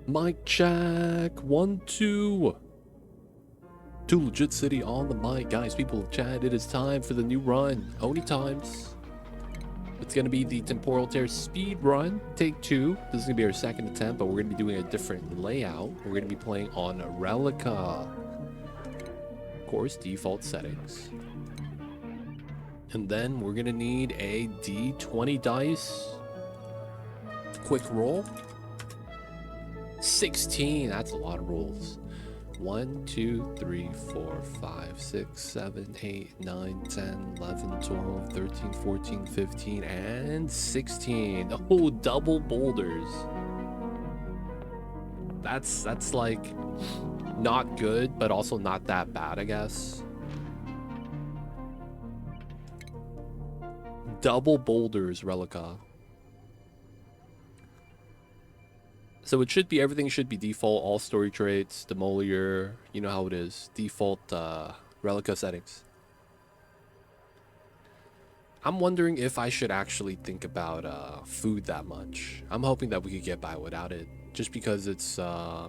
Mic check. 1, 2. Two Legit City on the mic. Guys, people of chat, it is time for the new run. Oni times. It's going to be the Temporal Tear speed run. Take 2. This is going to be our second attempt, but we're going to be doing a different layout. We're going to be playing on Relica. Of course, default settings. And then we're going to need a D20 dice. Quick roll. 16. That's a lot of rolls. 1, 2, 3, 4, 5, 6, 7, 8, 9, 10, 11, 12, 13, 14, 15, and 16. Oh, double boulders. That's like not good, but also not that bad, I guess. Double boulders, Relica. So it should be, everything should be default, all story traits, Demolier, you know how it is. Default Relica settings. I'm wondering if I should actually think about food that much. I'm hoping that we could get by without it, just because it's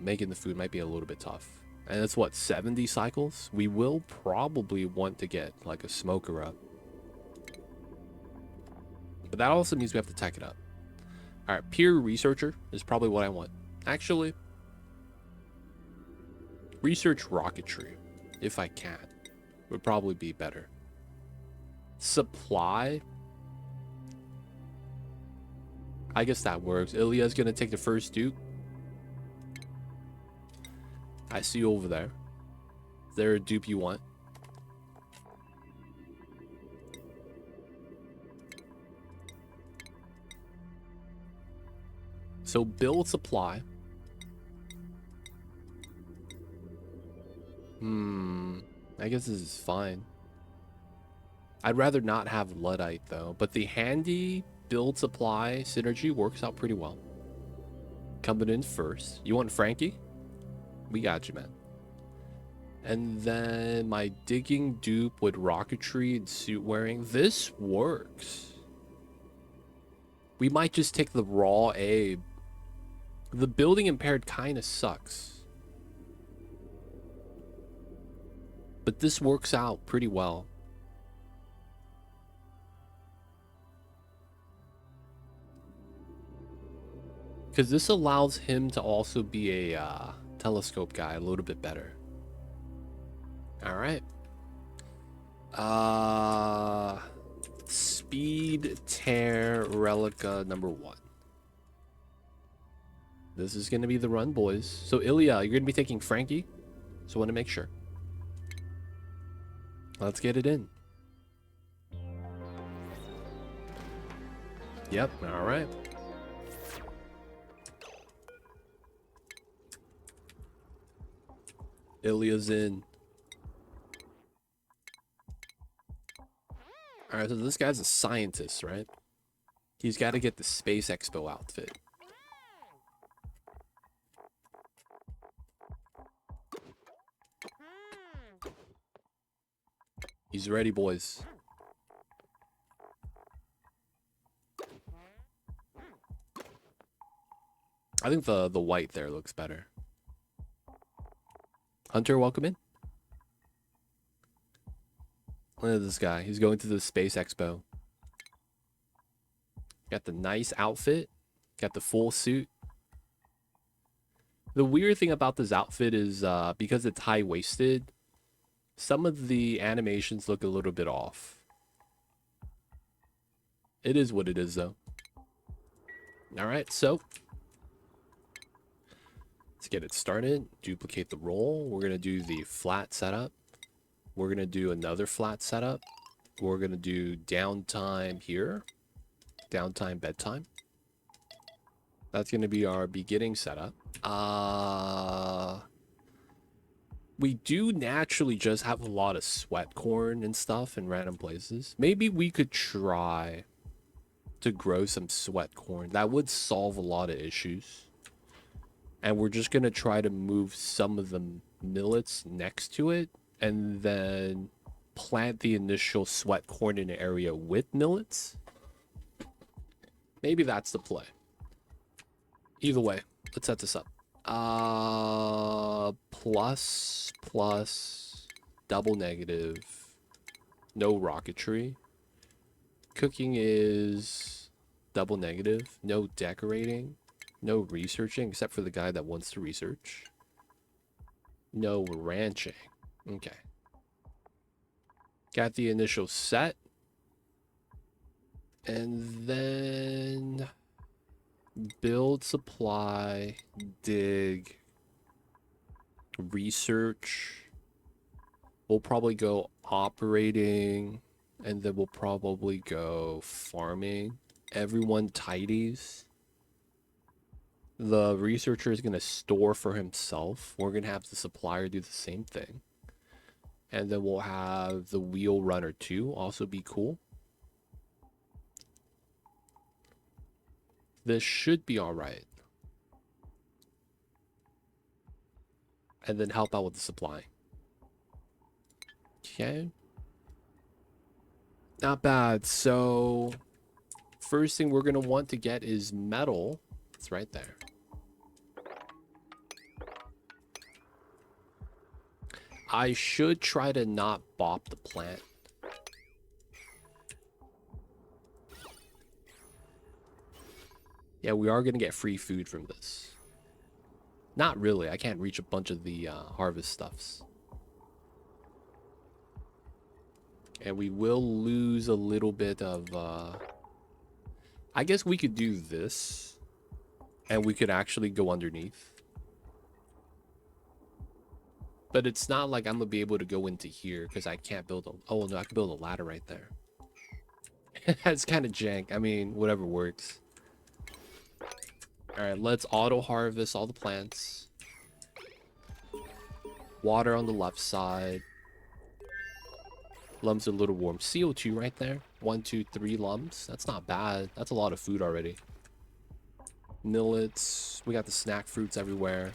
making the food might be a little bit tough. And it's what, 70 cycles? We will probably want to get like a smoker up. But that also means we have to tech it up. Alright, peer researcher is probably what I want. Actually, research rocketry, if I can, would probably be better. Supply, I guess that works. Ilya's gonna take the first dupe. I see you over there. Is there a dupe you want? So build supply. I guess this is fine. I'd rather not have Luddite though, but the handy build supply synergy works out pretty well. Coming in first. You want Frankie? We got you, man. And then my digging dupe with rocketry and suit wearing. This works. We might just take the raw Abe. The building impaired kind of sucks. But this works out pretty well. Because this allows him to also be a telescope guy a little bit better. Alright. Speed Tear Relica number 1. This is going to be the run, boys. So, Ilya, you're going to be taking Frankie. So, I want to make sure. Let's get it in. Yep, alright. Ilya's in. Alright, so this guy's a scientist, right? He's got to get the Space Expo outfit. He's ready, boys. I think the white there looks better. Hunter, welcome in. Look at this guy. He's going to the Space Expo. Got the nice outfit. Got the full suit. The weird thing about this outfit is because it's high-waisted, some of the animations look a little bit off. It is what it is, though. Alright, so let's get it started. Duplicate the roll. We're going to do the flat setup. We're going to do another flat setup. We're going to do downtime here. Downtime bedtime. That's going to be our beginning setup. We do naturally just have a lot of sweat corn and stuff in random places. Maybe we could try to grow some sweat corn. That would solve a lot of issues. And we're just going to try to move some of the millets next to it and then plant the initial sweat corn in an area with millets. Maybe that's the play. Either way, let's set this up. Plus, plus, double negative, no rocketry. Cooking is double negative, no decorating, no researching, except for the guy that wants to research. No ranching. Okay. Got the initial set. And then build, supply, dig, research. We'll probably go operating, and then we'll probably go farming. Everyone tidies. The researcher is going to store for himself. We're going to have the supplier do the same thing. And then we'll have the wheel runner too also be cool. This should be all right. And then help out with the supply. Okay. Not bad. So first thing we're going to want to get is metal. It's right there. I should try to not bop the plant. Yeah, we are going to get free food from this. Not really. I can't reach a bunch of the harvest stuffs. And we will lose a little bit of... I guess we could do this. And we could actually go underneath. But it's not like I'm going to be able to go into here because I can't build a... Oh, no, I can build a ladder right there. That's kind of jank. I mean, whatever works. Alright, let's auto-harvest all the plants. Water on the left side. Lumps are a little warm. CO2 right there. 1, 2, 3 lumps. That's not bad. That's a lot of food already. Millets. We got the snack fruits everywhere.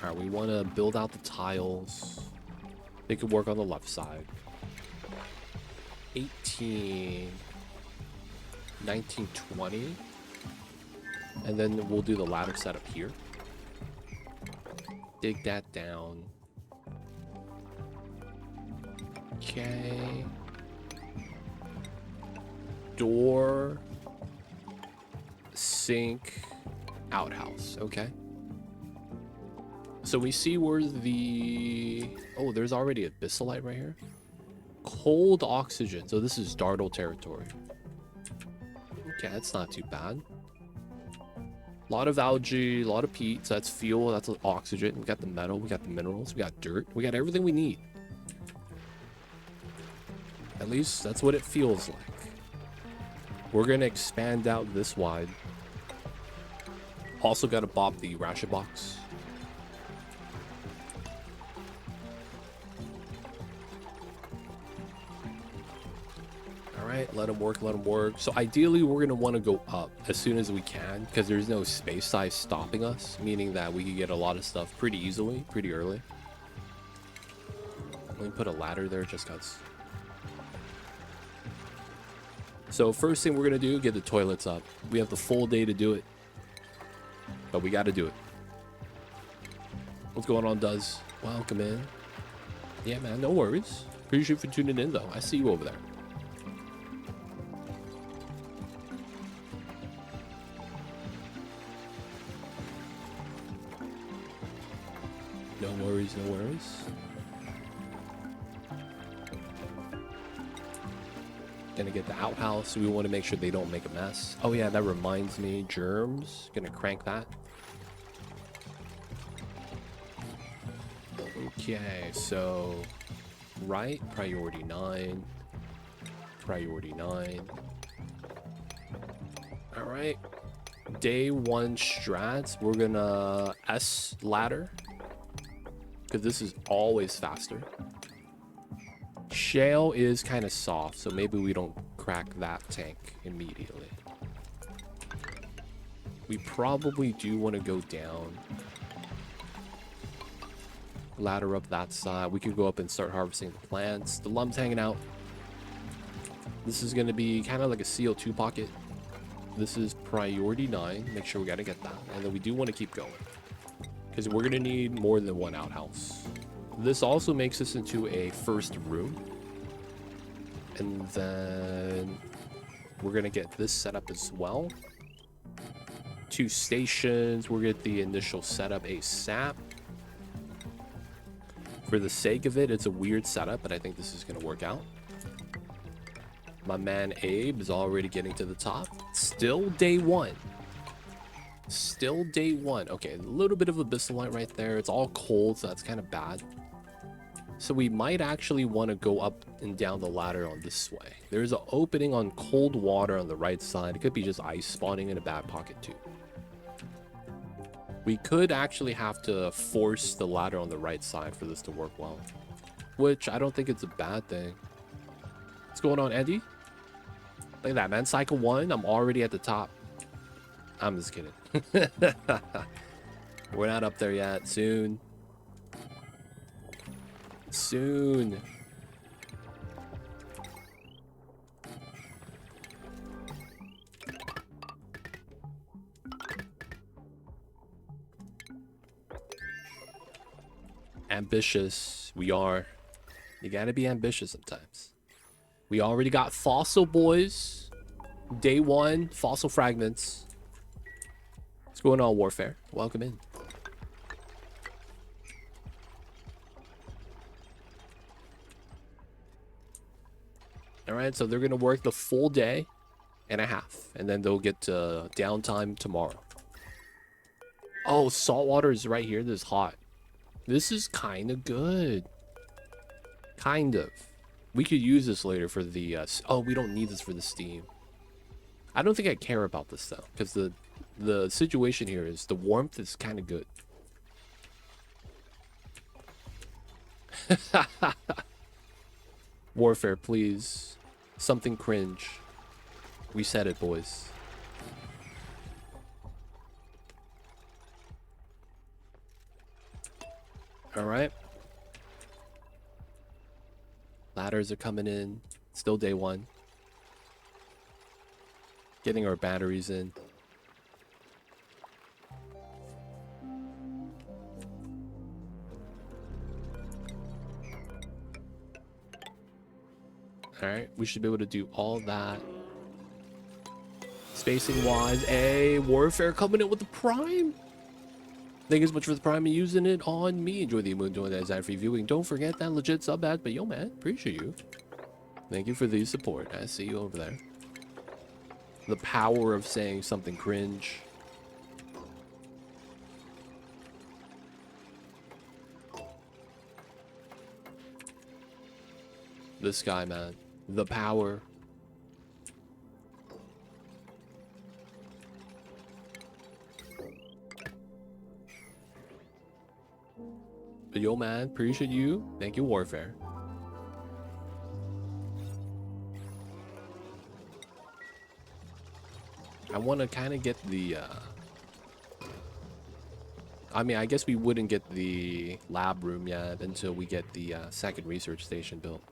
Alright, we want to build out the tiles. They could work on the left side. 18, 19, 20. And then we'll do the ladder setup here. Dig that down. Okay. Door. Sink. Outhouse. Okay. So we see where the... Oh, there's already a Abyssalite right here. Cold oxygen. So this is Dartle territory. Okay, that's not too bad. A lot of algae, a lot of peat. So that's fuel, that's oxygen. We got the metal, we got the minerals, we got dirt. We got everything we need. At least that's what it feels like. We're going to expand out this wide. Also got to bop the ration box. Alright, let them work, let them work. So ideally, we're going to want to go up as soon as we can because there's no space size stopping us, meaning that we can get a lot of stuff pretty easily, pretty early. Let me put a ladder there just because. So first thing we're going to do, get the toilets up. We have the full day to do it, but we got to do it. What's going on, Duz? Welcome in. Yeah, man, no worries. Appreciate you for tuning in, though. I see you over there. No worries, no worries. Gonna get the outhouse. We want to make sure they don't make a mess. Oh yeah, that reminds me. Germs. Gonna crank that. Okay, so... Right, priority 9. Priority 9. Alright. Day 1 strats. We're gonna S ladder. Because this is always faster. Shale is kind of soft, so maybe we don't crack that tank immediately. We probably do want to go down. Ladder up that side. We could go up and start harvesting the plants. The lump's hanging out. This is going to be kind of like a CO2 pocket. This is priority 9. Make sure we gotta get that. And then we do want to keep going, because we're gonna need more than one outhouse. This also makes us into a first room. And then we're gonna get this set up as well. 2 stations. We'll get the initial setup ASAP. For the sake of it, it's a weird setup, but I think this is gonna work out. My man Abe is already getting to the top. Still day 1. Still day 1. Okay, a little bit of abyssalite right there. It's all cold, so that's kind of bad. So we might actually want to go up and down the ladder on this way. There's an opening on cold water on the right side. It could be just ice spawning in a bad pocket too. We could actually have to force the ladder on the right side for this to work well, which I don't think it's a bad thing. What's going on, Eddie? Look at that, man. Cycle 1, I'm already at the top. I'm just kidding. We're not up there yet. Soon. Soon. Ambitious. We are. You gotta be ambitious sometimes. We already got fossil boys. Day 1, fossil fragments. What's going on, Warfare? Welcome in. All right, so they're gonna work the full day and a half, and then they'll get downtime tomorrow. Oh, salt water is right here. This is hot. This is kind of good. Kind of. We could use this later for the... oh, we don't need this for the steam. I don't think I care about this, though, because the situation here is the warmth is kind of good. Warfare, please. Something cringe. We said it, boys. All right. Ladders are coming in. Still day 1. Getting our batteries in. Alright, we should be able to do all that. Spacing wise, a Warfare coming in with the Prime. Thank you so much for the Prime and using it on me. Enjoy the moon doing that ad free viewing. Don't forget that legit sub ad, but yo man, appreciate you. Thank you for the support. I see you over there. The power of saying something cringe. This guy, man. The power. But yo, man, appreciate you. Thank you, Warfare. I want to kind of get the... I mean, I guess we wouldn't get the lab room yet until we get the second research station built.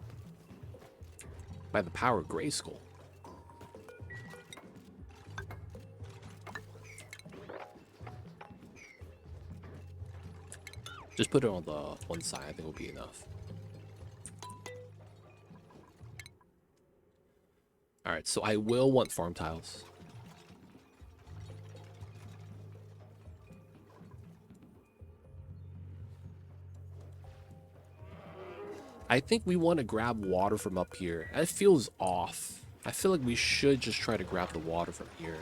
By the power of Grayskull. Just put it on the one side, I think will be enough. Alright, so I will want farm tiles. I think we want to grab water from up here. That feels off. I feel like we should just try to grab the water from here.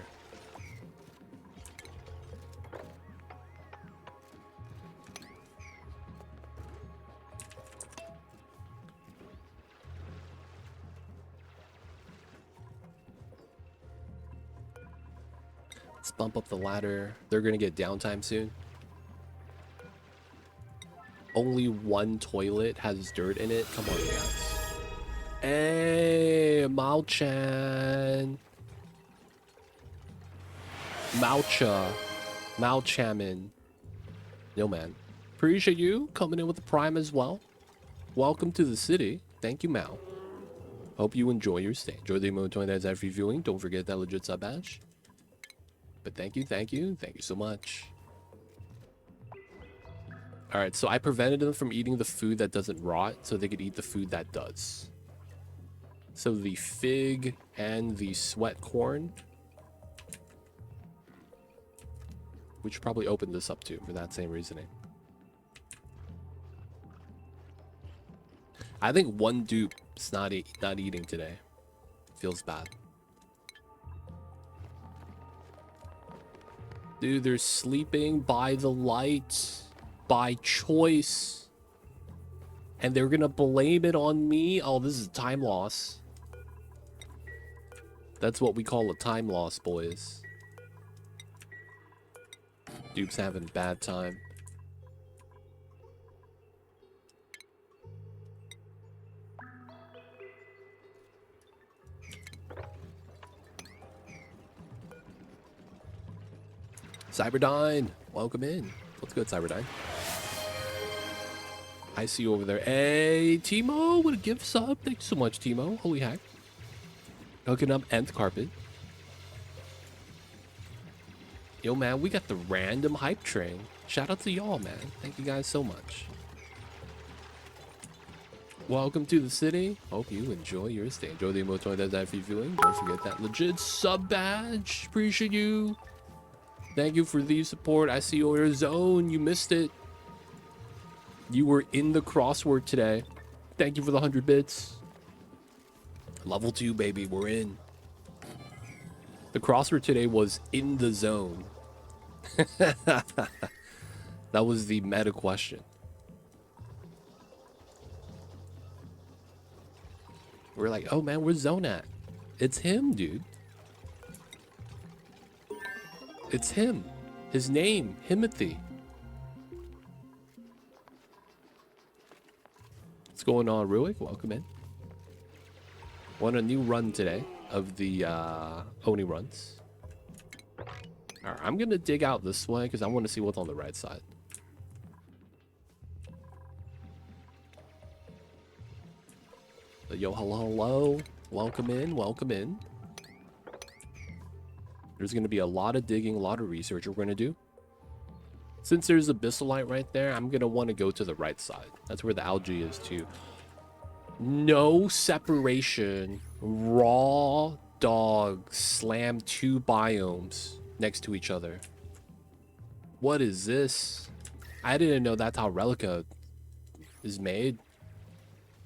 Let's bump up the ladder. They're going to get downtime soon. Only one toilet has dirt in it. Come on, guys. Hey, Mao-chan. Mao-cha. Mao-chamin. Yo, man. Appreciate you coming in with the Prime as well. Welcome to the city. Thank you, Mao. Hope you enjoy your stay. Enjoy the emote 20 that's after viewing. Don't forget that legit sub badge. But thank you, thank you, thank you so much. All right, so I prevented them from eating the food that doesn't rot so they could eat the food that does. So the fig and the sweat corn, we should probably open this up too for that same reasoning. I think one dupe's not eating today. Feels bad. Dude, they're sleeping by the light, by choice. And they're gonna blame it on me? Oh, this is time loss. That's what we call a time loss, boys. Dupe's having a bad time. Cyberdyne, welcome in. What's good, Cyberdyne? I see you over there. Hey, Timo, with a gift sub. Thank you so much, Timo. Holy heck. Hooking up nth carpet. Yo, man, we got the random hype train. Shout out to y'all, man. Thank you guys so much. Welcome to the city. Hope you enjoy your stay. Enjoy the emote that's that free viewing. Don't forget that legit sub badge. Appreciate you. Thank you for the support. I see you over your zone. You missed it. You were in the crossword today. Thank you for the 100 bits. Level 2, baby. We're in. The crossword today was in the zone. That was the meta question. We're like, oh man, where's Zone at? It's him, dude. It's him. His name, Himothy. What's going on, Ruick? Welcome in. Want a new run today of the Oni runs. All right, I'm gonna dig out this way because I want to see what's on the right side. Yo, hello, hello. Welcome in, welcome in. There's going to be a lot of digging, a lot of research we're going to do. Since there's a Abyssalite right there, I'm going to want to go to the right side. That's where the algae is too. No separation. Raw dog slam 2 biomes next to each other. What is this? I didn't know that's how Relica is made.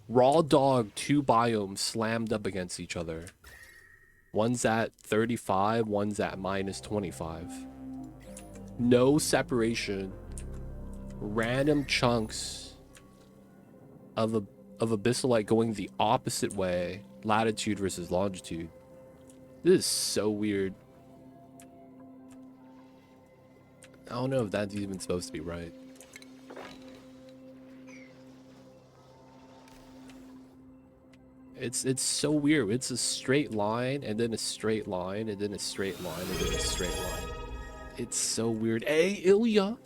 Raw dog 2 biomes slammed up against each other. One's at 35, one's at minus 25. No separation. Random chunks of Abyssalite going the opposite way. Latitude versus longitude. This is so weird. I don't know if that's even supposed to be right. It's so weird. It's a straight line and then a straight line and then a straight line and then a straight line. It's so weird. Hey, Ilya.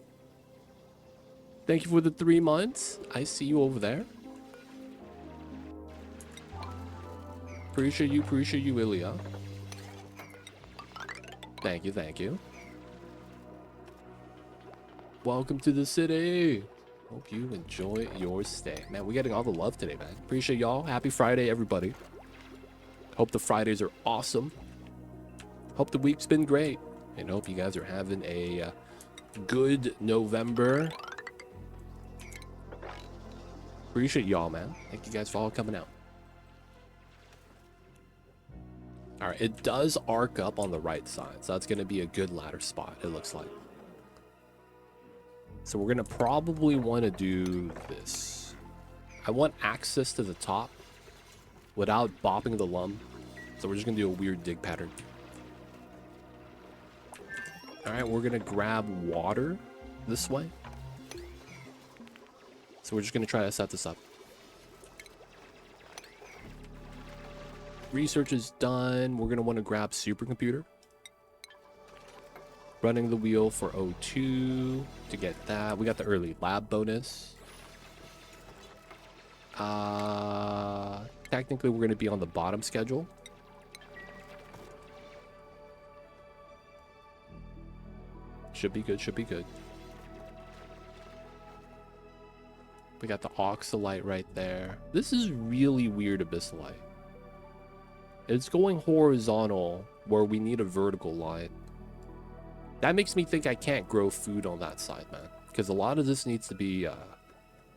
Thank you for the 3 months. I see you over there. Appreciate you, Ilya. Thank you, thank you. Welcome to the city. Hope you enjoy your stay. Man, we're getting all the love today, man. Appreciate y'all. Happy Friday, everybody. Hope the Fridays are awesome. Hope the week's been great. And hope you guys are having a good November. Appreciate y'all, man. Thank you guys for all coming out. All right, it does arc up on the right side. So that's going to be a good ladder spot, it looks like. So we're going to probably want to do this. I want access to the top without bopping the lum. So we're just going to do a weird dig pattern. All right, we're going to grab water this way. So we're just going to try to set this up. Research is done. We're going to want to grab supercomputer. Running the wheel for O2 to get that. We got the early lab bonus. Technically, we're going to be on the bottom schedule. Should be good, should be good. We got the oxalite right there. This is really weird abyssalite. It's going horizontal where we need a vertical line. That makes me think I can't grow food on that side, man. Because a lot of this needs to be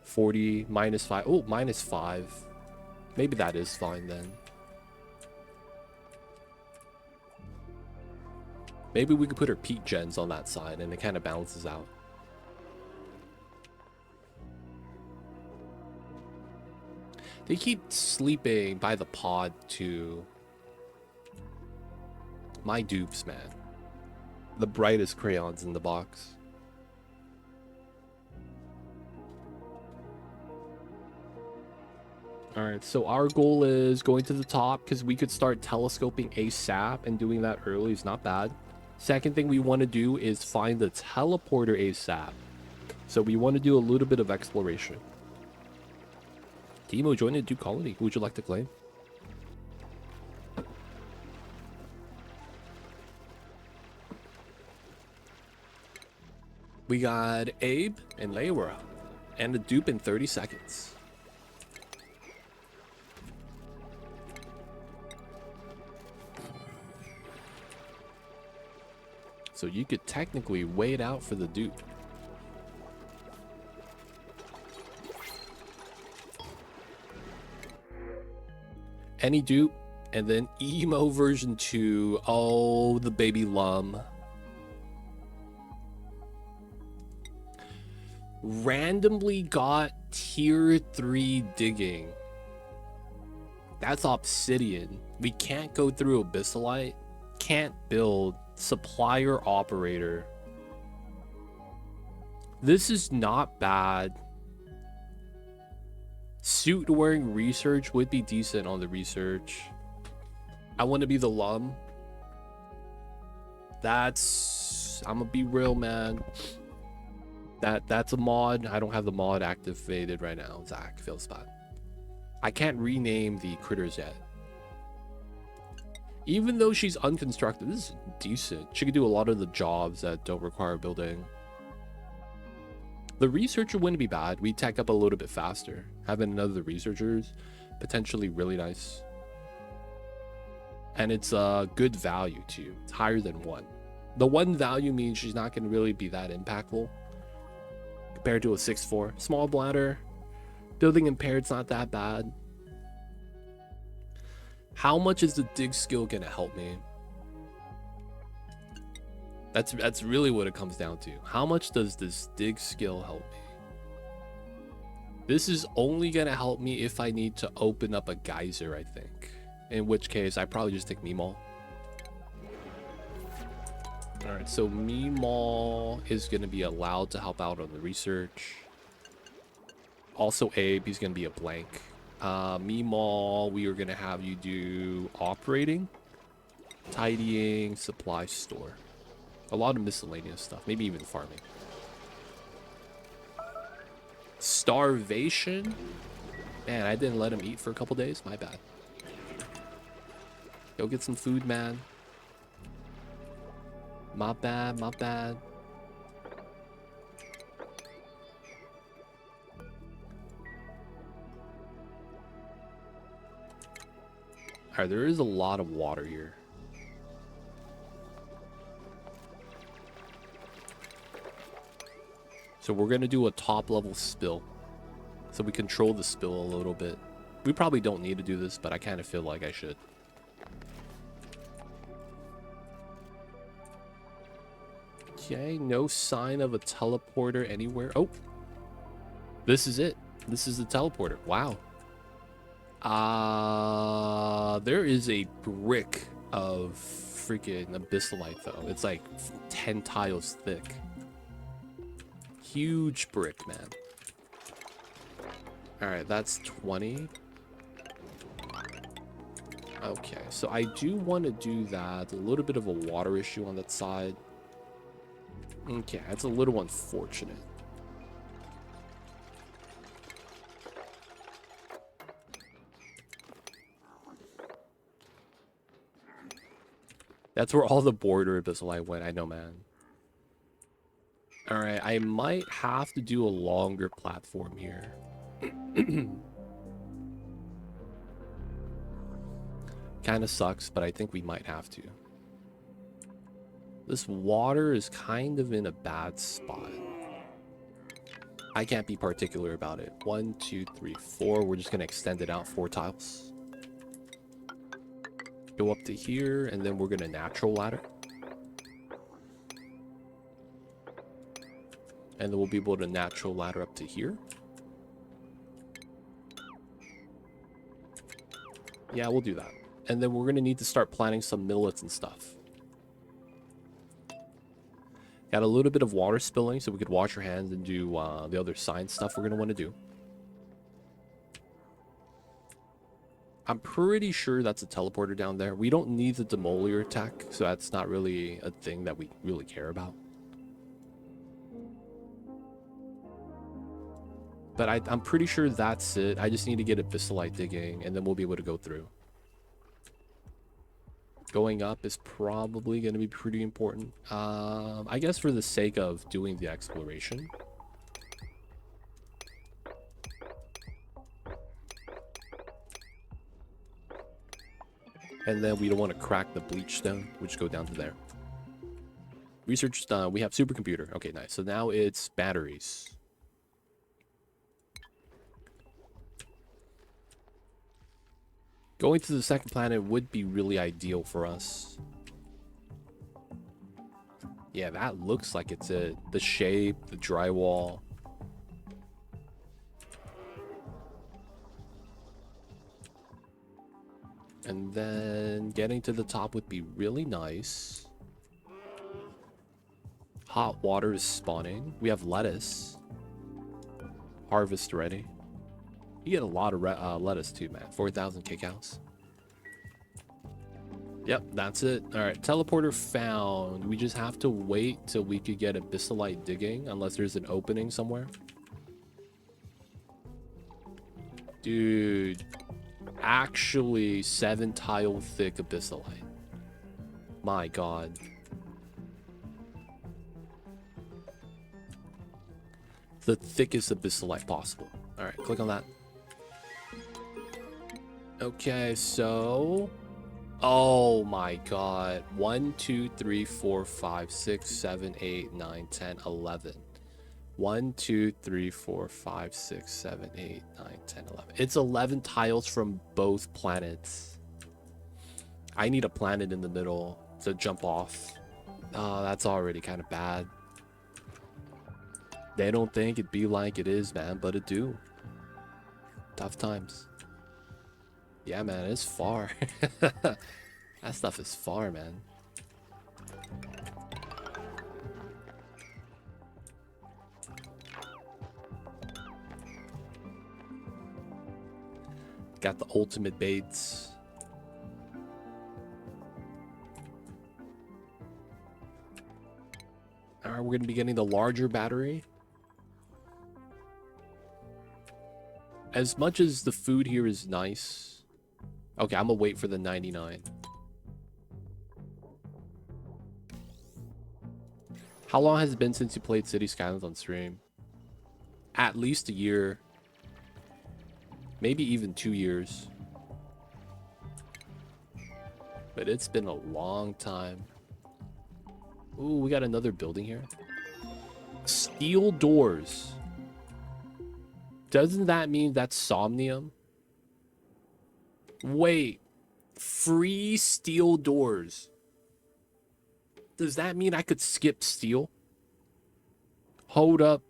40, -5. Oh, -5. Maybe that is fine then. Maybe we could put our peat gens on that side and it kind of balances out. They keep sleeping by the pod too. My dupes, man. The brightest crayons in the box. Alright, so our goal is going to the top because we could start telescoping ASAP, and doing that early is not bad. Second thing we want to do is find the teleporter ASAP. So we want to do a little bit of exploration. Timo, join the Duke colony. Who would you like to claim? We got Abe and Leora and the dupe in 30 seconds. So you could technically wait out for the dupe. Any dupe, and then emo version 2. Oh, the baby lum. Randomly got tier 3 digging. That's obsidian. We can't go through abyssalite. Can't build. Supplier operator. This is not bad. Suit wearing research would be decent on the research. I want to be the lum. That's... I'm gonna be real, man. That's a mod. I don't have the mod activated right now. Zach feels bad. I can't rename the critters yet. Even though she's unconstructed, this is decent. She could do a lot of the jobs that don't require building. The researcher wouldn't be bad. We'd tech up a little bit faster. Having another researchers, potentially really nice. And it's a good value too. It's higher than 1. The 1 value means she's not going to really be that impactful compared to a 6-4. Small bladder. Building impaired's not that bad. How much is the dig skill gonna help me? That's really what it comes down to. How much does this dig skill help me? This is only gonna help me if I need to open up a geyser, I think. In which case, I probably just take Meemaw. Alright, so Meemaw is gonna be allowed to help out on the research. Also Abe, he's gonna be a blank. Meemaw, we are going to have you do operating, tidying, supply store. A lot of miscellaneous stuff, maybe even farming. Starvation? Man, I didn't let him eat for a couple days. My bad. Go get some food, man. My bad, my bad. Alright, there is a lot of water here. So we're going to do a top level spill. So we control the spill a little bit. We probably don't need to do this, but I kind of feel like I should. Okay, no sign of a teleporter anywhere. Oh, this is it. This is the teleporter. Wow. There is a brick of freaking abyssalite though. It's like 10 tiles thick. Huge brick, man. Alright, that's 20. Okay, so I do want to do that. A little bit of a water issue on that side. Okay, that's a little unfortunate. That's where all the border abyssalite went, I know, man. All right, I might have to do a longer platform here. Kind of sucks, but I think we might have to. This water is kind of in a bad spot. I can't be particular about it. 1, 2, 3, 4. We're just going to extend it out 4 tiles. Go up to here, and then we're going to natural ladder. And then we'll be able to natural ladder up to here. Yeah, we'll do that. And then we're going to need to start planting some millets and stuff. Got a little bit of water spilling, so we could wash our hands and do the other science stuff we're going to want to do. I'm pretty sure that's a teleporter down there. We don't need the demolier tech, so that's not really a thing that we really care about. But I'm pretty sure that's it. I just need to get abyssalite digging, and then we'll be able to go through. Going up is probably going to be pretty important. I guess for the sake of doing the exploration. And then we don't want to crack the bleach stone. We'll just go down to there. Research done. We have supercomputer. Okay, nice. So now it's batteries. Going to the second planet would be really ideal for us. Yeah, that looks like it's it. The shape, the drywall. And then getting to the top would be really nice. Hot water is spawning. We have lettuce. Harvest ready. You get a lot of lettuce too, man. 4,000 kickouts. Yep, that's it. All right, teleporter found. We just have to wait till we could get abyssalite digging, unless there's an opening somewhere. Dude, actually 7 tile thick abyssalite. My god. The thickest abyssalite possible. All right, click on that. Okay, so... Oh my god. 1, 2, 3, 4, 5, 6, 7, 8, 9, 10, 11. 1, 2, 3, 4, 5, 6, 7, 8, 9, 10, 11. It's 11 tiles from both planets. I need a planet in the middle to jump off. That's already kind of bad. They don't think it'd be like it is, man, but it do. Tough times. Yeah, man, it's far. That stuff is far, man. Got the ultimate baits. All right, we're going to be getting the larger battery. As much as the food here is nice. Okay, I'm going to wait for the 99. How long has it been since you played City Skylines on stream? At least a year. Maybe even 2 years. But it's been a long time. Ooh, we got another building here. Steel doors. Doesn't that mean that's somnium? Wait. Free steel doors. Does that mean I could skip steel? Hold up.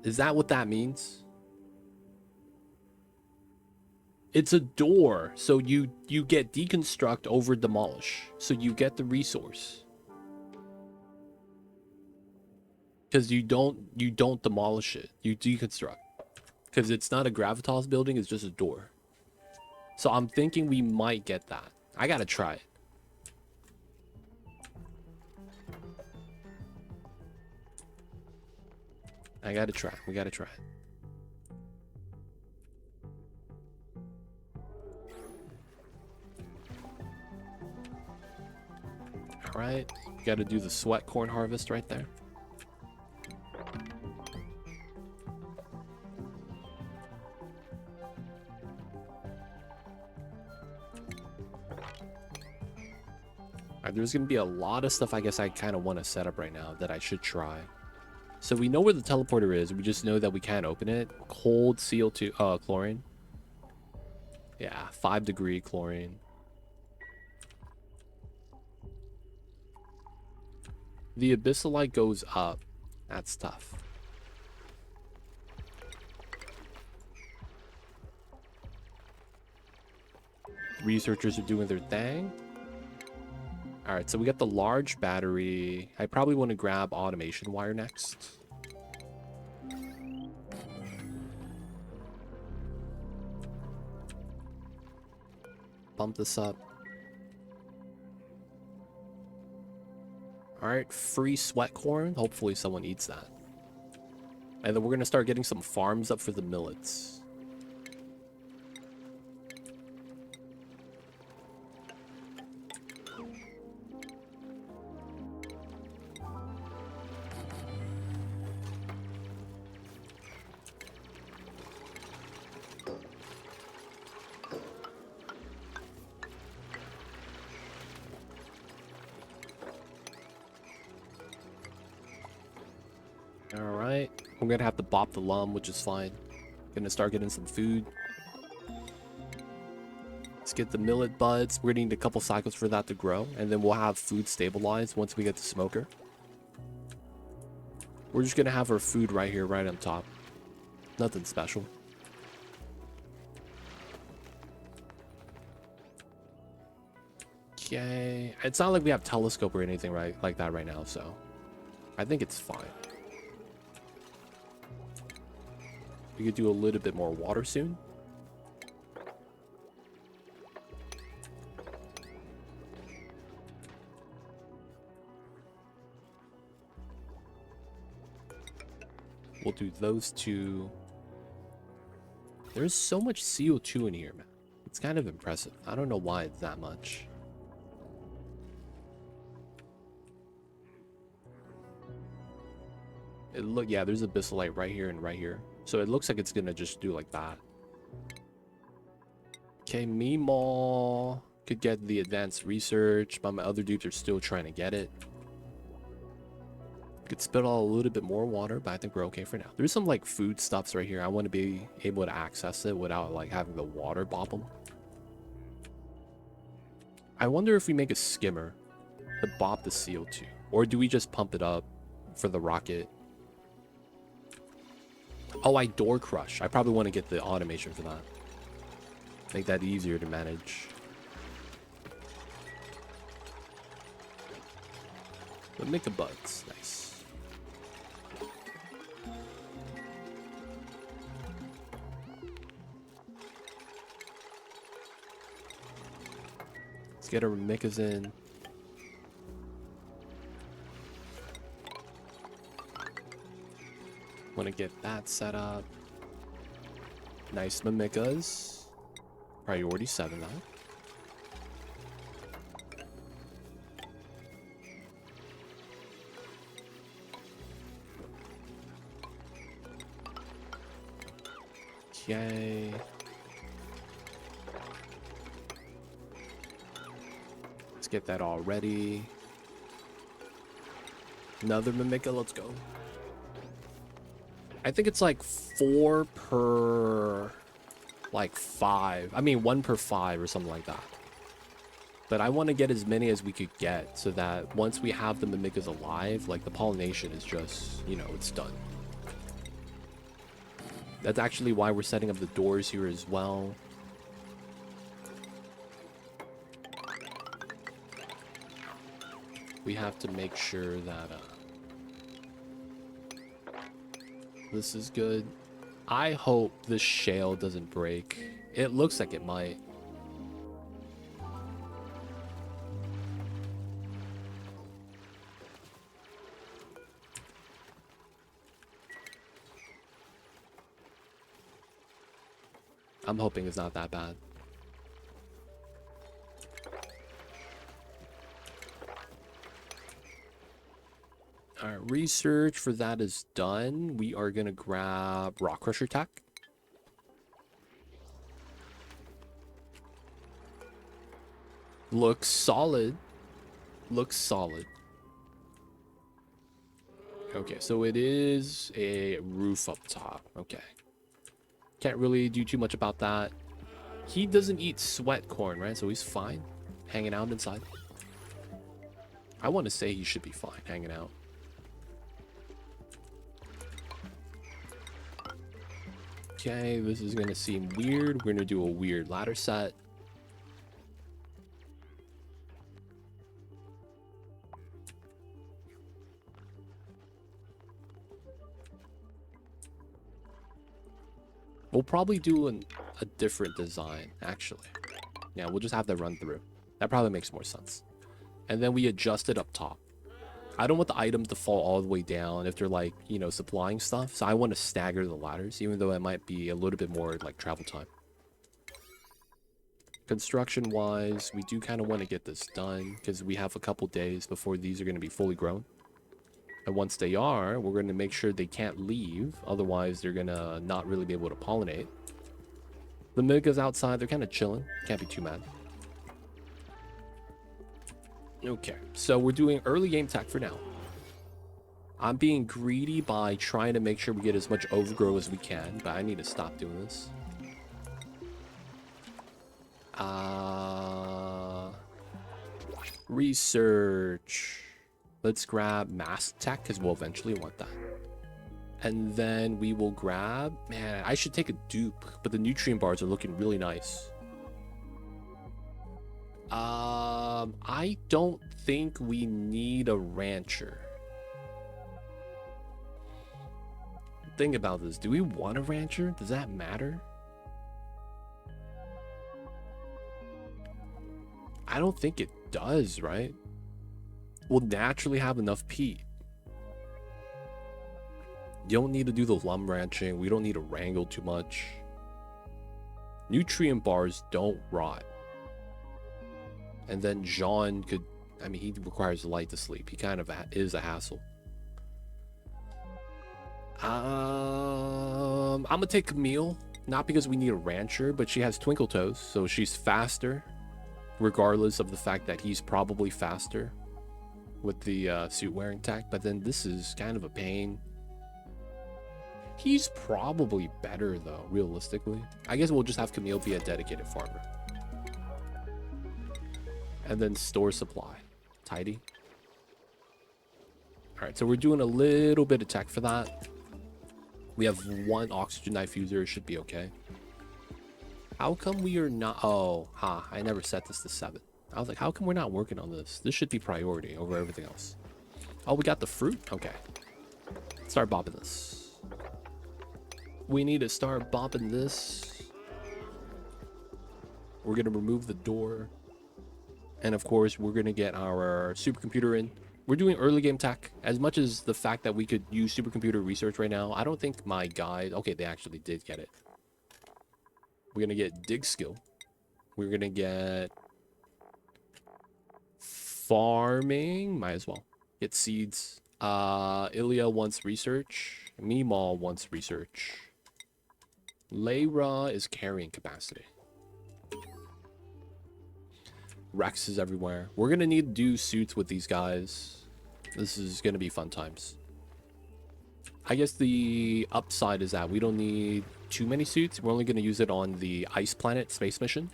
Is that what that means? It's a door, so you get deconstruct over demolish, so you get the resource. Because you don't demolish it, you deconstruct. Because it's not a gravitas building, it's just a door. So I'm thinking we might get that. I gotta try it. I gotta try. We gotta try it. Alright, gotta do the sweat corn harvest right there. Alright, there's gonna be a lot of stuff I guess I kind of want to set up right now that I should try. So we know where the teleporter is, we just know that we can't open it. Cold CO2, chlorine. Yeah, 5-degree chlorine. The abyssalite goes up. That's tough. Researchers are doing their thing. Alright, so we got the large battery. I probably want to grab automation wire next. Pump this up. Alright, free sweat corn. Hopefully someone eats that. And then we're going to start getting some farms up for the millets. Alright, I'm gonna have to bop the lum, which is fine. Gonna start getting some food. Let's get the millet buds. We're gonna need a couple cycles for that to grow, and then we'll have food stabilized once we get the smoker. We're just gonna have our food right here, right on top. Nothing special. Okay, it's not like we have telescope or anything like that right now, so I think it's fine. We could do a little bit more water soon. We'll do those two. There's so much CO2 in here, man. It's kind of impressive. I don't know why it's that much. Yeah, there's abyssalite right here and right here. So it looks like it's gonna just do like that. Okay, Meemaw could get the advanced research, but my other dupes are still trying to get it. Could spit out a little bit more water, but I think we're okay for now. There's some like food stuffs right here. I want to be able to access it without like having the water bop them. I wonder if we make a skimmer to bop the CO2, or do we just pump it up for the rocket? Oh, I door crush. I probably want to get the automation for that. Make that easier to manage. But make the buds. Nice. Let's get our Remicas in. Want to get that set up. Nice Mimicas. Priority 7 now. Okay. Let's get that all ready. Another Mimica, let's go. I think it's like 4 per like 5. I mean 1 per 5 or something like that. But I want to get as many as we could get so that once we have the Mimicas alive, like the pollination is just, you know, it's done. That's actually why we're setting up the doors here as well. We have to make sure that this is good. I hope this shale doesn't break. It looks like it might. I'm hoping it's not that bad. All right, research for that is done. We are gonna grab Rock Crusher Tech. Looks solid. Looks solid. Okay, so it is a roof up top. Okay. Can't really do too much about that. He doesn't eat sweat corn, right? So he's fine hanging out inside. I want to say he should be fine hanging out. Okay, this is going to seem weird. We're going to do a weird ladder set. We'll probably do a different design, actually. Yeah, we'll just have that run through. That probably makes more sense. And then we adjust it up top. I don't want the items to fall all the way down if they're like, you know, supplying stuff. So I want to stagger the ladders, even though it might be a little bit more like travel time. Construction wise, we do kind of want to get this done because we have a couple days before these are going to be fully grown. And once they are, we're going to make sure they can't leave. Otherwise, they're going to not really be able to pollinate. The Migas outside, they're kind of chilling. Can't be too mad. Okay, so we're doing early game tech for now. I'm being greedy by trying to make sure we get as much overgrow as we can, but I need to stop doing this. Research. Let's grab mass tech because we'll eventually want that. And then we will grab... Man, I should take a dupe, but the nutrient bars are looking really nice. I don't think we need a rancher. Think about this. Do we want a rancher? Does that matter? I don't think it does, right? We'll naturally have enough peat. You don't need to do the lum ranching. We don't need to wrangle too much. Nutrient bars don't rot. And then Jean could... I mean, he requires light to sleep. He kind of is a hassle. I'm gonna take Camille. Not because we need a rancher, but she has twinkle toes, so she's faster. Regardless of the fact that he's probably faster with the suit wearing tech. But then this is kind of a pain. He's probably better though, realistically. I guess we'll just have Camille be a dedicated farmer. And then store supply. Tidy. Alright, so we're doing a little bit of tech for that. We have one oxygen diffuser, it should be okay. How come we are not... Oh, I never set this to 7. I was like, how come we're not working on this? This should be priority over everything else. Oh, we got the fruit? Okay. Start bopping this. We need to start bopping this. We're going to remove the door. And of course, we're going to get our supercomputer in. We're doing early game tech. As much as the fact that we could use supercomputer research right now, I don't think my guide... Okay, they actually did get it. We're going to get dig skill. We're going to get farming. Might as well. Get seeds. Ilya wants research. Meemaw wants research. Layra is carrying capacity. Rex is everywhere. We're going to need to do suits with these guys. This is going to be fun times. I guess the upside is that we don't need too many suits. We're only going to use it on the Ice Planet space mission.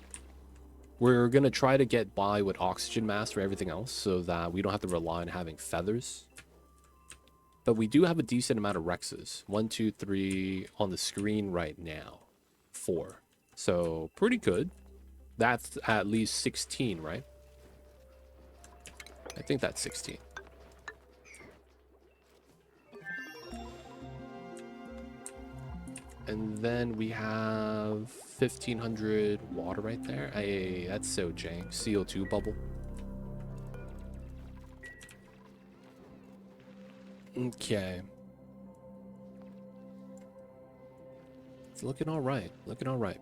We're going to try to get by with oxygen mask for everything else so that we don't have to rely on having feathers. But we do have a decent amount of Rexes. 1, 2, 3 on the screen right now. 4. So pretty good. That's at least 16, right? I think that's 16. And then we have 1,500 water right there. Hey, that's so jank. CO2 bubble. Okay. It's looking all right. Looking all right.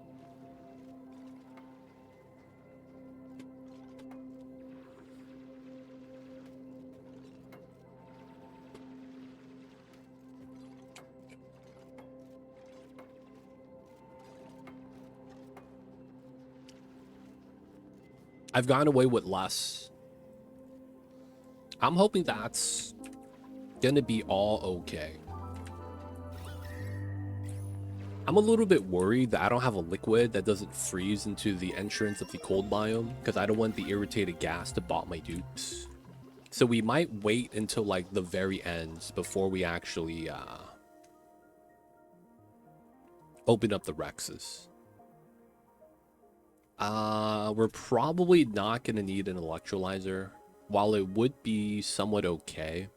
I've gone away with less. I'm hoping that's gonna be all okay. I'm a little bit worried that I don't have a liquid that doesn't freeze into the entrance of the cold biome, because I don't want the irritated gas to bot my dupes. So we might wait until like the very end before we actually open up the Rexes. We're probably not gonna need an electrolyzer. While it would be somewhat okay,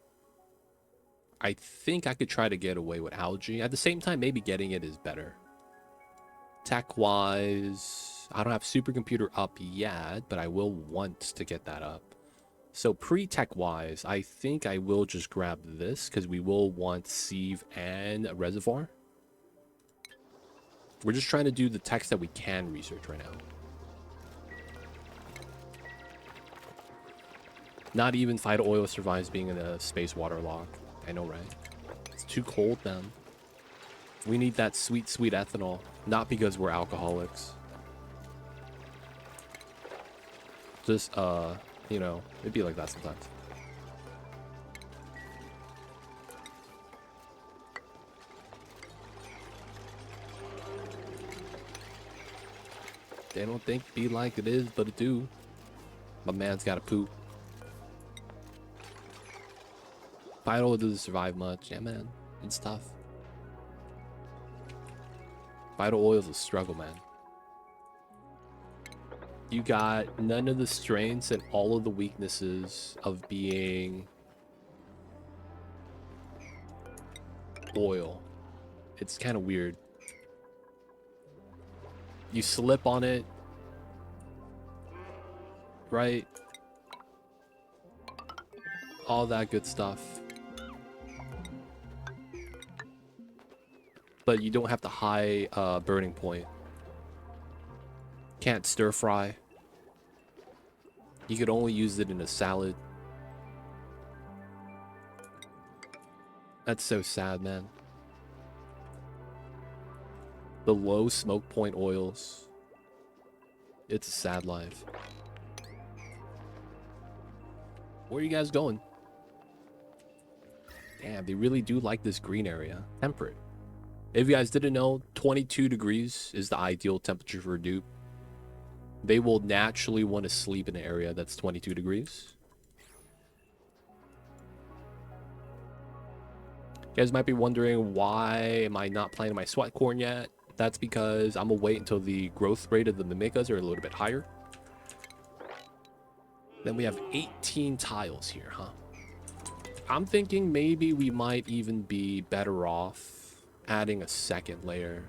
I think I could try to get away with algae. At the same time, maybe getting it is better. Tech-wise, I don't have supercomputer up yet, but I will want to get that up. So pre-tech-wise, I think I will just grab this, because we will want sieve and a reservoir. We're just trying to do the techs that we can research right now. Not even Phyto Oil survives being in a space waterlock. I know, right? It's too cold, man. We need that sweet, sweet ethanol. Not because we're alcoholics. Just, you know, it'd be like that sometimes. They don't think be like it is, but it do. My man's gotta poop. Phyto doesn't survive much. Yeah, man. It's tough. Phyto Oil's a struggle, man. You got none of the strengths and all of the weaknesses of being oil. It's kind of weird. You slip on it, right? All that good stuff. But you don't have the high burning point. Can't stir fry. You could only use it in a salad. That's so sad, man. The low smoke point oils. It's a sad life. Where are you guys going? Damn, they really do like this green area. Temperate. If you guys didn't know, 22 degrees is the ideal temperature for a dupe. They will naturally want to sleep in an area that's 22 degrees. You guys might be wondering, why am I not planting my sweat corn yet? That's because I'm gonna wait until the growth rate of the mimicas are a little bit higher. Then we have 18 tiles here, huh? I'm thinking maybe we might even be better off adding a second layer.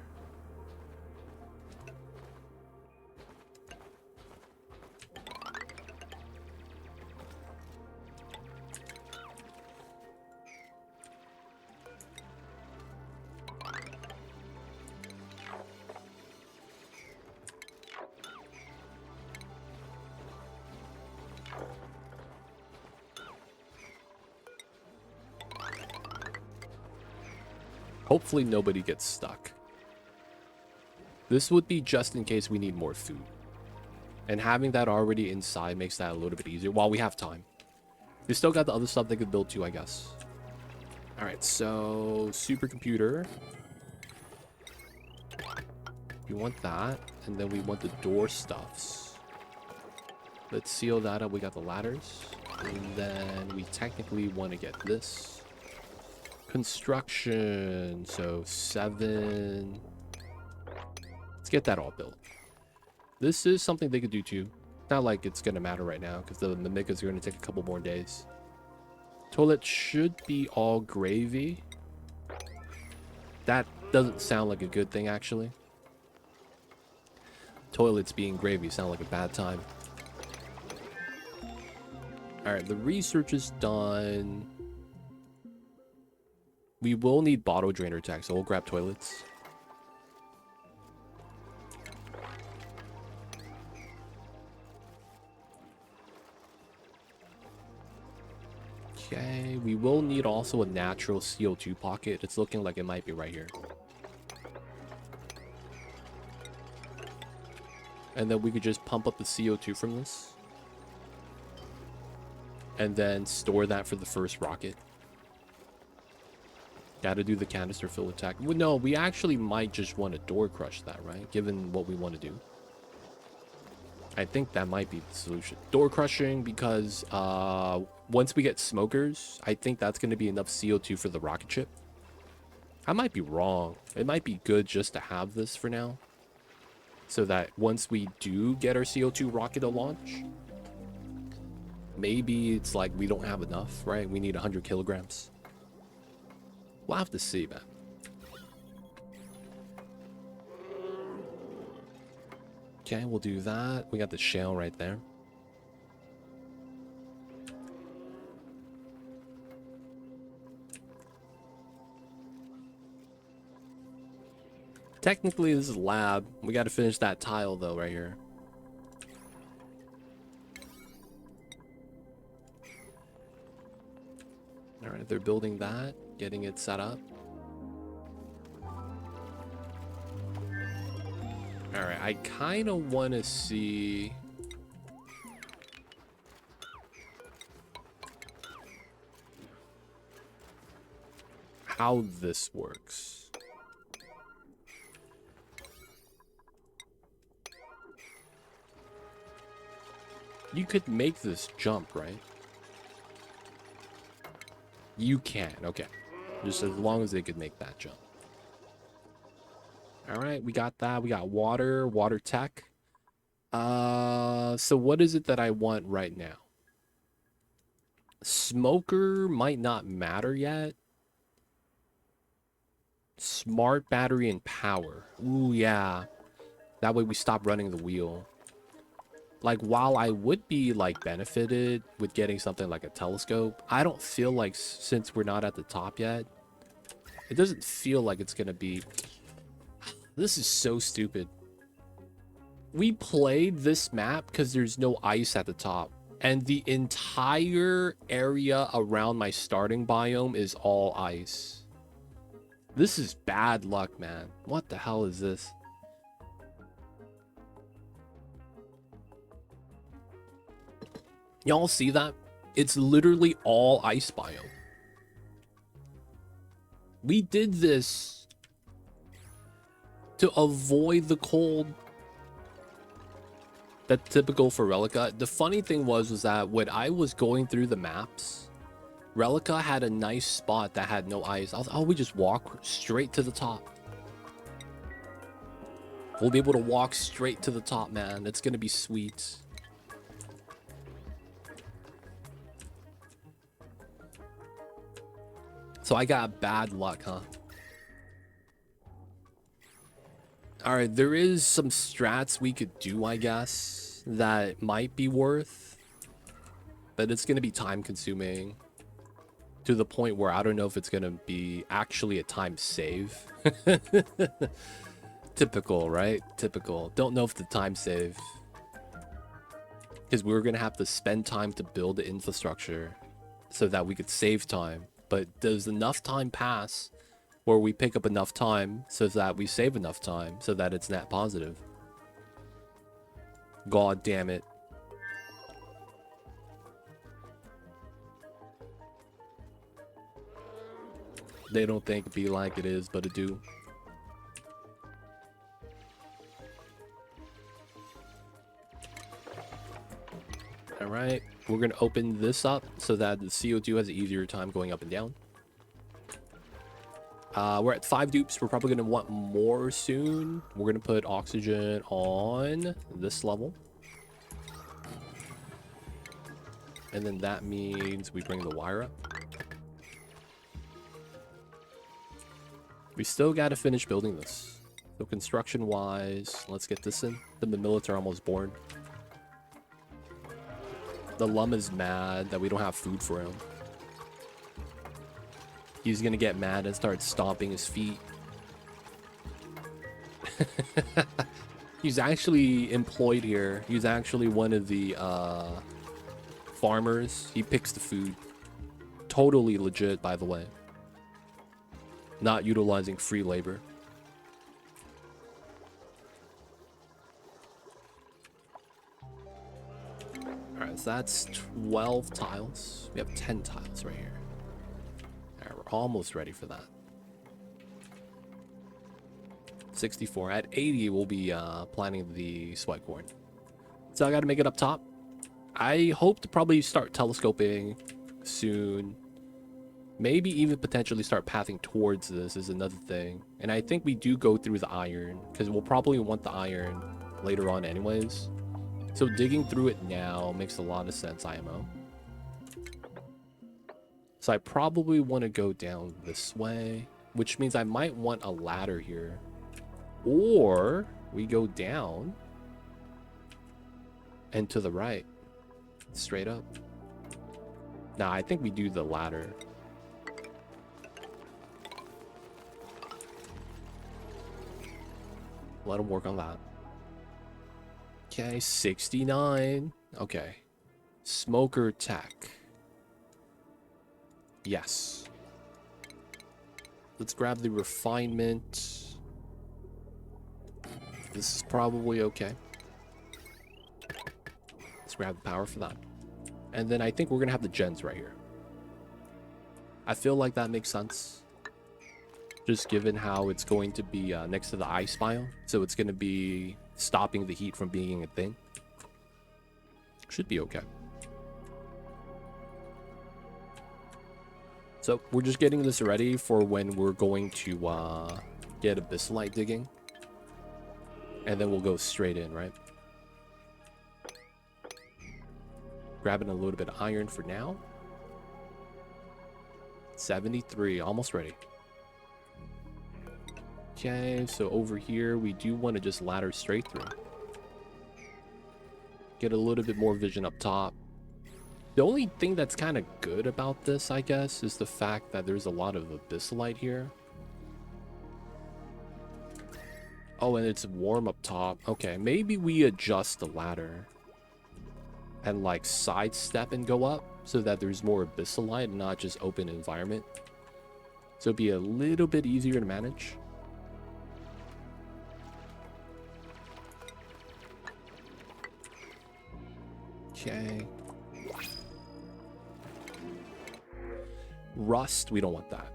Hopefully nobody gets stuck. This would be just in case we need more food. And having that already inside makes that a little bit easier while we have time. We still got the other stuff they could build too, I guess. Alright, so supercomputer. We want that. And then we want the door stuffs. Let's seal that up. We got the ladders. And then we technically want to get this. Construction. So 7. Let's get that all built. This is something they could do too. Not like it's gonna matter right now because the mimikas are gonna take a couple more days. Toilet should be all gravy. That doesn't sound like a good thing, actually. Toilets being gravy sound like a bad time. Alright, the research is done. We will need bottle drainer tech, so we'll grab toilets. Okay, we will need also a natural CO2 pocket. It's looking like it might be right here. And then we could just pump up the CO2 from this. and then store that for the first rocket. Gotta do the canister fill attack. Well, no, we actually might just want to door crush that, right? Given what we want to do. I think that might be the solution. Door crushing, because once we get smokers, I think that's going to be enough CO2 for the rocket ship. I might be wrong. It might be good just to have this for now, so that once we do get our CO2 rocket to launch, maybe it's like we don't have enough, right? We need 100 kilograms. We'll have to see, man. Okay, we'll do that. We got the shell right there. Technically, this is lab. We got to finish that tile, though, right here. All right, they're building that, getting it set up. All right, I kind of want to see how this works. You could make this jump, right? You can, okay. Just as long as they could make that jump. All right, we got that. We got water tech. So what is it that I want right now? Smoker might not matter yet. Smart battery and power. Ooh, yeah. That way we stop running the wheel. Like, while I would be, like, benefited with getting something like a telescope, I don't feel like, since we're not at the top yet, it doesn't feel like it's gonna be... This is so stupid. We played this map because there's no ice at the top, and the entire area around my starting biome is all ice. This is bad luck, man. What the hell is this? Y'all see that? It's literally all ice biome. We did this to avoid the cold. That's typical for Relica. The funny thing was that when I was going through the maps, Relica had a nice spot that had no ice. I was, oh, we just walk straight to the top. We'll be able to walk straight to the top, man. It's gonna be sweet. So I got bad luck, huh? Alright, there is some strats we could do, I guess, that might be worth. But it's going to be time consuming. To the point where I don't know if it's going to be actually a time save. Typical, right? Typical. Don't know if the time save. Because we were going to have to spend time to build the infrastructure so that we could save time. But does enough time pass where we pick up enough time so that we save enough time so that it's net positive? God damn it. They don't think it be like it is, but it do. Alright, we're going to open this up so that the CO2 has an easier time going up and down. We're at 5 dupes. We're probably going to want more soon. We're going to put oxygen on this level. And then that means we bring the wire up. We still got to finish building this. So construction-wise, let's get this in. The Mamillids are almost born. The Lum is mad that we don't have food for him. He's gonna get mad and start stomping his feet. He's actually employed here. He's actually one of the farmers. He picks the food. Totally legit, by the way. Not utilizing free labor. Alright, So that's 12 tiles. We have 10 tiles right here. All right, we're almost ready for that. 64. At 80, we'll be planting the sweat corn. So I got to make it up top. I hope to probably start telescoping soon. Maybe even potentially start pathing towards this is another thing. And I think we do go through the iron, because we'll probably want the iron later on anyways. So digging through it now makes a lot of sense, IMO. So I probably want to go down this way, which means I might want a ladder here. Or we go down and to the right, straight up. Nah, I think we do the ladder. Let him work on that. Okay, 69. Okay. Smoker tech. Yes. Let's grab the refinement. This is probably okay. Let's grab the power for that. And then I think we're going to have the gens right here. I feel like that makes sense. Just given how it's going to be next to the ice biome. So it's going to be stopping the heat from being a thing. Should be okay. So we're just getting this ready for when we're going to get abyssalite digging. And then we'll go straight in, right? Grabbing a little bit of iron for now. 73, almost ready. Okay, so over here, we do want to just ladder straight through. Get a little bit more vision up top. The only thing that's kind of good about this, I guess, is the fact that there's a lot of abyssalite here. Oh, and it's warm up top. Okay, maybe we adjust the ladder and like sidestep and go up so that there's more abyssalite and not just open environment. So it'd be a little bit easier to manage. Okay. Rust, we don't want that.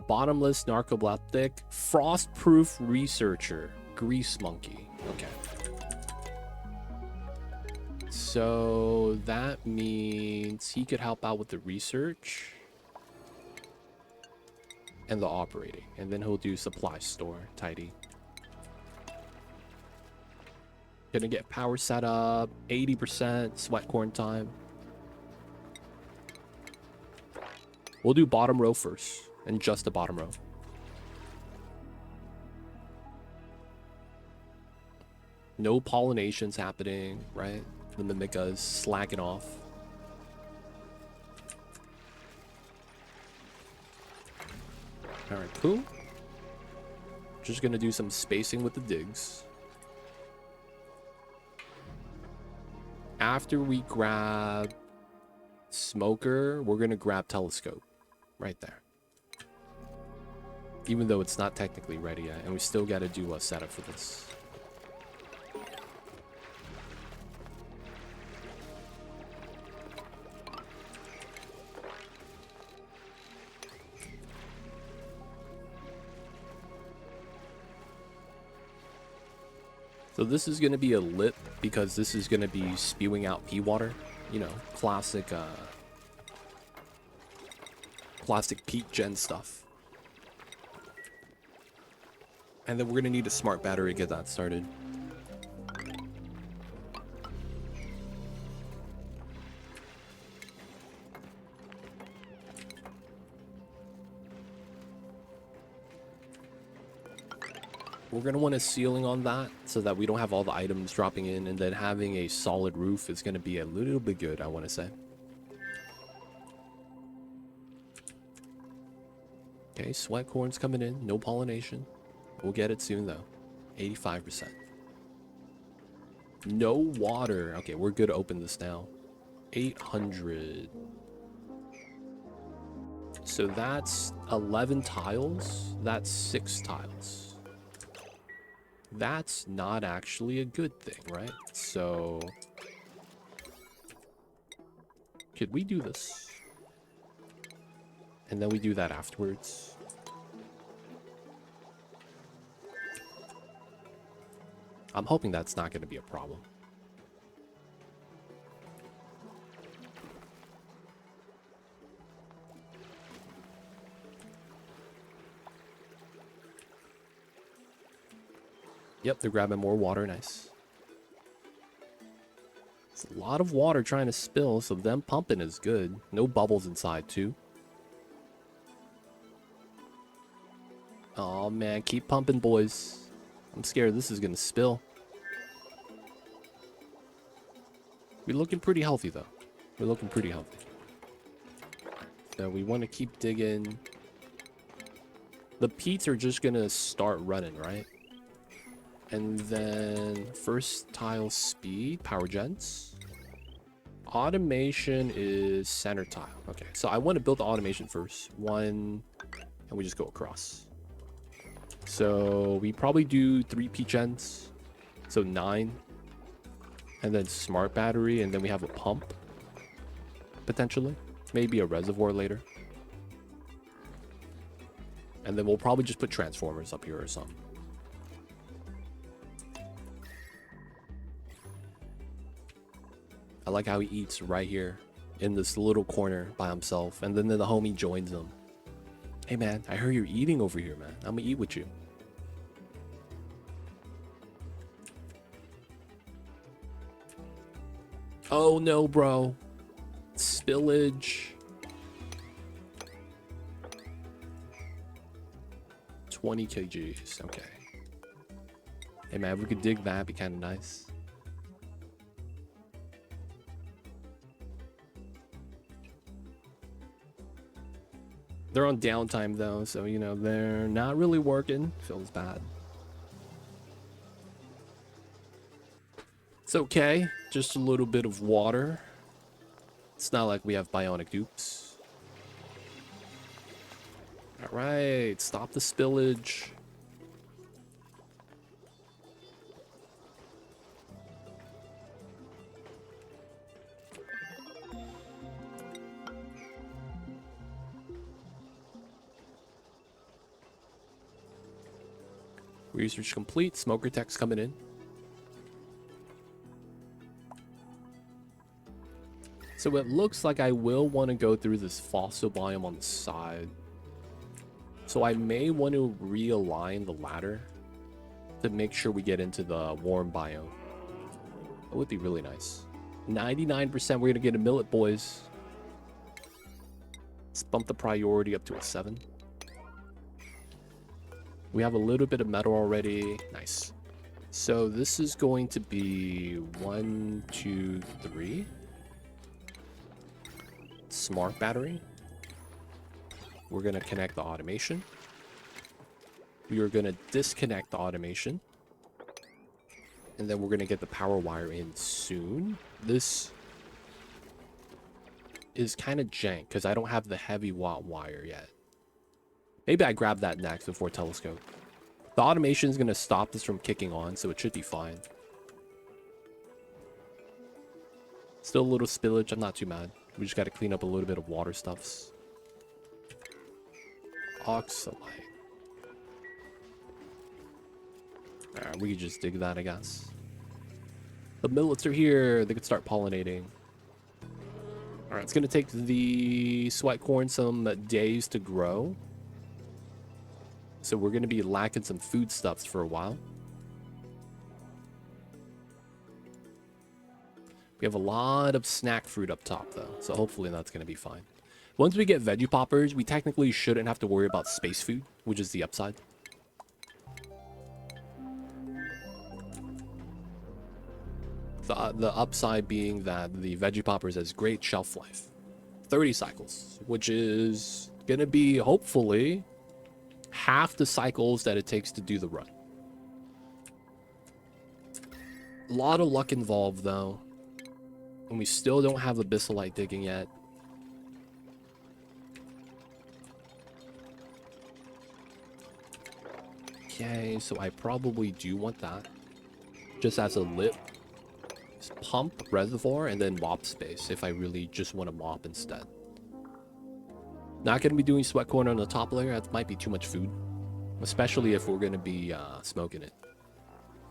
Bottomless narcoleptic, frost-proof researcher, grease monkey. Okay. So that means he could help out with the research and the operating, and then he'll do supply store, tidy. Gonna get power set up, 80% sweat corn time. We'll do bottom row first, and just the bottom row. No pollinations happening, right? The Mimica's slacking off. Alright, cool. Just gonna do some spacing with the digs. After we grab smoker, we're gonna grab telescope. Right there. Even though it's not technically ready yet, and we still gotta do a setup for this. So this is going to be a lip because this is going to be spewing out pea water. You know, classic peak gen stuff. And then we're going to need a smart battery to get that started. We're going to want a ceiling on that so that we don't have all the items dropping in, and then having a solid roof is going to be a little bit good, I want to say. Okay, sweat corn's coming in, no pollination. We'll get it soon though. 85%. No water. Okay, we're good to open this now. 800. So that's 11 tiles. That's 6 tiles. That's not actually a good thing, right? So Could we do this? And then we do that afterwards. I'm hoping that's not going to be a problem. Yep, they're grabbing more water. Nice. It's a lot of water trying to spill, so them pumping is good. No bubbles inside, too. Oh man, keep pumping, boys. I'm scared this is gonna spill. We're looking pretty healthy, though. We're looking pretty healthy. So we want to keep digging. The peats are just gonna start running, right? And then first tile speed, power gens. Automation is center tile. Okay, so I want to build the automation first. One, and we just go across. So we probably do 3 peat gens, so 9. And then smart battery, and then we have a pump, potentially. Maybe a reservoir later. And then we'll probably just put transformers up here or something. I like how he eats right here in this little corner by himself. And then the homie joins him. Hey man, I heard you're eating over here, man. I'm gonna eat with you. Oh no, bro. Spillage. 20 kgs. Okay. Hey man, if we could dig that, it'd be kind of nice. They're on downtime though, so you know, they're not really working. Feels bad. It's okay. Just a little bit of water. It's not like we have bionic dupes. Alright, stop the spillage. Research complete. Smoker tech's coming in. So it looks like I will want to go through this fossil biome on the side. So I may want to realign the ladder to make sure we get into the warm biome. That would be really nice. 99%, we're going to get a millet, boys. Let's bump the priority up to a 7. We have a little bit of metal already. Nice. So this is going to be 1, 2, 3. Smart battery. We're going to connect the automation. We are going to disconnect the automation. And then we're going to get the power wire in soon. This is kind of jank because I don't have the heavy watt wire yet. Maybe I grab that next before telescope. The automation is going to stop this from kicking on, so it should be fine. Still a little spillage. I'm not too mad. We just got to clean up a little bit of water stuffs. Oxalite. Alright, we could just dig that, I guess. The millets are here. They could start pollinating. Alright, it's going to take the sweat corn some days to grow. So we're going to be lacking some foodstuffs for a while. We have a lot of snack fruit up top, though. So hopefully that's going to be fine. Once we get veggie poppers, we technically shouldn't have to worry about space food, which is the upside. The upside being that the veggie poppers has great shelf life. 30 cycles, which is going to be, hopefully, half the cycles that it takes to do the run. A lot of luck involved, though. And we still don't have abyssalite digging yet. Okay, so I probably do want that. Just as a lip. things. Pump, reservoir, and then mop space if I really just want to mop instead. Not going to be doing sweat corn on the top layer. That might be too much food. Especially if we're going to be smoking it.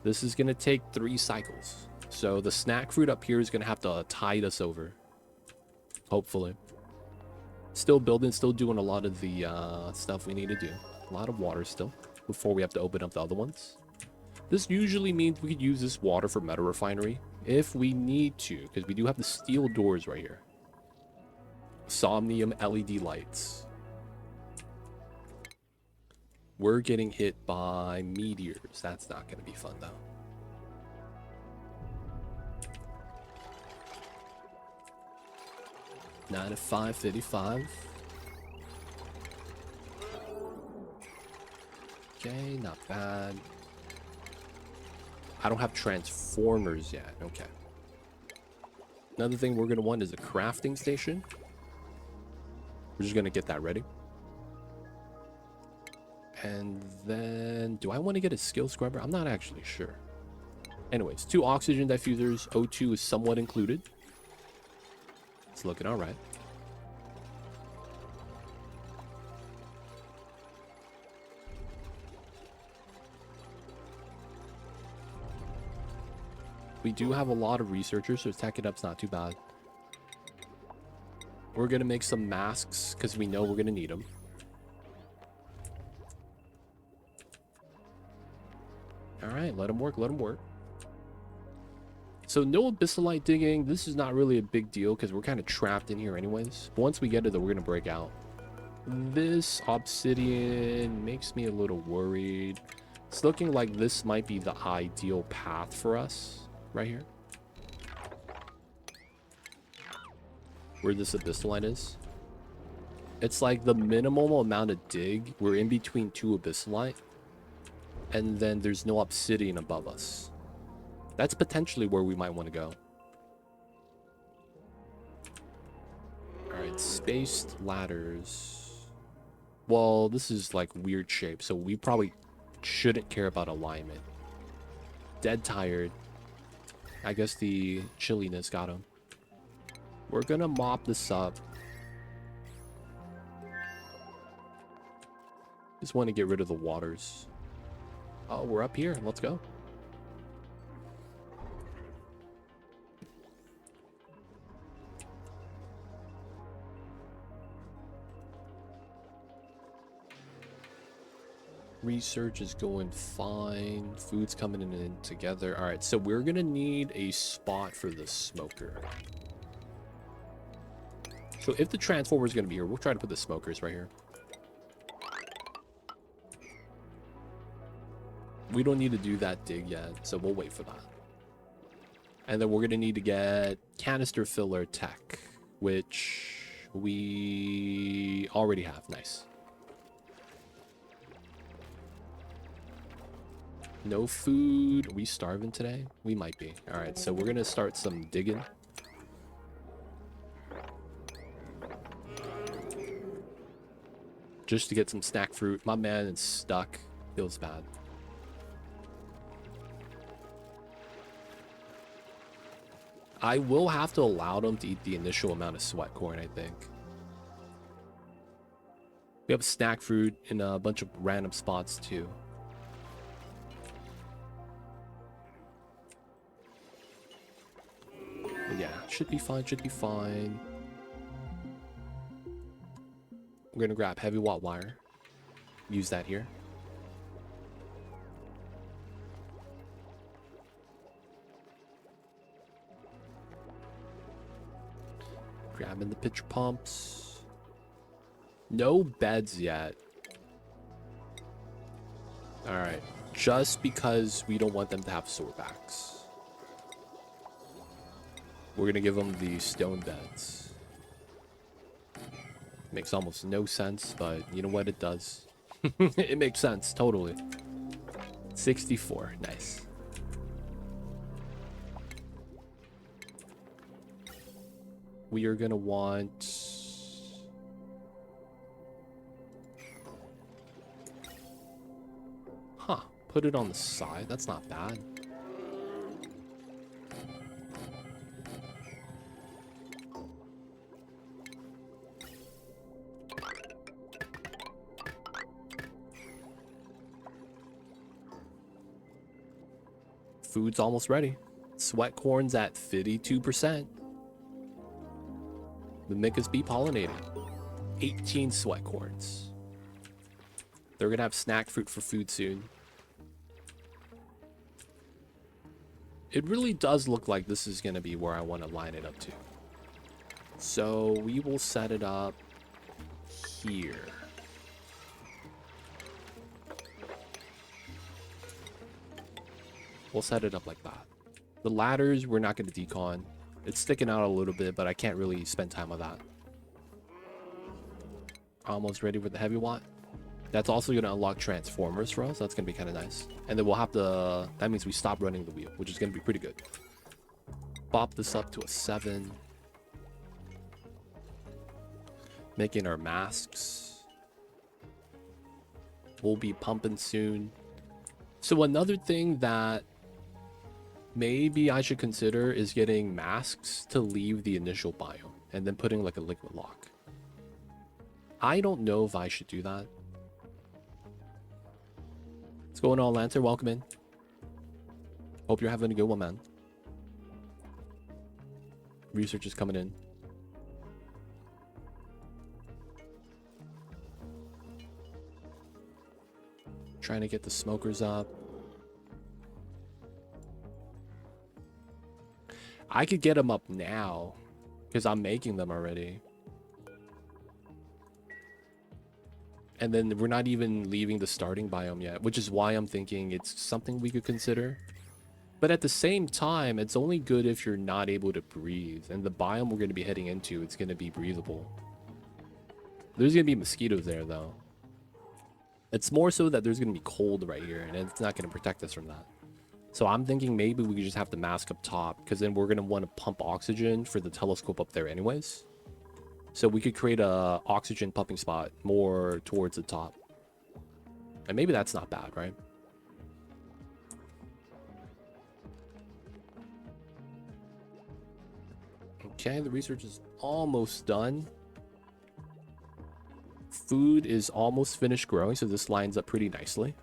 This is going to take 3 cycles. So the snack fruit up here is going to have to tide us over. Hopefully. Still building, still doing a lot of the stuff we need to do. A lot of water still before we have to open up the other ones. This usually means we could use this water for metal refinery if we need to, because we do have the steel doors right here. Somnium LED lights. We're getting hit by meteors. That's not going to be fun, though. Nine to 5:55. Okay, not bad. I don't have transformers yet. Okay. Another thing we're going to want is a crafting station. We're just going to get that ready. And then, do I want to get a skill scrubber? I'm not actually sure. Anyways, 2 oxygen diffusers. O2 is somewhat included. It's looking all right. We do have a lot of researchers, so tech it up's not too bad. We're going to make some masks because we know we're going to need them. All right, let them work, let them work. So no abyssalite digging. This is not really a big deal because we're kind of trapped in here anyways. But once we get it, though, we're going to break out. This obsidian makes me a little worried. It's looking like this might be the ideal path for us right here. Where this abyssalite is. It's like the minimal amount of dig. We're in between 2 abyssalite. And then there's no obsidian above us. That's potentially where we might want to go. Alright, spaced ladders. Well, this is like weird shape, so we probably shouldn't care about alignment. Dead tired. I guess the chilliness got him. We're gonna mop this up. Just want to get rid of the waters. Oh, we're up here. Let's go. Research is going fine. Food's coming in together. All right, so we're going to need a spot for the smoker. So if the transformer is going to be here, we'll try to put the smokers right here. We don't need to do that dig yet, so we'll wait for that. And then we're going to need to get canister filler tech, which we already have. Nice. No food. Are we starving today? We might be. All right, so we're going to start some digging. Just to get some snack fruit. My man is stuck. Feels bad. I will have to allow them to eat the initial amount of sweat corn, I think. We have snack fruit in a bunch of random spots, too. But yeah, should be fine, should be fine. We're going to grab heavy watt wire. Use that here. Grabbing the pitcher pumps. No beds yet. Alright. Just because we don't want them to have sore backs. We're going to give them the stone beds. Makes almost no sense, but you know what? It does. It makes sense, totally. 64. Nice. We are going to want... Huh. Put it on the side. That's not bad. Food's almost ready. Sweat corn's at 52%. The Mimica's bee pollinating. 18 sweat corns. They're gonna have snack fruit for food soon. It really does look like this is gonna be where I want to line it up to. So we will set it up here. We'll set it up like that. The ladders, we're not going to decon. It's sticking out a little bit, but I can't really spend time on that. Almost ready for the heavy watt. That's also going to unlock transformers for us. That's going to be kind of nice. And then we'll have to... That means we stop running the wheel, which is going to be pretty good. Bop this up to a 7. Making our masks. We'll be pumping soon. So another thing that maybe I should consider is getting masks to leave the initial biome and then putting like a liquid lock. I don't know if I should do that. What's going on, Lantern? Welcome in. Hope you're having a good one, man. Research is coming in. Trying to get the smokers up. I could get them up now because I'm making them already. And then we're not even leaving the starting biome yet, which is why I'm thinking it's something we could consider. But at the same time, it's only good if you're not able to breathe. And the biome we're going to be heading into, it's going to be breathable. There's going to be mosquitoes there, though. It's more so that there's going to be cold right here, and it's not going to protect us from that. So I'm thinking maybe we could just have the mask up top, because then we're going to want to pump oxygen for the telescope up there anyways. So we could create a oxygen pumping spot more towards the top. And maybe that's not bad, right? Okay, the research is almost done. Food is almost finished growing, so this lines up pretty nicely.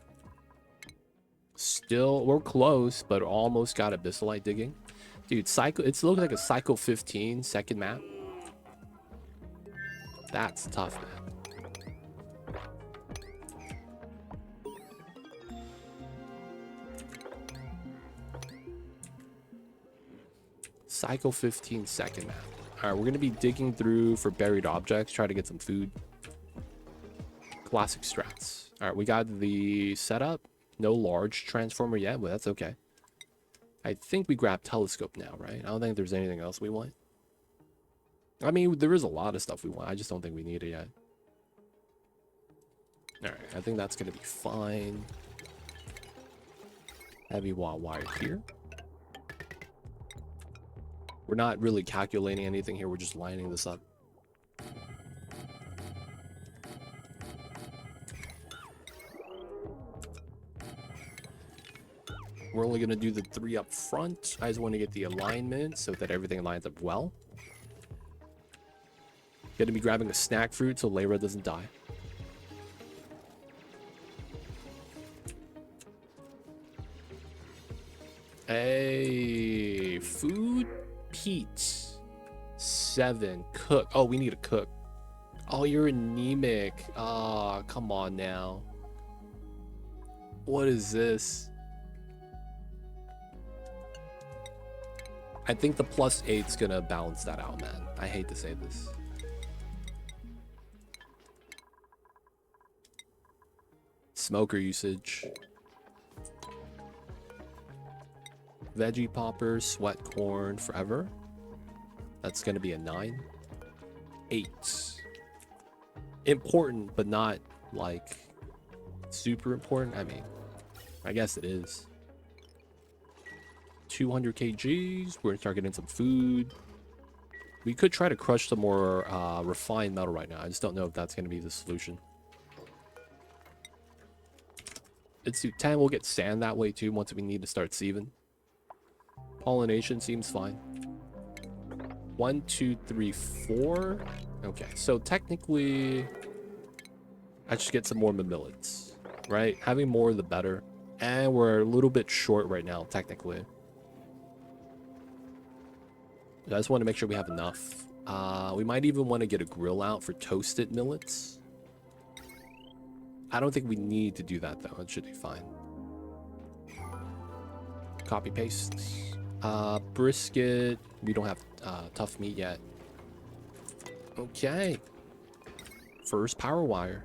Still, we're close, but almost got abyssalite digging. Dude, it's looking like a Cycle 15 second map. That's tough, man. Cycle 15 second map. Alright, we're going to be digging through for buried objects, try to get some food. Classic strats. Alright, we got the setup. No large transformer yet, but that's okay. I think we grabbed telescope now, right? I don't think there's anything else we want. I mean, there is a lot of stuff we want. I just don't think we need it yet. Alright, I think that's going to be fine. Heavy wire here. We're not really calculating anything here. We're just lining this up. We're only going to do the 3 up front. I just want to get the alignment so that everything lines up well. Going to be grabbing a snack fruit so Layra doesn't die. Hey, food, Pete. 7, cook. Oh, we need a cook. Oh, you're anemic. Ah, come on now. What is this? I think the +8's gonna balance that out, man. I hate to say this. Smoker usage. Veggie poppers, sweat corn, forever. That's gonna be a 9. 8. Important, but not like super important. I mean, I guess it is. 200 kgs. We're gonna start getting some food. We could try to crush some more refined metal right now. I just don't know if that's gonna be the solution. Let's do 10. We'll get sand that way too once we need to start sieving. Pollination seems fine. 1, 2, 3, 4. Okay, so technically I should get some more mammalids, right? Having more the better. And we're a little bit short right now, technically. I just want to make sure we have enough. We might even want to get a grill out for toasted millets. I don't think we need to do that, though. It should be fine. Copy paste. Brisket. We don't have tough meat yet. Okay. First power wire.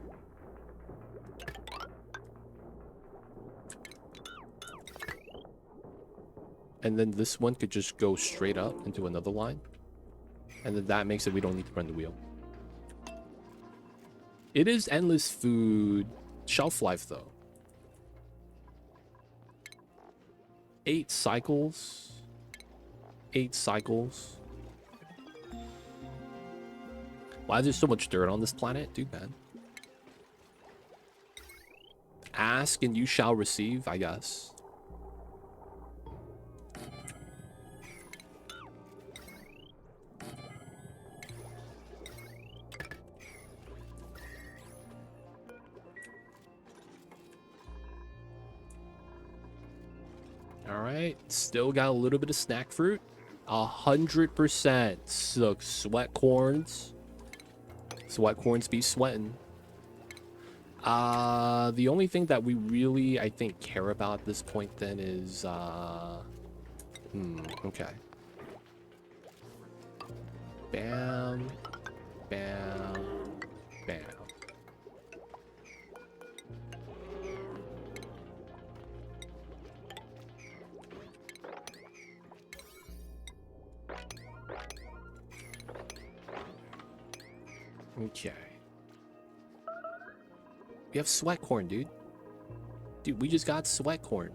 And then this one could just go straight up into another line. And then that makes it we don't need to run the wheel. It is endless food shelf life, though. 8 cycles. 8 cycles. Why is there so much dirt on this planet? Dude, man. Ask and you shall receive, I guess. Alright, still got a little bit of snack fruit. 100% so sweat corns. Sweat corns be sweating. The only thing that we really, I think, care about at this point then is, okay. Bam, bam, bam. Okay. We have sweat corn, dude. Dude, we just got sweat corn.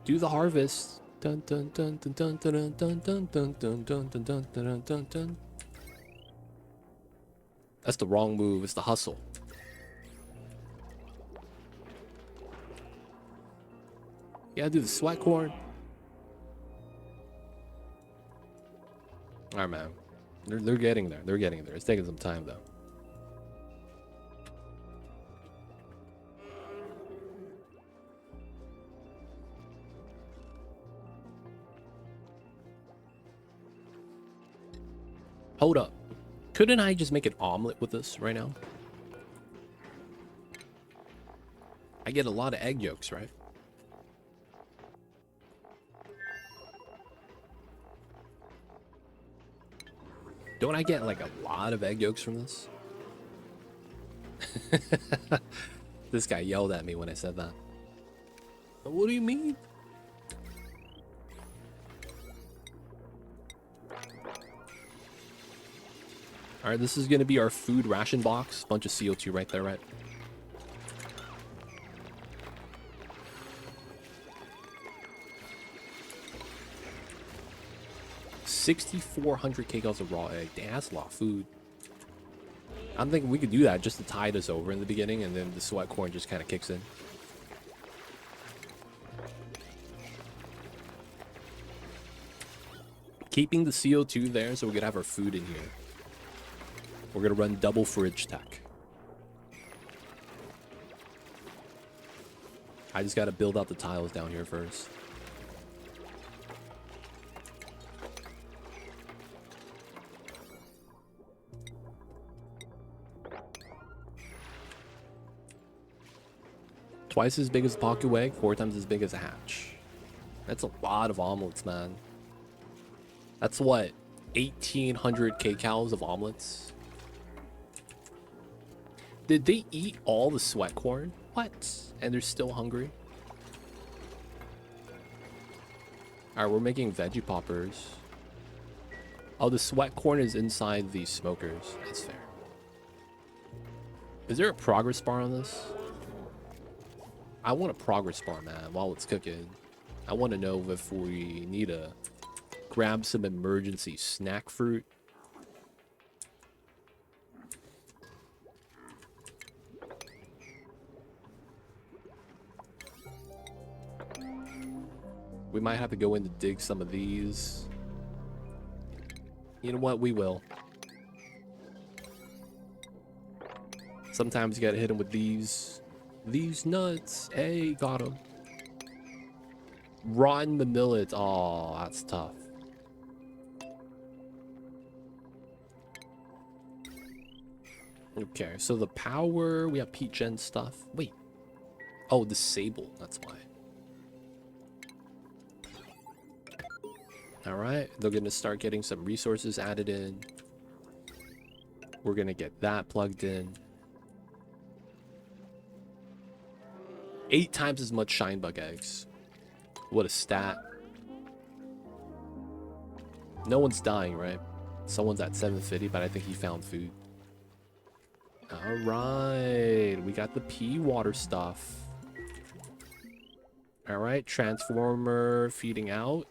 Do the harvest. Dun dun dun dun dun dun dun dun dun dun dun dun dun dun dun dun. That's the wrong move. It's the hustle. Yeah, do the sweat corn. Alright, man. They're getting there. They're getting there. It's taking some time, though. Hold up. Couldn't I just make an omelet with this right now? I get a lot of egg yolks, right? Don't I get like a lot of egg yolks from this? This guy yelled at me when I said that. What do you mean? Alright, this is going to be our food ration box. Bunch of CO2 right there, right? $6,400 kcals of raw egg. Damn, that's a lot of food. I'm thinking we could do that just to tide us over in the beginning, and then the sweat corn just kind of kicks in. Keeping the CO2 there so we could have our food in here. We're going to run double fridge tech. I just got to build out the tiles down here first. Twice as big as a pocket egg, 4 times as big as a hatch. That's a lot of omelets, man. That's what? 1,800 kcals of omelets? Did they eat all the sweat corn? What? And they're still hungry? Alright, we're making veggie poppers. Oh, the sweat corn is inside the smokers. That's fair. Is there a progress bar on this? I want a progress bar, man, while it's cooking. I want to know if we need to grab some emergency snack fruit. We might have to go in to dig some of these. You know what? We will. Sometimes you gotta hit them with these these nuts. Hey, got him. Rotten the millet. Oh, that's tough. Okay, so the power, we have Pete Gen stuff. Wait. Oh, disable. That's why. All right, they're going to start getting some resources added in. We're going to get that plugged in. 8 times as much shine bug eggs. What a stat. No one's dying, right? Someone's at 750, but I think he found food. All right, we got the pea water stuff. All right, transformer feeding out.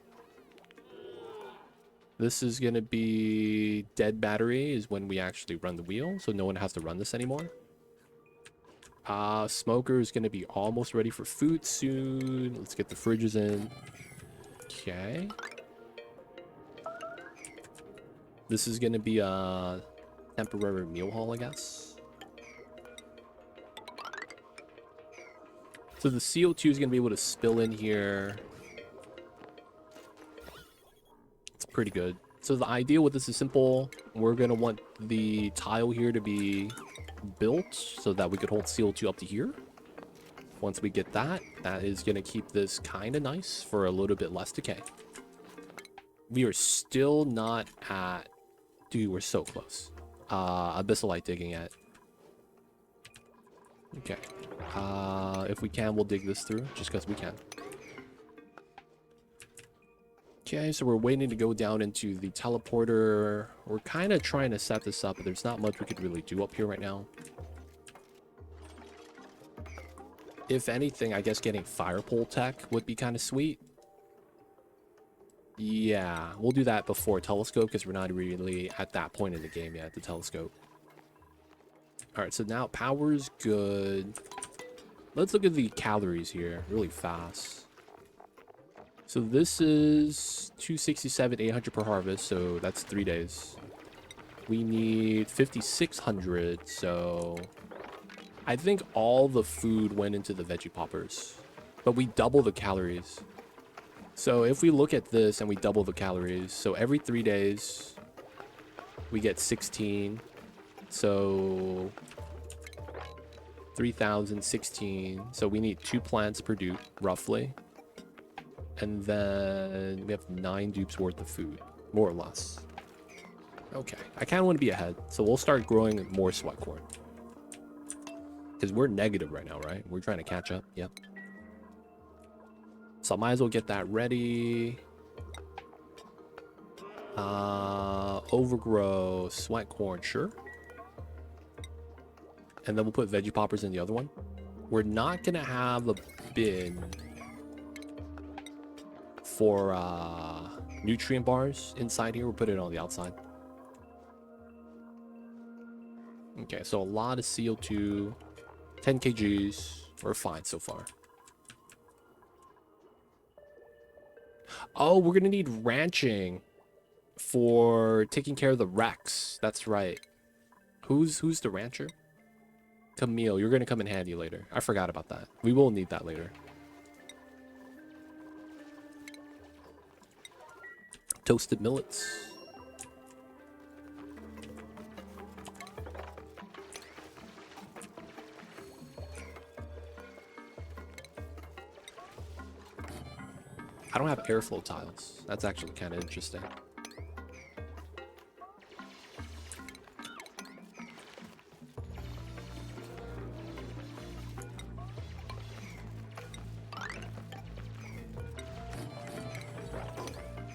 This is going to be dead battery is when we actually run the wheel, so no one has to run this anymore. Smoker is going to be almost ready for food soon. Let's get the fridges in. Okay. This is going to be a temporary meal hall, I guess. So the CO2 is going to be able to spill in here. It's pretty good. So the idea with this is simple. We're going to want the tile here to be built so that we could hold CO2 up to here. Once we get that, that is going to keep this kind of nice for a little bit less decay. We are still not at... Dude, we're so close. Abyssalite digging at. Okay. If we can, we'll dig this through, just because we can. Okay, so we're waiting to go down into the teleporter. We're kind of trying to set this up, but there's not much we could really do up here right now. If anything, I guess getting fire pole tech would be kind of sweet. Yeah, we'll do that before telescope, because we're not really at that point in the game yet, the telescope. Alright, so now power's good. Let's look at the calories here really fast. So this is 267, 800 per harvest, so that's 3 days. We need 5,600, so I think all the food went into the veggie poppers, but we double the calories. So if we look at this and we double the calories, so every 3 days we get 16, so 3,016. So we need 2 plants per dupe, roughly. And then we have 9 dupes worth of food, more or less. Okay, I kind of want to be ahead, so we'll start growing more sweat corn. Because we're negative right now, right? We're trying to catch up, yep. So I might as well get that ready. Overgrow, sweat corn, sure. And then we'll put veggie poppers in the other one. We're not going to have a bin for nutrient bars inside here. We'll put it on the outside. Okay, so a lot of CO2, 10 kgs. We're fine so far. Oh, we're gonna need ranching for taking care of the wrecks. That's right. Who's the rancher? Camille, you're gonna come in handy later. I forgot about that. We will need that later. Toasted millets. I don't have airflow tiles. That's actually kind of interesting.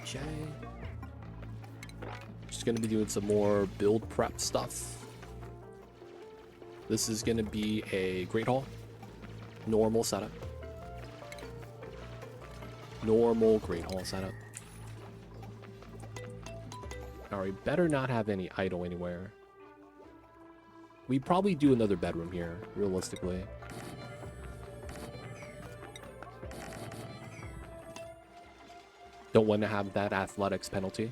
Okay. Just gonna be doing some more build prep stuff. This is gonna be a Great Hall. Normal setup. Normal Great Hall setup. Alright, we better not have any idle anywhere. We probably do another bedroom here, realistically. Don't want to have that athletics penalty.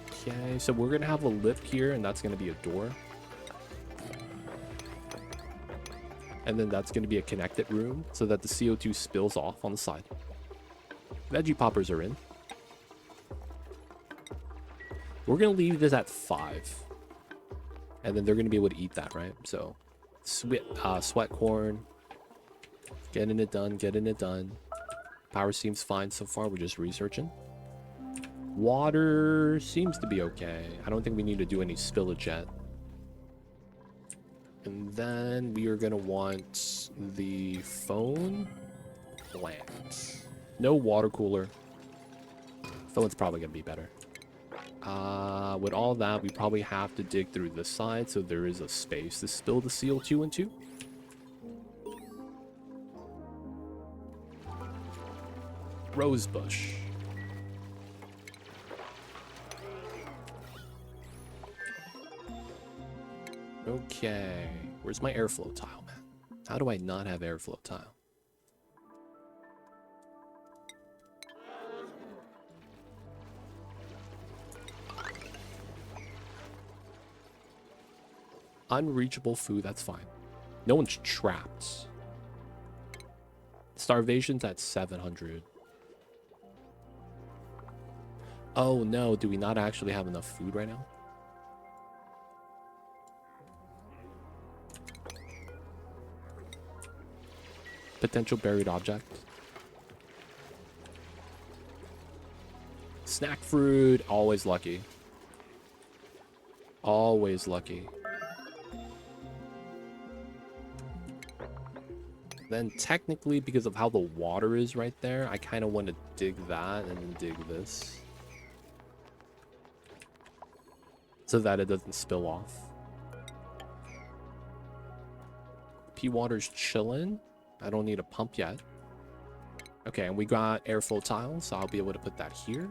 Okay, so we're going to have a lip here, and that's going to be a door. And then that's going to be a connected room so that the CO2 spills off on the side. Veggie poppers are in. We're going to leave this at 5. And then they're going to be able to eat that, right? So, sweat corn. Getting it done, getting it done. Power seems fine so far. We're just researching. Water seems to be okay. I don't think we need to do any spillage yet. And then we are going to want the phone plant. No water cooler. Phone's probably going to be better. With all that, we probably have to dig through this side so there is a space to spill the CO2 into. Rosebush. Okay, where's my airflow tile, man? How do I not have airflow tile? Unreachable food, that's fine. No one's trapped. Starvation's at 700. Oh no, do we not actually have enough food right now? Potential buried object. Snack fruit, always lucky. Always lucky. Then technically, because of how the water is right there, I kind of want to dig that and then dig this. So that it doesn't spill off. Pea water's chilling. I don't need a pump yet. Okay, and we got airflow tiles, so I'll be able to put that here.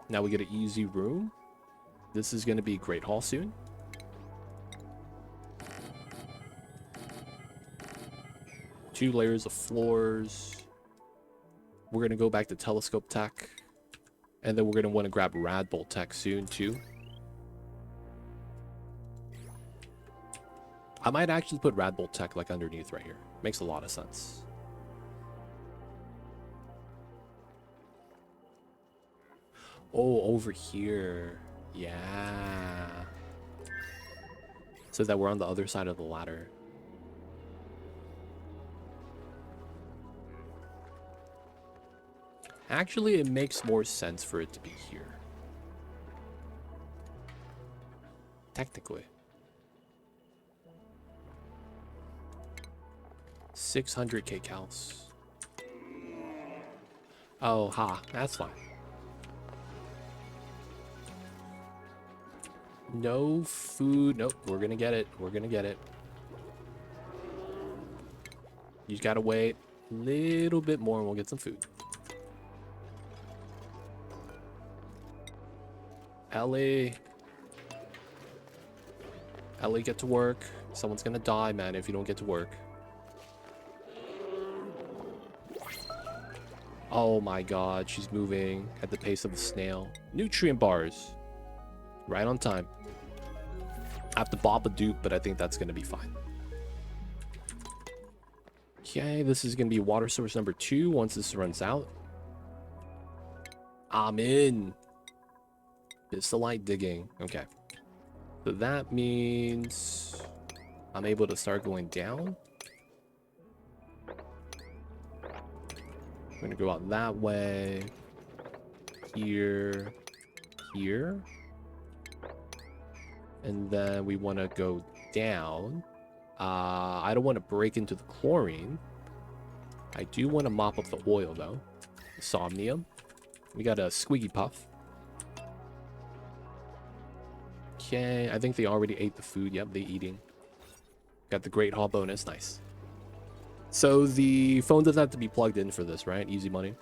Now we get an easy room. This is going to be Great Hall soon. Two layers of floors. We're going to go back to telescope tech. And then we're going to want to grab Radbolt tech soon too. I might actually put Radbolt tech like underneath right here. Makes a lot of sense. Oh, over here. Yeah. So that we're on the other side of the ladder. Actually, it makes more sense for it to be here. Technically. 600 kcals. Oh, ha. That's fine. No food. Nope. We're gonna get it. We're gonna get it. You just gotta wait a little bit more and we'll get some food. Ellie. Ellie, get to work. Someone's gonna die, man, if you don't get to work. Oh my god, she's moving at the pace of a snail. Nutrient bars. Right on time. I have to bob a dupe, but I think that's going to be fine. Okay, this is going to be water source number 2 once this runs out. I'm in. Pistolite digging. Okay. So that means I'm able to start going down. I'm going to go out that way. Here. Here. And then we want to go down. I don't want to break into the chlorine. I do want to mop up the oil, though. Somnium. We got a squeaky puff. Okay, I think they already ate the food. Yep, they eating. Got the Great Hall bonus. Nice. So the phone doesn't have to be plugged in for this, right? Easy money.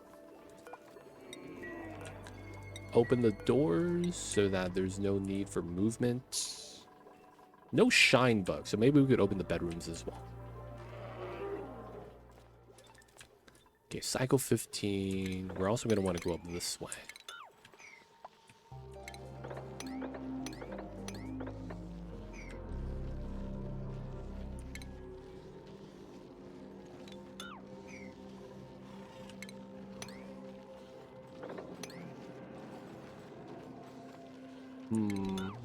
Open the doors so that there's no need for movement. No shine bug, so maybe we could open the bedrooms as well. Okay, cycle 15. We're also going to want to go up this way.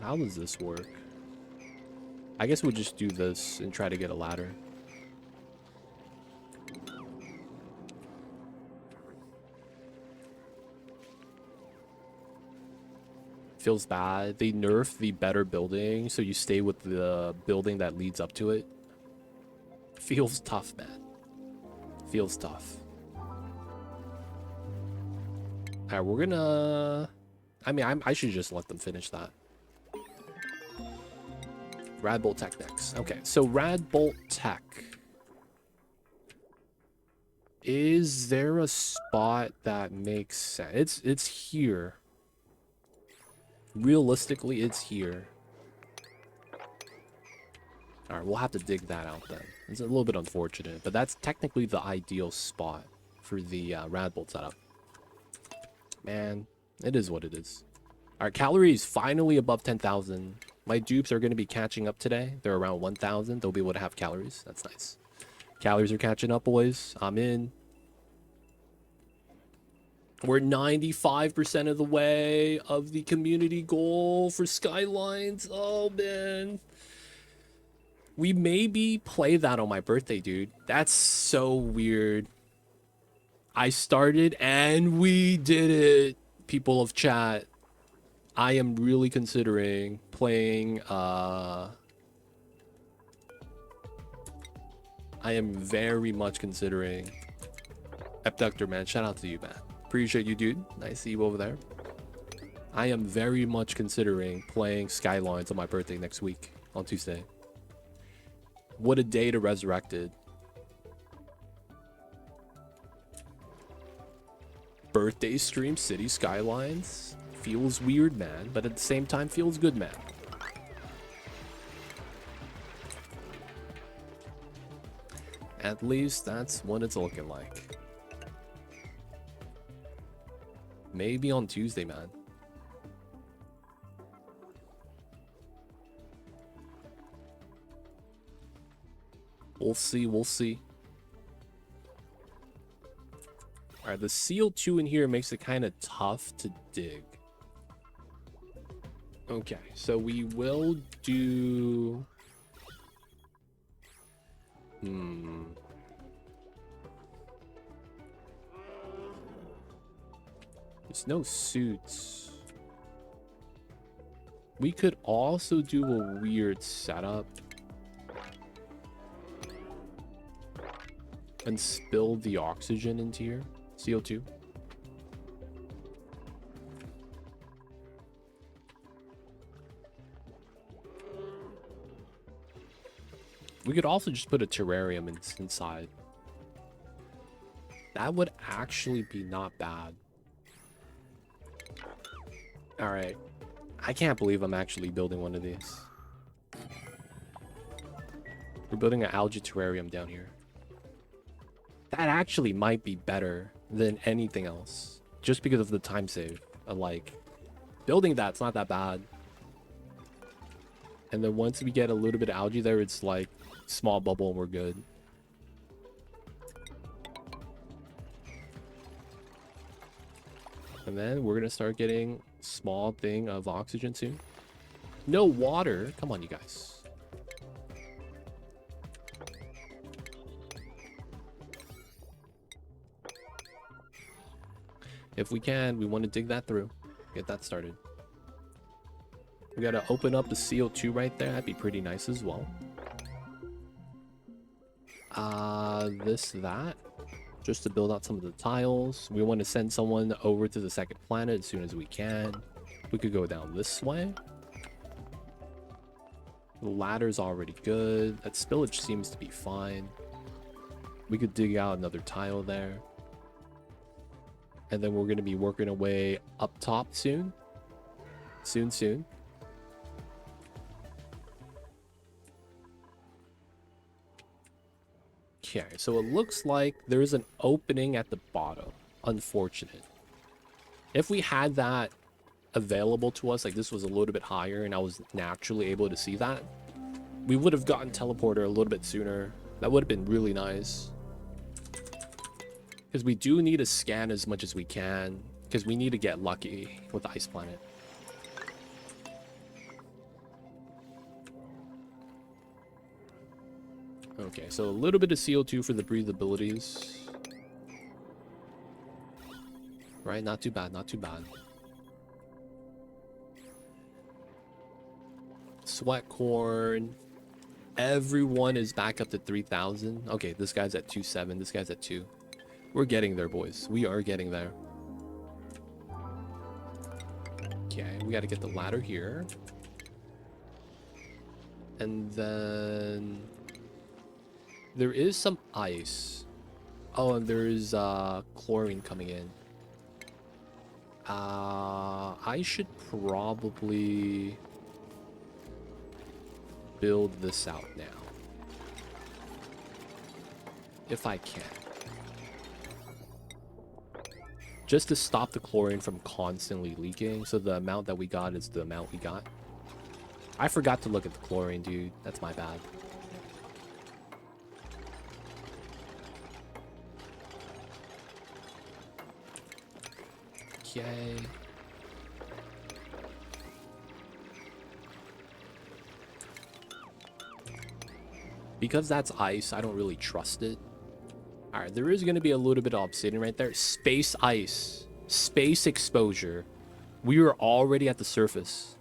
How does this work? I guess we'll just do this and try to get a ladder. Feels bad. They nerfed the better building, so you stay with the building that leads up to it. Feels tough, man. Feels tough. Alright, we're gonna... I mean, I should just let them finish that. Radbolt Tech next. Okay, so Radbolt Tech. Is there a spot that makes sense? It's here. Realistically, it's here. Alright, we'll have to dig that out then. It's a little bit unfortunate, but that's technically the ideal spot for the Radbolt setup. Man, it is what it is. Alright, calories finally above 10,000. My dupes are going to be catching up today. They're around 1,000. They'll be able to have calories. That's nice. Calories are catching up, boys. I'm in. We're 95% of the way of the community goal for Skylines. Oh, man. We maybe play that on my birthday, dude. That's so weird. I started and we did it, people of chat. I am really considering playing, I am very much considering Abductor, man. Shout out to you, man. Appreciate you, dude. Nice to see you over there. I am very much considering playing Skylines on my birthday next week, on Tuesday. What a day to Resurrected. Birthday stream, City Skylines. Feels weird, man, but at the same time feels good, man. At least that's what it's looking like. Maybe on Tuesday, man. We'll see, we'll see. Alright, the CO2 in here makes it kind of tough to dig. Okay, so we will do... There's no suits. We could also do a weird setup. And spill the oxygen into here. CO2. We could also just put a terrarium inside. That would actually be not bad. Alright. I can't believe I'm actually building one of these. We're building an algae terrarium down here. That actually might be better than anything else. Just because of the time save. Like, building that's not that bad. And then once we get a little bit of algae there, it's like small bubble and we're good. And then we're gonna start getting small thing of oxygen soon. No water. Come on, you guys. If we can, we want to dig that through. Get that started. We gotta open up the CO2 right there. That'd be pretty nice as well. That. Just to build out some of the tiles. We want to send someone over to the second planet as soon as we can. We could go down this way. The ladder's already good. That spillage seems to be fine. We could dig out another tile there. And then we're going to be working away up top soon. Soon. Okay, so it looks like there's an opening at the bottom. Unfortunate. If we had that available to us, like this was a little bit higher and I was naturally able to see that, we would have gotten teleporter a little bit sooner. That would have been really nice. Because we do need to scan as much as we can. Because we need to get lucky with the ice planet. Okay, so a little bit of CO2 for the breathabilities. Right, not too bad, not too bad. Sweat corn. Everyone is back up to 3,000. Okay, this guy's at 2.7. This guy's at 2. We're getting there, boys. We are getting there. Okay, we got to get the ladder here. And then there is some ice. Oh, and there's chlorine coming in. I should probably build this out now, if I can, just to stop the chlorine from constantly leaking. So the amount that we got is the amount we got. I forgot to look at the chlorine, dude. That's my bad. Okay. Because that's ice, I don't really trust it. Alright, there is going to be a little bit of obsidian right there. Space ice. Space exposure. We are already at the surface.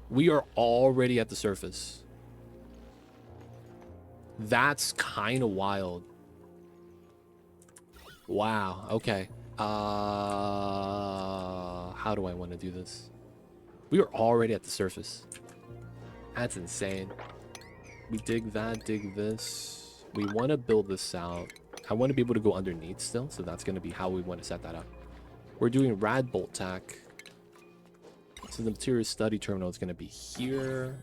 We are already at the surface. That's kind of wild. Wow, okay. How do I want to do this? We are already at the surface. That's insane. We dig that, dig this. We want to build this out. I want to be able to go underneath still, so that's going to be how we want to set that up. We're doing rad bolt tack. So the material study terminal is going to be here.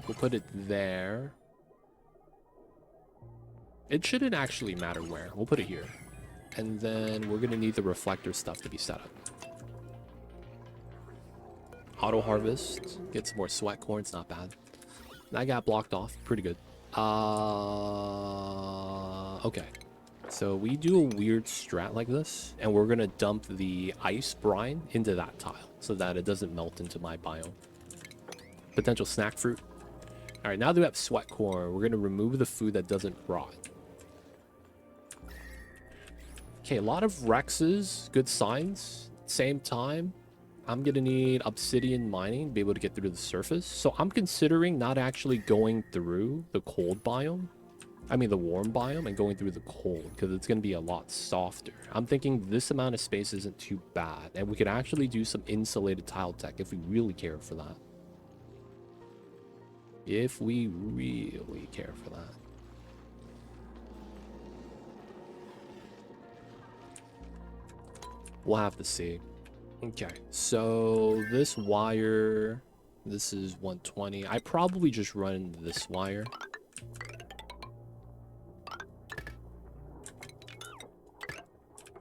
We'll put it there. It shouldn't actually matter where. We'll put it here. And then we're going to need the reflector stuff to be set up. Auto harvest. Get some more sweat corn. It's not bad. That got blocked off. Pretty good. Okay. So we do a weird strat like this. And we're going to dump the ice brine into that tile so that it doesn't melt into my biome. Potential snack fruit. All right, now that we have sweat corn, we're going to remove the food that doesn't rot. Okay, a lot of Rexes, good signs. Same time, I'm going to need obsidian mining to be able to get through the surface. So I'm considering not actually going through the cold biome. I mean the warm biome and going through the cold because it's going to be a lot softer. I'm thinking this amount of space isn't too bad. And we could actually do some insulated tile tech if we really care for that. If we really care for that. We'll have to see. Okay, so this wire, this is 120. I probably just run this wire.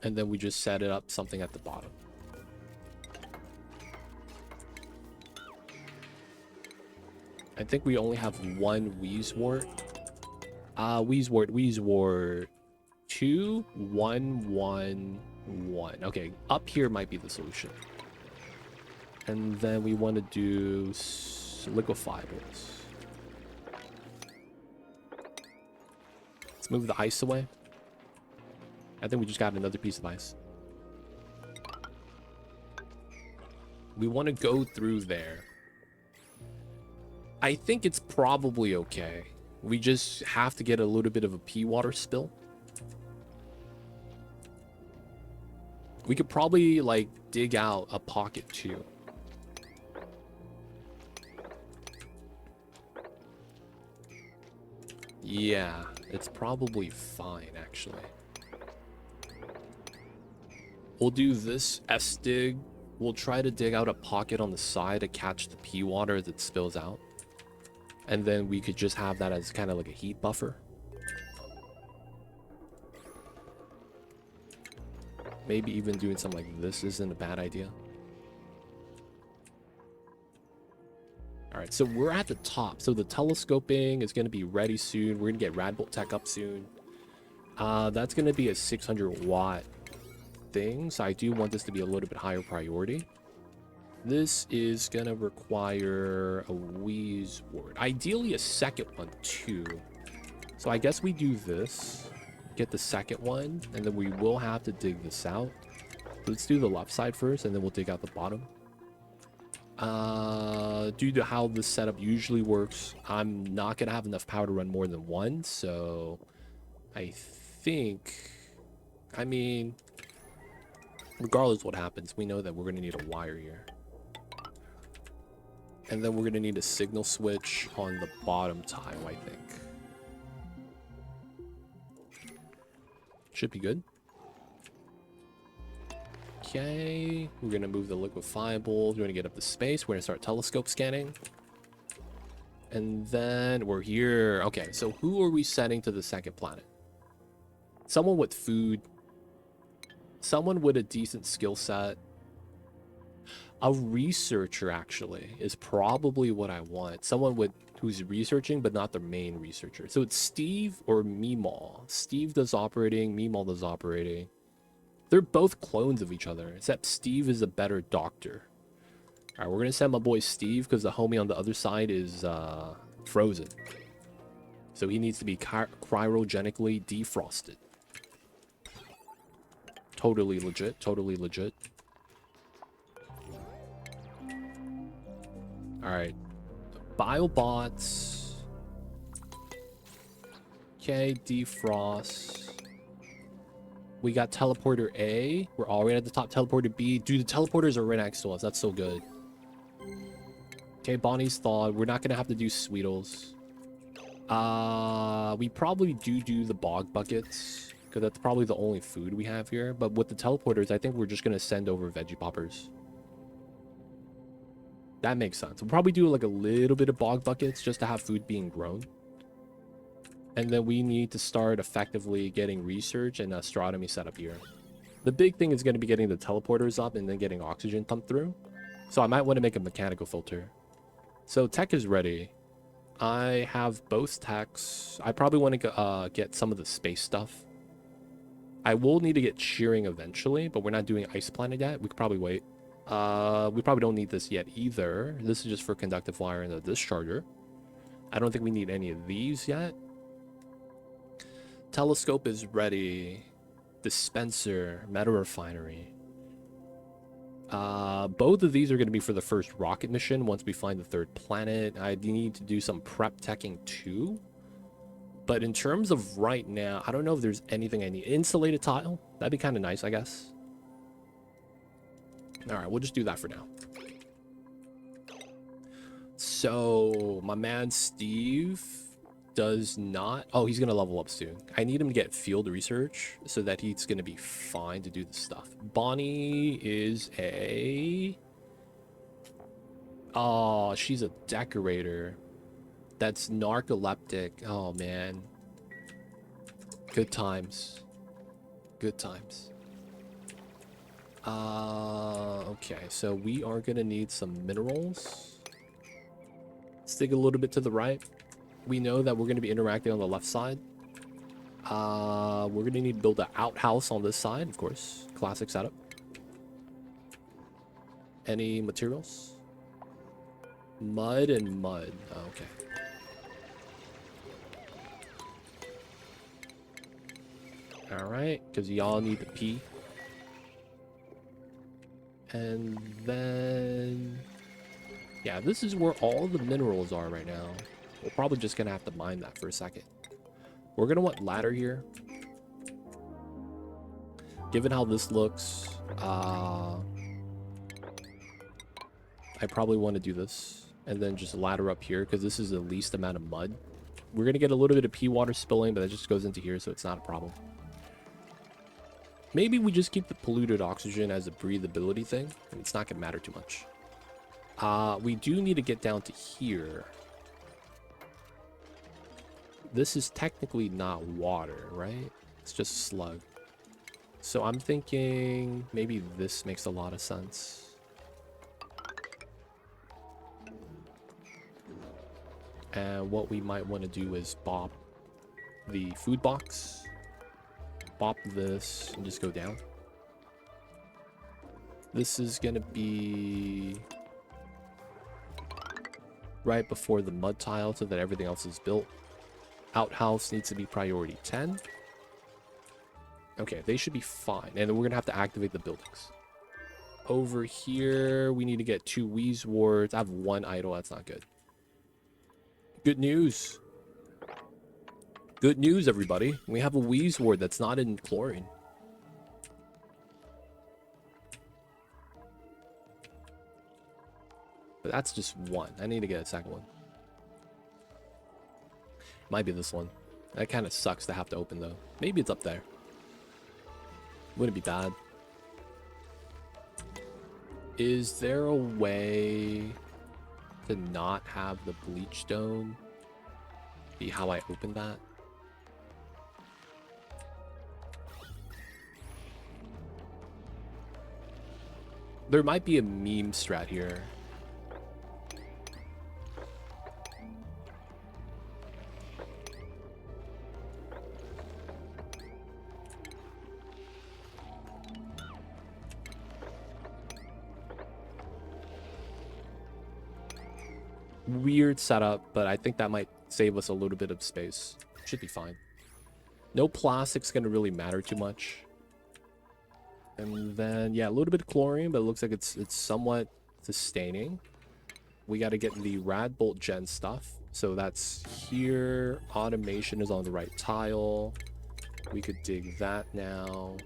And then we just set it up something at the bottom. I think we only have one Wheezewort. Wheezewort 2, 1, 1, 1. Okay, up here might be the solution. And then we want to do liquefiables. Let's move the ice away. I think we just got another piece of ice. We want to go through there. I think it's probably okay. We just have to get a little bit of a pea water spill. We could probably like dig out a pocket too. Yeah, it's probably fine actually. We'll do this S-dig. We'll try to dig out a pocket on the side to catch the pea water that spills out. And then we could just have that as kind of like a heat buffer. Maybe even doing something like this isn't a bad idea. Alright, so we're at the top. So the telescoping is going to be ready soon. We're going to get Radbolt Tech up soon. That's going to be a 600 watt thing. So I do want this to be a little bit higher priority. This is gonna require a wheeze ward. Ideally a second one too. So I guess we do this, get the second one, and then we will have to dig this out. Let's do the left side first, and then we'll dig out the bottom. Due to how this setup usually works, I'm not gonna have enough power to run more than one, so I think, I mean, regardless what happens, we know that we're gonna need a wire here. And then we're gonna need a signal switch on the bottom tile, I think. Should be good. Okay, we're gonna move the liquefiable. We're gonna get up to space. We're gonna start telescope scanning. And then we're here. Okay, so who are we sending to the second planet? Someone with food. Someone with a decent skill set. A researcher, actually, is probably what I want. Someone with who's researching, but not the main researcher. So it's Steve or Meemaw. Steve does operating, Meemaw does operating. They're both clones of each other, except Steve is a better doctor. All right, we're gonna send my boy Steve because the homie on the other side is frozen. So he needs to be cryogenically defrosted. Totally legit, totally legit. All right, biobots. Okay, defrost. We got teleporter A. We're already at the top. Teleporter B. Dude, the teleporters are right next to us. That's so good. Okay, Bonnie's thawed. We're not gonna have to do Sweetles. We probably do the bog buckets because that's probably the only food we have here. But with the teleporters, I think we're just gonna send over veggie poppers. That makes sense. We'll probably do like a little bit of bog buckets just to have food being grown. And then we need to start effectively getting research and astronomy set up here. The big thing is going to be getting the teleporters up and then getting oxygen pumped through. So I might want to make a mechanical filter. So tech is ready. I have both techs. I probably want to get some of the space stuff. I will need to get shearing eventually, but we're not doing Ice Planet yet. We could probably wait. We probably don't need this yet either. This is just for conductive wire and the discharger. I don't think we need any of these yet. Telescope is ready. Dispenser, meta refinery. Both of these are going to be for the first rocket mission once we find the third planet. I need to do some prep teching too. But in terms of right now, I don't know if there's anything I need. Insulated tile? That'd be kind of nice, I guess. Alright, we'll just do that for now. So, my man Steve does not... Oh, he's going to level up soon. I need him to get field research so that he's going to be fine to do the stuff. Bonnie is a... Oh, she's a decorator. That's narcoleptic. Oh, man. Good times. Good times. Okay, so we are going to need some minerals. Let's dig a little bit to the right. We know that we're going to be interacting on the left side. We're going to need to build an outhouse on this side, of course. Classic setup. Any materials? Mud and mud. Oh, okay. Alright, because y'all need to pee. And then... Yeah, this is where all the minerals are right now. We're probably just going to have to mine that for a second. We're going to want ladder here. Given how this looks, I probably want to do this. And then just ladder up here, because this is the least amount of mud. We're going to get a little bit of pea water spilling, but that just goes into here, so it's not a problem. Maybe we just keep the polluted oxygen as a breathability thing, and it's not going to matter too much. We do need to get down to here. This is technically not water, right? It's just slug. So I'm thinking maybe this makes a lot of sense. And what we might want to do is bop the food box. Bop this and just go down. This is going to be right before the mud tile so that everything else is built. Outhouse needs to be priority 10. Okay, they should be fine. And then we're going to have to activate the buildings. Over here, we need to get 2 Wheeze wards. I have 1 idle. That's not good. Good news. Good news, everybody. We have a Wheeze ward that's not in chlorine. But that's just 1. I need to get a second one. Might be this one. That kind of sucks to have to open, though. Maybe it's up there. Wouldn't be bad. Is there a way to not have the bleach dome be how I open that? There might be a meme strat here. Weird setup, but I think that might save us a little bit of space. Should be fine. No plastic's gonna really matter too much. And then, yeah, a little bit of chlorine, but it looks like it's somewhat sustaining. We got to get the rad bolt gen stuff. So that's here. Automation is on the right tile. We could dig that now.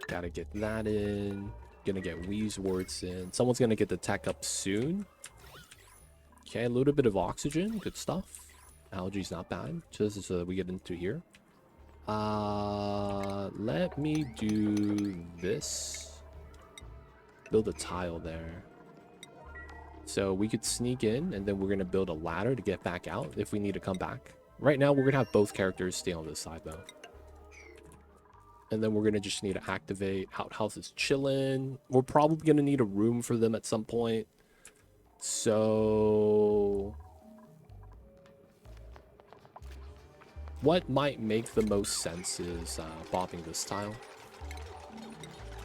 Got to get that in. Gonna get Wheeze wards in. Someone's gonna get the tech up soon. Okay, a little bit of oxygen. Good stuff. Algae's not bad. Just so that we get into here. Let me do this. Build a tile there. So we could sneak in, and then we're going to build a ladder to get back out if we need to come back. Right now, we're going to have both characters stay on this side, though. And then we're going to just need to activate. Outhouse is chilling. We're probably going to need a room for them at some point. So what might make the most sense is bopping this tile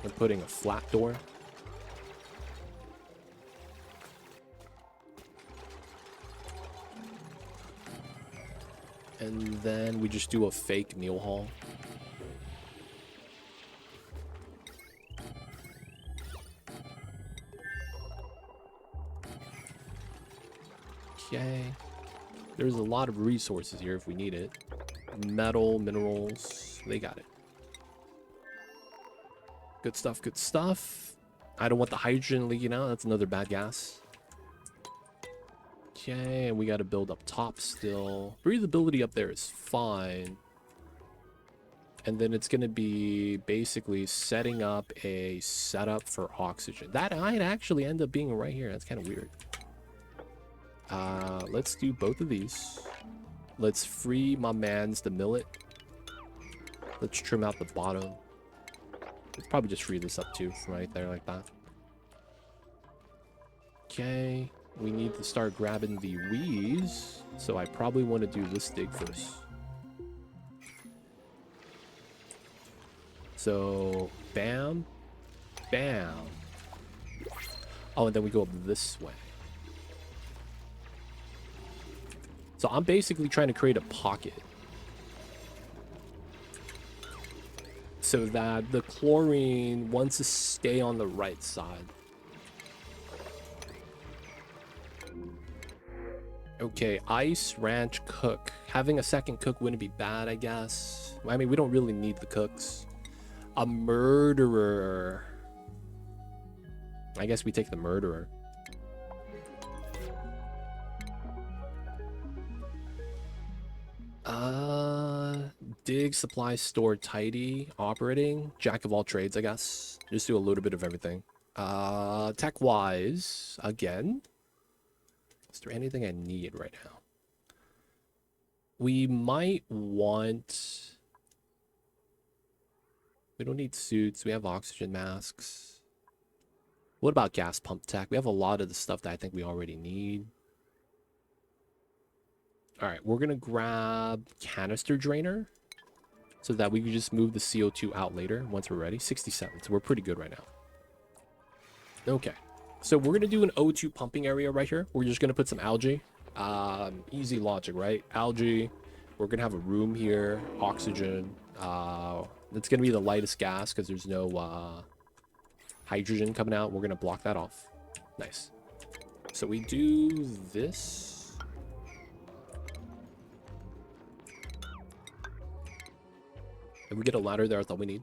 and putting a flat door. And then we just do a fake meal hall. Okay. There's a lot of resources here if we need it. Metal, minerals, they got it. Good stuff, good stuff. I don't want the hydrogen leaking out. That's another bad gas. Okay, and we got to build up top still. Breathability up there is fine. And then it's going to be basically setting up a setup for oxygen. That might actually end up being right here. That's kind of weird. Let's do both of these. Let's free my mans the millet. Let's trim out the bottom. Let's probably just free this up too from right there like that. Okay. We need to start grabbing the Wheeze. So I probably want to do this dig first. So, bam. Bam. Oh, and then we go up this way. So I'm basically trying to create a pocket so that the chlorine wants to stay on the right side. Okay, ice, ranch, cook. Having a second cook wouldn't be bad, I guess. I mean, we don't really need the cooks. A murderer. I guess we take the murderer. Dig, supply, store, tidy, operating, jack of all trades, I guess. Just do a little bit of everything. Tech wise, again, is there anything I need right now? We might want, we don't need suits. We have oxygen masks. What about gas pump tech? We have a lot of the stuff that I think we already need. All right, we're gonna grab canister drainer so that we can just move the CO2 out later once we're ready. 67, so we're pretty good right now. Okay, So we're going to do an O2 pumping area right here. We're just going to put some algae. Easy logic, right? Algae. We're going to have a room here. Oxygen. It's going to be the lightest gas because there's no hydrogen coming out. We're going to block that off. Nice. So we do this. If we get a ladder there, that's all we need.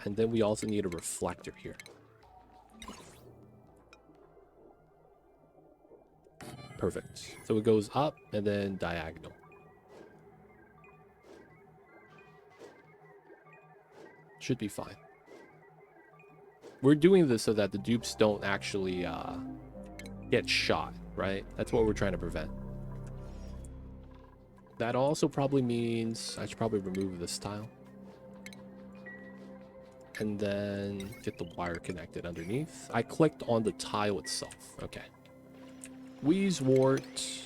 And then we also need a reflector here. Perfect. So it goes up and then diagonal. Should be fine. We're doing this so that the dupes don't actually get shot, right? That's what we're trying to prevent. That also probably means I should probably remove this tile. And then get the wire connected underneath. I clicked on the tile itself. Okay. Wheezewort.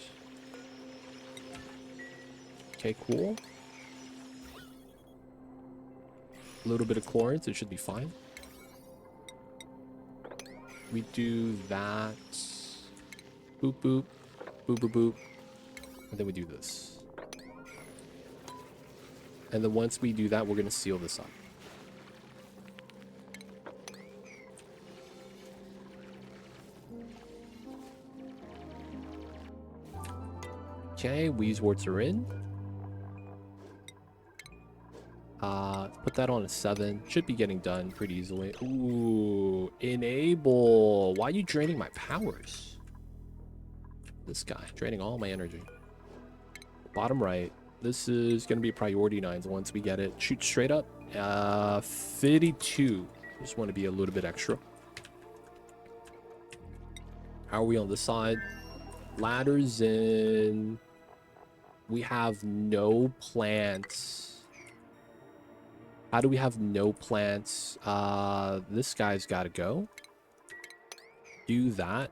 Okay, cool. A little bit of chlorine, so it should be fine. We do that. Boop, boop. Boop, boop, boop. And then we do this. And then once we do that, we're going to seal this up. Okay, Wheezeworts are in. Put that on a 7. Should be getting done pretty easily. Ooh, enable. Why are you draining my powers? This guy, draining all my energy. Bottom right. This is going to be priority 9s once we get it. Shoot straight up. 52. Just want to be a little bit extra. How are we on this side? Ladders in. We have no plants. How do we have no plants? This guy's got to go. Do that.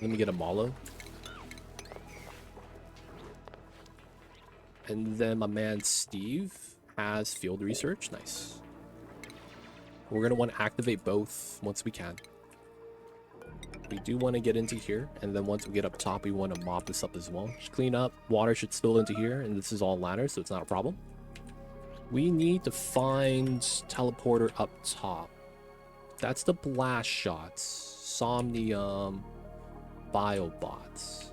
Let me get a Malo. And then my man Steve has field research. Nice. We're going to want to activate both once we can. We do want to get into here. And then once we get up top, we want to mop this up as well. Just clean up. Water should spill into here. And this is all ladders, so it's not a problem. We need to find teleporter up top. That's the blast shots. Somnium. Biobots.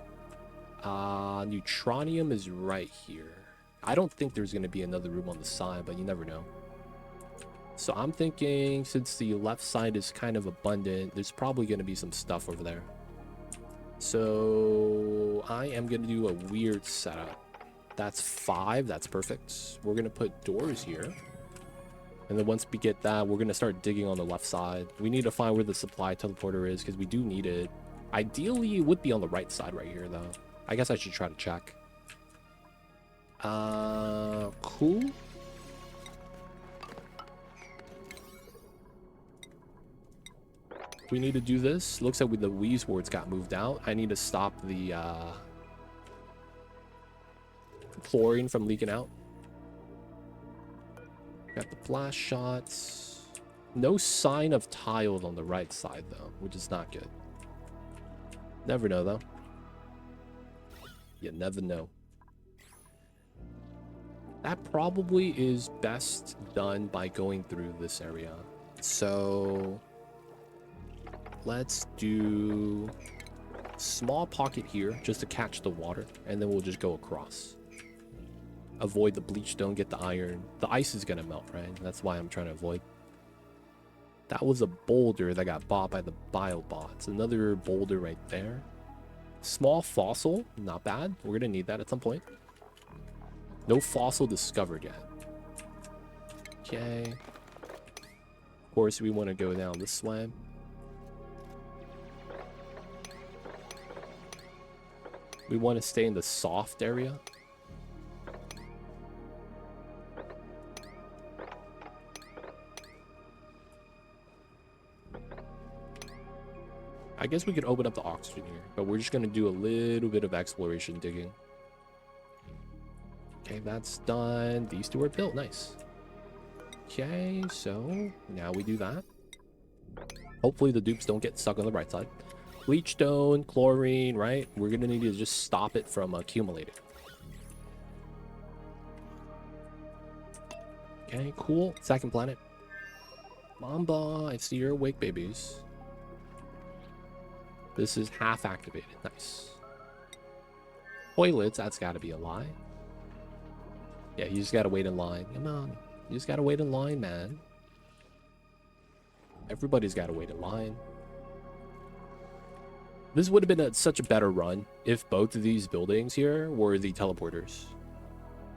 Neutronium is right here. I don't think there's going to be another room on the side, but you never know. So I'm thinking since the left side is kind of abundant, there's probably going to be some stuff over there. So I am going to do a weird setup. That's 5. That's perfect. We're going to put doors here. And then once we get that, we're going to start digging on the left side. We need to find where the supply teleporter is because we do need it. Ideally, it would be on the right side right here, though. I guess I should try to check. Cool. We need to do this. Looks like the Wheezeworts got moved out. I need to stop the chlorine from leaking out. Got the blast shots. No sign of tiles on the right side, though, which is not good. Never know, though. You never know. That probably is best done by going through this area. So let's do small pocket here just to catch the water, and then we'll just go across. Avoid the bleach stone, get the iron. The ice is gonna melt, right? That's why I'm trying to avoid. That was a boulder that got bought by the biobots. Another boulder right there. Small fossil, not bad. We're gonna need that at some point. No fossil discovered yet. Okay. Of course, we want to go down this way. We want to stay in the soft area. I guess we could open up the oxygen here, but we're just going to do a little bit of exploration digging. Okay, that's done. These two are built. Nice. Okay, so now we do that. Hopefully the dupes don't get stuck on the right side. Bleach stone, chlorine, right? We're gonna need to just stop it from accumulating. Okay, cool. Second planet. Mamba, I see you're awake, babies. This is half activated. Nice. Toilets, that's gotta be a lie. Yeah, you just gotta wait in line. Come on. You just gotta wait in line, man. Everybody's gotta wait in line. This would have been such a better run if both of these buildings here were the teleporters.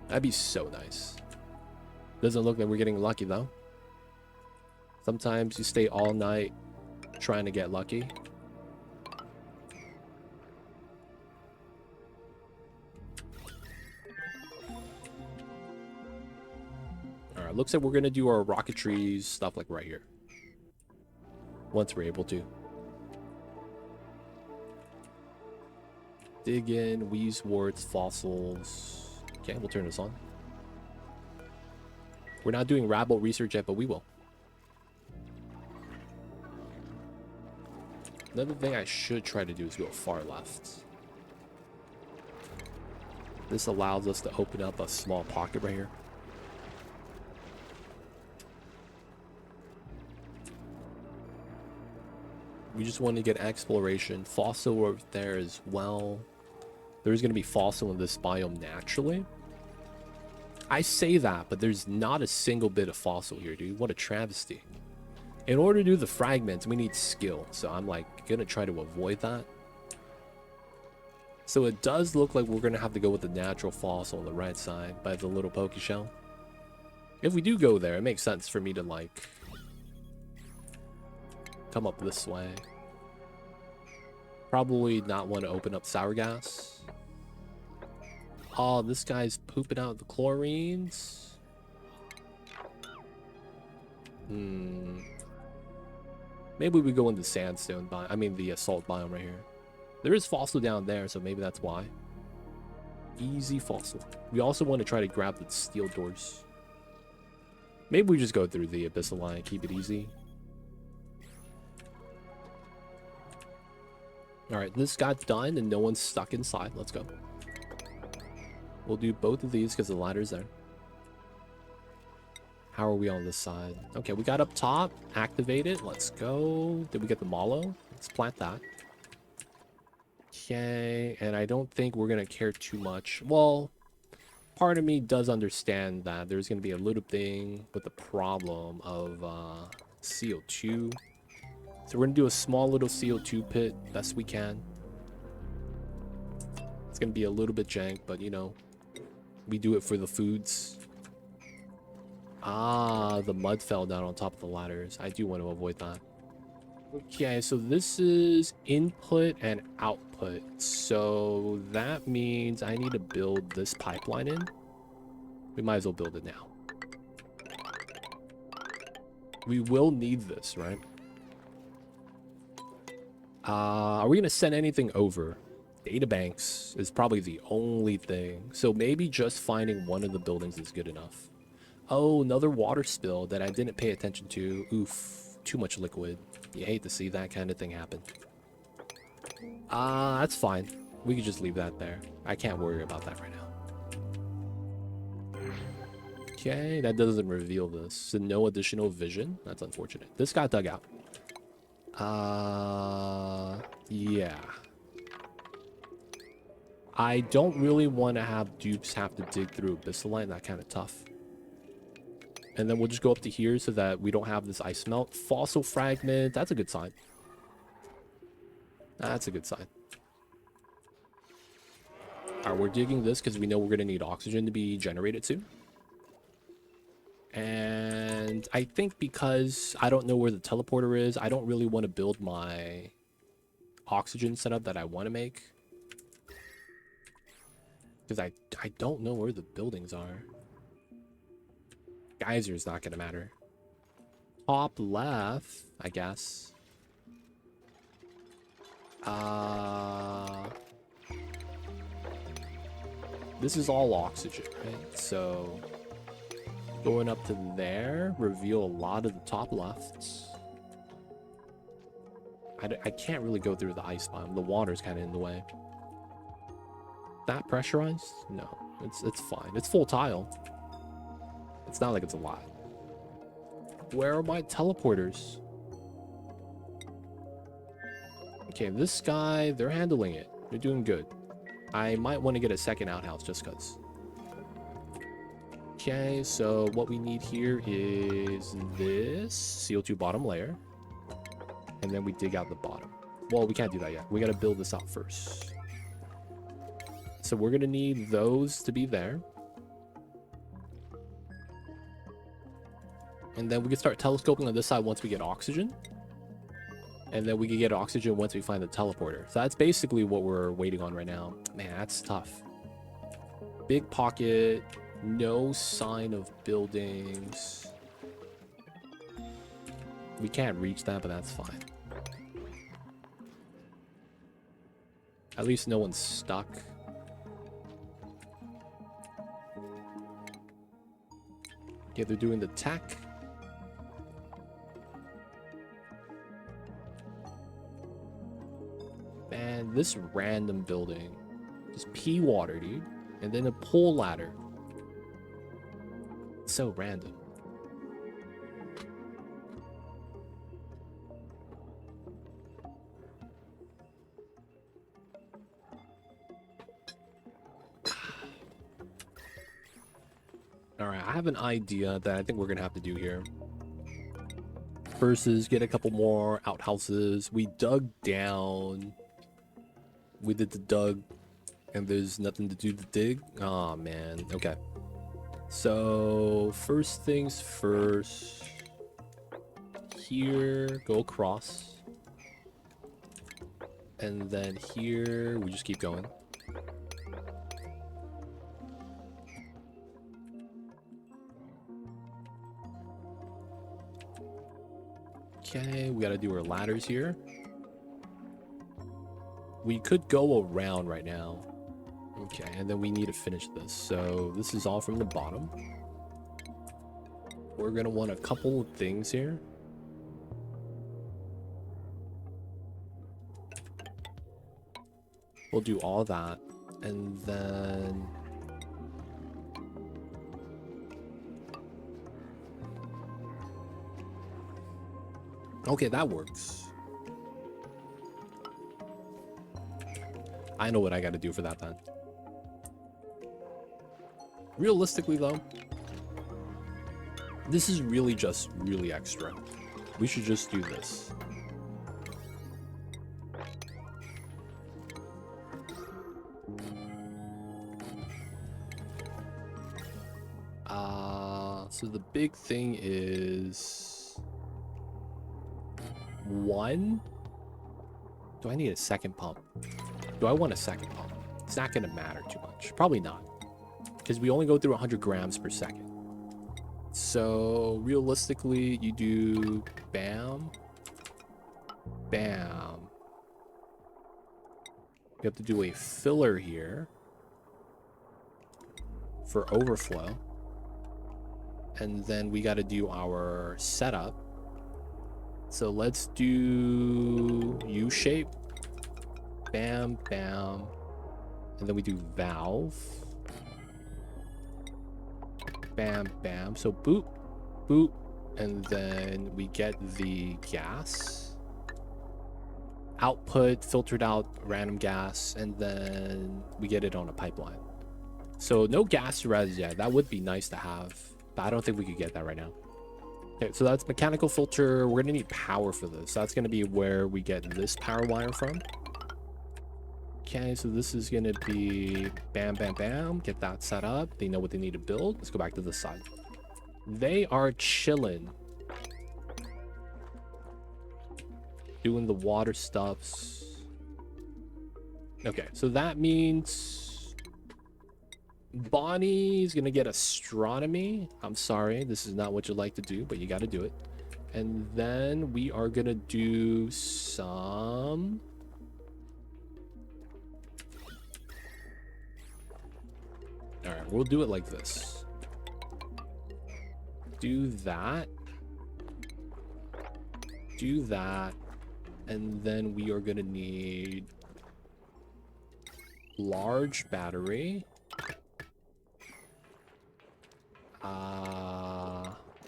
That'd be so nice. Doesn't look like we're getting lucky, though. Sometimes you stay all night trying to get lucky. Alright, looks like we're going to do our rocketry stuff like right here. Once we're able to. Dig in, Wheezeworts, fossils. Okay, we'll turn this on. We're not doing rabble research yet, but we will. Another thing I should try to do is go far left. This allows us to open up a small pocket right here. We just want to get exploration. Fossil over there as well. There's going to be fossil in this biome naturally. I say that, but there's not a single bit of fossil here, dude. What a travesty. In order to do the fragments, we need skill. So I'm like going to try to avoid that. So it does look like we're going to have to go with the natural fossil on the right side by the little poke shell. If we do go there, it makes sense for me to like come up this way. Probably not want to open up sour gas. Oh, this guy's pooping out the chlorines. Maybe we go in the sandstone biome. I mean the salt biome right here. There is fossil down there, so maybe that's why. Easy fossil. We also want to try to grab the steel doors. Maybe we just go through the abyssal line, keep it easy. Alright, this got done and no one's stuck inside. Let's go. We'll do both of these because the ladder's there. How are we on this side? Okay, we got up top. Activate it. Let's go. Did we get the mallow? Let's plant that. Okay, and I don't think we're going to care too much. Well, part of me does understand that there's going to be a little thing with the problem of CO2. So we're going to do a small little CO2 pit best we can. It's going to be a little bit jank, but you know, we do it for the foods. Ah, the mud fell down on top of the ladders. I do want to avoid that. Okay, so this is input and output. So that means I need to build this pipeline in. We might as well build it now. We will need this, right? Are we going to send anything over? Databanks is probably the only thing. So maybe just finding one of the buildings is good enough. Oh, another water spill that I didn't pay attention to. Oof, too much liquid. You hate to see that kind of thing happen. That's fine. We could just leave that there. I can't worry about that right now. Okay, that doesn't reveal this. So no additional vision. That's unfortunate. This got dug out. Yeah. I don't really want to have dupes have to dig through abyssalite. That kind of tough. And then we'll just go up to here so that we don't have this ice melt. Fossil fragment. That's a good sign. That's a good sign. Alright, we're digging this because we know we're going to need oxygen to be generated soon. And I think because I don't know where the teleporter is, I don't really want to build my oxygen setup that I want to make. Because I don't know where the buildings are. Geyser's not going to matter. Top left, I guess. This is all oxygen, right? So going up to there, reveal a lot of the top lefts. I can't really go through the ice biome. The water's kind of in the way. That pressurized? No, it's fine. It's full tile. It's not like it's a lot. Where are my teleporters? Okay, this guy, they're handling it. They're doing good. I might want to get a second outhouse just because. Okay, so what we need here is this CO2 bottom layer. And then we dig out the bottom. Well, we can't do that yet. We got to build this out first. So we're going to need those to be there. And then we can start telescoping on this side once we get oxygen. And then we can get oxygen once we find the teleporter. So that's basically what we're waiting on right now. Man, that's tough. Big pocket. No sign of buildings. We can't reach that, but that's fine. At least no one's stuck. Okay, they're doing the tech. Man, this random building. Just pea water, dude. And then a pole ladder. So random. Alright, I have an idea that I think we're gonna have to do here. First is get a couple more outhouses. We dug down. We did the dug, and there's nothing to do to dig. Oh man. Okay. So first things first. Here, go across. And then here, we just keep going. Okay, we gotta do our ladders here. We could go around right now. Okay, and then we need to finish this. So this is all from the bottom. We're gonna want a couple of things here. We'll do all that, and then okay, that works. I know what I got to do for that then. Realistically though, this is really just really extra. We should just do this. So the big thing is one. Do I need a second pump? Do I want a second pump? It's not going to matter too much. Probably not. Because we only go through 100 grams per second. So realistically, you do bam, bam. You have to do a filler here for overflow. And then we got to do our setup. So let's do U-shape. Bam, bam. And then we do valve. Bam, bam. So boop, boop. And then we get the gas. Output, filtered out random gas. And then we get it on a pipeline. So no gas res yet. That would be nice to have. But I don't think we could get that right now. Okay, so that's mechanical filter. We're gonna need power for this. That's gonna be where we get this power wire from. Okay, so this is gonna be bam, bam, bam. Get that set up. They know what they need to build. Let's go back to this side. They are chilling. Doing the water stuffs. Okay, so that means Bonnie's gonna get astronomy. I'm sorry, this is not what you like to do, but you got to do it. And then we are gonna do some all right, we'll do it like this. Do that, do that, And then we are gonna need large battery.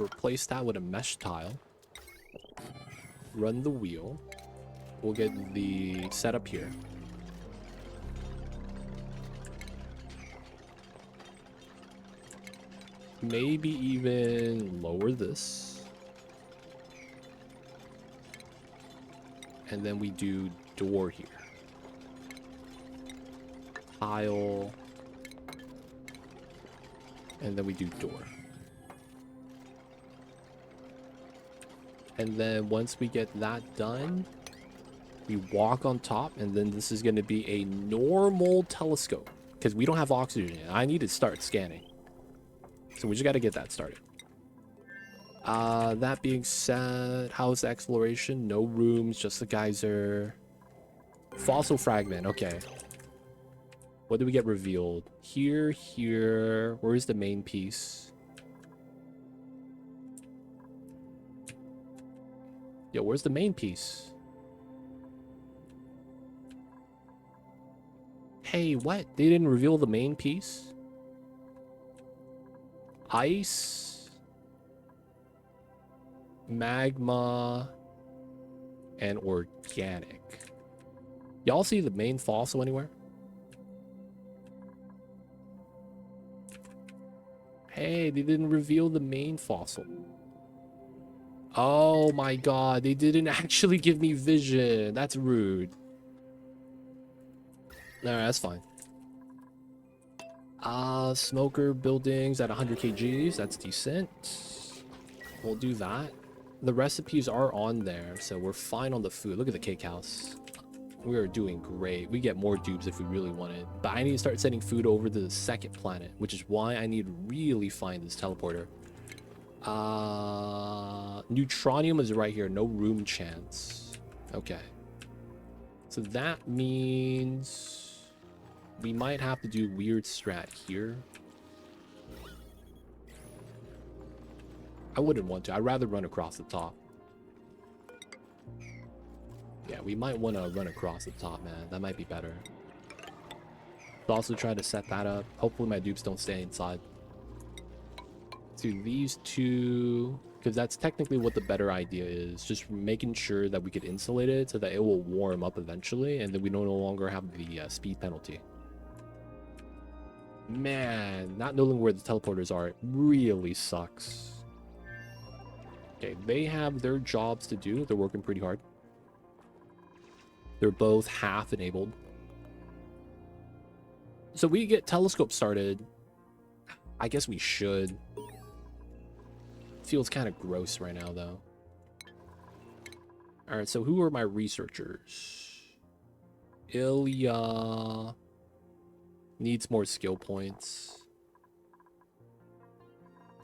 Replace that with a mesh tile. Run the wheel. We'll get the setup here. Maybe even lower this. And then we do door here. Tile. And then we do door. And then once we get that done, we walk on top, and then this is going to be a normal telescope because we don't have oxygen yet. I need to start scanning. So we just got to get that started. That being said, how's the exploration? No rooms, just the geyser. Fossil fragment, okay. What did we get revealed? Here. Where's the main piece? Yo, where's the main piece? Hey, what? They didn't reveal the main piece? Ice, magma, and organic. Y'all see the main fossil anywhere? Hey, they didn't reveal the main fossil. Oh my god, they didn't actually give me vision. That's rude. Alright, that's fine. Smoker buildings at 100 kgs. That's decent. We'll do that. The recipes are on there, so we're fine on the food. Look at the cake house. We are doing great. We get more dupes if we really want it. But I need to start sending food over to the second planet, which is why I need to really find this teleporter. Neutronium is right here. No room chance. Okay. So that means we might have to do weird strat here. I wouldn't want to. I'd rather run across the top. Yeah, we might want to run across the top, man. That might be better. I'll also try to set that up. Hopefully my dupes don't stay inside. Do these two, because that's technically what the better idea is. Just making sure that we could insulate it so that it will warm up eventually, and then we no longer have the speed penalty. Man, not knowing where the teleporters are, it really sucks. Okay, they have their jobs to do. They're working pretty hard. They're both half enabled. So we get telescope started. I guess we should. Feels kind of gross right now, though. All right, so who are my researchers? Ilya needs more skill points.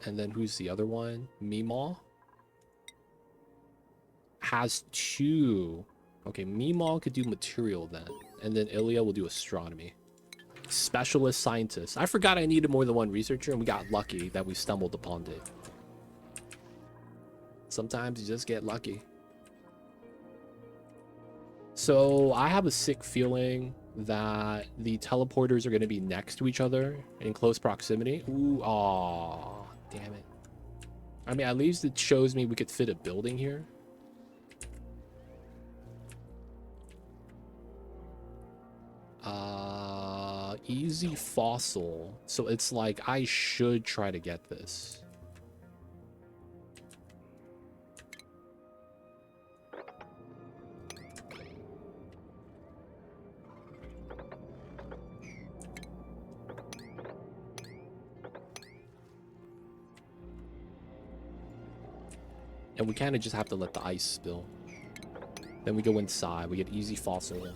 And then who's the other one? Meemaw has 2. Okay, Meemaw could do material then. And then Ilya will do astronomy. Specialist scientist. I forgot I needed more than one researcher, and we got lucky that we stumbled upon it. Sometimes you just get lucky. So I have a sick feeling that the teleporters are going to be next to each other in close proximity. Ooh, aw, damn it. I mean, at least it shows me we could fit a building here. Easy fossil. So it's like I should try to get this. And we kind of just have to let the ice spill. Then we go inside. We get easy fossil.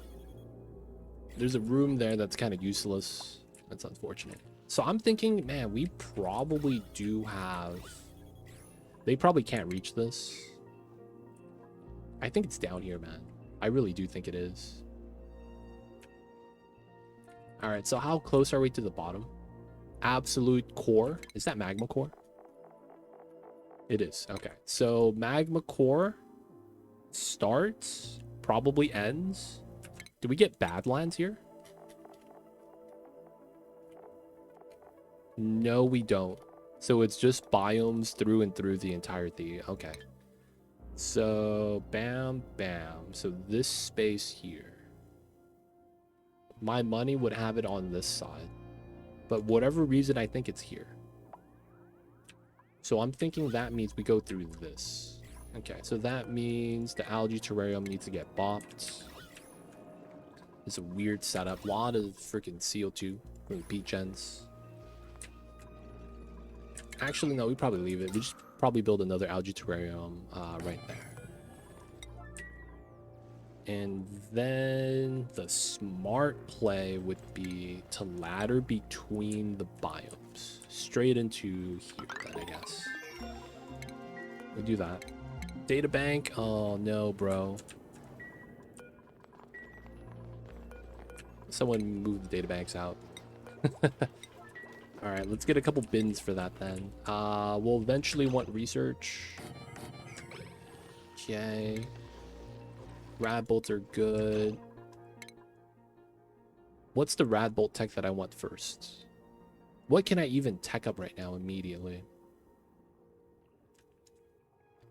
There's a room there that's kind of useless. That's unfortunate. So I'm thinking, man, we probably do have... They probably can't reach this. I think it's down here, man. I really do think it is. Alright, so how close are we to the bottom? Absolute core. Is that magma core? It is. Okay. So magma core starts probably ends. Do we get Badlands here? No, we don't. So it's just biomes through and through the entire thing. Okay. So, bam, bam. So this space here. My money would have it on this side. But whatever reason, I think it's here. So I'm thinking that means we go through this. Okay, so that means the algae terrarium needs to get bopped. It's a weird setup. A lot of freaking CO2 from the peat gens. Actually, no, we probably leave it. We just probably build another algae terrarium right there. And then the smart play would be to ladder between the biomes. Straight into here, then, I guess. We do that. Data bank? Oh, no, bro. Someone move the data banks out. Alright, let's get a couple bins for that then. We'll eventually want research. Okay. Rad bolts are good. What's the rad bolt tech that I want first? What can I even tech up right now immediately?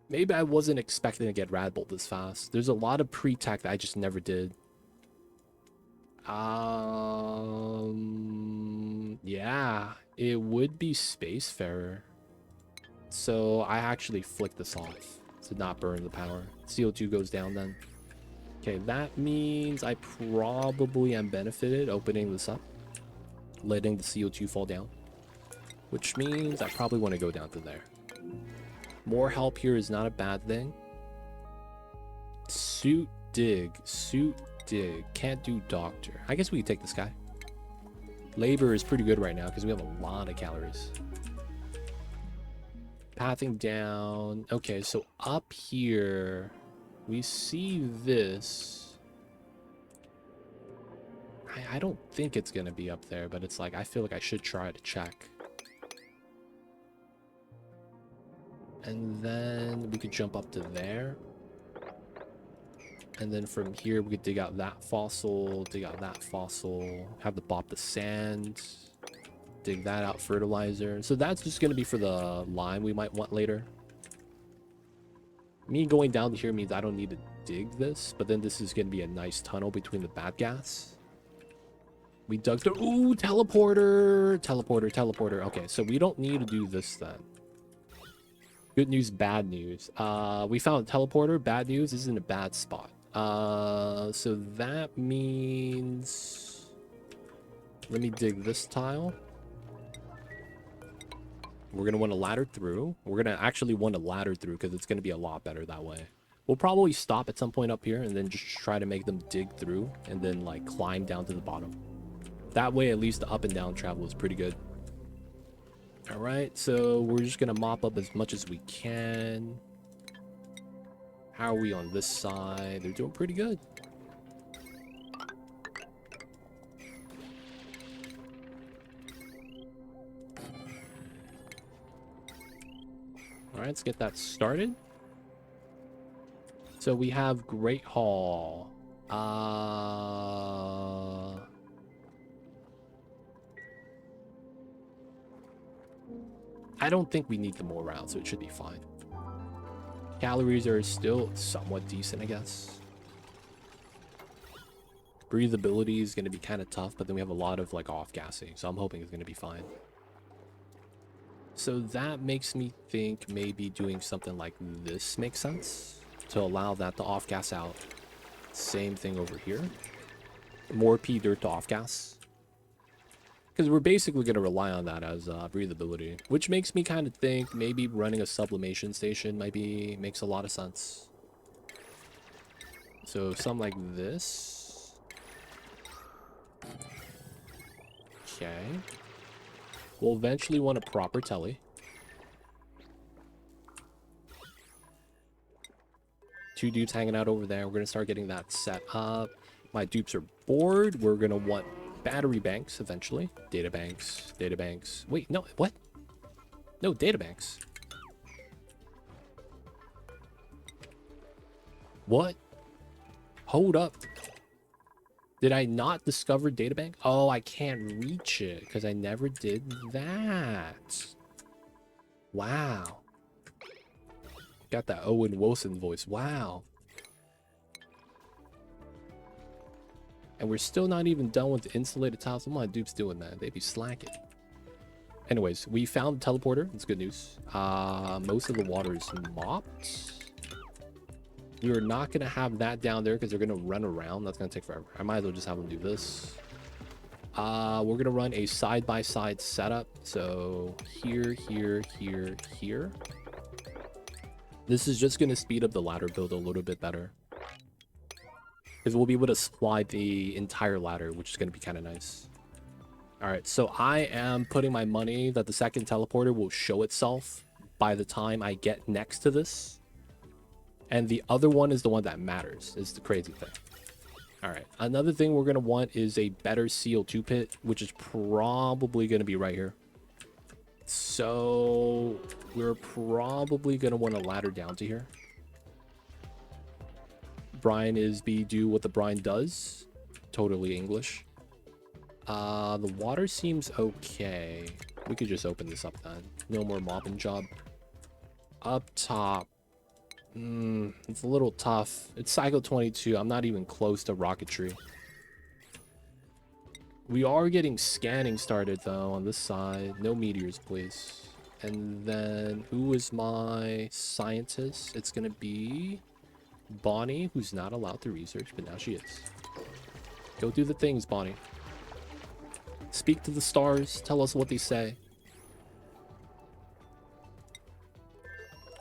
Maybe I wasn't expecting to get rad bolt this fast. There's a lot of pre-tech that I just never did. Yeah, it would be Spacefarer. So I actually flick this off to not burn the power. CO2 goes down then. Okay, that means I probably am benefited opening this up, letting the CO2 fall down, which means I probably want to go down to there. More help here is not a bad thing. Suit dig. Can't do doctor. I guess we could take this guy. Labor is pretty good right now because we have a lot of calories. Pathing down. Okay, so up here we see this. I don't think it's gonna be up there, but it's like I feel like I should try to check. And then we could jump up to there. And then from here, we could dig out that fossil, have the bop the sand, dig that out, fertilizer. So that's just going to be for the lime we might want later. Me going down here means I don't need to dig this, but then this is going to be a nice tunnel between the bad gas. We dug through. Ooh, teleporter. Okay, so we don't need to do this then. Good news, bad news. We found a teleporter. Bad news, this is in a bad spot. So that means... Let me dig this tile. We're going to want to ladder through. We're going to actually want to ladder through because it's going to be a lot better that way. We'll probably stop at some point up here and then just try to make them dig through and then like climb down to the bottom. That way, at least the up and down travel is pretty good. All right, so we're just going to mop up as much as we can. How are we on this side? They're doing pretty good. All right, let's get that started. So we have Great Hall. I don't think we need them all around, so it should be fine. Calories are still somewhat decent, I guess. Breathability is going to be kind of tough, but then we have a lot of like off-gassing, so I'm hoping it's going to be fine. So that makes me think maybe doing something like this makes sense to allow that to off-gas out. Same thing over here. More P-dirt to off-gas. Because we're basically going to rely on that as breathability, which makes me kind of think maybe running a sublimation station makes a lot of sense. So something like this. Okay. We'll eventually want a proper telly. Two dudes hanging out over there. We're going to start getting that set up. My dupes are bored. We're going to want battery banks eventually. Data banks. Wait, no, what? No, data banks. What? Hold up. Did I not discover databank? Oh, I can't reach it because I never did that. Wow. Got that Owen Wilson voice. Wow. And we're still not even done with the insulated tiles. What my dupes doing, man? They be slacking. Anyways, we found the teleporter. That's good news. Most of the water is mopped. We are not going to have that down there because they're going to run around. That's going to take forever. I might as well just have them do this. We're going to run a side-by-side setup. So here, here, here, here. This is just going to speed up the ladder build a little bit better. Because we'll be able to supply the entire ladder, which is going to be kind of nice. Alright, so I am putting my money that the second teleporter will show itself by the time I get next to this. And the other one is the one that matters, is the crazy thing. Alright, another thing we're going to want is a better CO2 pit, which is probably going to be right here. So we're probably going to want a ladder down to here. Brian is be do what the Brian does. Totally English. The water seems okay. We could just open this up then. No more mopping job. Up top. It's a little tough. It's cycle 22. I'm not even close to rocketry. We are getting scanning started though on this side. No meteors, please. And then who is my scientist? It's gonna be Bonnie, who's not allowed to research, but now she is. Go do the things, Bonnie. Speak to the stars. Tell us what they say.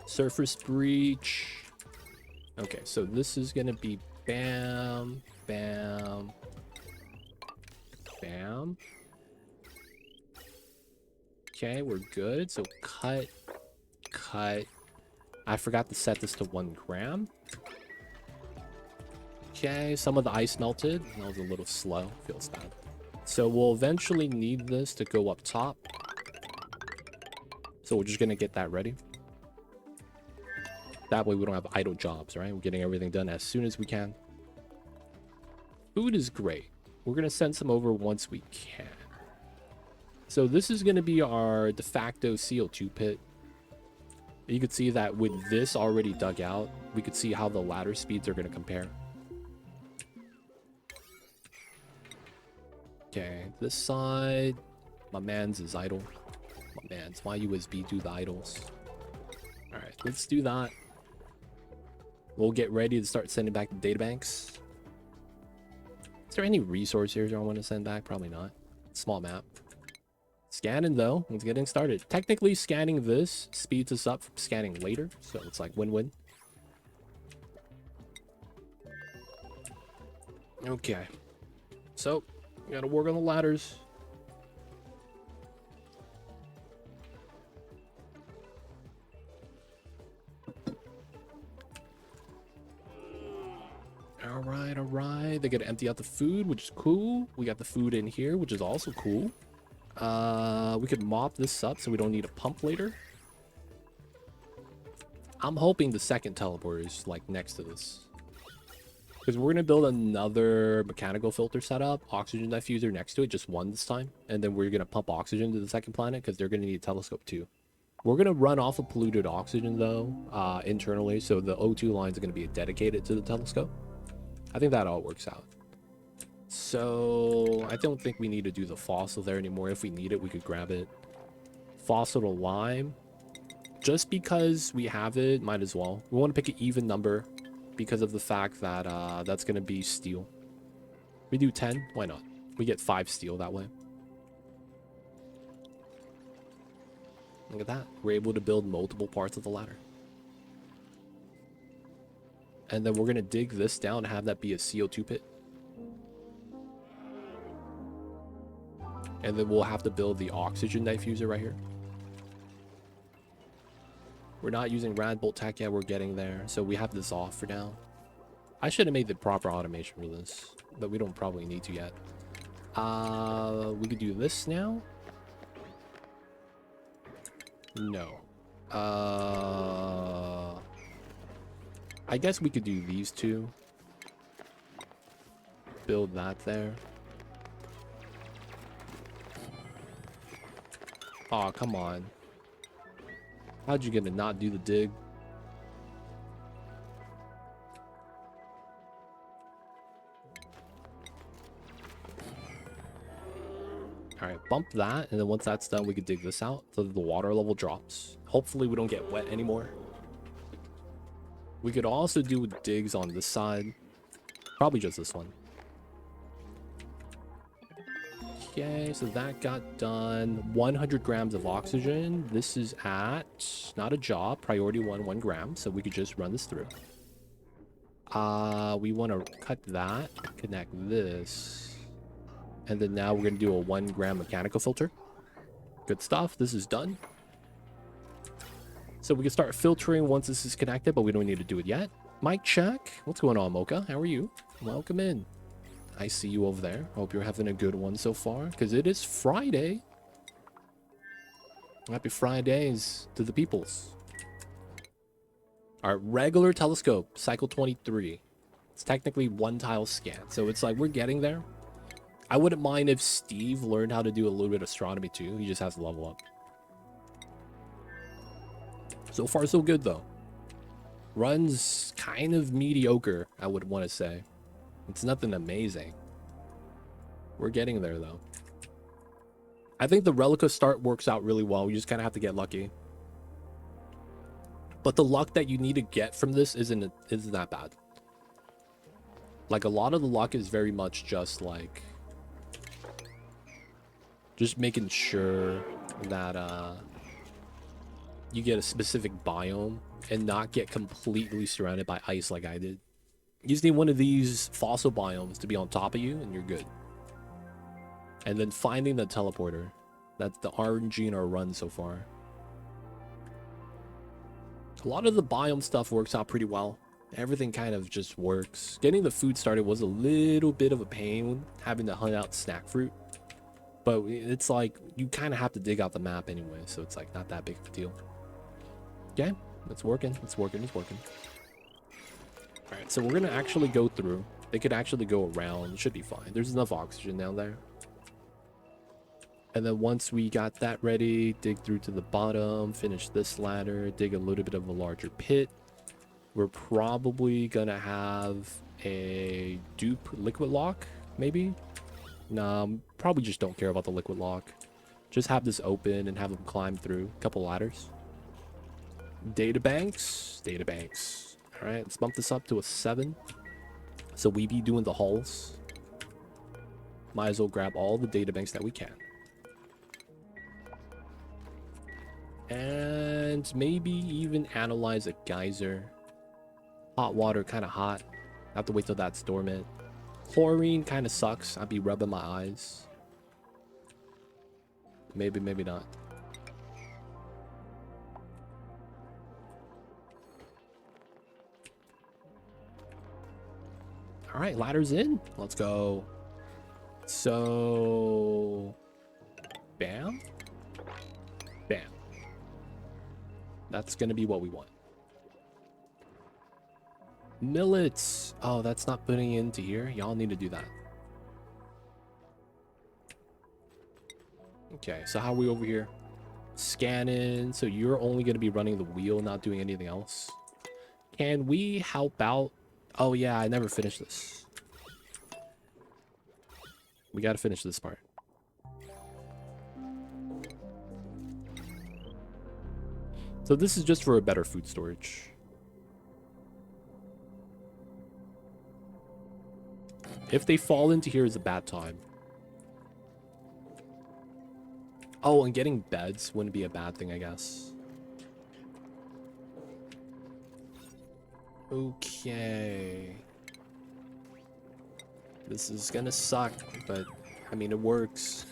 Surface breach. Okay, so this is gonna be bam, bam, bam. Okay, we're good. So cut, cut. I forgot to set this to 1 gram. Okay, some of the ice melted. That was a little slow. Feels bad. So we'll eventually need this to go up top. So we're just gonna get that ready. That way we don't have idle jobs, right? We're getting everything done as soon as we can. Food is great. We're gonna send some over once we can. So this is gonna be our de facto CO2 pit. You could see that with this already dug out, we could see how the ladder speeds are gonna compare. Okay, this side, my man's is idle. My man's, my USB do the idles. Alright, let's do that. We'll get ready to start sending back the databanks. Is there any resource here I want to send back? Probably not. Small map. Scanning though, it's getting started. Technically scanning this speeds us up from scanning later, so it's like win-win. Okay. So, we gotta work on the ladders. Alright, alright. They gotta empty out the food, which is cool. We got the food in here, which is also cool. We could mop this up so we don't need a pump later. I'm hoping the second teleporter is like next to this. Because we're going to build another mechanical filter setup, oxygen diffuser next to it, just one this time. And then we're going to pump oxygen to the second planet because they're going to need a telescope too. We're going to run off of polluted oxygen though, internally. So the O2 lines are going to be dedicated to the telescope. I think that all works out. So I don't think we need to do the fossil there anymore. If we need it, we could grab it. Fossil to lime. Just because we have it, might as well. We want to pick an even number. Because of the fact that that's going to be steel. We do 10, why not? We get 5 steel that way. Look at that. We're able to build multiple parts of the ladder. And then we're going to dig this down and have that be a CO2 pit. And then we'll have to build the oxygen diffuser right here. We're not using Radbolt tech yet. We're getting there. So we have this off for now. I should have made the proper automation for this. But we don't probably need to yet. We could do this now. No. I guess we could do these two. build that there. Oh, come on. How'd you get to not do the dig? Alright, bump that, and then once that's done, we can dig this out so that the water level drops. Hopefully we don't get wet anymore. We could also do digs on this side. Probably just this one. Okay, so that got done. 100 grams of oxygen. This is at, not a job, priority 1 gram, so we could just run this through. We want to cut that, connect this. And then now we're going to do a 1 gram mechanical filter. Good stuff. This is done. So we can start filtering once this is connected, but we don't need to do it yet. Mic check. What's going on, Mocha? How are you? Welcome in. I see you over there. Hope you're having a good one so far, because it is Friday. Happy Fridays to the peoples. Our regular telescope, cycle 23. It's technically 1 tile scan, so it's like we're getting there. I wouldn't mind if Steve learned how to do a little bit of astronomy too. He just has to level up. So far, so good though. Runs kind of mediocre, I would want to say. It's nothing amazing. We're getting there though. I think the Relica start works out really well. You just kind of have to get lucky. But the luck that you need to get from this isn't that bad. Like a lot of the luck is very much just like just making sure that you get a specific biome and not get completely surrounded by ice like I did. You just need one of these fossil biomes to be on top of you and you're good. And then finding the teleporter. That's the RNG in our run so far. A lot of the biome stuff works out pretty well. Everything kind of just works. Getting the food started was a little bit of a pain, having to hunt out snack fruit. But it's like, you kind of have to dig out the map anyway, so it's like not that big of a deal. Okay, it's working, it's working, it's working. Alright, so we're gonna actually go through. They could actually go around, it should be fine. There's enough oxygen down there. And then once we got that ready, dig through to the bottom, finish this ladder, dig a little bit of a larger pit. We're probably gonna have a dupe liquid lock, maybe? Nah, probably just don't care about the liquid lock. Just have this open and have them climb through a couple ladders. Databanks. Databanks. Alright, let's bump this up to a 7. So we be doing the hulls. Might as well grab all the databanks that we can. And maybe even analyze a geyser. Hot water, kind of hot. Have to wait till that's dormant. Chlorine kind of sucks. I'd be rubbing my eyes. Maybe, maybe not. All right, ladder's in. Let's go. So, bam. Bam. That's going to be what we want. Millets. Oh, that's not putting into here. Y'all need to do that. Okay, so how are we over here? Scanning. So you're only going to be running the wheel, not doing anything else. Can we help out? Oh, yeah, I never finished this. We got to finish this part. So this is just for a better food storage. If they fall into here is a bad time. Oh, and getting beds wouldn't be a bad thing, I guess. Okay. This is gonna suck, but I mean, it works.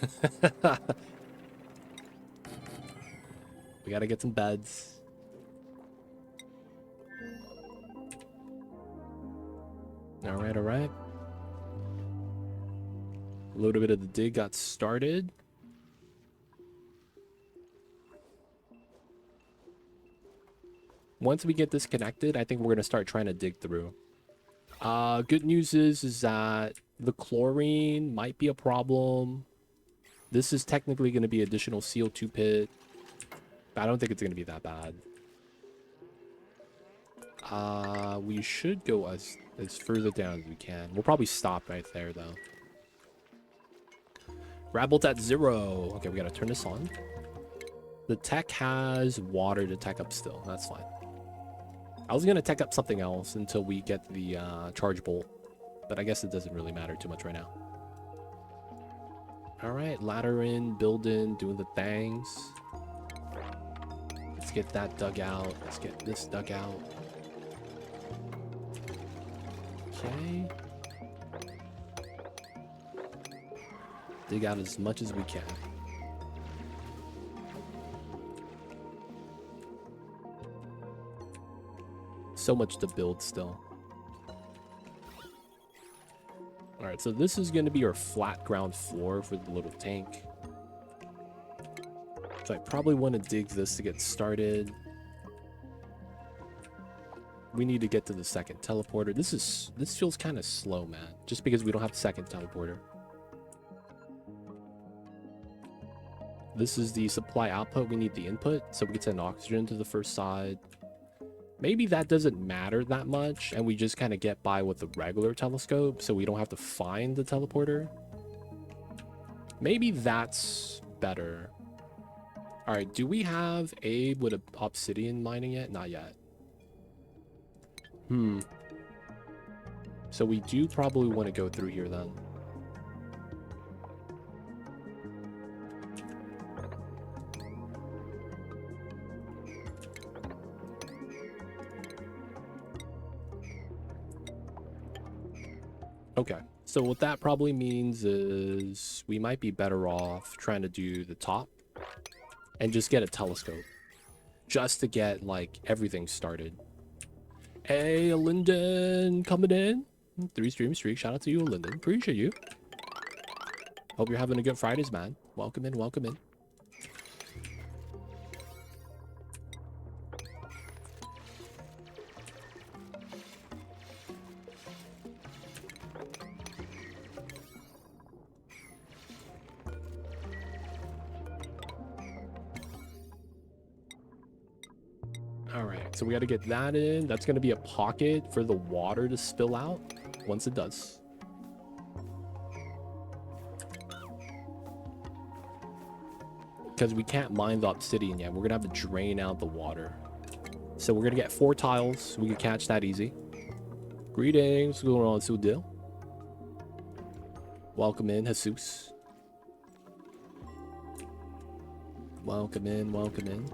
We gotta get some beds. Alright, alright. A little bit of the dig got started. Once we get this connected, I think we're going to start trying to dig through. Good news is that The chlorine might be a problem. This is technically going to be additional CO2 pit. But I don't think it's going to be that bad. We should go as further down as we can. We'll probably stop right there, though. Rabbled at 0. Okay, we got to turn this on. The tech has water to tech up still. That's fine. I was going to tech up something else until we get the charge bolt. But I guess it doesn't really matter too much right now. Alright, ladder in, build in, doing the things. Let's get that dug out. Let's get this dug out. Okay. Dig out as much as we can. So much to build still. Alright, so this is going to be our flat ground floor for the little tank. So I probably want to dig this to get started. We need to get to the second teleporter. This feels kind of slow, man. Just because we don't have the second teleporter. This is the supply output. We need the input, so we can send oxygen to the first side. Maybe that doesn't matter that much, and we just kind of get by with the regular telescope, so we don't have to find the teleporter. Maybe that's better. Alright, do we have Abe with a obsidian mining yet? Not yet. So we do probably want to go through here then. Okay, so what that probably means is we might be better off trying to do the top and just get a telescope just to get like everything started. Hey, Linden, coming in. 3 stream streak. Shout out to you, Linden. Appreciate you. Hope you're having a good Fridays, man. Welcome in, welcome in. Alright, so we got to get that in. That's going to be a pocket for the water to spill out once it does. Because we can't mine the obsidian yet. We're going to have to drain out the water. So we're going to get 4 tiles. We can catch that easy. Greetings. What's going on, Sudil? Welcome in, Jesus. Welcome in, welcome in.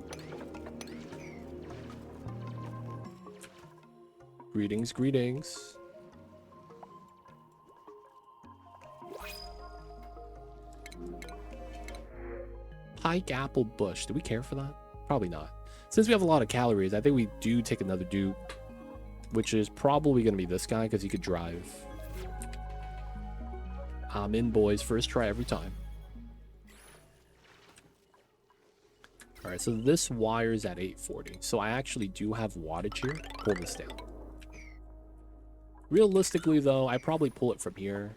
Greetings, greetings. Pike apple bush. Do we care for that? Probably not. Since we have a lot of calories, I think we do take another dupe, which is probably going to be this guy because he could drive. I'm in, boys. First try every time. Alright, so this wire's at 840. So I actually do have wattage here. Pull this down. Realistically, though, I probably pull it from here.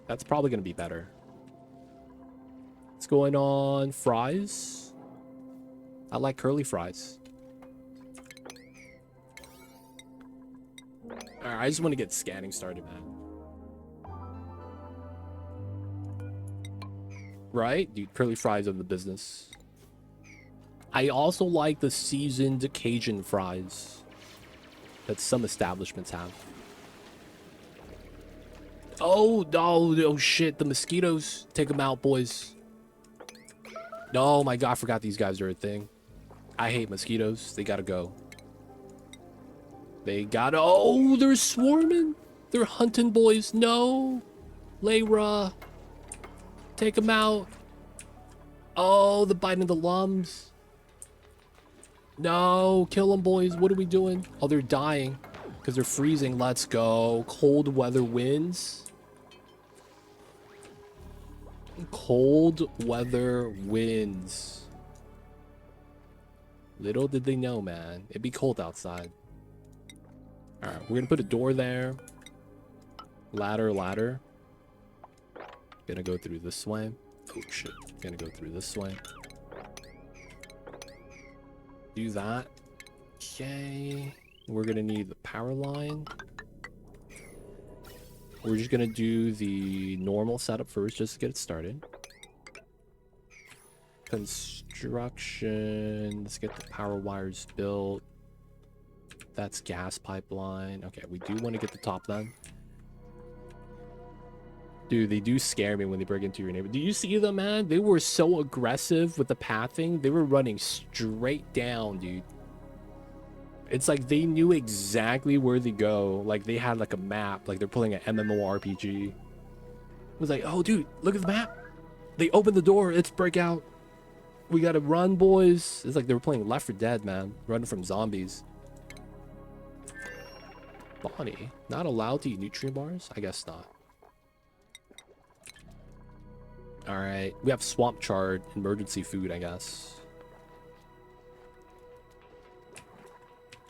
That's probably going to be better. What's going on? Fries? I like curly fries. Alright, I just want to get scanning started, man. Right? Dude, curly fries are the business. I also like the seasoned Cajun fries that some establishments have. Oh, no, oh shit, the mosquitoes. Take them out, boys. Oh my god, I forgot these guys are a thing. I hate mosquitoes. They gotta go. They gotta... Oh, they're swarming. They're hunting, boys. No. Layra. Take them out. Oh, the biting the lums. No, kill them, boys. What are we doing? Oh, they're dying because they're freezing. Let's go. Cold weather winds. Cold weather winds. Little did they know, man. It'd be cold outside. Alright, we're gonna put a door there. Ladder. Gonna go through this way. Oh shit. Gonna go through this way. Do that. Okay. We're gonna need the power line. We're just gonna do the normal setup first just to get it started. Construction. Let's get the power wires built. That's gas pipeline. Okay, we do want to get the top then. Dude, they do scare me when they break into your neighborhood. Do you see them, man? They were so aggressive with the pathing. They were running straight down, dude. It's like they knew exactly where to go. Like they had like a map. Like they're pulling an MMORPG. It was like, oh, dude, look at the map. They opened the door. It's breakout. We gotta run, boys. It's like they were playing Left 4 Dead, man. Running from zombies. Bonnie, not allowed to eat nutrient bars? I guess not. Alright, we have swamp chard, emergency food, I guess.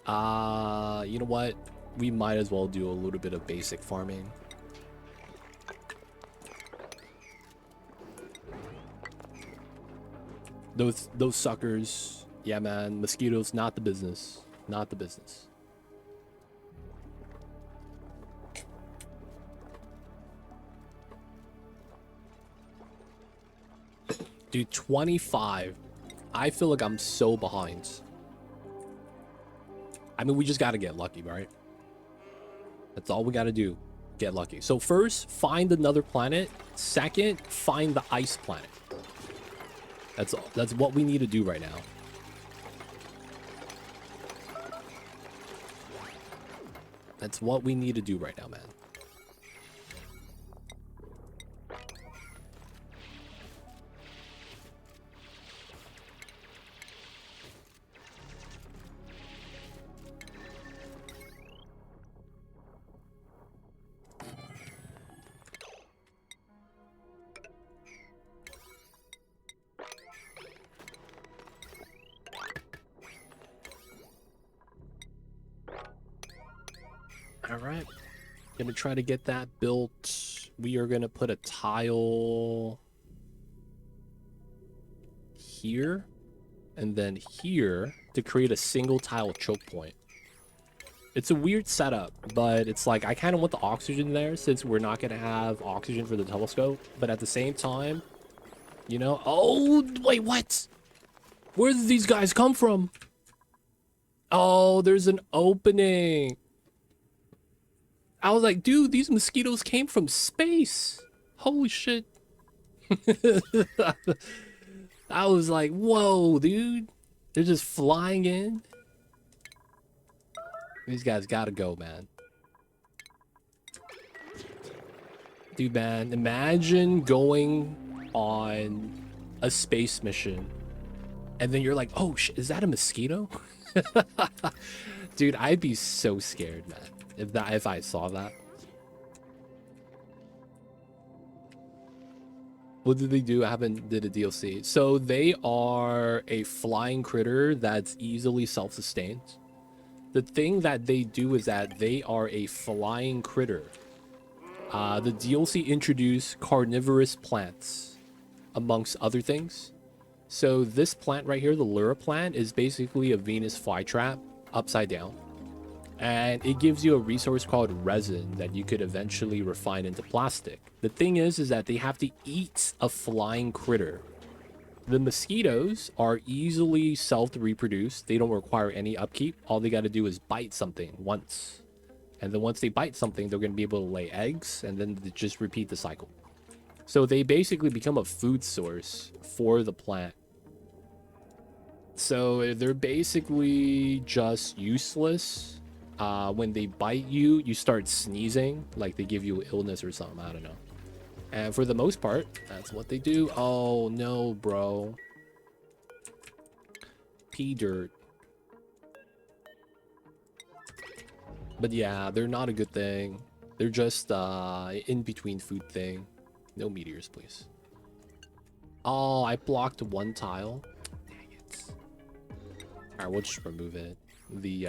You know what? We might as well do a little bit of basic farming. Those suckers. Yeah, man. Mosquitoes, not the business. Not the business. Dude, 25. I feel like I'm so behind. I mean, we just gotta get lucky, right? That's all we gotta do. Get lucky. So first, find another planet. Second, find the ice planet. That's what we need to do right now. That's what we need to do right now, man. Alright. Gonna try to get that built. We are gonna put a tile here and then here to create a single tile choke point. It's a weird setup, but it's like I kind of want the oxygen there since we're not gonna have oxygen for the telescope, but at the same time, you know. Oh wait, what? Where did these guys come from? Oh, there's an opening. I was like, dude, these mosquitoes came from space. Holy shit. I was like, whoa, dude. They're just flying in. These guys gotta go, man. Dude, man, imagine going on a space mission and then you're like, oh, is that a mosquito? Dude, I'd be so scared, man. If I saw that. What did they do? I haven't did a DLC. So they are a flying critter that's easily self-sustained. The thing that they do is that they are a flying critter. The DLC introduced carnivorous plants, amongst other things. So this plant right here, the Lura plant, is basically a Venus flytrap upside down. And it gives you a resource called resin that you could eventually refine into plastic. The thing is that they have to eat a flying critter. The mosquitoes are easily self-reproduce. They don't require any upkeep. All they got to do is bite something once. And then once they bite something, they're going to be able to lay eggs and then just repeat the cycle. So they basically become a food source for the plant. So they're basically just useless. When they bite you, you start sneezing, like they give you illness or something, I don't know. And for the most part, that's what they do. Oh, no, bro. Pea dirt. But yeah, they're not a good thing. They're just in-between food thing. No meteors, please. Oh, I blocked one tile. Dang it. Alright, we'll just remove it. The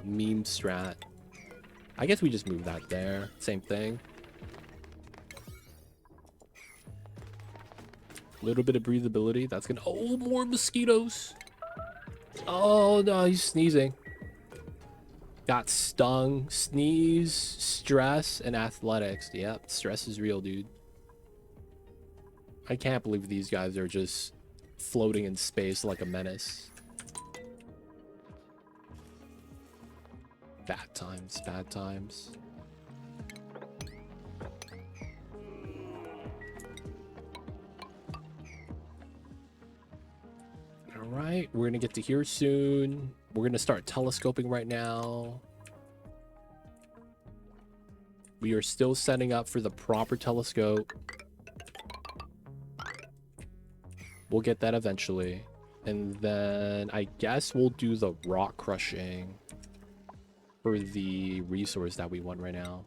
meme strat. I guess we just move that there. Same thing. A little bit of breathability. That's gonna... Oh, more mosquitoes. Oh, no, he's sneezing. Got stung. Sneeze, stress, and athletics. Yep, stress is real, dude. I can't believe these guys are just floating in space like a menace. Bad times, bad times. Alright, we're gonna get to here soon. We're gonna start telescoping right now. We are still setting up for the proper telescope. We'll get that eventually. And then I guess we'll do the rock crushing for the resource that we want right now.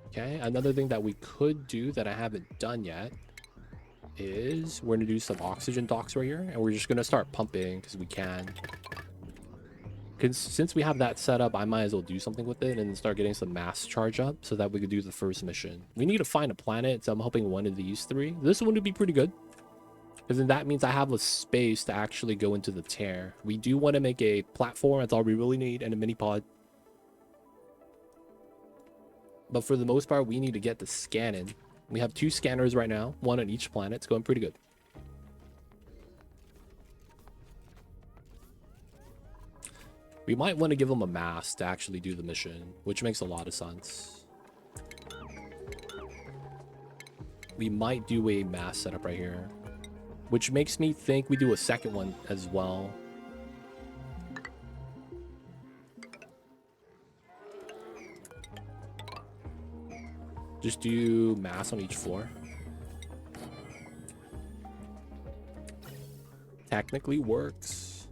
Okay, another thing that we could do that I haven't done yet is we're gonna do some oxygen docks right here, and we're just gonna start pumping because we can. Because since we have that set up, I might as well do something with it and start getting some mass charge up so that we could do the first mission. We need to find a planet, so I'm hoping one of these three. This one would be pretty good, because then that means I have a space to actually go into the tear. We do want to make a platform, that's all we really need, and a mini pod. But for the most part, we need to get the scanning. We have 2 scanners right now, 1 on each planet. It's going pretty good. We might want to give them a mask to actually do the mission, which makes a lot of sense. We might do a mask setup right here, which makes me think we do a second one as well. Just do mass on each floor. Technically works.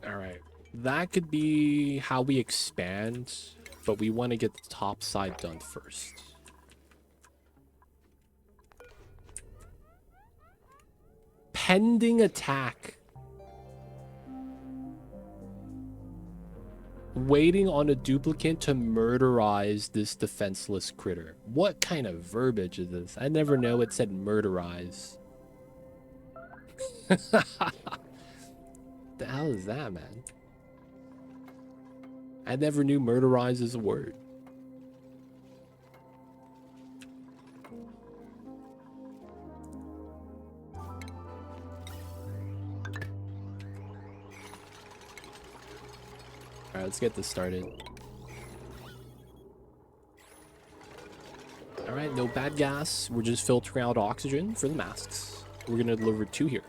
Alright. That could be how we expand, but we want to get the top side done first. Pending attack. Waiting on a duplicate to murderize this defenseless critter. What kind of verbiage is this? I never know it said murderize. The hell is that, man? I never knew murderize is a word. Alright, let's get this started. Alright, no bad gas. We're just filtering out oxygen for the masks. We're gonna deliver 2 here.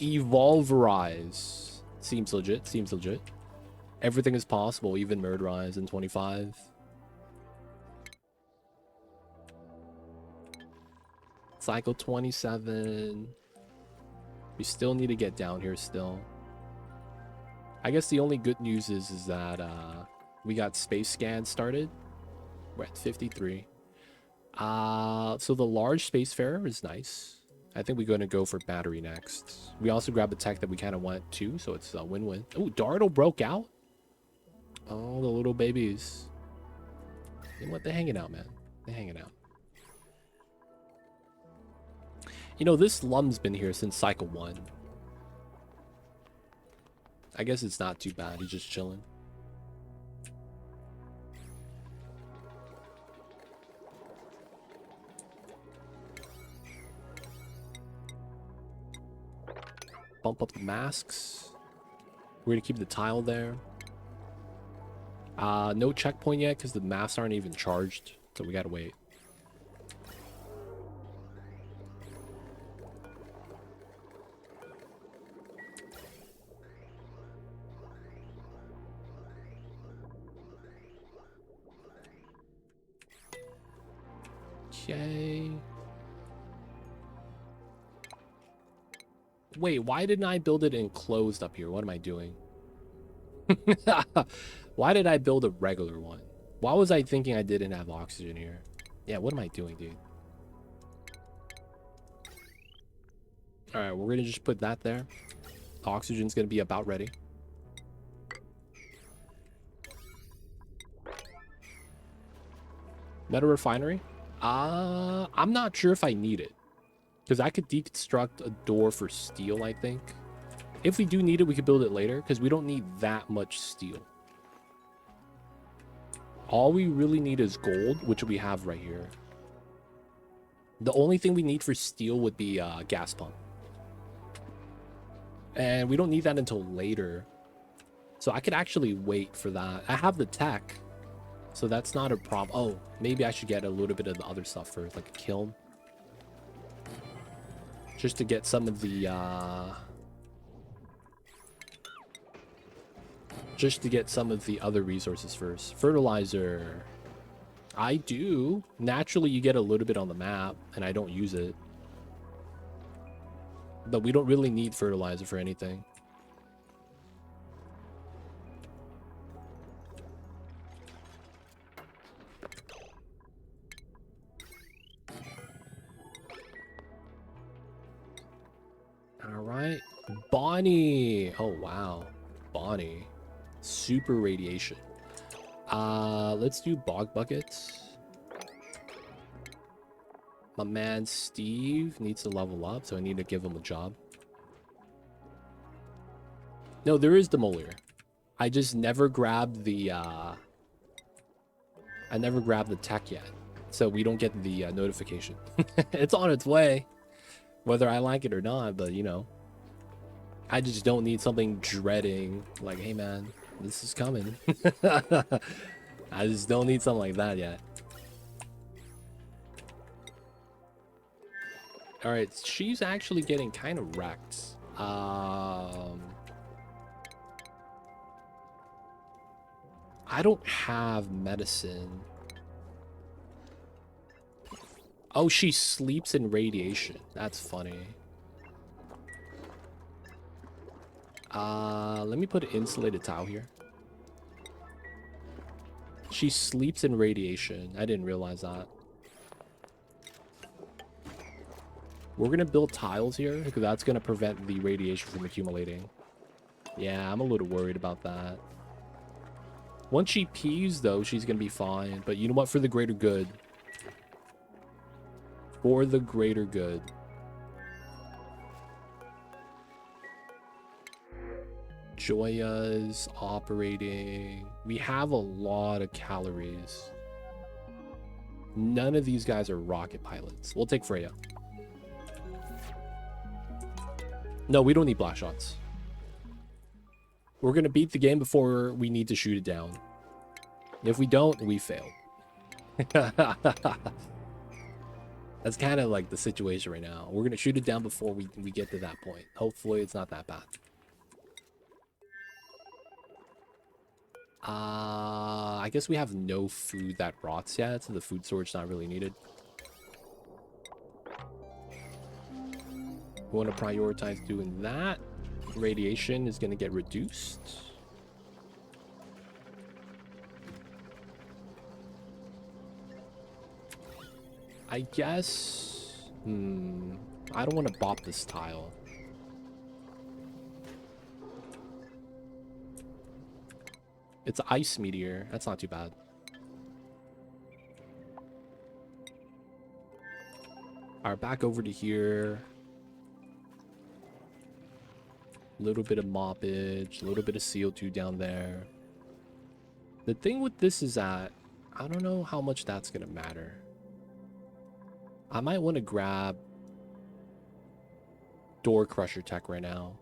Evolverize. Seems legit, seems legit. Everything is possible, even murderize in 25. Cycle 27. We still need to get down here still. I guess the only good news is that we got space scan started. We're at 53. So the large spacefarer is nice. I think we're going to go for battery next. We also grabbed a tech that we kind of want too, so it's a win-win. Oh, Dartle broke out? Oh, the little babies. You know what? They're hanging out, man. They're hanging out. You know, this Lum's been here since Cycle 1. I guess it's not too bad. He's just chilling. Bump up the masks. We're going to keep the tile there. No checkpoint yet because the masks aren't even charged. So we got to wait. Okay. Wait, why didn't I build it enclosed up here? What am I doing? Why did I build a regular one? Why was I thinking I didn't have oxygen here? Yeah, what am I doing, dude? Alright, we're gonna just put that there. Oxygen's gonna be about ready. Metal refinery? I'm not sure if I need it. Because I could deconstruct a door for steel, I think. If we do need it, we could build it later. Because we don't need that much steel. All we really need is gold, which we have right here. The only thing we need for steel would be a gas pump. And we don't need that until later. So I could actually wait for that. I have the tech. So that's not a problem. Oh, maybe I should get a little bit of the other stuff first, like a kiln. Just to get some of the, other resources first. Fertilizer. I do. Naturally, you get a little bit on the map, and I don't use it. But we don't really need fertilizer for anything. Alright. Bonnie. Oh, wow. Bonnie. Super radiation. Let's do bog buckets. My man Steve needs to level up, so I need to give him a job. No, there is demolier. I just never grabbed the tech yet, so we don't get the notification. It's on its way, whether I like it or not, but you know, I just don't need something dreading like, hey man, this is coming. I just don't need something like that yet. All right, she's actually getting kind of wrecked. I don't have medicine. Oh, she sleeps in radiation. That's funny. Let me put an insulated tile here. She sleeps in radiation. I didn't realize that. We're gonna build tiles here because that's gonna prevent the radiation from accumulating. Yeah, I'm a little worried about that. Once she pees, though, she's gonna be fine. But you know what? For the greater good. For the greater good. Joya's operating. We have a lot of calories. None of these guys are rocket pilots. We'll take Freya. No, we don't need blast shots. We're going to beat the game before we need to shoot it down. If we don't, we fail. That's kind of like the situation right now. We're going to shoot it down before we get to that point. Hopefully, it's not that bad. I guess we have no food that rots yet, so the food storage not really needed. We want to prioritize doing that. Radiation is going to get reduced. I guess... I don't want to bop this tile. It's an ice meteor. That's not too bad. Alright, back over to here. A little bit of moppage, a little bit of CO2 down there. The thing with this is that I don't know how much that's going to matter. I might want to grab door crusher tech right now.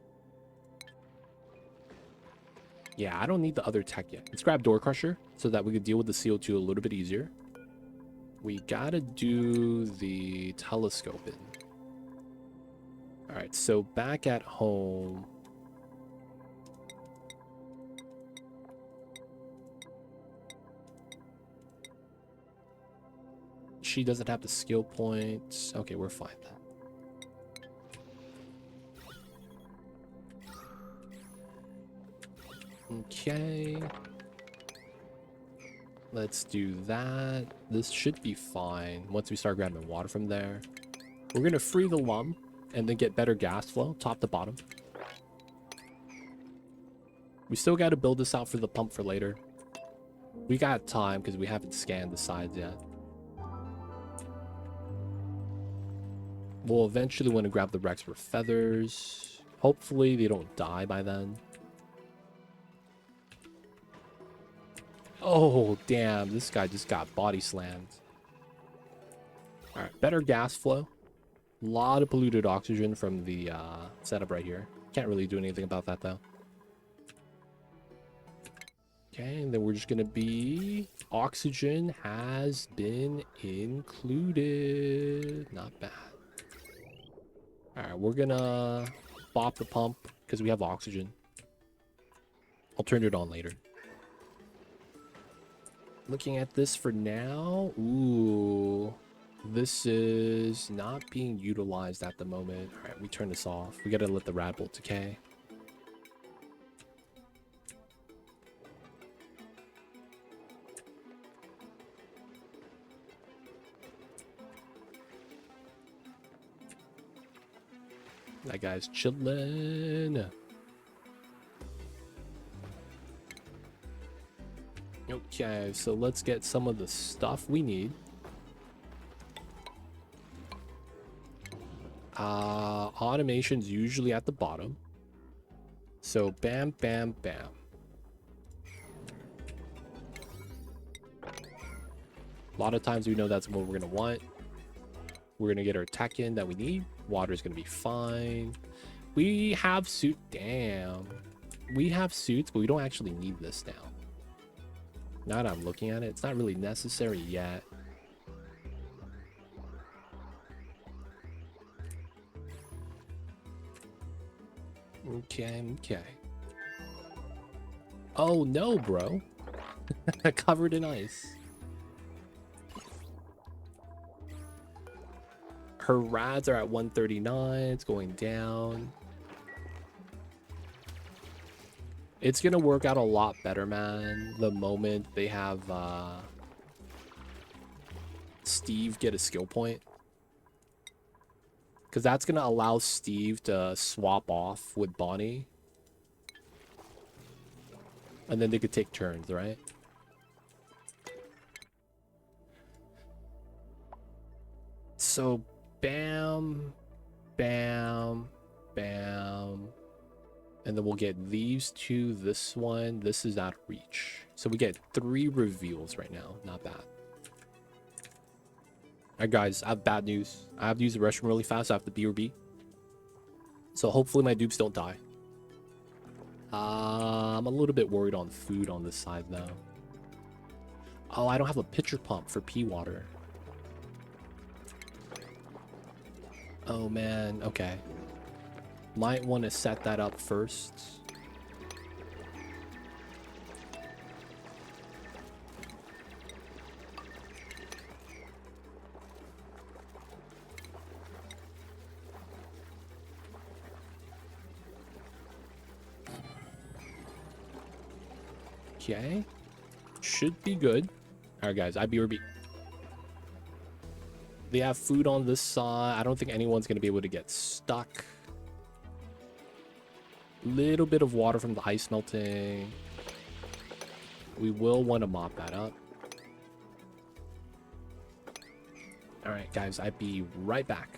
Yeah, I don't need the other tech yet. Let's grab door crusher so that we could deal with the CO2 a little bit easier. We gotta do the telescoping. All right, so back at home. She doesn't have the skill points. Okay, we're fine then. Okay. Let's do that. This should be fine once we start grabbing water from there. We're going to free the lum and then get better gas flow, top to bottom. We still got to build this out for the pump for later. We got time because we haven't scanned the sides yet. We'll eventually want to grab the Rex for feathers. Hopefully they don't die by then. Oh, damn. This guy just got body slammed. Alright, better gas flow. A lot of polluted oxygen from the setup right here. Can't really do anything about that, though. Okay, and then we're just going to be... Oxygen has been included. Not bad. Alright, we're going to bop the pump because we have oxygen. I'll turn it on later. Looking at this for now. Ooh. This is not being utilized at the moment. Alright, we turn this off. We gotta let the rad bolt decay. That guy's chillin'. Okay, so let's get some of the stuff we need. Automation's usually at the bottom. So bam, bam, bam. A lot of times we know that's what we're going to want. We're going to get our tech in that we need. Water's going to be fine. We have suit. Damn. We have suits, but we don't actually need this now. Now that I'm looking at it, it's not really necessary yet. Okay. Oh no, bro. Covered in ice. Her rads are at 139. It's going down. It's gonna work out a lot better, man, the moment they have Steve get a skill point. Because that's gonna allow Steve to swap off with Bonnie. And then they could take turns, right? So, bam, bam, bam. And then we'll get these two, this one. This is out of reach. So we get 3 reveals right now. Not bad. Alright, guys. I have bad news. I have to use the restroom really fast. I have to BRB. So hopefully my dupes don't die. I'm a little bit worried on food on this side, though. Oh, I don't have a pitcher pump for pea water. Oh, man. Okay. Might want to set that up first. Okay. Should be good. Alright, guys. IBRB. They have food on this side. I don't think anyone's going to be able to get stuck. Little bit of water from the ice melting. We will want to mop that up. Alright, guys. I'll be right back.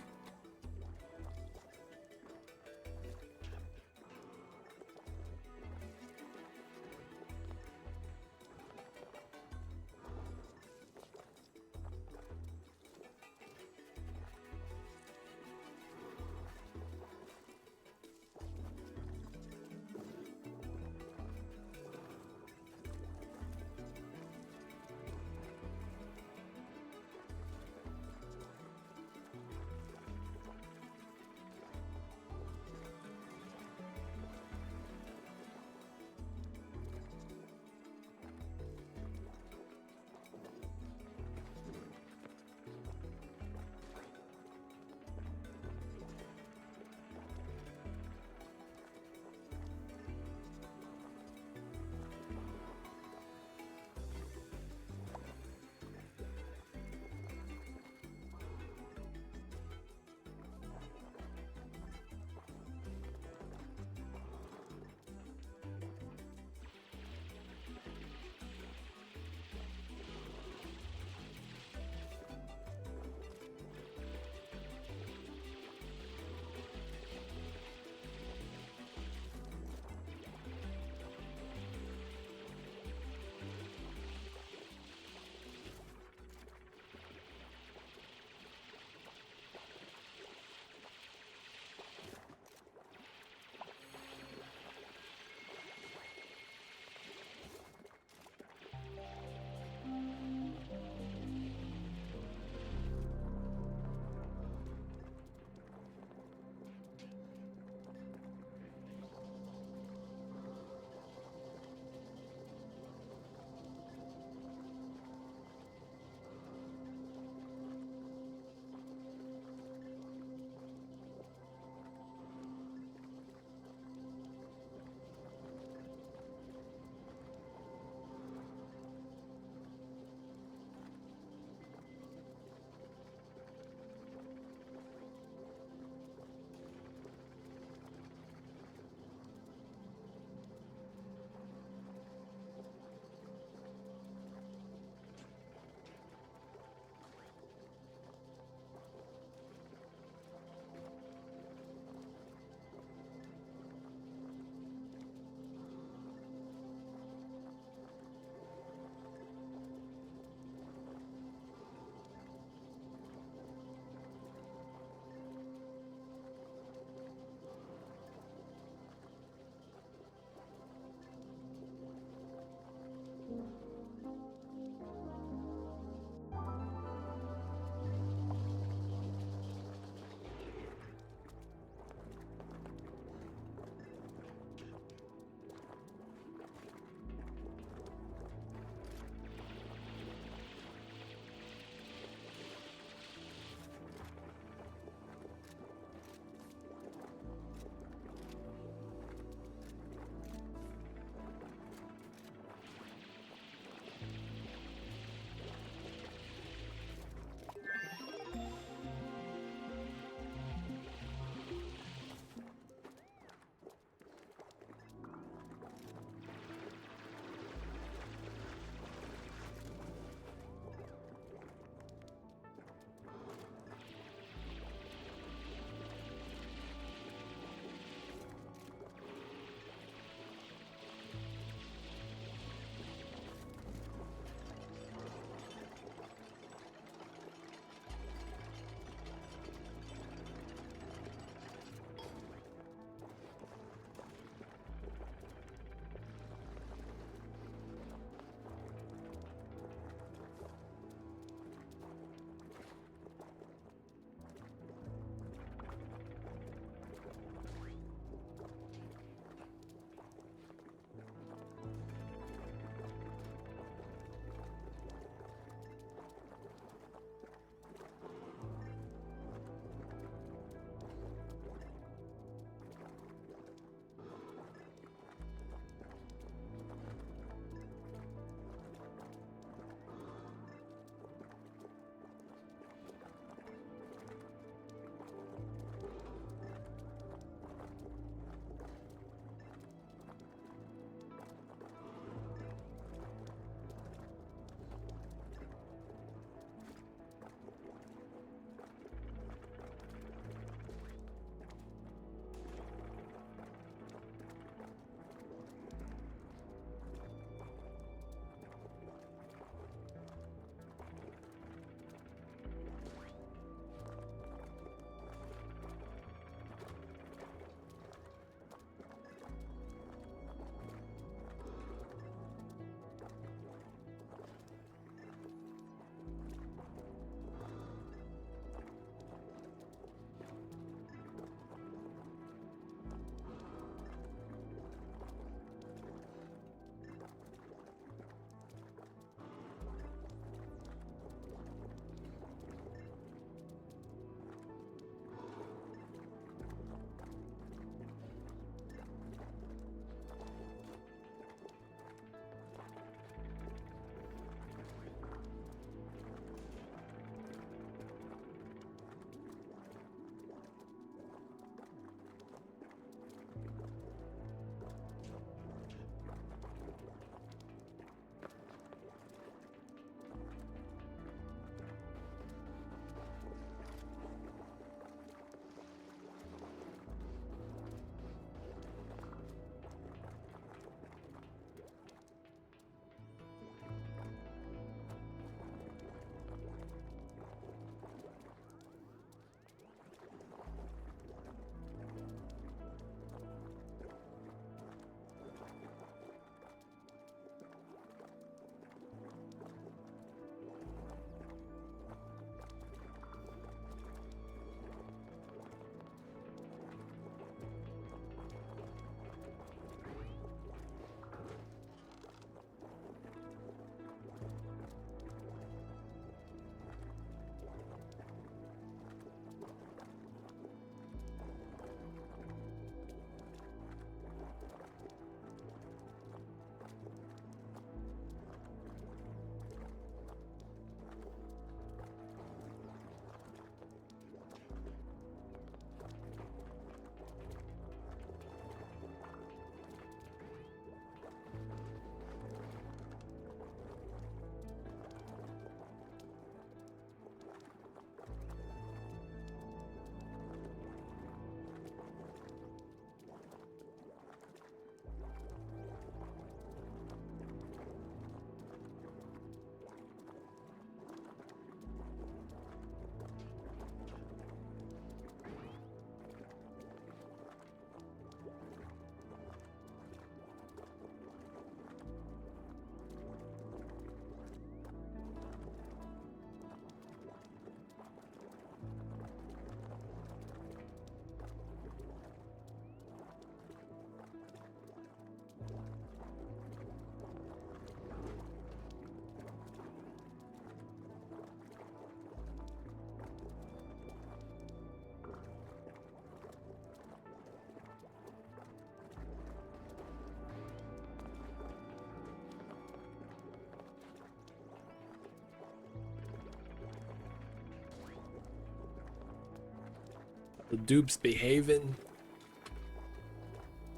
The dupe's behaving.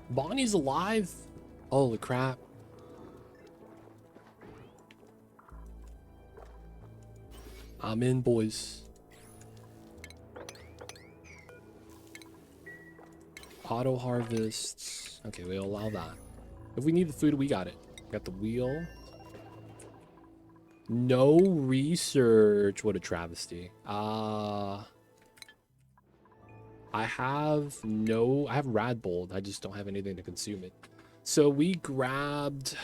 Bonnie's alive. Holy crap. I'm in, boys. Auto harvests. Okay, we'll allow that. If we need the food, we got it. Got the wheel. No research. What a travesty. I have Radbold. I just don't have anything to consume it. So we grabbed...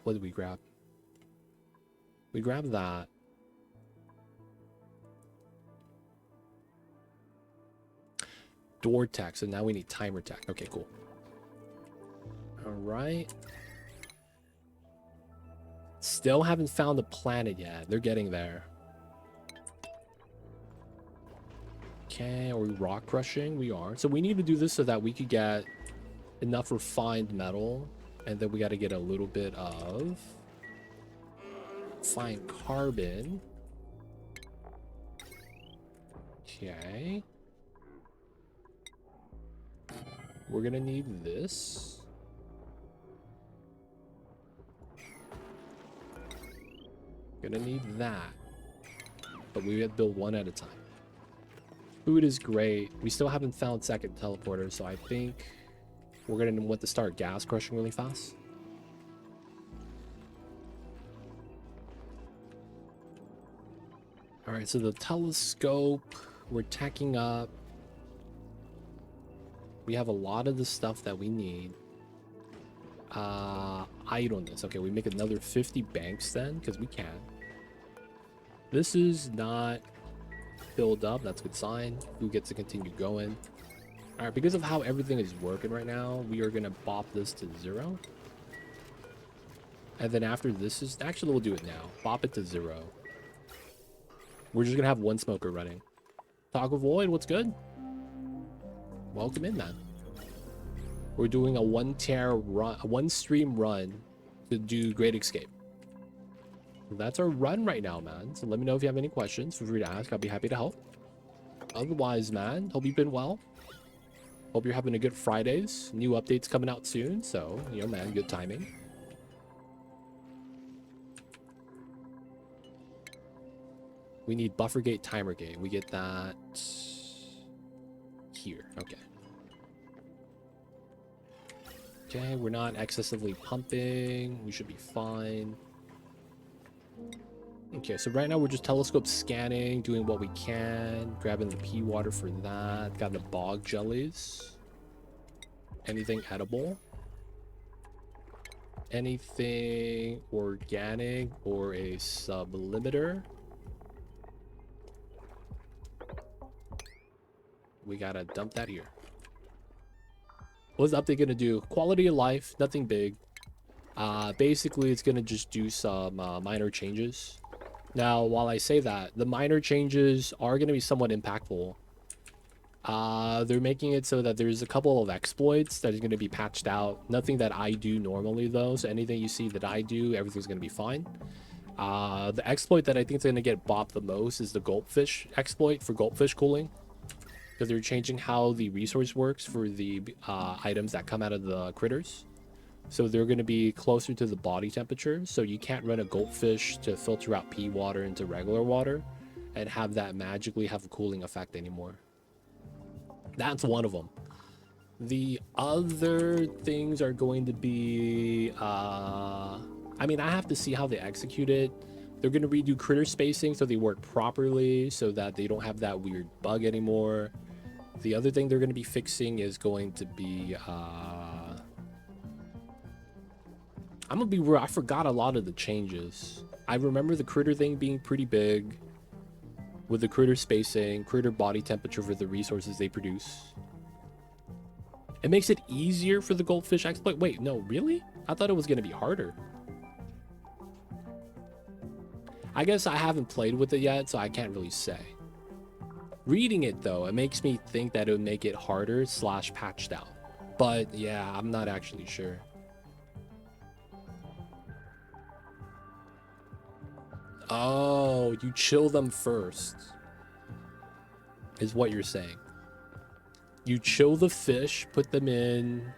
What did we grab? We grabbed that. Door tech. So now we need timer tech. Okay, cool. All right. Still haven't found the planet yet. They're getting there. Okay, are we rock crushing? We are. So we need to do this so that we could get enough refined metal. And then we got to get a little bit of fine carbon. Okay. We're going to need this. Gonna need that. But we have to build one at a time. Food is great. We still haven't found second teleporter, so I think we're gonna want to start gas crushing really fast. Alright, so the telescope, we're teching up. We have a lot of the stuff that we need. Idleness. Okay, we make another 50 banks then, because we can. This is not filled up. That's a good sign. We get to continue going. Alright, because of how everything is working right now, we are going to bop this to 0. And then after this is... Actually, we'll do it now. Bop it to 0. We're just going to have one smoker running. Toggle Void, what's good? Welcome in, man. We're doing a one stream run to do Great Escape. That's our run right now, man. So let me know if you have any questions. Feel free to ask. I'll be happy to help. Otherwise, man, hope you've been well. Hope you're having a good Fridays. New updates coming out soon. So, you know, man, good timing. We need buffer gate, timer gate. We get that here. Okay. Okay, we're not excessively pumping. We should be fine. Okay, so right now we're just telescope scanning, doing what we can, grabbing the pea water for that. Got the bog jellies. Anything edible? Anything organic or a sublimiter? We gotta dump that here. What's the update gonna do? Quality of life, nothing big. Basically, it's gonna just do some minor changes. Now, while I say that, the minor changes are gonna be somewhat impactful. They're making it so that there's a couple of exploits that is gonna be patched out. Nothing that I do normally, though. So anything you see that I do, everything's gonna be fine. The exploit that I think is gonna get bopped the most is the goldfish exploit for goldfish cooling. Because they're changing how the resource works for the items that come out of the critters. So they're going to be closer to the body temperature. So you can't run a goldfish to filter out pea water into regular water and have that magically have a cooling effect anymore. That's one of them. The other things are going to be... I mean, I have to see how they execute it. They're going to redo critter spacing so they work properly so that they don't have that weird bug anymore. The other thing they're going to be fixing is going to be... I'm going to be real. I forgot a lot of the changes. I remember the critter thing being pretty big with the critter spacing, critter body temperature for the resources they produce. It makes it easier for the goldfish exploit. Wait, no, really? I thought it was going to be harder. I guess I haven't played with it yet, so I can't really say. Reading it, though, it makes me think that it would make it harder / patched out. But, yeah, I'm not actually sure. Oh, you chill them first. Is what you're saying. You chill the fish, put them in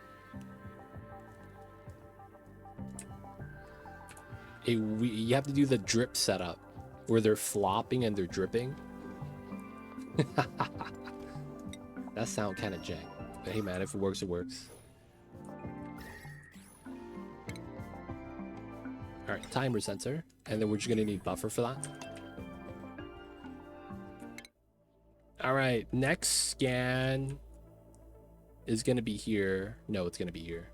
you have to do the drip setup where they're flopping and they're dripping. That sound kind of jank. But hey man, if it works, it works. Alright, timer sensor. And then we're just gonna need buffer for that. Alright, next scan is gonna be here. No, it's gonna be here.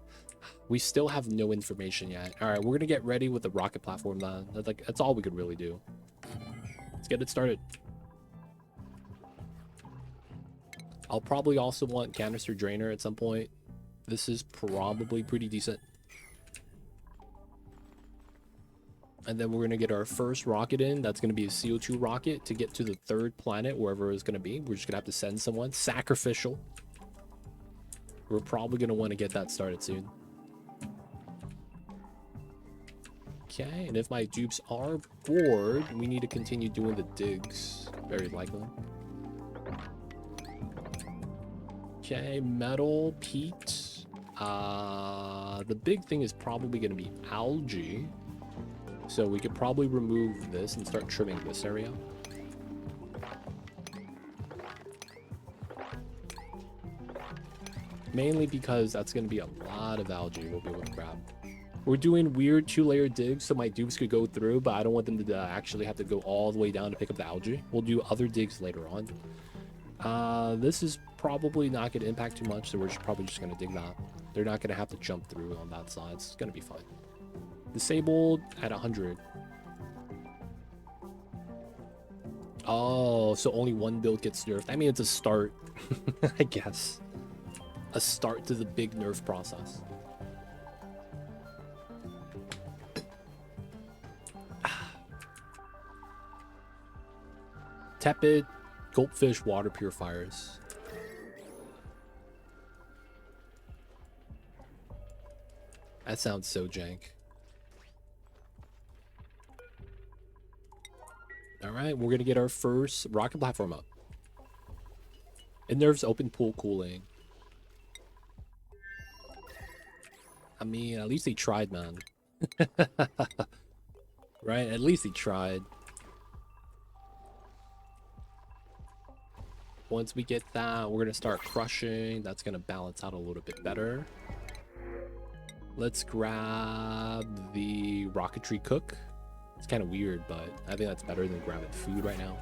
We still have no information yet. Alright, we're gonna get ready with the rocket platform then. That's all we could really do. Let's get it started. I'll probably also want canister drainer at some point. This is probably pretty decent. And then we're gonna get our first rocket in. That's gonna be a CO2 rocket to get to the third planet, wherever it's gonna be. We're just gonna have to send someone. Sacrificial. We're probably gonna want to get that started soon. Okay, and if my dupes are bored, we need to continue doing the digs. Very likely. Okay, metal, peat. The big thing is probably going to be algae. So we could probably remove this and start trimming this area. Mainly because that's going to be a lot of algae we'll be able to grab. We're doing weird 2-layer digs so my dupes could go through, but I don't want them to actually have to go all the way down to pick up the algae. We'll do other digs later on. This is probably not going to impact too much, so we're probably just going to dig that. They're not going to have to jump through on that side. It's going to be fine. Disabled at 100. Oh, so only one build gets nerfed. I mean, it's a start, I guess. A start to the big nerf process. Tepid goldfish water purifiers. That sounds so jank. Alright, we're gonna get our first rocket platform up. It nerfs open pool cooling. I mean, at least they tried, man. Right? At least they tried. Once we get that, we're gonna start crushing. That's gonna balance out a little bit better. Let's grab the rocketry cook. It's kind of weird, but I think that's better than grabbing food right now.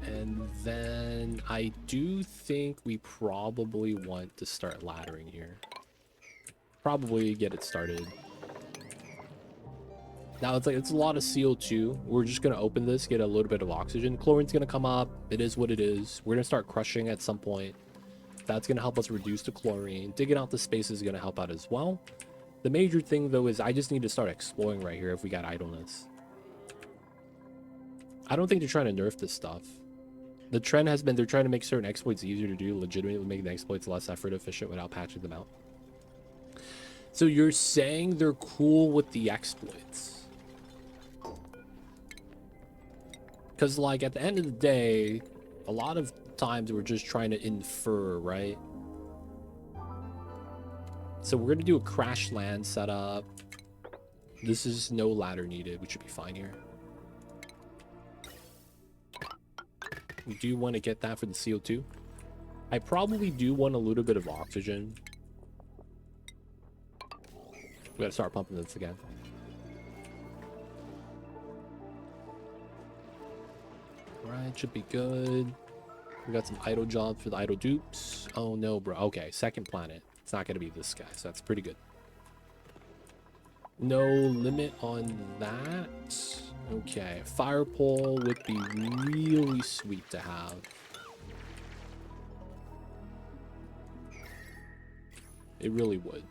And then I do think we probably want to start laddering here. Probably get it started. Now it's a lot of CO2. We're just gonna open this, get a little bit of oxygen. Chlorine's gonna come up. It is what it is. We're gonna start crushing at some point. That's gonna help us reduce the chlorine. Digging out the space is gonna help out as well. The major thing though is I just need to start exploring right here if we got idleness. I don't think they're trying to nerf this stuff. The trend has been they're trying to make certain exploits easier to do, legitimately make the exploits less effort efficient without patching them out. So you're saying they're cool with the exploits? Because, like, at the end of the day, a lot of times we're just trying to infer, right? So we're going to do a crash land setup. This is no ladder needed. We should be fine here. We do want to get that for the CO2. I probably do want a little bit of oxygen. We got to start pumping this again. Alright, should be good. We got some idle jobs for the idle dupes. Oh no, bro. Okay, second planet. It's not going to be this guy, so that's pretty good. No limit on that. Okay, fire pole would be really sweet to have. It really would.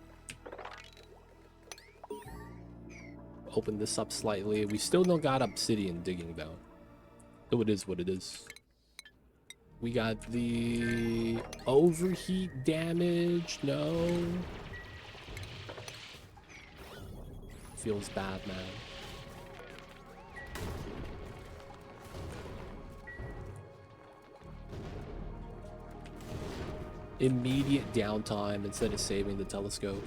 Open this up slightly. We still don't got obsidian digging though. So it is what it is. We got the overheat damage. No. Feels bad, man. immediate downtime instead of saving the telescope.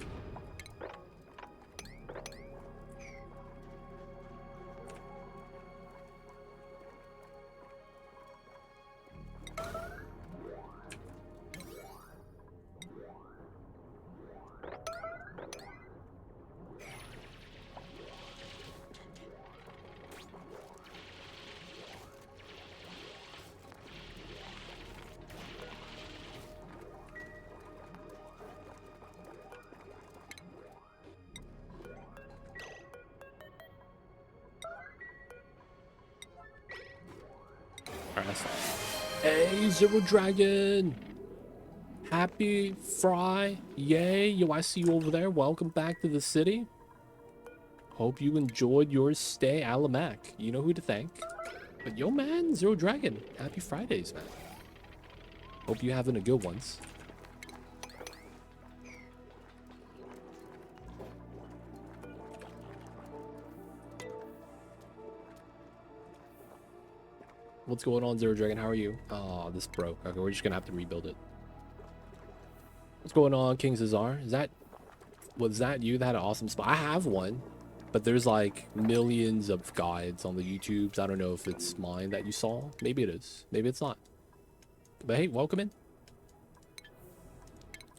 Hey, Zero Dragon! Happy Fry! Yay! Yo, I see you over there. Welcome back to the city. Hope you enjoyed your stay, Alamac. You know who to thank. But yo, man, Zero Dragon. Happy Fridays, man. Hope you're having a good ones. What's going on, Zero Dragon? How are you? Oh, this broke. Okay, we're just gonna have to rebuild it. What's going on, King Cesar? Was that you that had an awesome spot? I have one, but there's like millions of guides on the YouTubes. I don't know if it's mine that you saw. Maybe it is. Maybe it's not. But hey, welcome in.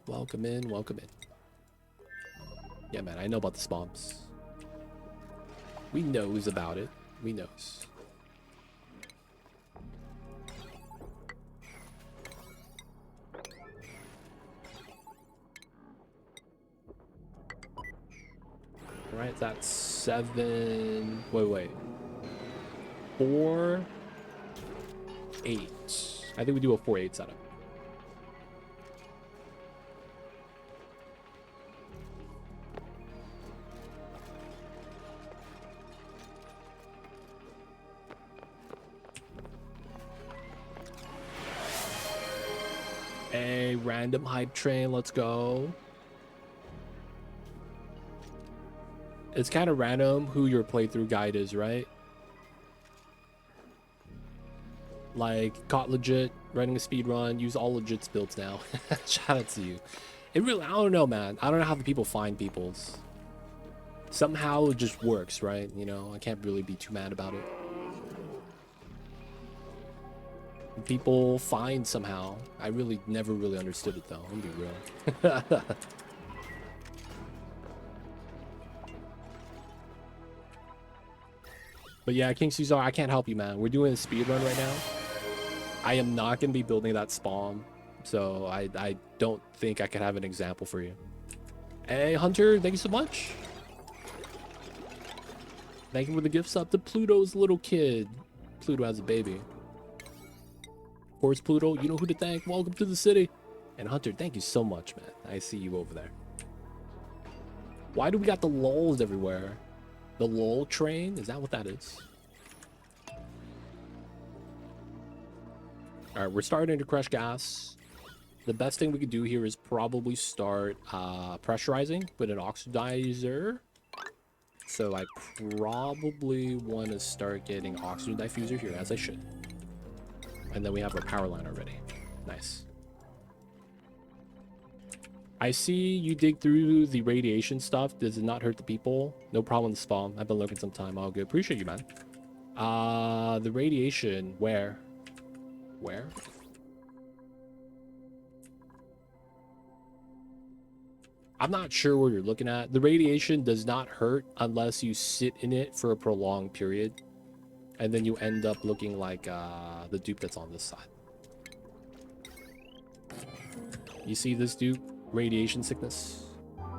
Welcome in, welcome in. Yeah, man, I know about the spawns. We knows about it. We knows. Right, that's 7. Wait. 4, 8. I think we do a 4-8 setup. A random hype train, let's go. It's kind of random who your playthrough guide is, right? Like, caught legit, running a speed run, use all legit builds now. Shout out to you. It really, I don't know, man. I don't know how the people find people's. Somehow it just works, right? You know, I can't really be too mad about it. People find somehow. I really never really understood it though. I'm gonna be real. But yeah, King Caesar, I can't help you, man. We're doing a speed run right now. I am not going to be building that spawn, so I don't think I could have an example for you. Hey, Hunter, thank you so much. Thank you for the gift sub to Pluto's little kid. Pluto has a baby. Of course, Pluto, you know who to thank. Welcome to the city. And Hunter, thank you so much, man. I see you over there. Why do we got the lulls everywhere? The lull train? Is that what that is? Alright, we're starting to crush gas. The best thing we could do here is probably start pressurizing with an oxidizer. So I probably want to start getting oxygen diffuser here, as I should. And then we have our power line already. Nice. I see you dig through the radiation stuff. Does it not hurt the people? No problem with the spawn. I've been looking some time. All good. Appreciate you, man. The radiation, where? Where? I'm not sure what you're looking at. The radiation does not hurt unless you sit in it for a prolonged period. And then you end up looking like the dupe that's on this side. You see this dupe? Radiation sickness.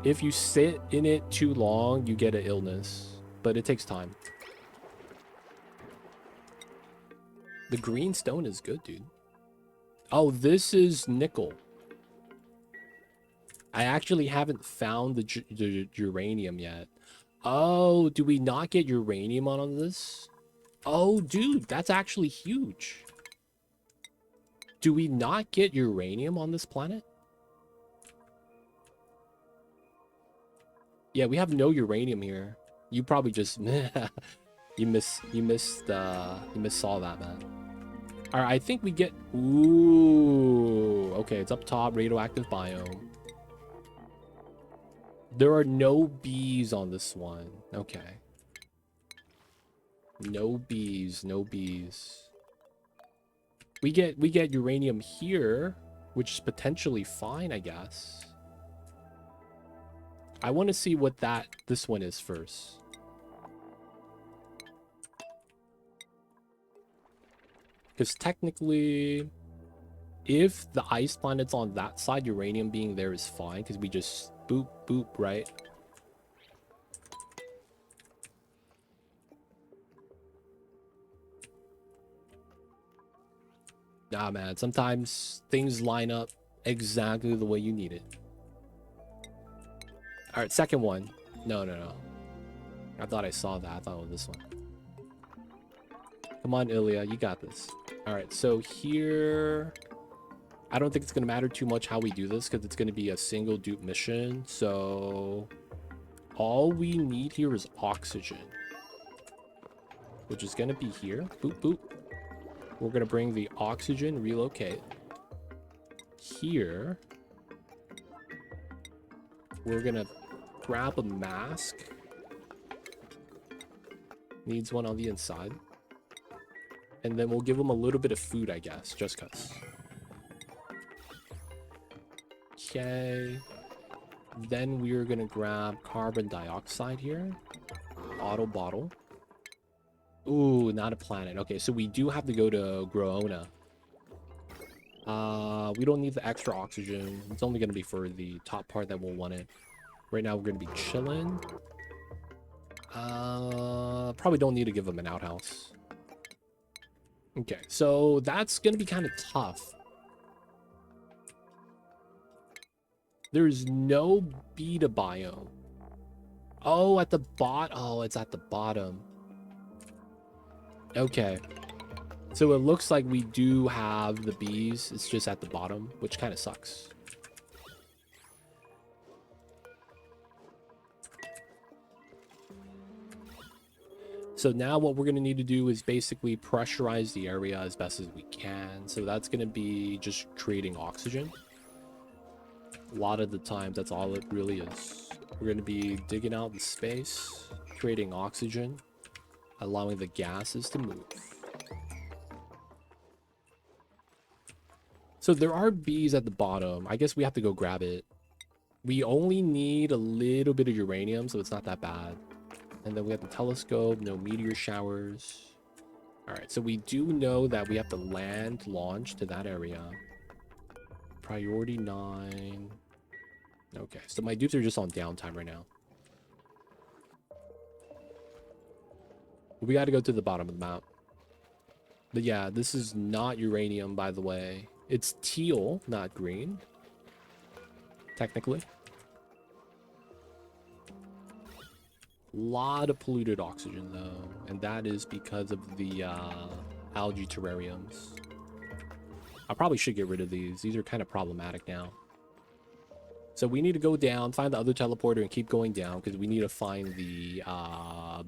If you sit in it too long, you get an illness. But it takes time. The green stone is good, dude. Oh, this is nickel. I actually haven't found the uranium yet. Oh, do we not get uranium on this? Oh, dude, that's actually huge. Do we not get uranium on this planet? Yeah, we have no uranium here. You probably just you missaw that, man. All right, I think we get... Ooh. Okay, it's up top, radioactive biome. There are no bees on this one. Okay. No bees, no bees. We get uranium here, which is potentially fine, I guess. I want to see what this one is first. Because technically, if the ice planet's on that side, uranium being there is fine, because we just boop, boop, right? Nah, man, sometimes things line up exactly the way you need it. All right, second one. No. I thought I saw that. I thought it was this one. Come on, Ilya, you got this. All right, so here... I don't think it's going to matter too much how we do this because it's going to be a single dupe mission. So all we need here is oxygen, which is going to be here. Boop, boop. We're going to bring the oxygen, relocate. Here, we're going to grab a mask. Needs one on the inside. And then we'll give them a little bit of food, I guess, just because. Okay. Then we're going to grab carbon dioxide here. Auto bottle. Ooh, not a planet. Okay, so we do have to go to Groona. We don't need the extra oxygen. It's only going to be for the top part that we'll want it. Right now, we're going to be chilling. Probably don't need to give them an outhouse. Okay, so that's going to be kind of tough. There's no beta biome. Oh, at the bottom. Oh, it's at the bottom. Okay. So it looks like we do have the bees. It's just at the bottom, which kind of sucks. So now what we're going to need to do is basically pressurize the area as best as we can. So that's going to be just creating oxygen. A lot of the time, that's all it really is. We're going to be digging out the space, creating oxygen, allowing the gases to move. So there are bees at the bottom. I guess we have to go grab it. We only need a little bit of uranium, so it's not that bad. And then we have the telescope, no meteor showers. All right, so we do know that we have to land launch to that area. Priority 9. Okay, so my dupes are just on downtime right now. We got to go to the bottom of the map. But yeah, this is not uranium, by the way. It's teal, not green. Technically. Lot of polluted oxygen, though. And that is because of the algae terrariums. I probably should get rid of these. These are kind of problematic now. So we need to go down, find the other teleporter, and keep going down because we need to find the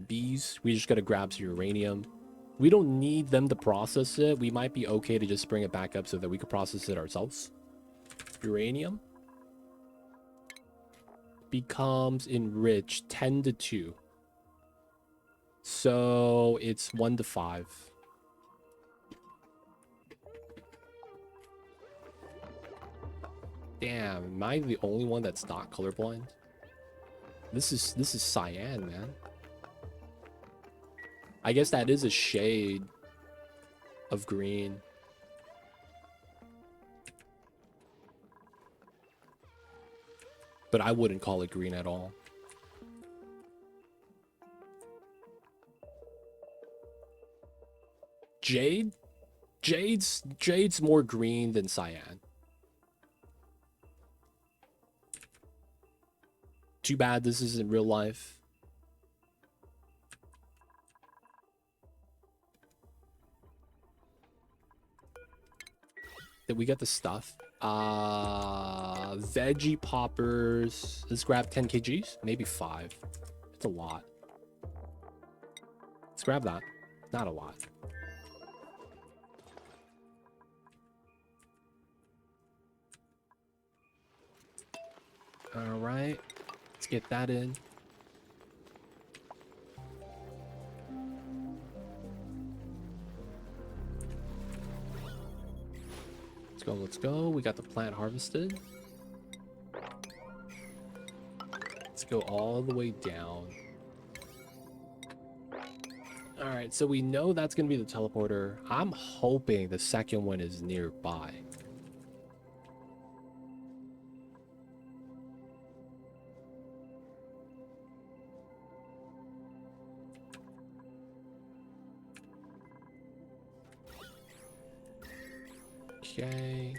bees. We just got to grab some uranium. We don't need them to process it. We might be okay to just bring it back up so that we can process it ourselves. Uranium becomes enriched 10 to 2. So it's 1 to 5. Damn, am I the only one that's not colorblind? This is cyan, man. I guess that is a shade of green. But I wouldn't call it green at all. Jade? Jade's more green than cyan. Too bad this isn't real life. Did we get the stuff? Veggie poppers. Let's grab 10 kgs. Maybe 5. It's a lot. Let's grab that. Not a lot. All right, let's get that in. Let's go, let's go. We got the plant harvested. Let's go all the way down. All right, so we know that's going to be the teleporter. I'm hoping the second one is nearby. Okay.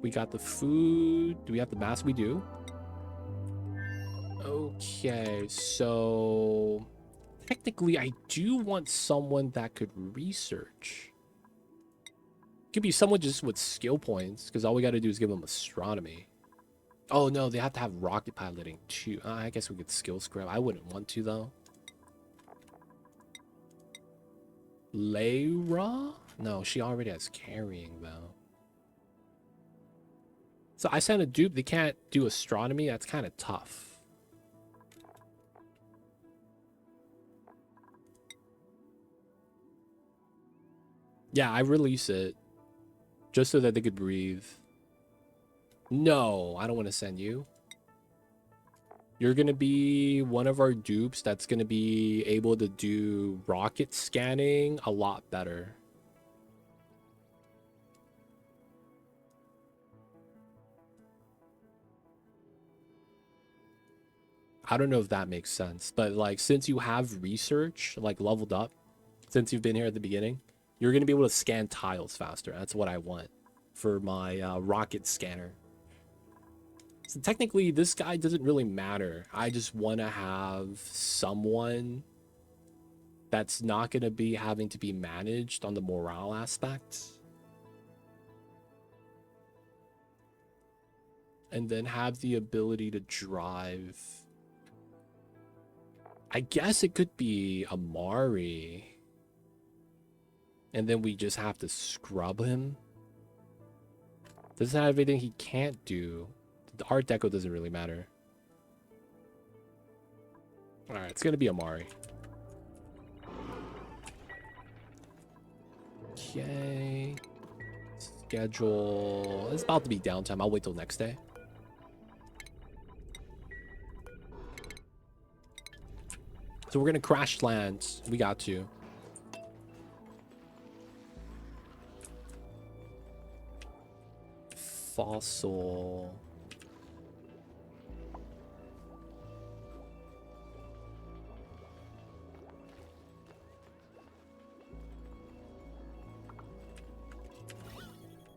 We got the food. Do we have the mask? We do. Okay, so technically I do want someone that could research. Could be someone just with skill points, because all we got to do is give them astronomy. Oh no, they have to have rocket piloting too. I guess we could skill scrub. I wouldn't want to though. Layra? No, she already has carrying though. So I sent a dupe. They can't do astronomy. That's kind of tough. Yeah, I release it just so that they could breathe. No, I don't want to send you. You're going to be one of our dupes that's going to be able to do rocket scanning a lot better. I don't know if that makes sense, but like since you have research like leveled up, since you've been here at the beginning, you're going to be able to scan tiles faster. That's what I want for my rocket scanner. So technically, this guy doesn't really matter. I just want to have someone that's not going to be having to be managed on the morale aspect. And then have the ability to drive. I guess it could be Amari. And then we just have to scrub him. Doesn't have everything he can't do. The art deco doesn't really matter. Alright, it's gonna be Amari. Okay. Schedule. It's about to be downtime. I'll wait till next day. So we're gonna crash land. We got to. Fossil.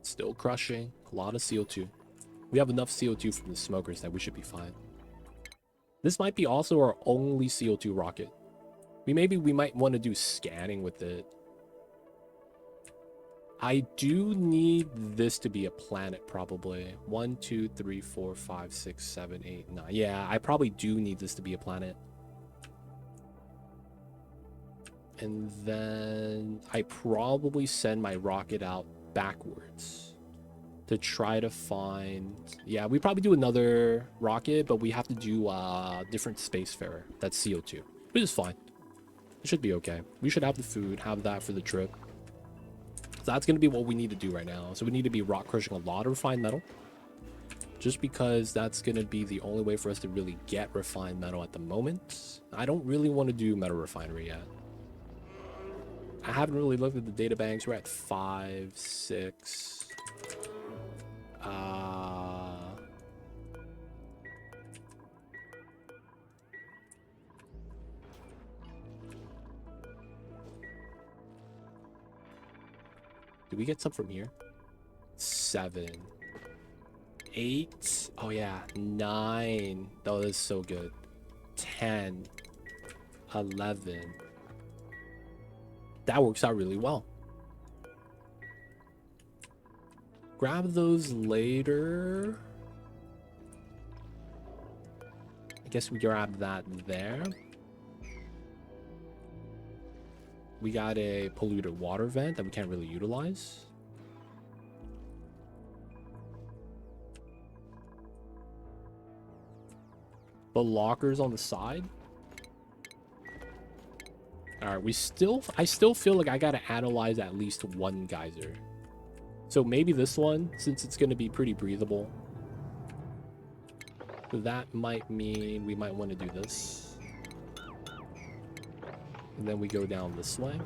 Still crushing. A lot of CO2. We have enough CO2 from the smokers that we should be fine. This might be also our only CO2 rocket. We might want to do scanning with it. I do need this to be a planet, probably. 1, 2, 3, 4, 5, 6, 7, 8, 9. Yeah, I probably do need this to be a planet. And then I probably send my rocket out backwards to try to find... Yeah, we probably do another rocket, but we have to do a different spacefarer. That's CO2, which is fine. It should be okay. We should have the food, have that for the trip. So that's going to be what we need to do right now. So we need to be rock crushing a lot of refined metal. Just because that's going to be the only way for us to really get refined metal at the moment. I don't really want to do metal refinery yet. I haven't really looked at the data banks. We're at 5, 6. Did we get some from here? 7. 8. Oh yeah, 9. Oh, that's so good. 10. 11. That works out really well. Grab those later. I guess we grab that there. We got a polluted water vent that we can't really utilize. The lockers on the side. All right, I still feel like I gotta analyze at least one geyser. So maybe this one, since it's gonna be pretty breathable. That might mean we might want to do this. And then we go down this way.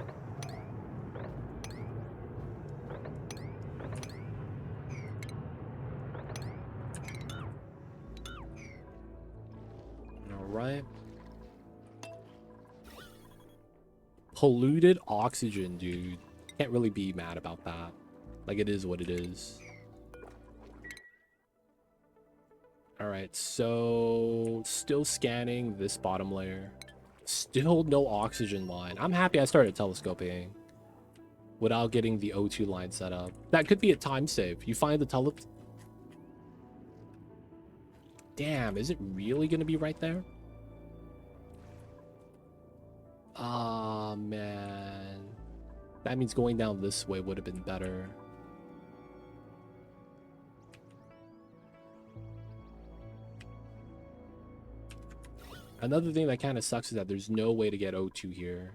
All right. Polluted oxygen, dude. Can't really be mad about that. Like, it is what it is. All right, so still scanning this bottom layer. Still no oxygen line. I'm happy I started telescoping without getting the O2 line set up. That could be a time save. You find the Damn, is it really gonna be right there? Ah, man. That means going down this way would have been better. Another thing that kind of sucks is that there's no way to get O2 here.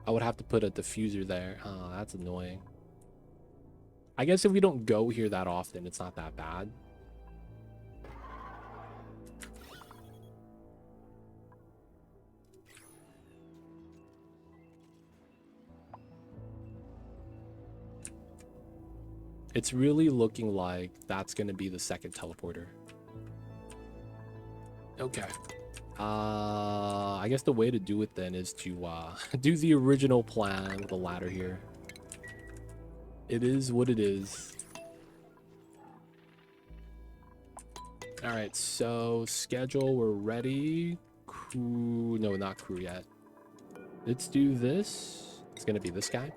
I would have to put a diffuser there. Oh, that's annoying. I guess if we don't go here that often, it's not that bad. It's really looking like that's going to be the second teleporter. Okay. I guess the way to do it then is to do the original plan with the ladder here. It is what it is. All right, so schedule, we're ready. Crew, no, not crew yet. Let's do this. It's gonna be this guy.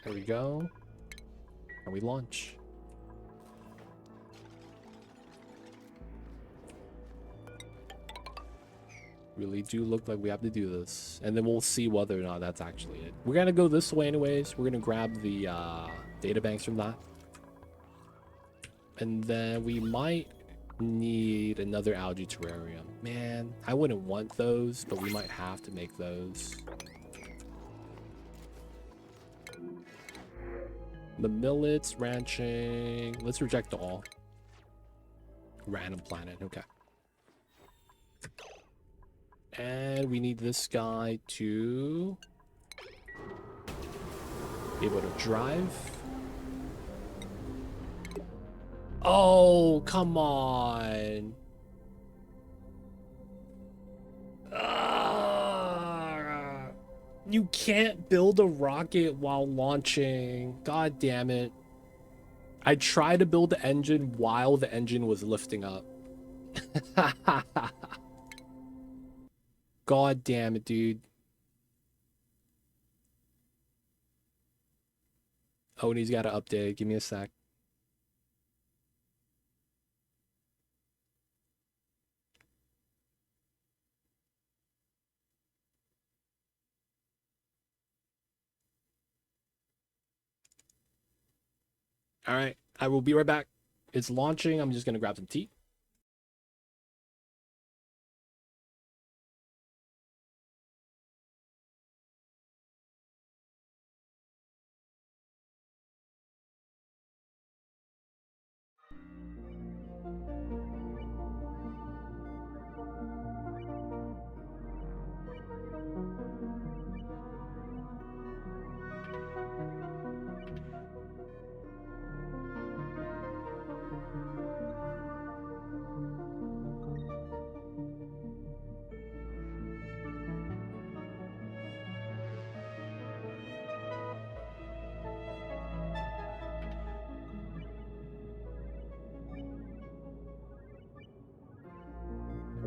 There we go. And we launch. Really do look like we have to do this. And then we'll see whether or not that's actually it. We're gonna go this way anyways. We're gonna grab the data banks from that. And then we might need another algae terrarium. Man, I wouldn't want those, but we might have to make those. The millets, ranching. Let's reject all. Random planet, okay. And we need this guy to be able to drive. Oh, come on. You can't build a rocket while launching. God damn it. I tried to build the engine while the engine was lifting up. God damn it, dude. Oh, and he's got to update. Give me a sec. All right, I will be right back. It's launching. I'm just going to grab some tea.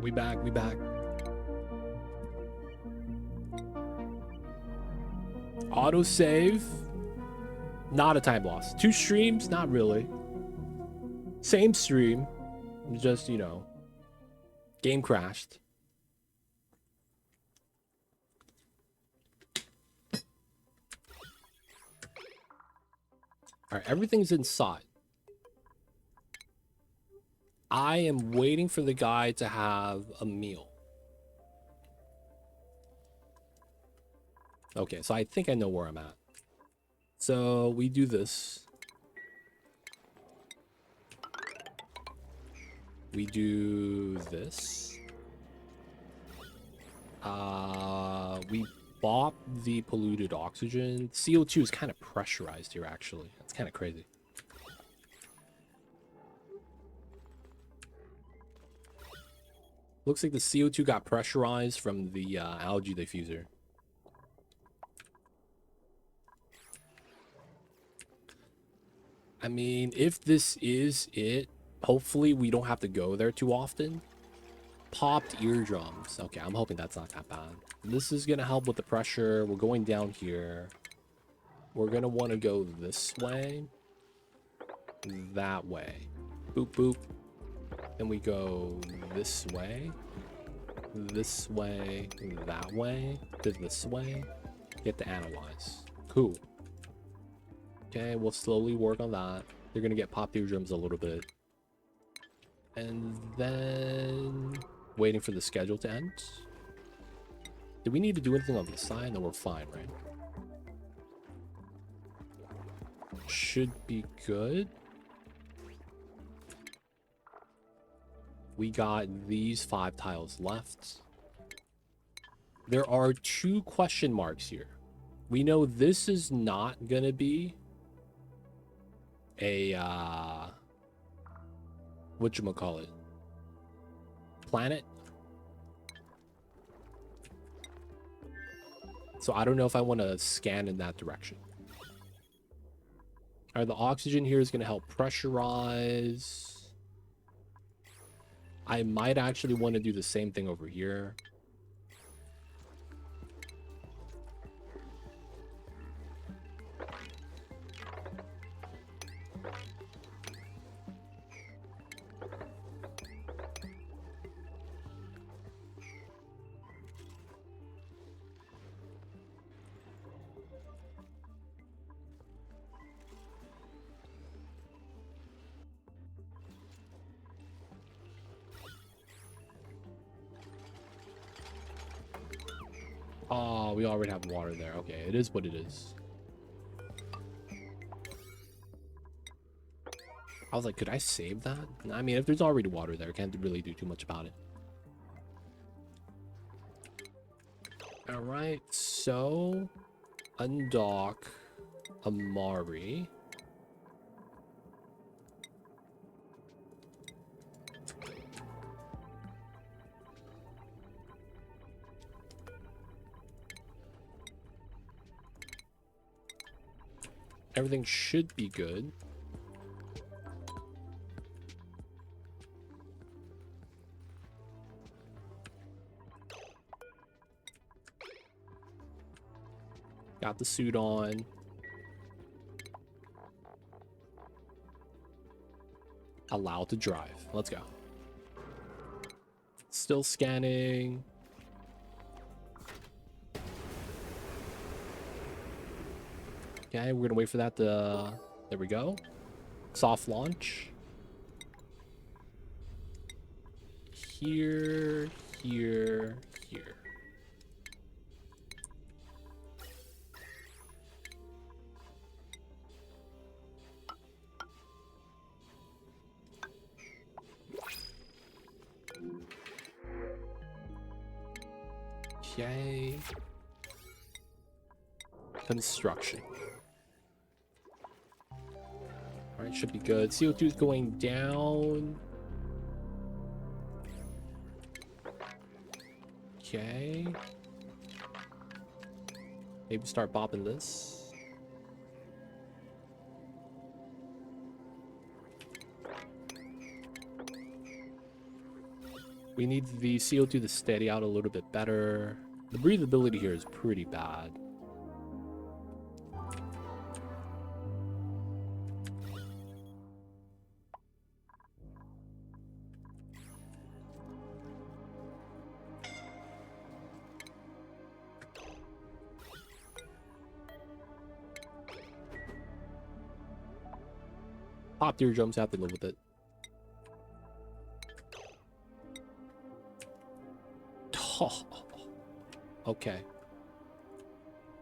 We back, we back. Autosave. Not a time loss. 2 streams? Not really. Same stream. Just, you know, game crashed. All right, everything's inside. I am waiting for the guy to have a meal. Okay, so I think I know where I'm at. So we do this. We do this. We bought the polluted oxygen. CO2 is kind of pressurized here, actually. That's kind of crazy. Looks like the CO2 got pressurized from the algae diffuser. I mean, if this is it, hopefully we don't have to go there too often. Popped eardrums. Okay, I'm hoping that's not that bad. This is going to help with the pressure. We're going down here. We're going to want to go this way. That way. Boop, boop. Then we go this way. This way. That way. To this way. Get to analyze. Cool. Okay, we'll slowly work on that. They're going to get popped eardrums a little bit. And then waiting for the schedule to end. Do we need to do anything on this side? No, we're fine, right? Should be good. We got these 5 tiles left. There are 2 question marks here. We know this is not gonna be a whatchamacallit, planet. So I don't know if I want to scan in that direction. All right, the oxygen here is going to help pressurize. I might actually want to do the same thing over here. Oh, we already have water there. Okay, it is what it is. I was like, could I save that? I mean, if there's already water there, I can't really do too much about it. All right, so undock Amari. Everything should be good. Got the suit on. Allowed to drive. Let's go. Still scanning. Okay, we're gonna wait for that to... There we go. Soft launch. Here, here, here. Okay. Construction. Alright, should be good. CO2 is going down. Okay. Maybe start bopping this. We need the CO2 to steady out a little bit better. The breathability here is pretty bad. Pop eardrums, have to live with it. Oh, okay.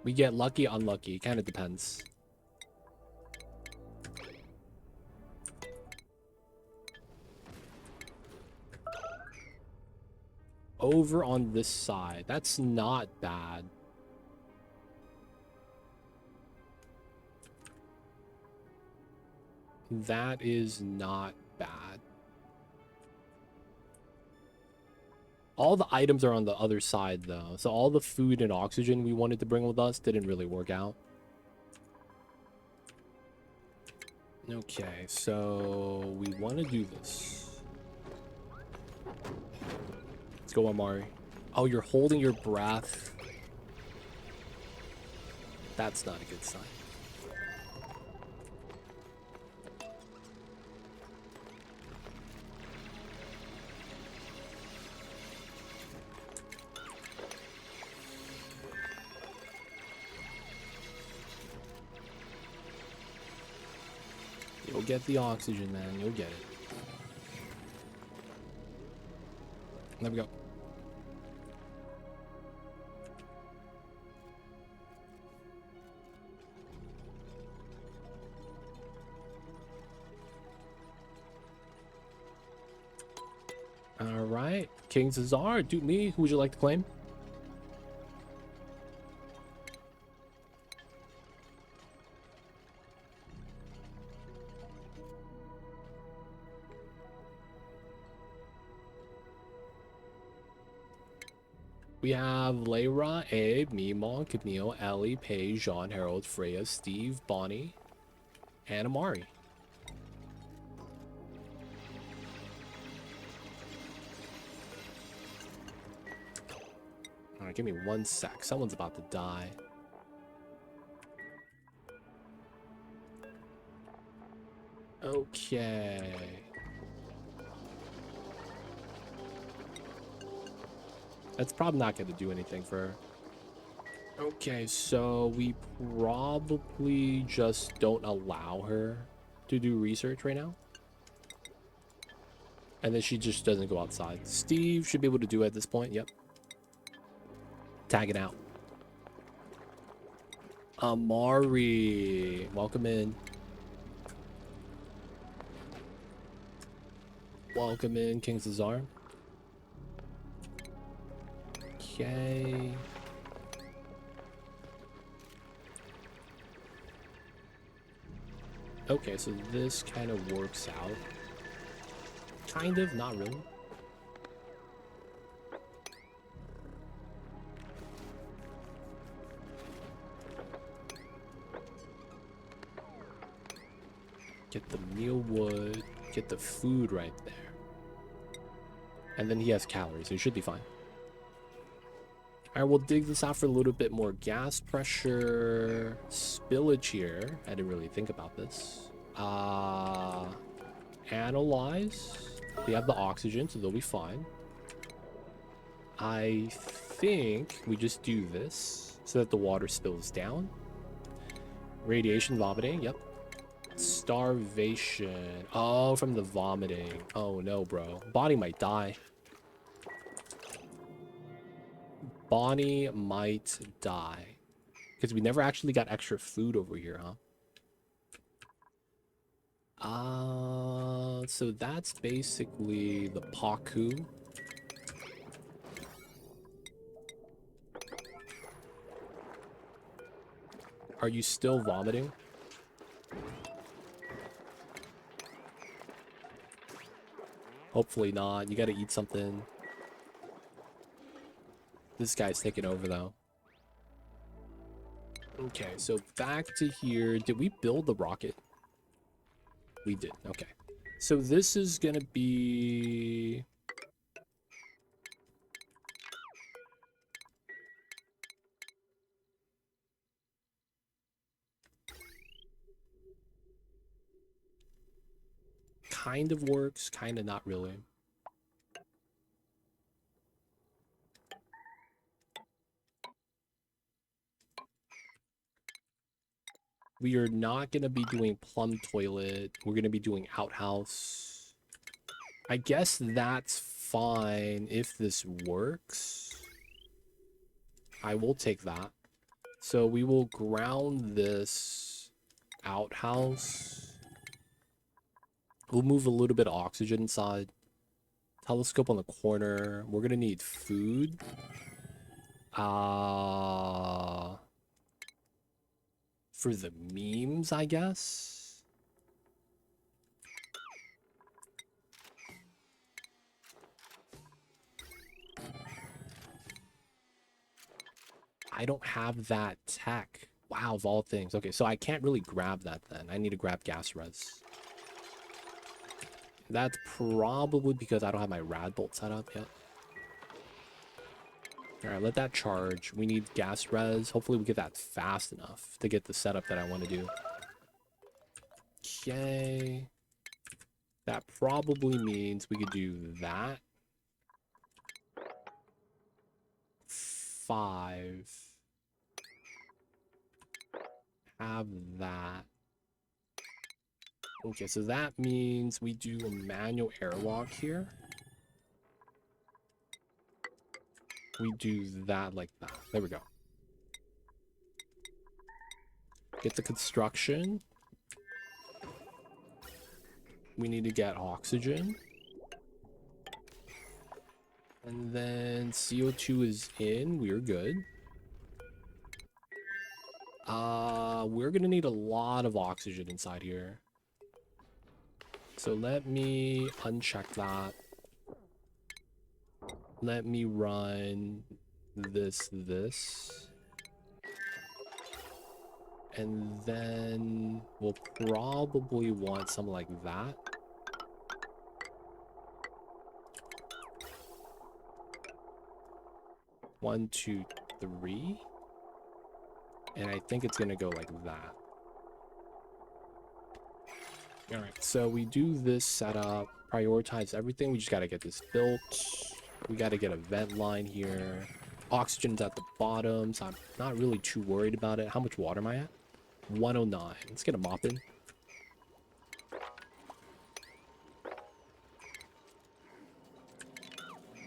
We get lucky, unlucky. Kind of depends. Over on this side. That's not bad. That is not bad. All the items are on the other side, though. So all the food and oxygen we wanted to bring with us didn't really work out. Okay, so we want to do this. Let's go, Amari. Oh, you're holding your breath. That's not a good sign. You'll get the oxygen, man. You'll get it. There we go. All right. King Cesar, dude, me. Who would you like to claim? We have Layra, Abe, Mimon, Camille, Ellie, Paige, Jean, Harold, Freya, Steve, Bonnie, and Amari. Alright, give me 1 sec. Someone's about to die. Okay. That's probably not going to do anything for her. Okay, so we probably just don't allow her to do research right now. And then she just doesn't go outside. Steve should be able to do it at this point. Yep. Tag it out. Amari, welcome in. Welcome in, King Cesar. Okay. Okay, so this kind of works out. Kind of, not really. Get the meal wood, get the food right there. And then he has calories, so he should be fine. Alright, we'll dig this out for a little bit more gas pressure. Spillage here. I didn't really think about this. Analyze. We have the oxygen, so they'll be fine. I think we just do this so that the water spills down. Radiation, vomiting, yep. Starvation. Oh, from the vomiting. Oh no, bro. Bonnie might die. Bonnie might die. Because we never actually got extra food over here, huh? So that's basically the Paku. Are you still vomiting? Hopefully not. You gotta eat something. This guy's taking over, though. Okay, so back to here. Did we build the rocket? We did. Okay. So this is gonna be... kind of works, kind of not really. We are not going to be doing plum toilet. We're going to be doing outhouse. I guess that's fine if this works. I will take that. So we will ground this outhouse. We'll move a little bit of oxygen inside. Telescope on the corner. We're going to need food. For the memes, I guess. I don't have that tech. Wow, of all things. Okay, so I can't really grab that then. I need to grab gas res. That's probably because I don't have my rad bolt set up yet. Alright, let that charge. We need gas res. Hopefully we get that fast enough to get the setup that I want to do. Okay. That probably means we could do that. 5. Have that. Okay, so that means we do a manual airlock here. We do that like that. There we go. Get the construction. We need to get oxygen. And then CO2 is in. We're good. We're gonna need a lot of oxygen inside here. So let me uncheck that. Let me run this. And then we'll probably want something like that. One, two, three. And I think it's gonna go like that. Alright, so we do this setup, prioritize everything. We just gotta get this built. We gotta get a vent line here. Oxygen's at the bottom, so I'm not really too worried about it. How much water am I at? 109. Let's get a mop in.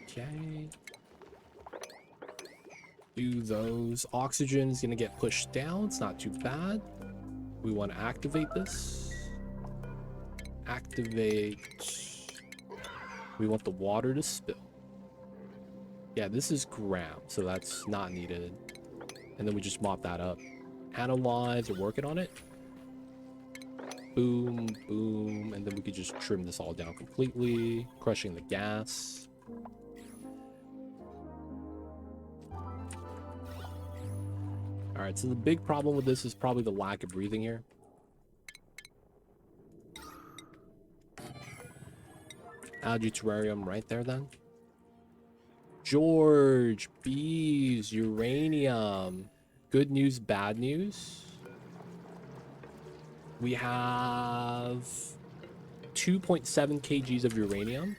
Okay. Do those. Oxygen is gonna get pushed down. It's not too bad. We want to activate this. Activate. We want the water to spill. Yeah, this is gram, so that's not needed. And then we just mop that up. Analyze, we're working on it. Boom, boom, and then we could just trim this all down completely, crushing the gas. All right, so the big problem with this is probably the lack of breathing here. Algae terrarium right there then. George, bees, uranium. Good news, bad news. We have 2.7 kgs of uranium.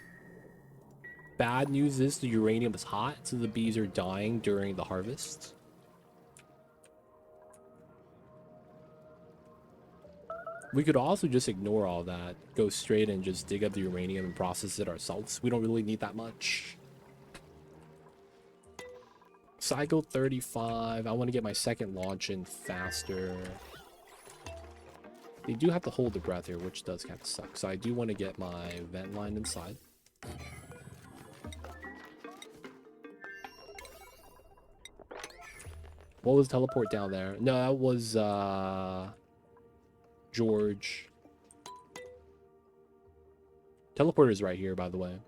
Bad news is the uranium is hot, so the bees are dying during the harvest. We could also just ignore all that, go straight and just dig up the uranium and process it ourselves. We don't really need that much. Cycle 35. I want to get my second launch in faster. They do have to hold the breath here, which does kind of suck. So I do want to get my vent line inside. What was teleport down there? No, that was George. Teleporter's right here, by the way.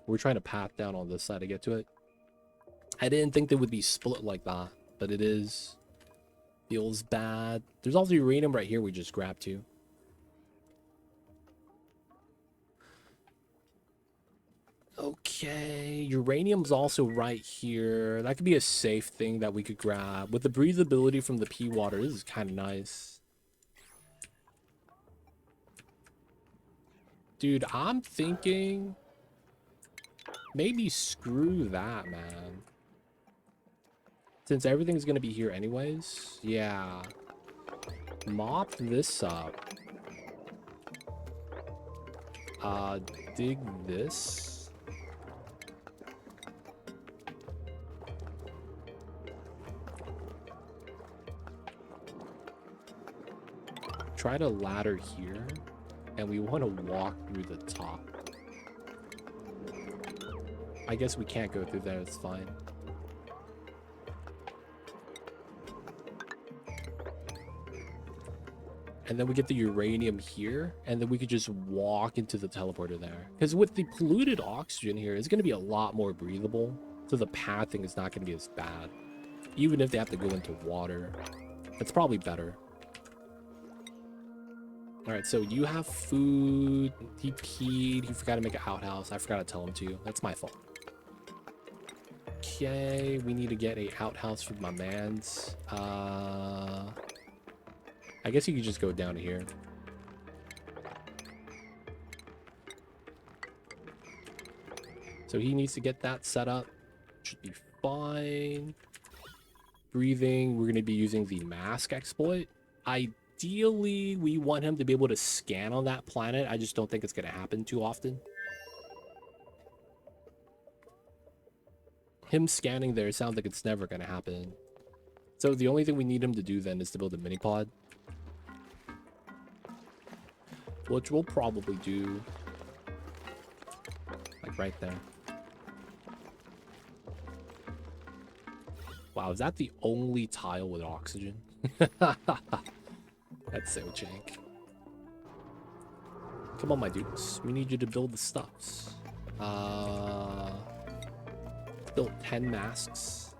We're trying to path down on this side to get to it. I didn't think they would be split like that, but it is. Feels bad. There's also uranium right here we just grabbed too. Okay, uranium's also right here. That could be a safe thing that we could grab. With the breathability from the pea water, this is kind of nice. Dude, I'm thinking maybe screw that, man. Since everything's gonna be here anyways, yeah. Mop this up. Dig this. Try to ladder here, and we want to walk through the top. I guess we can't go through there, it's fine. And then we get the uranium here, and then we could just walk into the teleporter there. Because with the polluted oxygen here, it's going to be a lot more breathable, so the pathing is not going to be as bad. Even if they have to go into water, it's probably better. Alright, so you have food. He peed. He forgot to make an outhouse. I forgot to tell him to. That's my fault. Okay, we need to get a outhouse for my mans. I guess you could just go down to here. So he needs to get that set up. Should be fine. Breathing, we're going to be using the mask exploit. Ideally, we want him to be able to scan on that planet. I just don't think it's going to happen too often. Him scanning there sounds like it's never going to happen. So the only thing we need him to do then is to build a mini pod. Which we'll probably do. Like right there. Wow, is that the only tile with oxygen? That's so jank. Come on, my dudes. We need you to build the stuffs. Built 10 masks.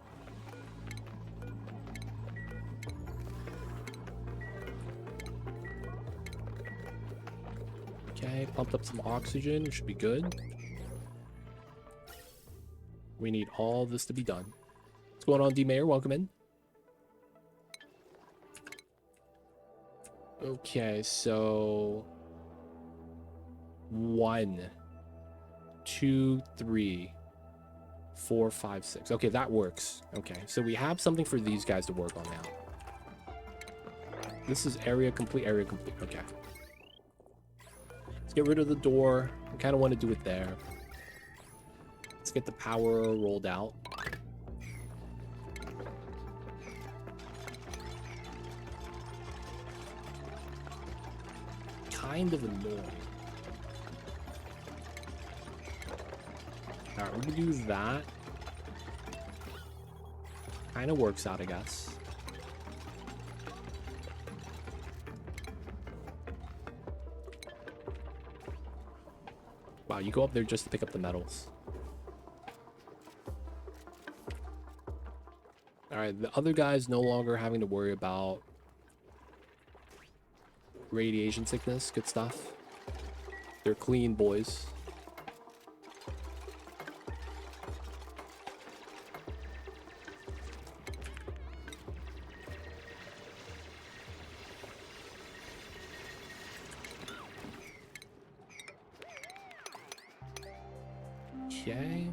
Okay, pumped up some oxygen. It should be good. We need all this to be done. What's going on, D-Mayor? Welcome in. Okay, so 1, 2, 3, 4, 5, 6. Okay, that works. Okay, so we have something for these guys to work on now. This is area complete, area complete. Okay. Let's get rid of the door. I kind of want to do it there. Let's get the power rolled out. Kind of annoying. Alright, we're gonna do that. Kind of works out, I guess. Wow, you go up there just to pick up the metals. Alright, the other guy's no longer having to worry about radiation sickness. Good stuff. They're clean boys. Okay.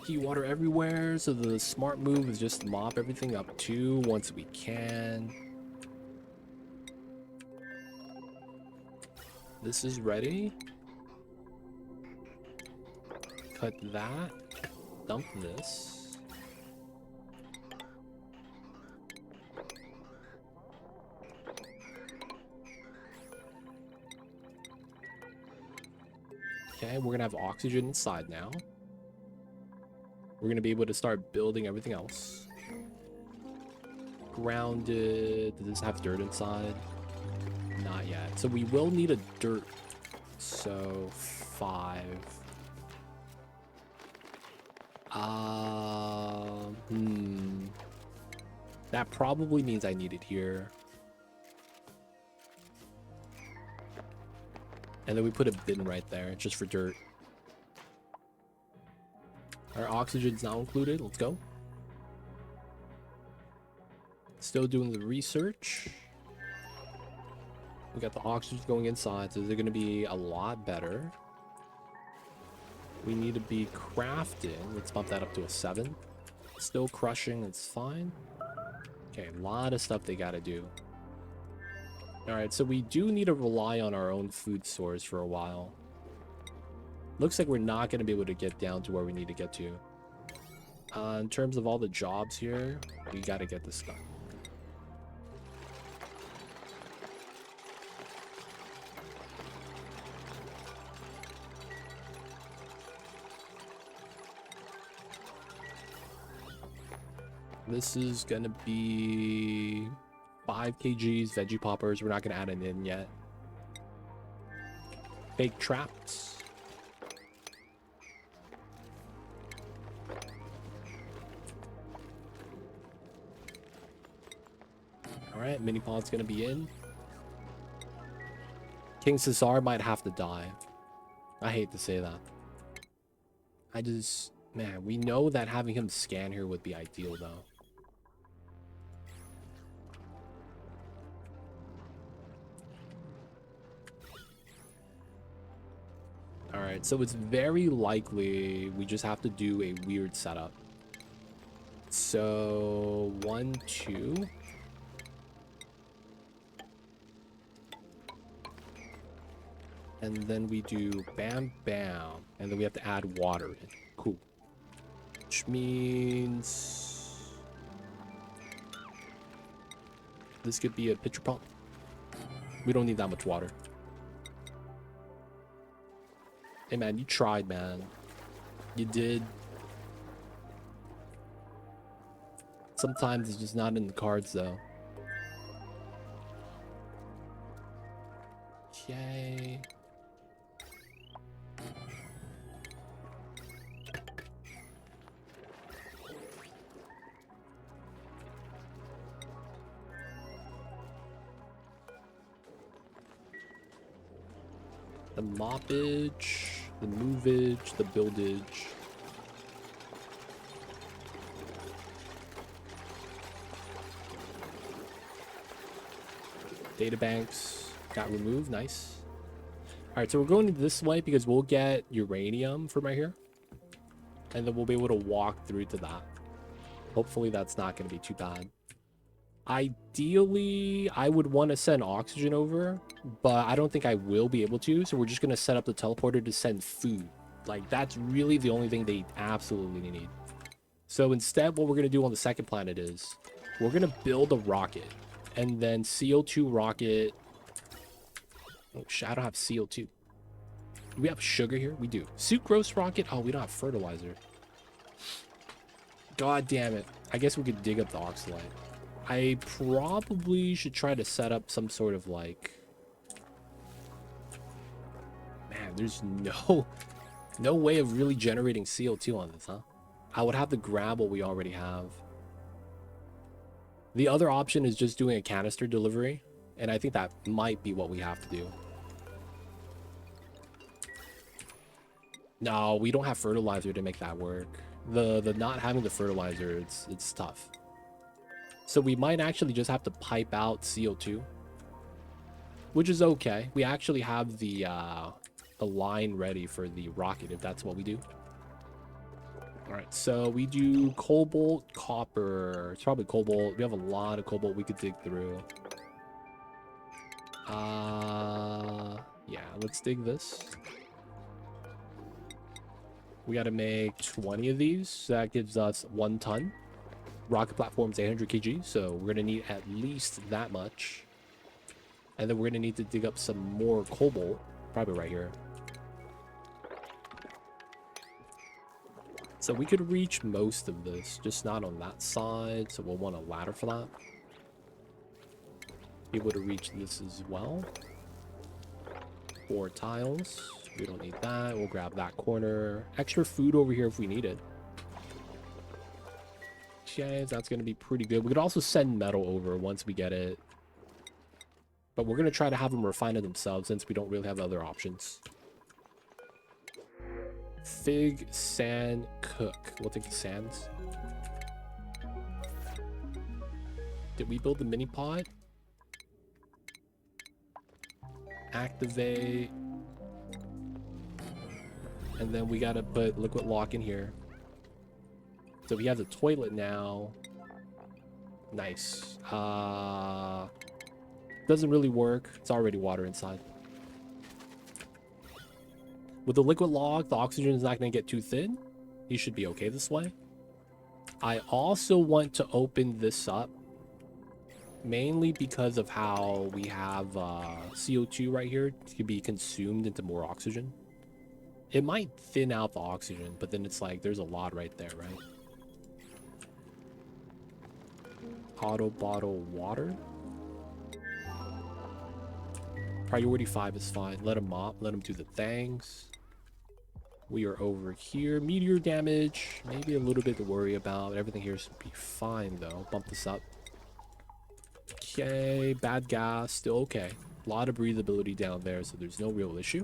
Key water everywhere, so the smart move is just mop everything up too once we can. This is ready. Cut that. Dump this. Okay, we're gonna have oxygen inside now. We're gonna be able to start building everything else. Grounded. Does this have dirt inside? Not yet. So we will need a dirt. So 5. That probably means I need it here. And then we put a bin right there just for dirt. Our oxygen's now included. Let's go. Still doing the research. We got the oxygen going inside, so they're going to be a lot better. We need to be crafting. Let's bump that up to a 7. Still crushing, it's fine. Okay, a lot of stuff they got to do. Alright, so we do need to rely on our own food source for a while. Looks like we're not going to be able to get down to where we need to get to. In terms of all the jobs here, we got to get this done. This is gonna be 5 kgs veggie poppers. We're not gonna add it in yet. Fake traps. Alright, mini pod's gonna be in. King Caesar might have to die. I hate to say that. Man, we know that having him scan here would be ideal though. Alright, so it's very likely we just have to do a weird setup. So, 1, 2. And then we do bam, bam. And then we have to add water in. Cool. Which means... this could be a pitcher pump. We don't need that much water. Hey man, you tried, man. You did. Sometimes it's just not in the cards, though. Okay. The moppage, the movage, the buildage. Databanks got removed, nice. Alright, so we're going this way because we'll get uranium from right here. And then we'll be able to walk through to that. Hopefully that's not going to be too bad. Ideally, I would want to send oxygen over, but I don't think I will be able to, so we're just going to set up the teleporter to send food. Like, that's really the only thing they absolutely need. So instead, what we're going to do on the second planet is, we're going to build a rocket, and then CO2 rocket... Oh, shit, I don't have CO2. Do we have sugar here? We do. Sucrose rocket? Oh, we don't have fertilizer. God damn it. I guess we could dig up the oxalate. I probably should try to set up some sort of like... Man, there's no way of really generating CO2 on this, huh? I would have to grab what we already have. The other option is just doing a canister delivery, and I think that might be what we have to do. No, we don't have fertilizer to make that work. The not having the fertilizer, it's tough. So we might actually just have to pipe out CO2, which is okay. We actually have the line ready for the rocket if that's what we do. All right, so we do cobalt, copper. It's probably cobalt. We have a lot of cobalt we could dig through. Yeah, let's dig this. We got to make 20 of these. So that gives us 1 ton. Rocket platform's 800 kg, so we're going to need at least that much. And then we're going to need to dig up some more cobalt, probably right here. So we could reach most of this, just not on that side, so we'll want a ladder for that. Be able to reach this as well. 4 tiles. We don't need that. We'll grab that corner. Extra food over here if we need it. Okay, that's going to be pretty good. We could also send metal over once we get it. But we're going to try to have them refine it themselves since we don't really have other options. Fig, sand, cook. We'll take the sands. Did we build the mini pod? activate. And then we gotta put liquid lock in here. So we have the toilet now. Nice. Doesn't really work. It's already water inside. With the liquid lock, the oxygen is not going to get too thin. You should be okay this way. I also want to open this up. Mainly because of how we have CO2 right here to be consumed into more oxygen. It might thin out the oxygen, but then it's like there's a lot right there, right? Auto bottle water. Priority 5 is fine. Let him mop. Let him do the things. We are over here. Meteor damage. Maybe a little bit to worry about. Everything here should be fine, though. Bump this up. Okay. Bad gas. Still okay. A lot of breathability down there, so there's no real issue.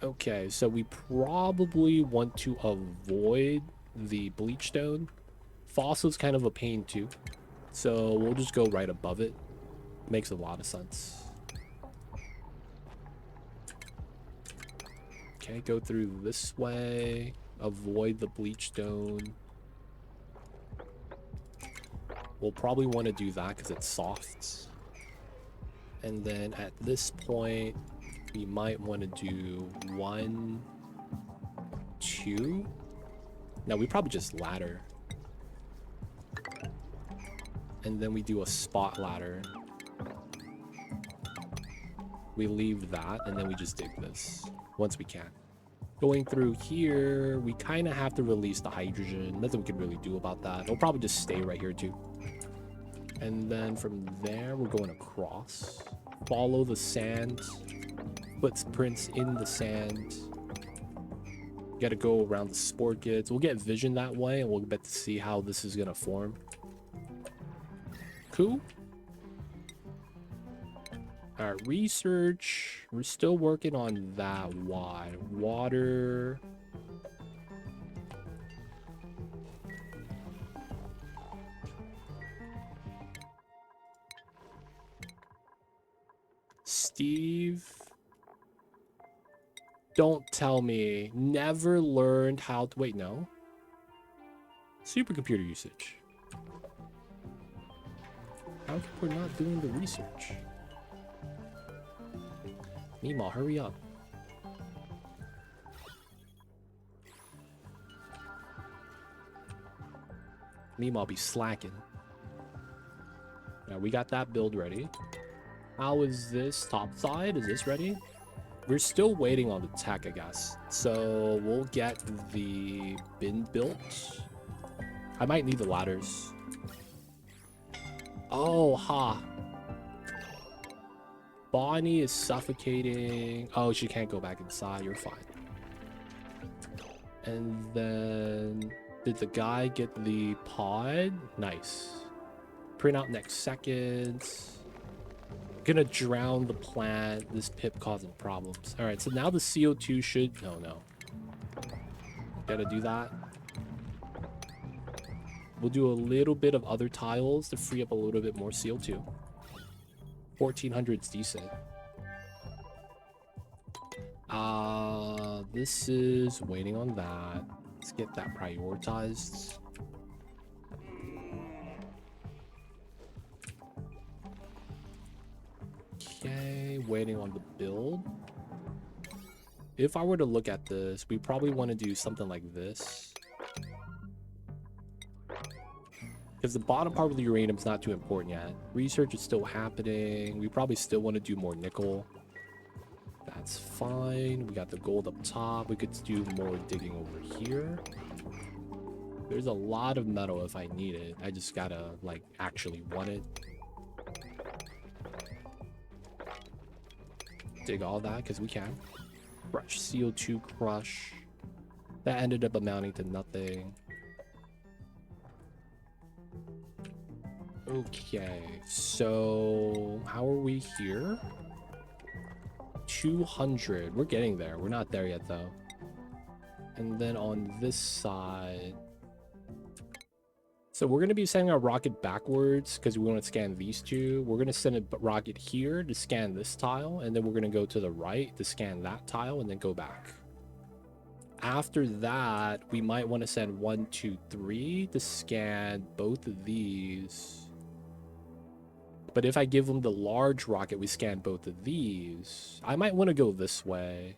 Okay, so we probably want to avoid the bleach stone. Fossil's kind of a pain, too. So we'll just go right above it. Makes a lot of sense. Okay, go through this way. Avoid the bleach stone. We'll probably want to do that because it's soft. And then at this point, we might want to do 1, 2. No, we probably just ladder. And then we do a spot ladder. We leave that, and then we just dig this once we can. Going through here, we kind of have to release the hydrogen. Nothing we can really do about that. It'll probably just stay right here too. And then from there, we're going across. Follow the sand. Footprints in the sand. Gotta go around the sport kits. We'll get vision that way, and we'll get to see how this is gonna form. Cool. Alright, research. We're still working on that. Why? Water. Steve. Don't tell me. Never learned how to... Wait, no. Supercomputer usage. How come we're not doing the research? Meemaw, hurry up. Meemaw be slacking. Now we got that build ready. How is this top side? Is this ready? We're still waiting on the tech, I guess. So we'll get the bin built. I might need the ladders. Oh, ha. Bonnie is suffocating. Oh, she can't go back inside. You're fine. And then... Did the guy get the pod? Nice. Print out next second. Gonna drown the plant. This pip causing problems. Alright, so now the CO2 should... No. Gotta do that. We'll do a little bit of other tiles to free up a little bit more CO2. 1400's decent. This is waiting on that. Let's get that prioritized. Okay, waiting on the build. If I were to look at this, we probably want to do something like this. Because the bottom part of the uranium is not too important yet. Research is still happening. We probably still want to do more nickel. That's fine. We got the gold up top. We could do more digging over here. There's a lot of metal if I need it. I just gotta, like, actually want it. Dig all that, because we can. Crush. CO2 crush. That ended up amounting to nothing. Okay, so how are we here? 200. We're getting there. We're not there yet, though. And then on this side... So we're going to be sending our rocket backwards because we want to scan these two. We're going to send a rocket here to scan this tile, and then we're going to go to the right to scan that tile and then go back. After that, we might want to send 1, 2, 3 to scan both of these. But if I give them the large rocket, we scan both of these. I might want to go this way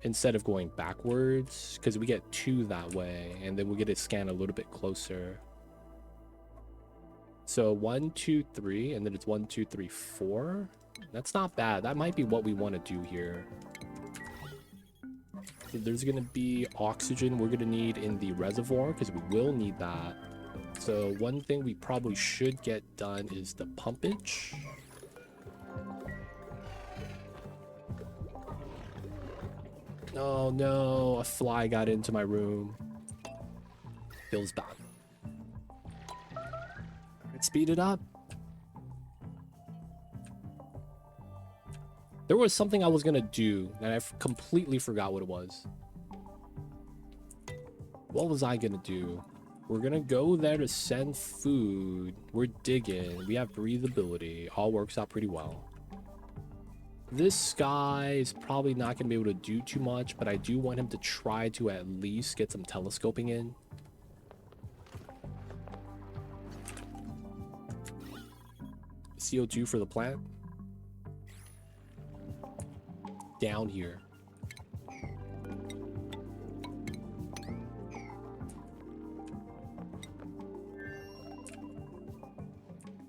instead of going backwards, because we get 2 that way, and then we get to scan a little bit closer. So 1, 2, 3, and then it's 1, 2, 3, 4. That's not bad. That might be what we want to do here. So there's going to be oxygen we're going to need in the reservoir, because we will need that. So one thing we probably should get done is the pumpage. Oh no, a fly got into my room. Feels bad. Let's speed it up. There was something I was gonna do and I completely forgot what it was. What was I gonna do? We're gonna go there to send food. We're digging. We have breathability. All works out pretty well. This guy is probably not going to be able to do too much, but I do want him to try to at least get some telescoping in. CO2 for the plant. Down here.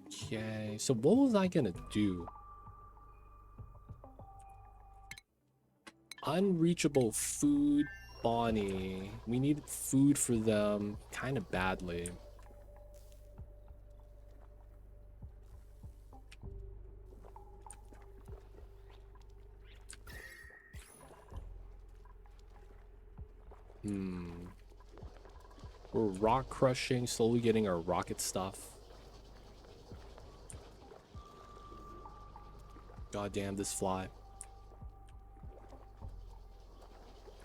Okay, so what was I going to do? Unreachable food, Bonnie. We need food for them kind of badly. We're rock crushing, slowly getting our rocket stuff. God damn this fly.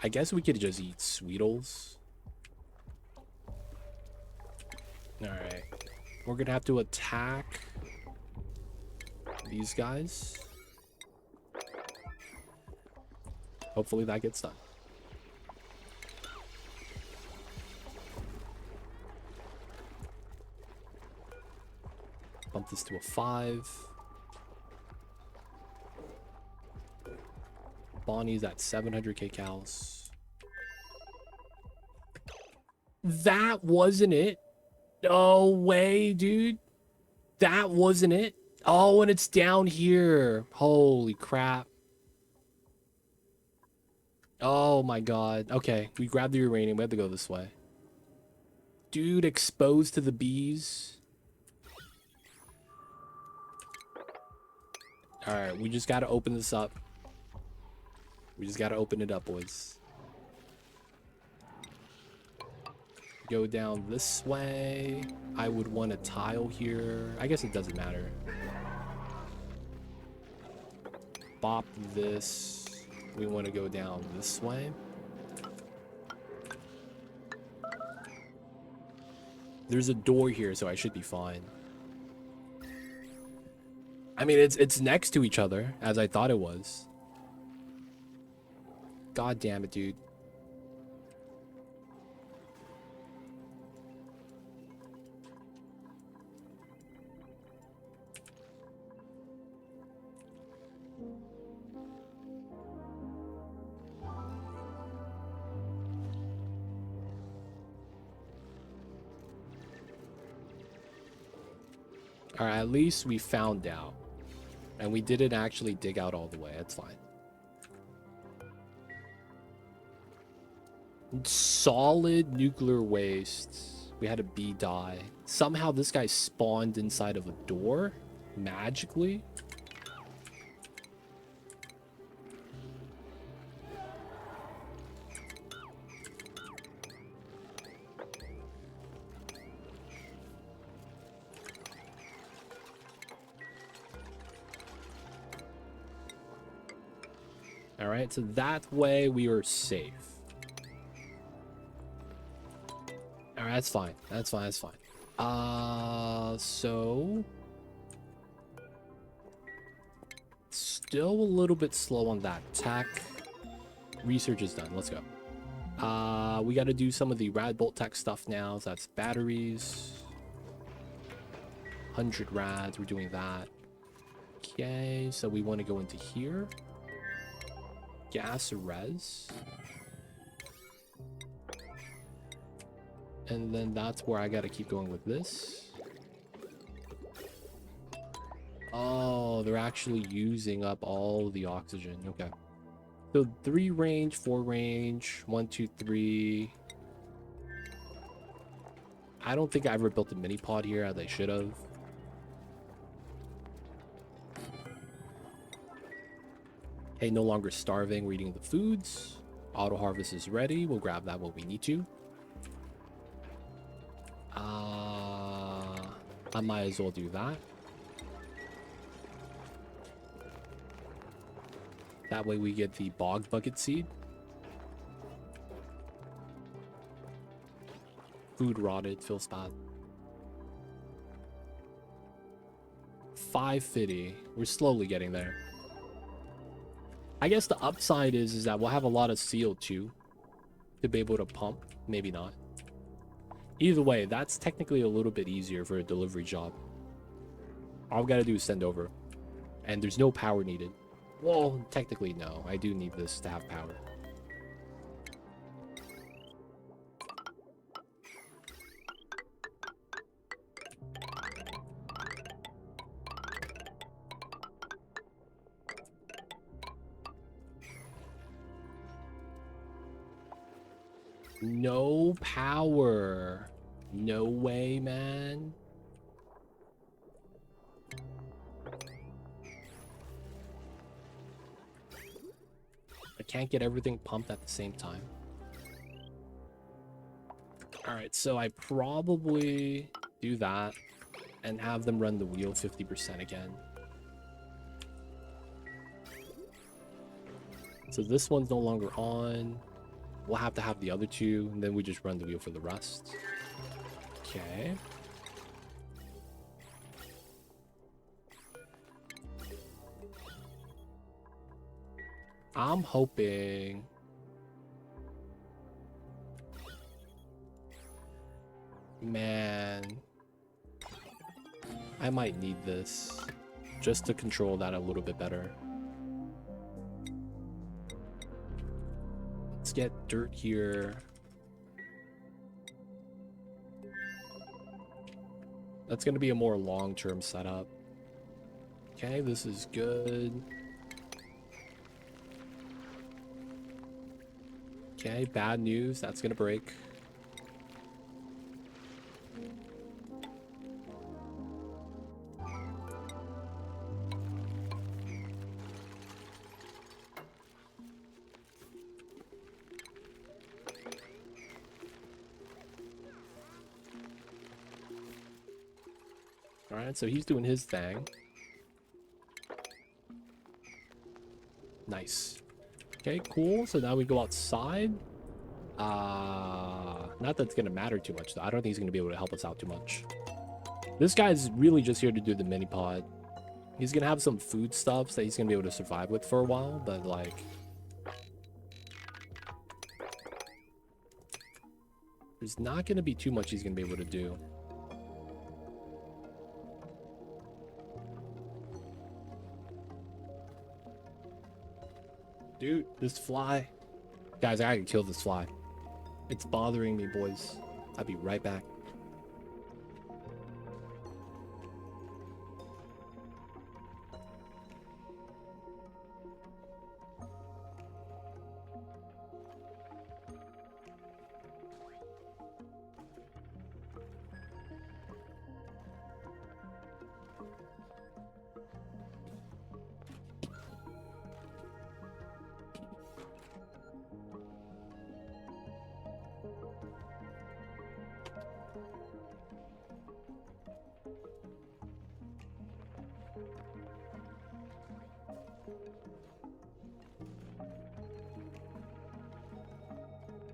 I guess we could just eat Sweetles. Alright. We're gonna have to attack these guys. Hopefully that gets done. Bump this to a 5. Bonnie's at 700k cows. That wasn't it. No way, dude. That wasn't it. Oh, and it's down here. Holy crap. Oh my god. Okay, we grabbed the uranium. We have to go this way. Dude, exposed to the bees. Alright, we just gotta open this up. We just gotta open it up, boys. Go down this way. I would want a tile here. I guess it doesn't matter. Bop this. We want to go down this way. There's a door here, so I should be fine. I mean, it's next to each other, as I thought it was. God damn it, dude. Alright, at least we found out. And we didn't actually dig out all the way. That's fine. Solid nuclear waste. We had a bee die. Somehow this guy spawned inside of a door. Magically. Alright, so that way we are safe. All right, that's fine. That's fine. That's fine. So still a little bit slow on that. Tech research is done. Let's go. We got to do some of the rad bolt tech stuff now. So that's batteries. 100 rads. We're doing that. Okay, so we want to go into here. Gas res. And then that's where I gotta keep going with this. Oh, they're actually using up all the oxygen. Okay. So 3 range, 4 range, 1, 2, 3. I don't think I ever built a mini pod here as I should have. Hey, no longer starving. We're eating the foods. Auto harvest is ready. We'll grab that when we need to. I might as well do that. That way we get the bog bucket seed. Food rotted, feels bad. 550. We're slowly getting there. I guess the upside is that we'll have a lot of CO2 to be able to pump. Maybe not. Either way, that's technically a little bit easier for a delivery job. All we gotta do is send over. And there's no power needed. Well, technically no. I do need this to have power. No power. No way, man. I can't get everything pumped at the same time. Alright, so I probably do that and have them run the wheel 50% again. So this one's no longer on. We'll have to have the other two, and then we just run the wheel for the rest. Okay. I'm hoping... Man... I might need this just to control that a little bit better. Let's get dirt here. That's going to be a more long-term setup. Okay, this is good. Okay, bad news. That's going to break. Alright, so he's doing his thing. Nice. Okay, cool. So now we go outside. Not that it's gonna matter too much, though. I don't think he's gonna be able to help us out too much. This guy's really just here to do the mini pod. He's gonna have some food stuffs that he's gonna be able to survive with for a while, but like... there's not gonna be too much he's gonna be able to do. Dude, this fly. Guys, I gotta kill this fly. It's bothering me, boys. I'll be right back.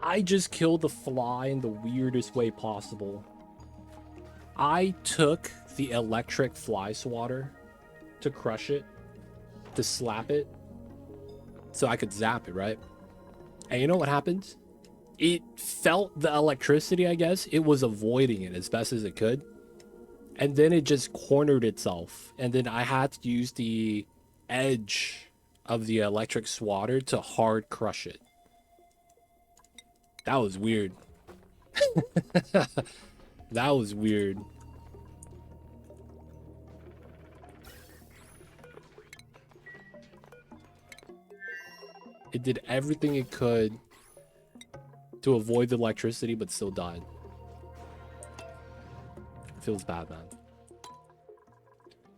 I just killed the fly in the weirdest way possible. I took the electric fly swatter to crush it, to slap it, so I could zap it, right? And you know what happened? It felt the electricity, I guess. It was avoiding it as best as it could. And then it just cornered itself. And then I had to use the edge of the electric swatter to hard crush it. That was weird. That was weird. It did everything it could to avoid the electricity, but still died. It feels bad, man.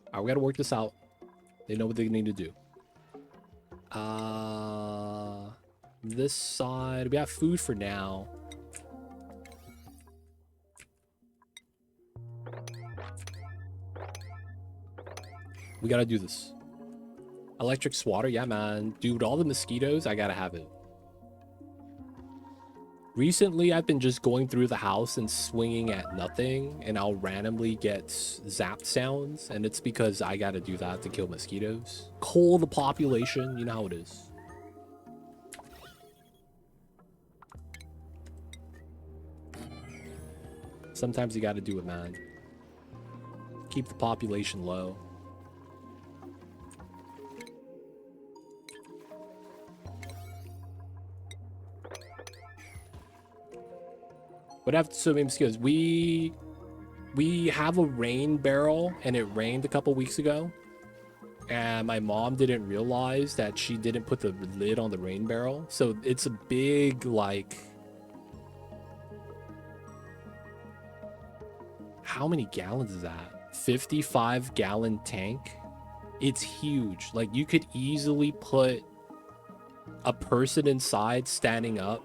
Alright, we gotta work this out. They know what they need to do. This side, we have food for now. We gotta do this. Electric swatter, yeah, man. Dude, all the mosquitoes, I gotta have it. Recently, I've been just going through the house and swinging at nothing, and I'll randomly get zapped sounds, and it's because I gotta do that to kill mosquitoes. Cull the population, you know how it is. Sometimes you gotta do it, man. Keep the population low. But after so many mosquitoes, we have a rain barrel, and it rained a couple weeks ago, and my mom didn't realize that she didn't put the lid on the rain barrel, so it's a big, like, how many gallons is that? 55-gallon tank. It's huge. Like, you could easily put a person inside standing up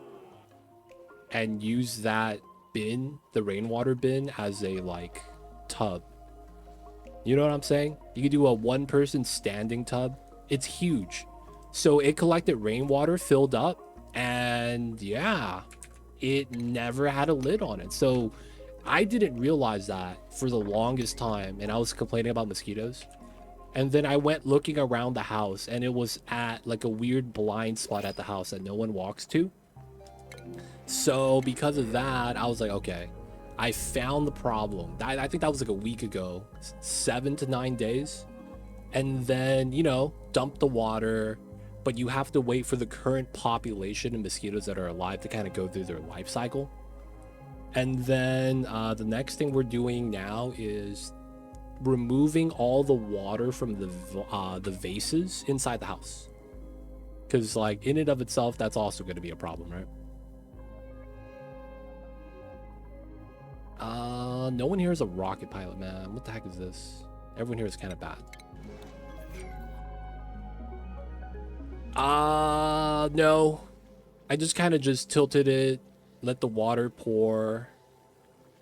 and use that bin, the rainwater bin, as a, like, tub. You know what I'm saying? You could do a one-person standing tub. It's huge. So it collected rainwater, filled up, and yeah, it never had a lid on it. So I didn't realize that for the longest time, and I was complaining about mosquitoes. And then I went looking around the house, and it was at, like, a weird blind spot at the house that no one walks to. So because of that, I was like, okay, I found the problem. I think that was like a week ago, 7 to 9 days. And then, you know, dump the water, but you have to wait for the current population of mosquitoes that are alive to kind of go through their life cycle. And then the next thing we're doing now is removing all the water from the vases inside the house. Because, like, in and of itself, that's also going to be a problem, right? No one here is a rocket pilot, man. What the heck is this? Everyone here is kind of bad. No. I just kind of just tilted it, let the water pour,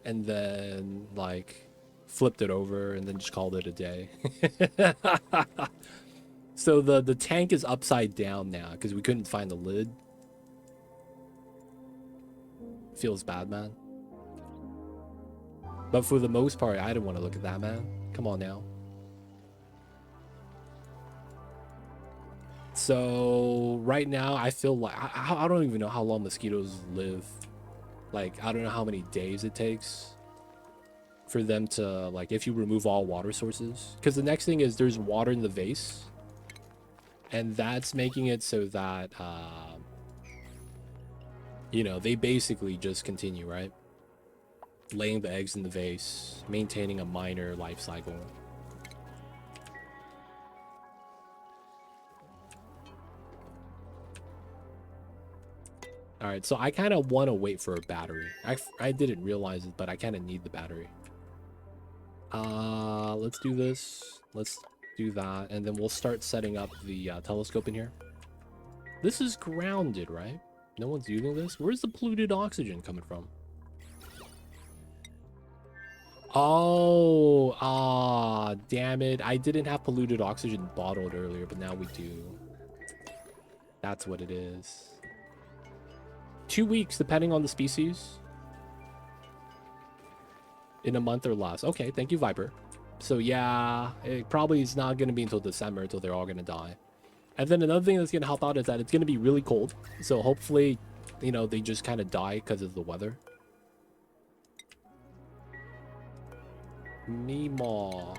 and then, like, flipped it over, and then just called it a day. So the tank is upside down now, because we couldn't find the lid. Feels bad, man. But for the most part, I didn't want to look at that, man. Come on now. So right now, I feel like I don't even know how long mosquitoes live. Like, I don't know how many days it takes for them to, like, if you remove all water sources. Because the next thing is there's water in the vase. And that's making it so that, you know, they basically just continue, right? Laying the eggs in the vase, maintaining a minor life cycle. All right, so I kind of want to wait for a battery. I didn't realize it, but I kind of need the battery. Let's do this. Let's do that, and then we'll start setting up the telescope in here. This is grounded, right? No one's using this? Where's the polluted oxygen coming from? Oh, damn it. I didn't have polluted oxygen bottled earlier, but now we do. That's what it is. 2 weeks, depending on the species. In a month or less. Okay, thank you, Viper. So yeah, it probably is not going to be until December until they're all going to die. And then another thing that's going to help out is that it's going to be really cold. So hopefully, you know, they just kind of die because of the weather. Meemaw.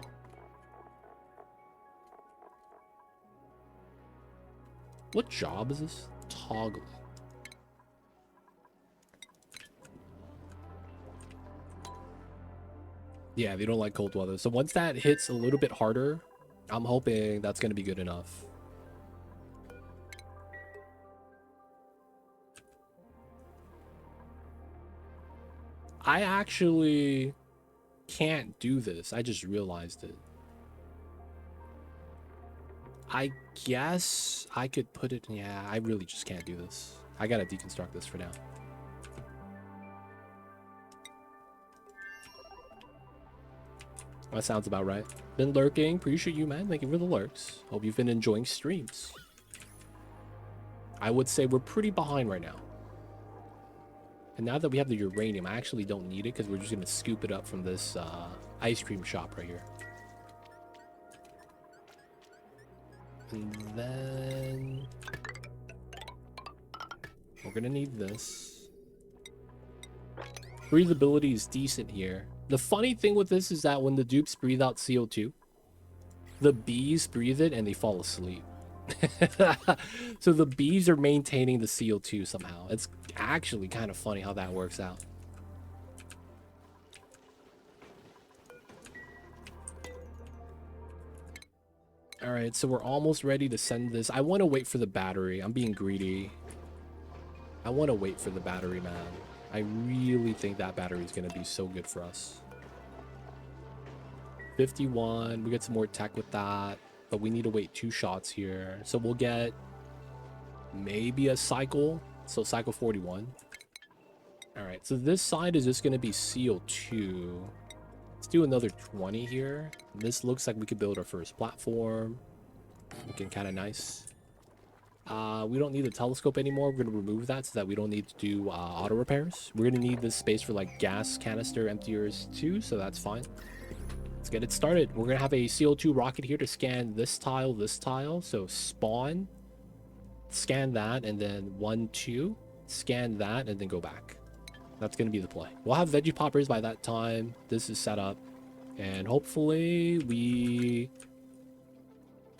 What job is this? Toggle. Yeah, they don't like cold weather. So once that hits a little bit harder, I'm hoping that's going to be good enough. I actually can't do this. I just realized it. I guess I could put it... Yeah, I really just can't do this. I gotta deconstruct this for now. That sounds about right. Been lurking. Appreciate you, man. Thank you for the lurks. Hope you've been enjoying streams. I would say we're pretty behind right now. And now that we have the uranium, I actually don't need it because we're just going to scoop it up from this ice cream shop right here. And then... we're going to need this. Breathability is decent here. The funny thing with this is that when the dupes breathe out CO2, the bees breathe it and they fall asleep. So the bees are maintaining the CO2 somehow. It's actually kind of funny how that works out. All right, so we're almost ready to send this. I want to wait for the battery. I'm being greedy. I want to wait for the battery, man. I really think that battery is going to be so good for us. 51. We get some more tech with that, but we need to wait 2 shots here. So we'll get maybe a cycle. So cycle 41. All right, so this side is just going to be CO2. Let's do another 20 here. This looks like we could build our first platform. Looking kind of nice. We don't need the telescope anymore. We're going to remove that so that we don't need to do auto repairs. We're going to need this space for like gas canister emptiers too, so that's fine. Let's get it started. We're going to have a CO2 rocket here to scan this tile. So spawn, scan that, and then 1, 2, scan that, and then go back. That's going to be the play. We'll have veggie poppers by that time. This is set up. And hopefully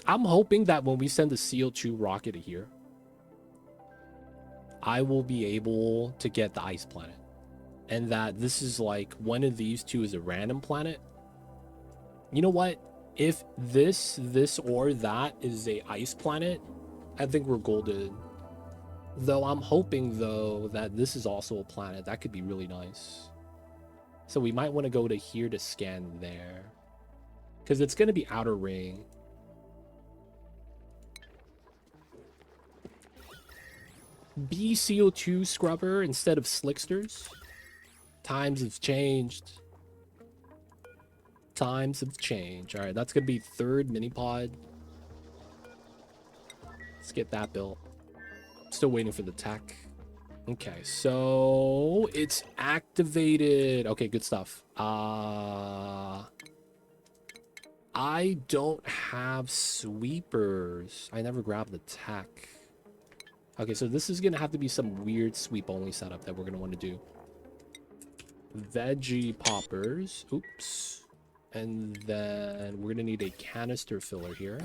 I'm hoping that when we send the CO2 rocket here, I will be able to get the ice planet. And that this is like one of these two is a random planet. You know what? If this or that is a ice planet, I think we're golden. Though I'm hoping, though, that this is also a planet. That could be really nice. So we might want to go to here to scan there. Because it's going to be outer ring. BCO2 scrubber instead of slicksters. Times have changed. Times have changed. All right, that's going to be 3rd mini pod. Let's get that built. Still waiting for the tech. Okay, so it's activated. Okay, good stuff. I don't have sweepers. I never grabbed the tech. Okay, so this is gonna have to be some weird sweep only setup that we're gonna want to do. Veggie poppers. Oops. And then we're gonna need a canister filler here.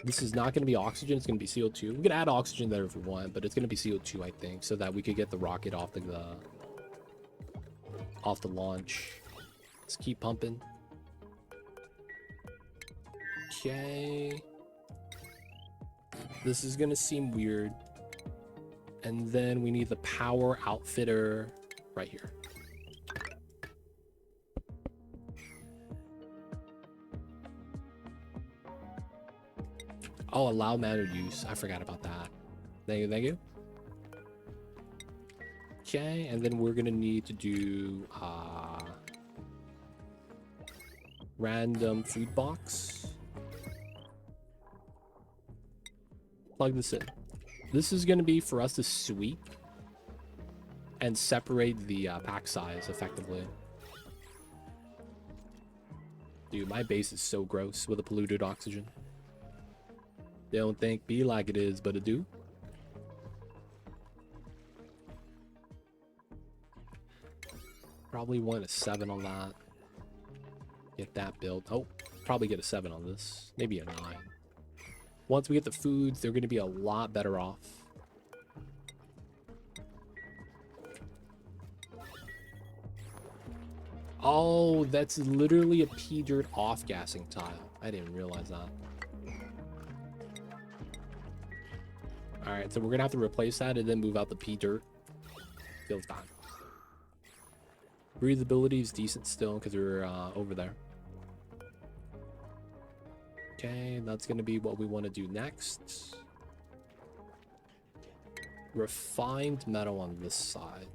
This is not going to be oxygen. It's going to be CO2. We can add oxygen there if we want, but it's going to be CO2, I think, so that we could get the rocket off the launch. Let's keep pumping. Okay. This is going to seem weird. And then we need the power outfitter right here. Oh, allow manual use. I forgot about that. Thank you, thank you. Okay, and then we're gonna need to do random food box. Plug this in. This is going to be for us to sweep and separate the pack size effectively. Dude, my base is so gross with a polluted oxygen. Don't think be like it is, but it do. Probably want a 7 on that. Get that built. Oh, probably get a 7 on this. Maybe a 9. Once we get the foods, they're going to be a lot better off. Oh, that's literally a P-dirt off-gassing tile. I didn't realize that. Alright, so we're going to have to replace that and then move out the P-dirt. Feels fine. Breathability is decent still because we're over there. Okay, that's going to be what we want to do next. Refined metal on this side.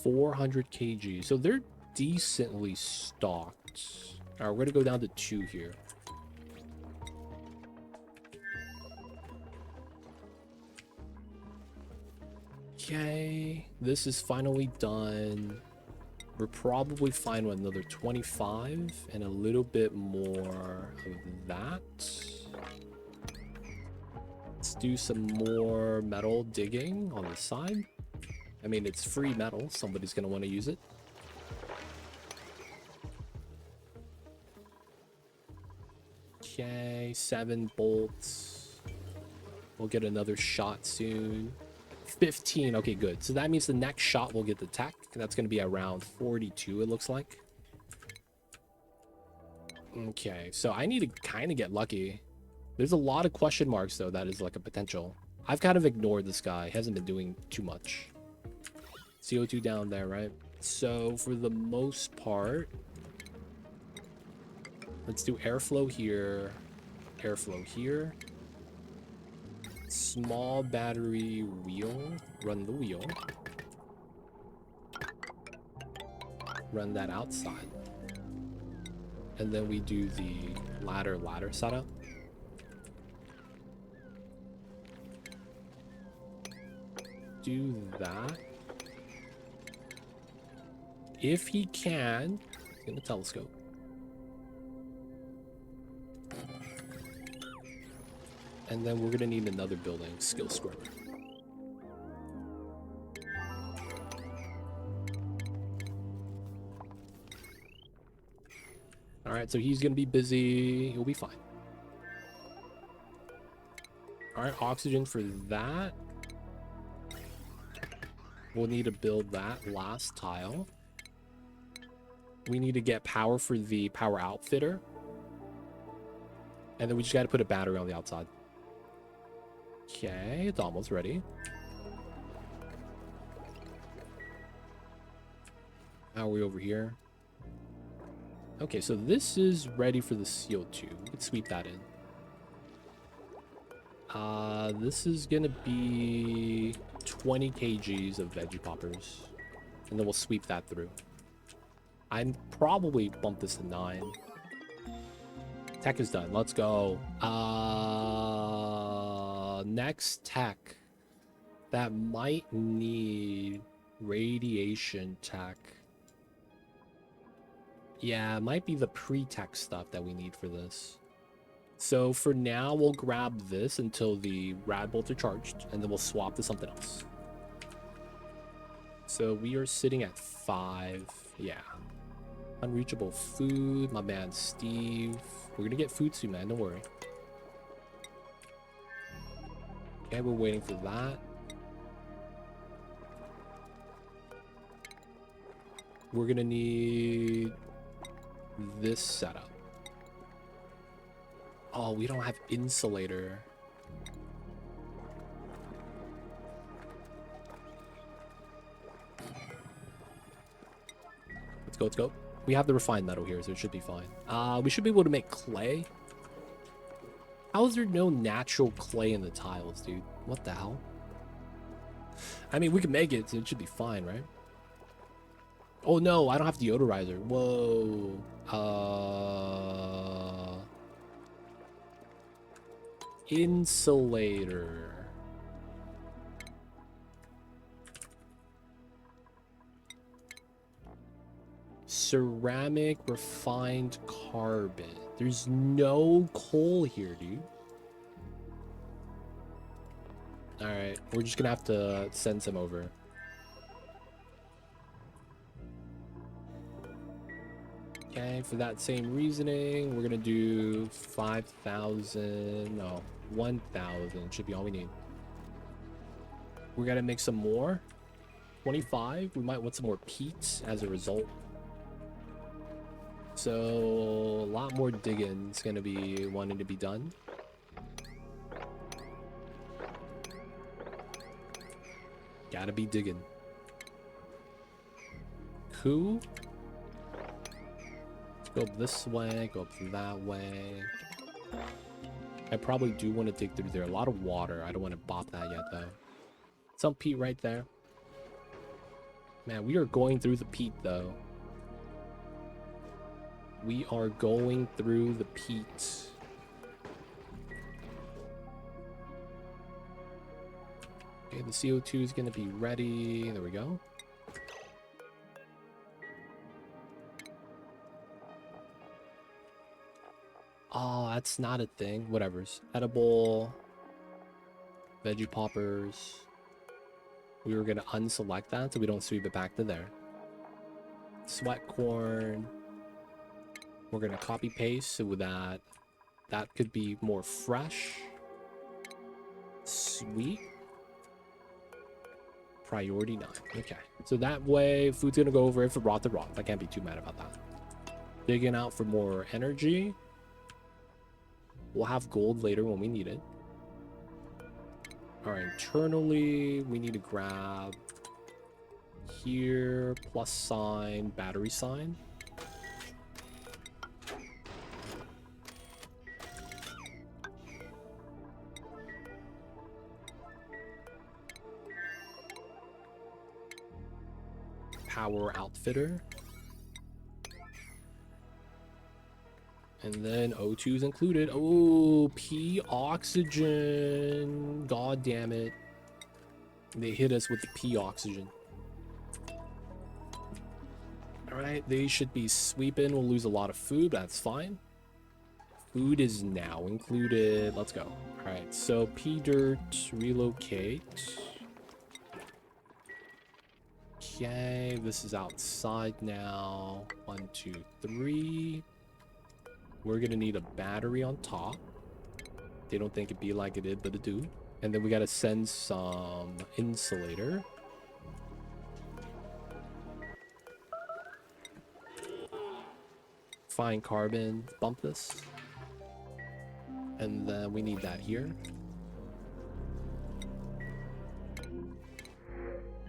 $400 kg. So they're decently stocked. All right, we're going to go down to 2 here. Okay, this is finally done. We're probably fine with another 25 and a little bit more of that. Let's do some more metal digging on the side. I mean, it's free metal. Somebody's going to want to use it. Okay, 7 bolts. We'll get another shot soon. 15. Okay, good. So that means the next shot will get the tech. That's going to be around 42, it looks like. Okay, so I need to kind of get lucky. There's a lot of question marks, though. That is like a potential. I've kind of ignored this guy. He hasn't been doing too much. CO2 down there, right? So for the most part, let's do airflow here. Airflow here. Small battery wheel. Run the wheel. Run that outside. And then we do the ladder setup. Do that. If he can, he's gonna telescope. And then we're gonna need another building, skill scrubber. All right, so he's gonna be busy. He'll be fine. All right, oxygen for that. We'll need to build that last tile. We need to get power for the power outfitter. And then we just got to put a battery on the outside. Okay, it's almost ready. How are we over here? Okay, so this is ready for the CO2. We can sweep that in. This is gonna be 20 kgs of veggie poppers. And then we'll sweep that through. I'm probably bump this to 9. Tech is done. Let's go. Next tech. That might need radiation tech. Yeah, it might be the pre-tech stuff that we need for this. So for now, we'll grab this until the rad bolts are charged, and then we'll swap to something else. So we are sitting at 5. Yeah. Unreachable food. My man Steve. We're gonna get food soon, man. Don't worry. Okay, we're waiting for that. We're gonna need this setup. Oh, we don't have insulator. Let's go, let's go. We have the refined metal here, so it should be fine. We should be able to make clay. How is there no natural clay in the tiles, dude? What the hell? I mean, we can make it, so it should be fine, right? Oh no, I don't have deodorizer. Whoa. insulator. Ceramic refined carbon. There's no coal here, dude. Alright, we're just gonna have to send some over. Okay, for that same reasoning, we're gonna do 5,000, no, 1,000 should be all we need. We gotta make some more. 25, we might want some more peat as a result. So, a lot more digging is gonna be wanting to be done. Gotta be digging. Cool. Go up this way, go up that way. I probably do want to dig through there. A lot of water. I don't want to bop that yet, though. Some peat right there. Man, we are going through the peat, though. We are going through the peat. Okay, the CO2 is going to be ready. There we go. Oh, that's not a thing. Whatever's. Edible. Veggie poppers. We were going to unselect that so we don't sweep it back to there. Sweat corn. We're going to copy paste so that that could be more fresh. Sweet. Priority 9. Okay. So that way, food's going to go over. If it rot, to rot. I can't be too mad about that. Digging out for more energy. We'll have gold later when we need it. All right, internally, we need to grab here, plus sign, battery sign. Power outfitter. And then O2 is included. Oh, P oxygen. God damn it. They hit us with the P oxygen. Alright, they should be sweeping. We'll lose a lot of food, but that's fine. Food is now included. Let's go. Alright, so P dirt, relocate. Okay, this is outside now. 1, 2, 3. We're gonna need a battery on top. They don't think it'd be like it did, but it do. And then we gotta send some insulator. Fine carbon, bump this. And then we need that here.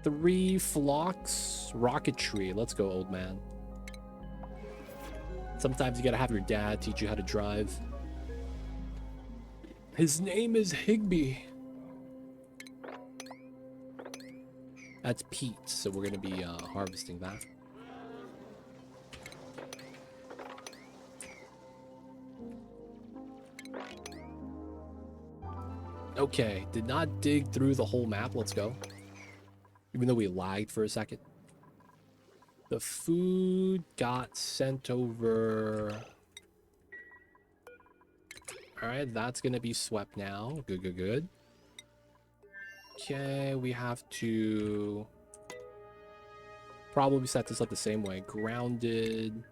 3 flocks, rocketry. Let's go, old man. Sometimes you gotta have your dad teach you how to drive. His name is Higby. That's peat, so we're gonna be harvesting that. Okay, did not dig through the whole map. Let's go. Even though we lagged for a second. The food got sent over. Alright, that's gonna be swept now. Good, good, good. Okay, we have to probably set this up the same way. Grounded.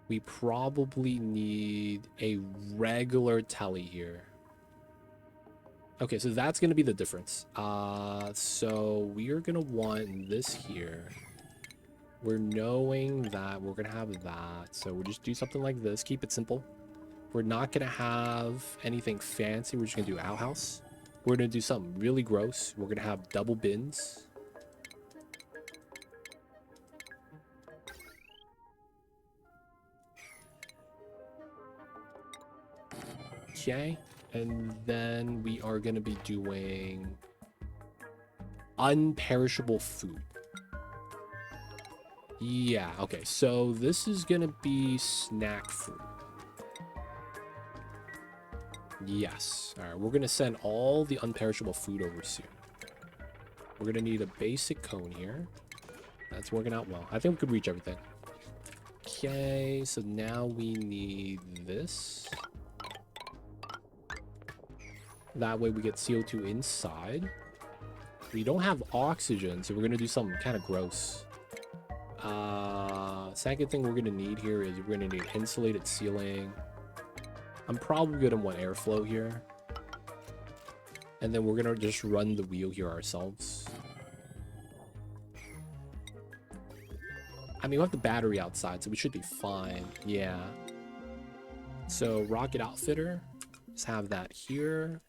We probably need a regular telly here. Okay, so that's gonna be the difference. So we are gonna want this here. We're knowing that we're gonna have that, so we'll just do something like this. Keep it simple. We're not gonna have anything fancy. We're just gonna do outhouse. We're gonna do something really gross. We're gonna have double bins. Okay, and then we are gonna be doing unperishable food. Yeah, okay, so this is gonna be snack food. Yes. All right, we're gonna send all the unperishable food over soon. We're gonna need a basic cone here. That's working out well. I think we could reach everything. Okay, so now we need this. That way we get CO2 inside. We don't have oxygen, so we're gonna do something kind of gross. Second thing we're gonna need here is we're gonna need insulated ceiling. I'm probably gonna want airflow here. And then we're gonna just run the wheel here ourselves. I mean, we have the battery outside, so we should be fine. Yeah. So, rocket outfitter. Let's have that here.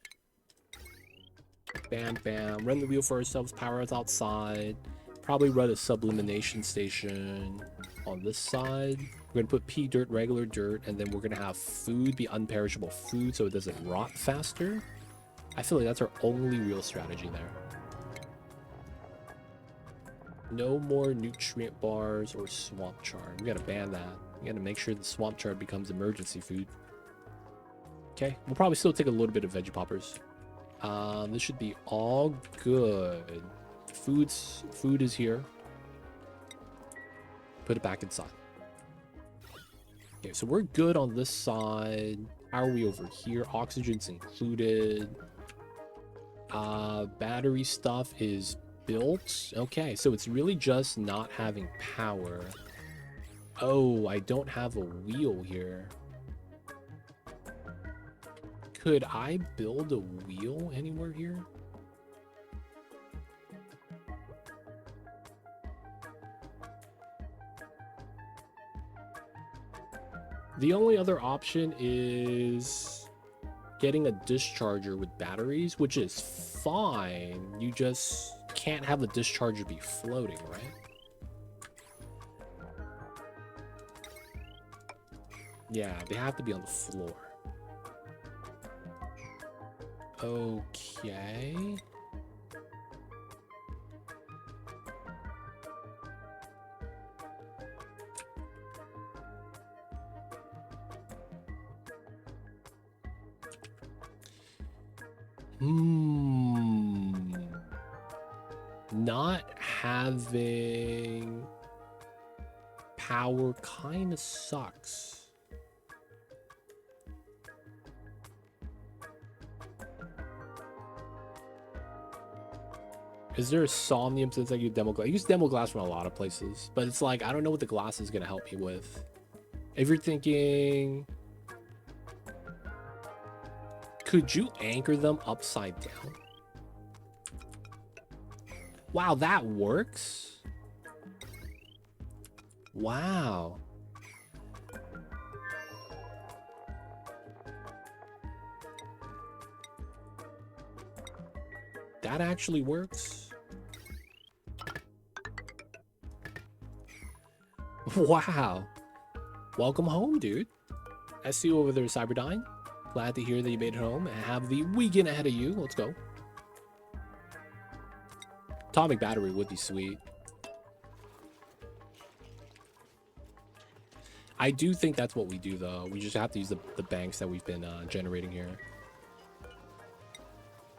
Bam, bam. Run the wheel for ourselves. Power us outside. Probably run a sublimination station on this side. We're going to put pea dirt, regular dirt, and then we're going to have food be unperishable food so it doesn't rot faster. I feel like that's our only real strategy there. No more nutrient bars or swamp chard. We got to ban that. We got to make sure the swamp chard becomes emergency food. Okay, we'll probably still take a little bit of veggie poppers. This should be all good. Food is here. Put it back inside. Okay, so we're good on this side. How are we over here? Oxygen's included. Battery stuff is built. Okay, so it's really just not having power. Oh, I don't have a wheel here. Could I build a wheel anywhere here? The only other option is getting a discharger with batteries, which is fine. You just can't have the discharger be floating, right? Yeah, they have to be on the floor. Okay. Not having power kind of sucks. Is there a somnium since I use demo glass? I use demo glass from a lot of places, but it's like I don't know what the glass is gonna help me with. If you're thinking, could you anchor them upside down? Wow, that works. Wow. That actually works. Wow. Welcome home, dude. I see you over there, Cyberdyne. Glad to hear that you made it home and have the weekend ahead of you. Let's go. Atomic battery would be sweet. I do think that's what we do, though. We just have to use the banks that we've been generating here.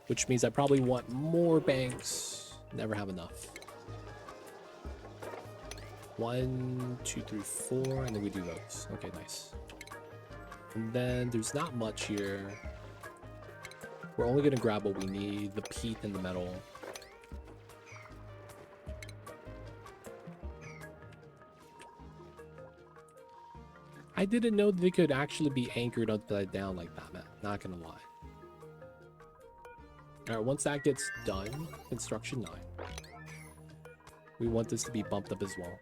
Which means I probably want more banks. Never have enough. 1, 2, 3, 4, and then we do those. Okay, nice. And then there's not much here. We're only gonna grab what we need, the peat and the metal. I didn't know they could actually be anchored upside down like that, man. Not gonna lie. Alright, once that gets done, construction 9. We want this to be bumped up as well.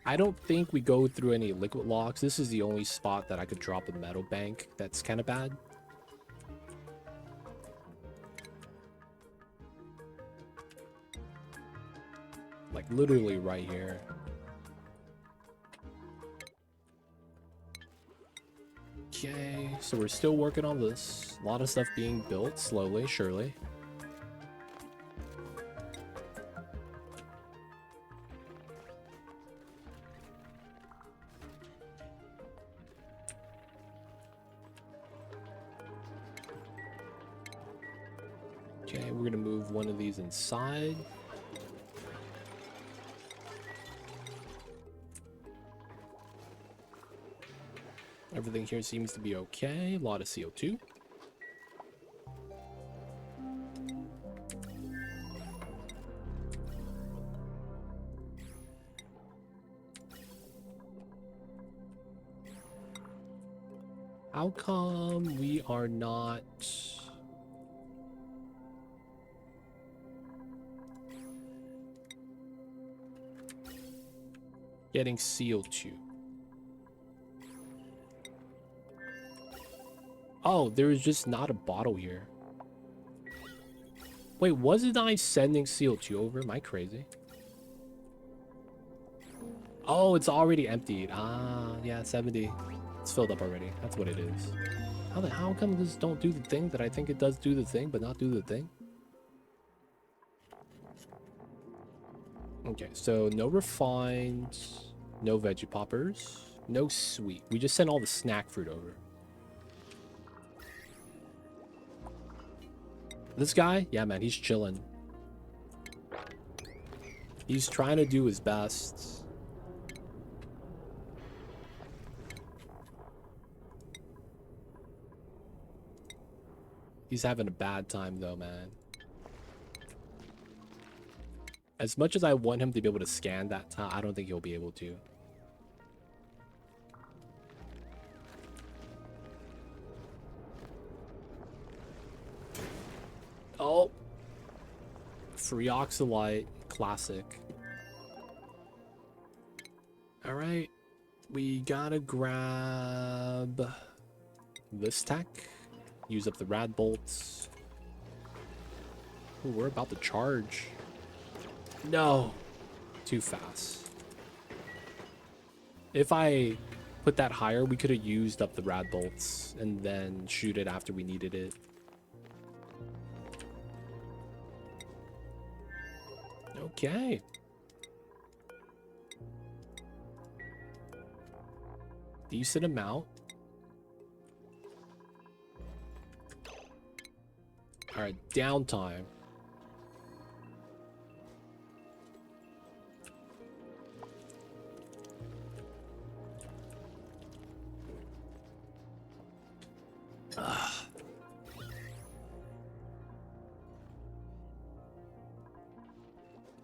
I don't think we go through any liquid locks. This is the only spot that I could drop a metal bank. That's kind of bad. Like literally right here. Okay, so we're still working on this. A lot of stuff being built slowly, surely. Okay, we're gonna move one of these inside. Everything here seems to be okay. A lot of CO2. How come we are not getting CO2? Oh, there is just not a bottle here. Wait, wasn't I sending CO2 over? Am I crazy? Oh, it's already emptied. Ah, yeah, 70. It's filled up already. That's what it is. How come this don't do the thing that I think it does do the thing, but not do the thing? Okay, so no refined, no veggie poppers, no sweet. We just sent all the snack fruit over. This guy? Yeah, man, he's chilling. He's trying to do his best. He's having a bad time, though, man. As much as I want him to be able to scan that time, I don't think he'll be able to. Oh. Free oxalite. Classic. Alright. We gotta grab this tech. Use up the rad bolts. Ooh, we're about to charge. No. Too fast. If I put that higher, we could have used up the rad bolts and then shoot it after we needed it. Okay. Decent amount. Alright, downtime.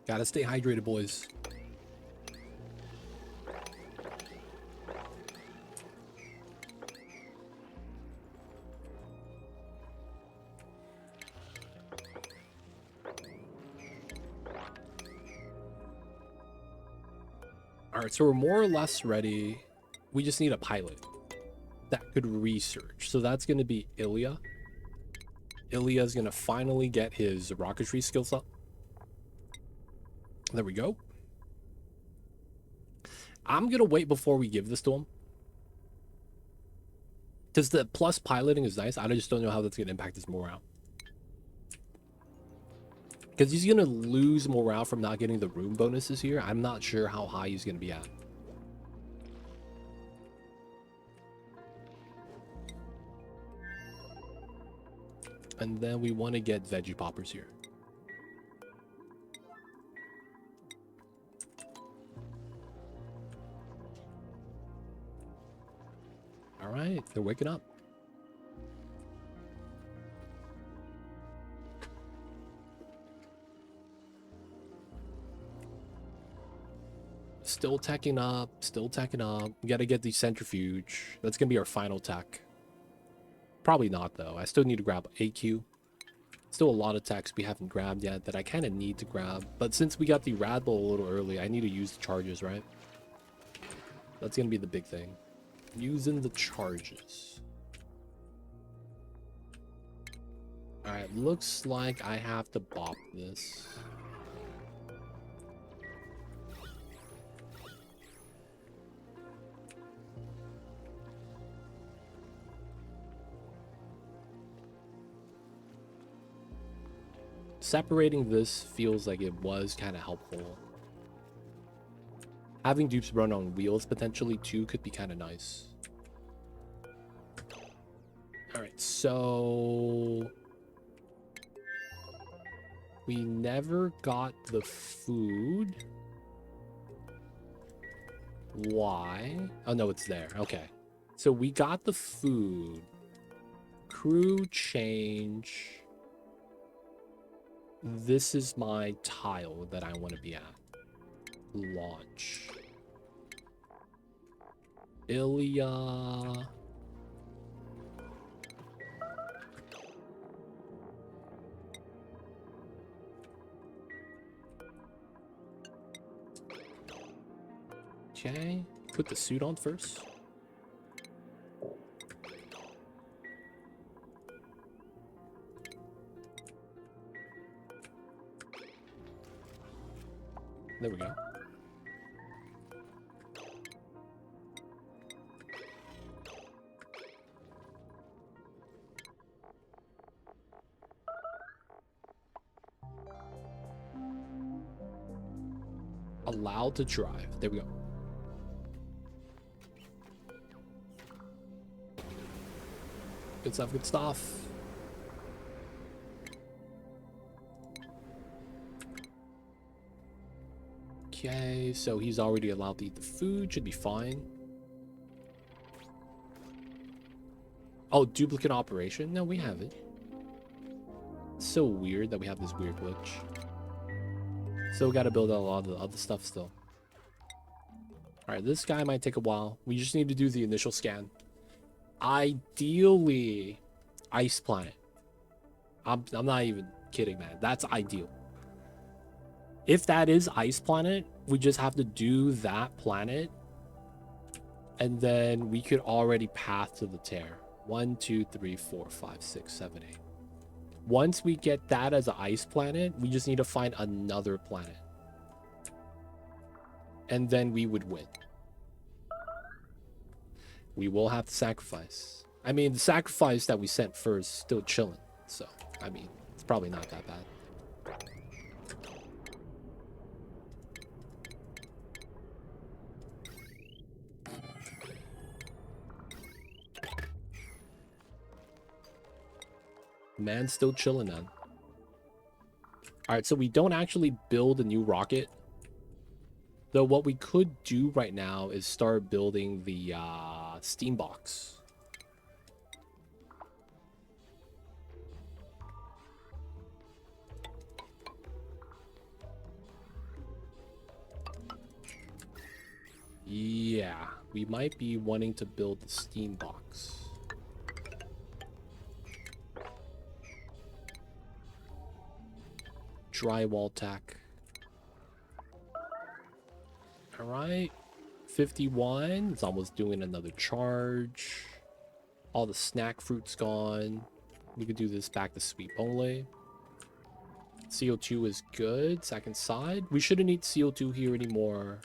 Gotta stay hydrated, boys. Alright, so we're more or less ready. We just need a pilot that could research. So that's going to be Ilya. Ilya's going to finally get his rocketry skills up. There we go. I'm going to wait before we give this to him. Because the plus piloting is nice. I just don't know how that's going to impact his morale. Because he's going to lose morale from not getting the room bonuses here. I'm not sure how high he's going to be at. And then we want to get veggie poppers here. All right, they're waking up. Still teching up, still teching up. We gotta get the centrifuge. That's gonna be our final tech. Probably not, though. I still need to grab AQ. Still a lot of techs we haven't grabbed yet that I kind of need to grab. But since we got the Rad Bull a little early, I need to use the charges, right? That's gonna be the big thing. Using the charges. Alright, looks like I have to bop this. Separating this feels like it was kind of helpful. Having dupes run on wheels potentially too could be kind of nice. Alright, so We never got the food. Why? Oh, no, it's there. Okay. So we got the food. Crew change. This is my tile that I want to be at. Launch. Ilya. Okay. Put the suit on first. There we go. Allowed to drive. There we go. Good stuff, good stuff. Okay, so he's already allowed to eat the food. Should be fine. Oh, duplicate operation? No, we have it. It's so weird that we have this weird glitch. Still got to build out a lot of the other stuff still. Alright, this guy might take a while. We just need to do the initial scan. Ideally, ice planet. I'm not even kidding, man. That's ideal. If that is ice planet, we just have to do that planet. And then we could already path to the tear. 1, 2, 3, 4, 5, 6, 7, 8. Once we get that as an ice planet, we just need to find another planet. And then we would win. We will have to sacrifice. I mean, the sacrifice that we sent first is still chilling. So, I mean, it's probably not that bad. Man's still chilling, man. Alright, so we don't actually build a new rocket. Though what we could do right now is start building the steam box. Yeah, we might be wanting to build the steam box. Drywall tack. All right, 51. It's almost doing another charge. All the snack fruit's gone. We could do this back to sweep only. CO2 is good. Second side. We shouldn't need CO2 here anymore.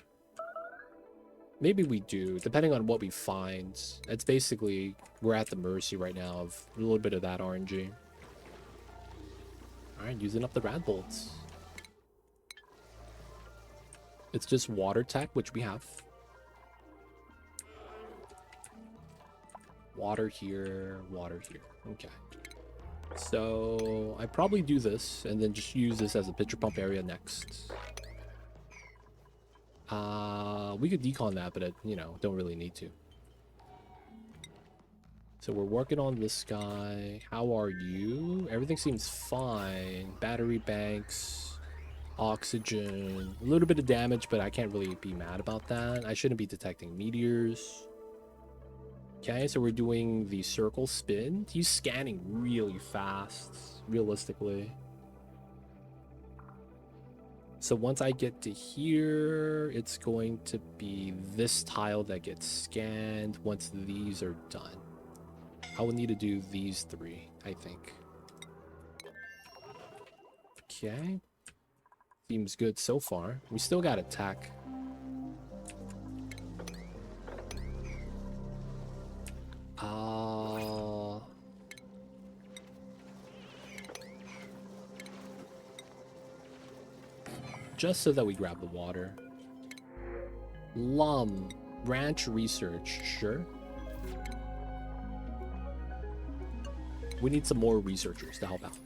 Maybe we do, depending on what we find. It's basically, we're at the mercy right now of a little bit of that RNG. Alright, using up the rad bolts. It's just water tech, which we have. Water here, water here. Okay. So I probably do this and then just use this as a pitcher pump area next. We could decon that, but you know, don't really need to. So we're working on this guy. How are you? Everything seems fine. Battery banks, oxygen, a little bit of damage, but I can't really be mad about that. I shouldn't be detecting meteors. Okay, so we're doing the circle spin. He's scanning really fast, realistically. So once I get to here, it's going to be this tile that gets scanned once these are done. I will need to do these three, I think. Okay. Seems good so far. We still got attack. Just so that we grab the water. Ranch research, sure. We need some more researchers to help out.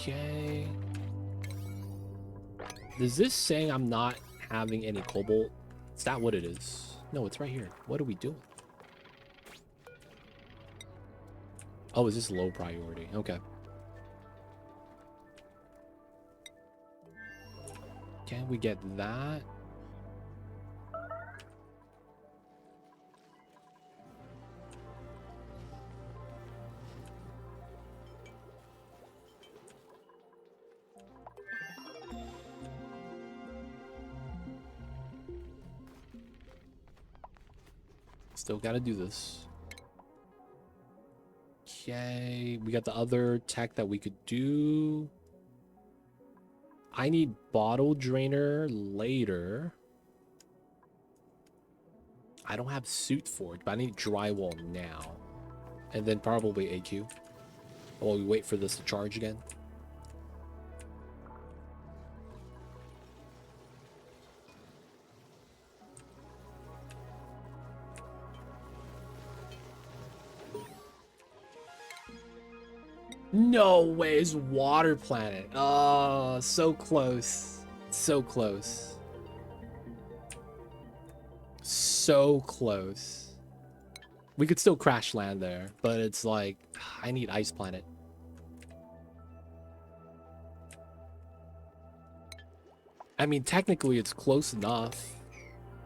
Okay. Is this saying I'm not having any cobalt? Is that what it is? No, it's right here. What are we doing? Oh, is this low priority? Okay. Can we get that? Still gotta do this. Okay, we got the other tech that we could do. I need bottle drainer later. I don't have suit for it, but I need drywall now. And then probably AQ. While we wait for this to charge again. No way, it's water planet. Oh, so close. So close. So close. We could still crash land there, but it's like, I need ice planet. I mean, technically it's close enough.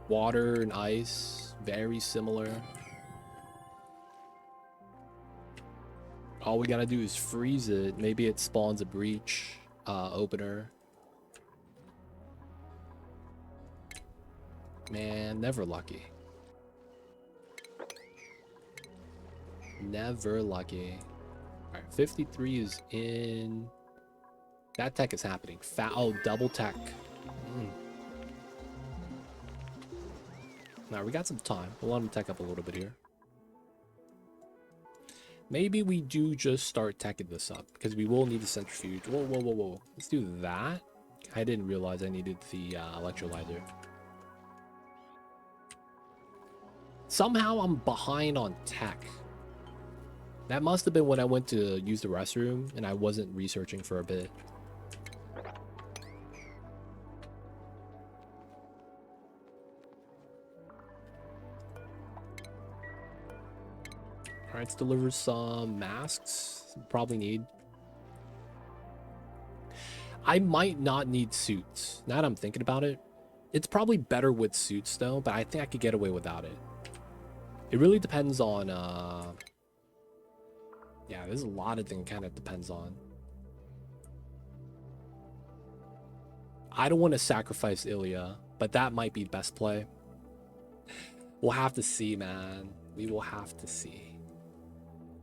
Water and ice, very similar. All we gotta do is freeze it. Maybe it spawns a breach opener. Man, never lucky. Never lucky. Alright, 53 is in. That tech is happening. Oh, double tech. Alright, we got some time. We'll let him tech up a little bit here. Maybe we do just start teching this up, because we will need the centrifuge. Whoa, whoa, whoa, whoa. Let's do that. I didn't realize I needed the electrolyzer. Somehow I'm behind on tech. That must have been when I went to use the restroom and I wasn't researching for a bit. Alright, let's deliver some masks. Probably need. I might not need suits. Now that I'm thinking about it. It's probably better with suits though, but I think I could get away without it. It really depends on, yeah, there's a lot of things kind of depends on. I don't want to sacrifice Ilya, but that might be best play. We'll have to see, man. We will have to see.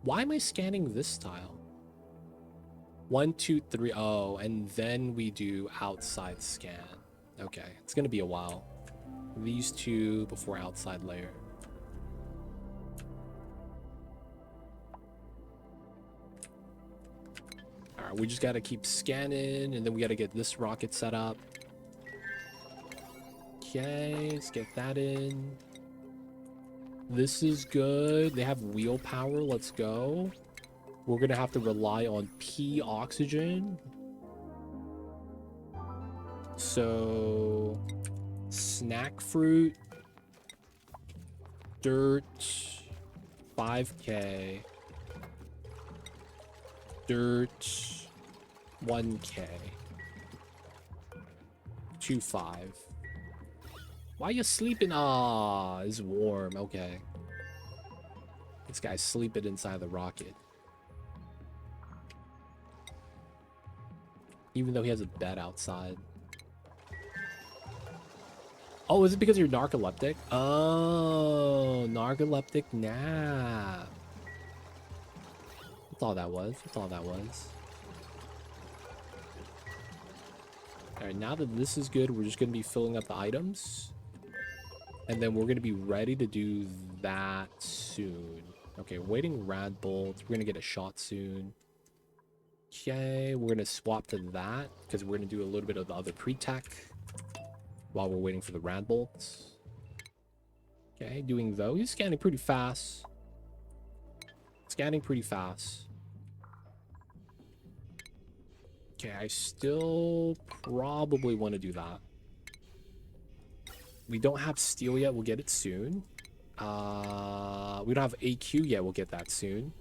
Why am I scanning this tile? 1, 2, 3. Oh, and then we do outside scan. Okay, it's gonna be a while. These two before outside layer. Alright, we just gotta keep scanning, and then we gotta get this rocket set up. Okay, let's get that in. This is good. They have wheel power. Let's go. We're gonna have to rely on P oxygen. So, snack fruit, dirt, 5K, dirt, 1K, 2.5. Why are you sleeping? Ah, it's warm. Okay. This guy's sleeping inside the rocket. Even though he has a bed outside. Oh, is it because you're narcoleptic? Oh, narcoleptic nap. That's all that was. That's all that was. Alright, now that this is good, we're just going to be filling up the items. And then we're going to be ready to do that soon. Okay, waiting rad bolts. We're going to get a shot soon. Okay, we're going to swap to that because we're going to do a little bit of the other pre-tech while we're waiting for the rad bolts. Okay, doing those. He's scanning pretty fast. Scanning pretty fast. Okay, I still probably want to do that. We don't have steel yet. We'll get it soon. We don't have AQ yet. We'll get that soon.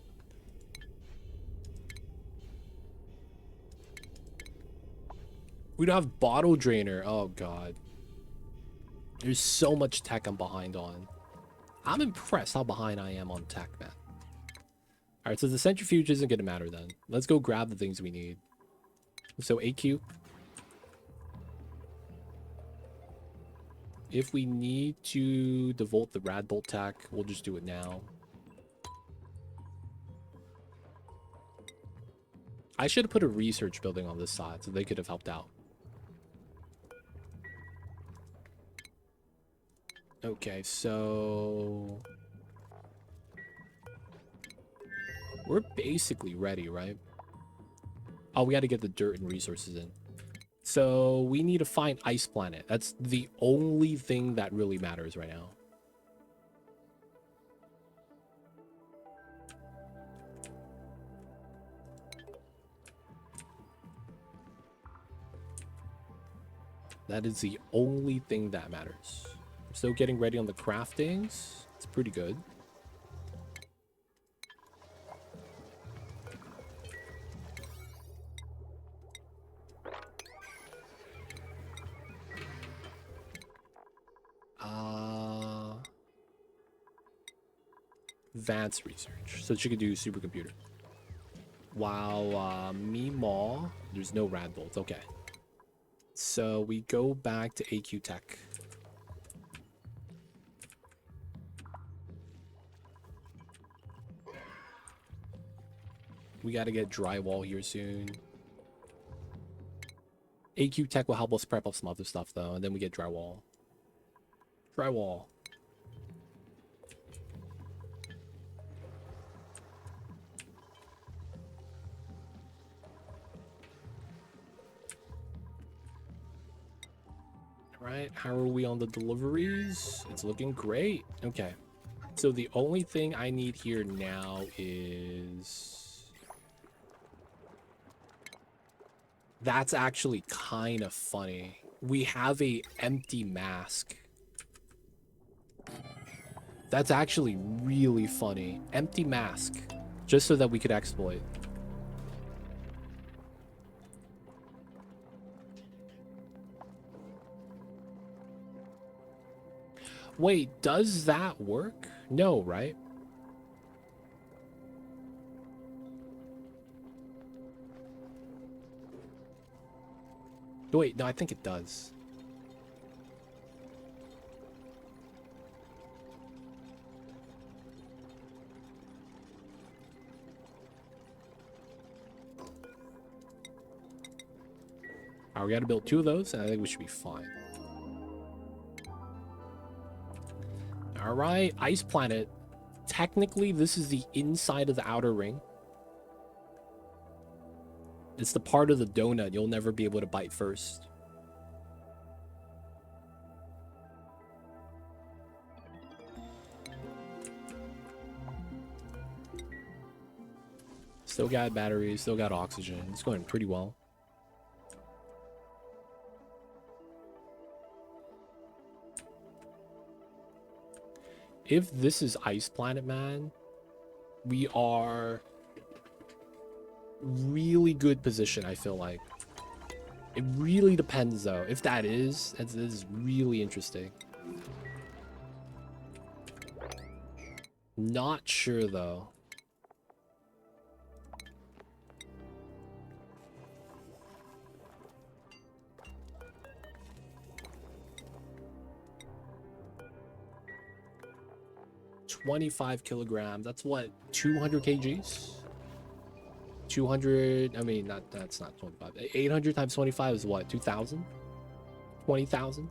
We don't have bottle drainer. Oh, God. There's so much tech I'm behind on. I'm impressed how behind I am on tech, man. All right, so the centrifuge isn't going to matter then. Let's go grab the things we need. So AQ. If we need to devote the rad bolt tech, we'll just do it now. I should have put a research building on this side so they could have helped out. Okay, so we're basically ready, right? Oh, we got to get the dirt and resources in. So we need to find Ice Planet. That's the only thing that really matters right now. That is the only thing that matters. I'm still getting ready on the craftings. It's pretty good. Advanced research. So she could do supercomputer. Wow, Meemaw. There's no rad bolts. Okay. So we go back to AQ Tech. We got to get drywall here soon. AQ Tech will help us prep up some other stuff, though, and then we get drywall. Drywall. Right, how are we on the deliveries? It's looking great. Okay. So the only thing I need here now is... That's actually kind of funny. We have a empty mask. That's actually really funny. Empty mask. Just so that we could exploit. Wait, does that work? No, right? Wait, no, I think it does. Alright, we gotta build 2 of those, and I think we should be fine. Alright, Ice Planet. Technically, this is the inside of the outer ring. It's the part of the donut you'll never be able to bite first. Still got batteries, still got oxygen. It's going pretty well. If this is Ice Planet, man, we are really good position, I feel like. It really depends, though. If that is, that is really interesting. Not sure, though. $25 kilograms. That's what, 200 kgs? 200, I mean, that's not 25. 800 times 25 is what, 2,000? 20,000?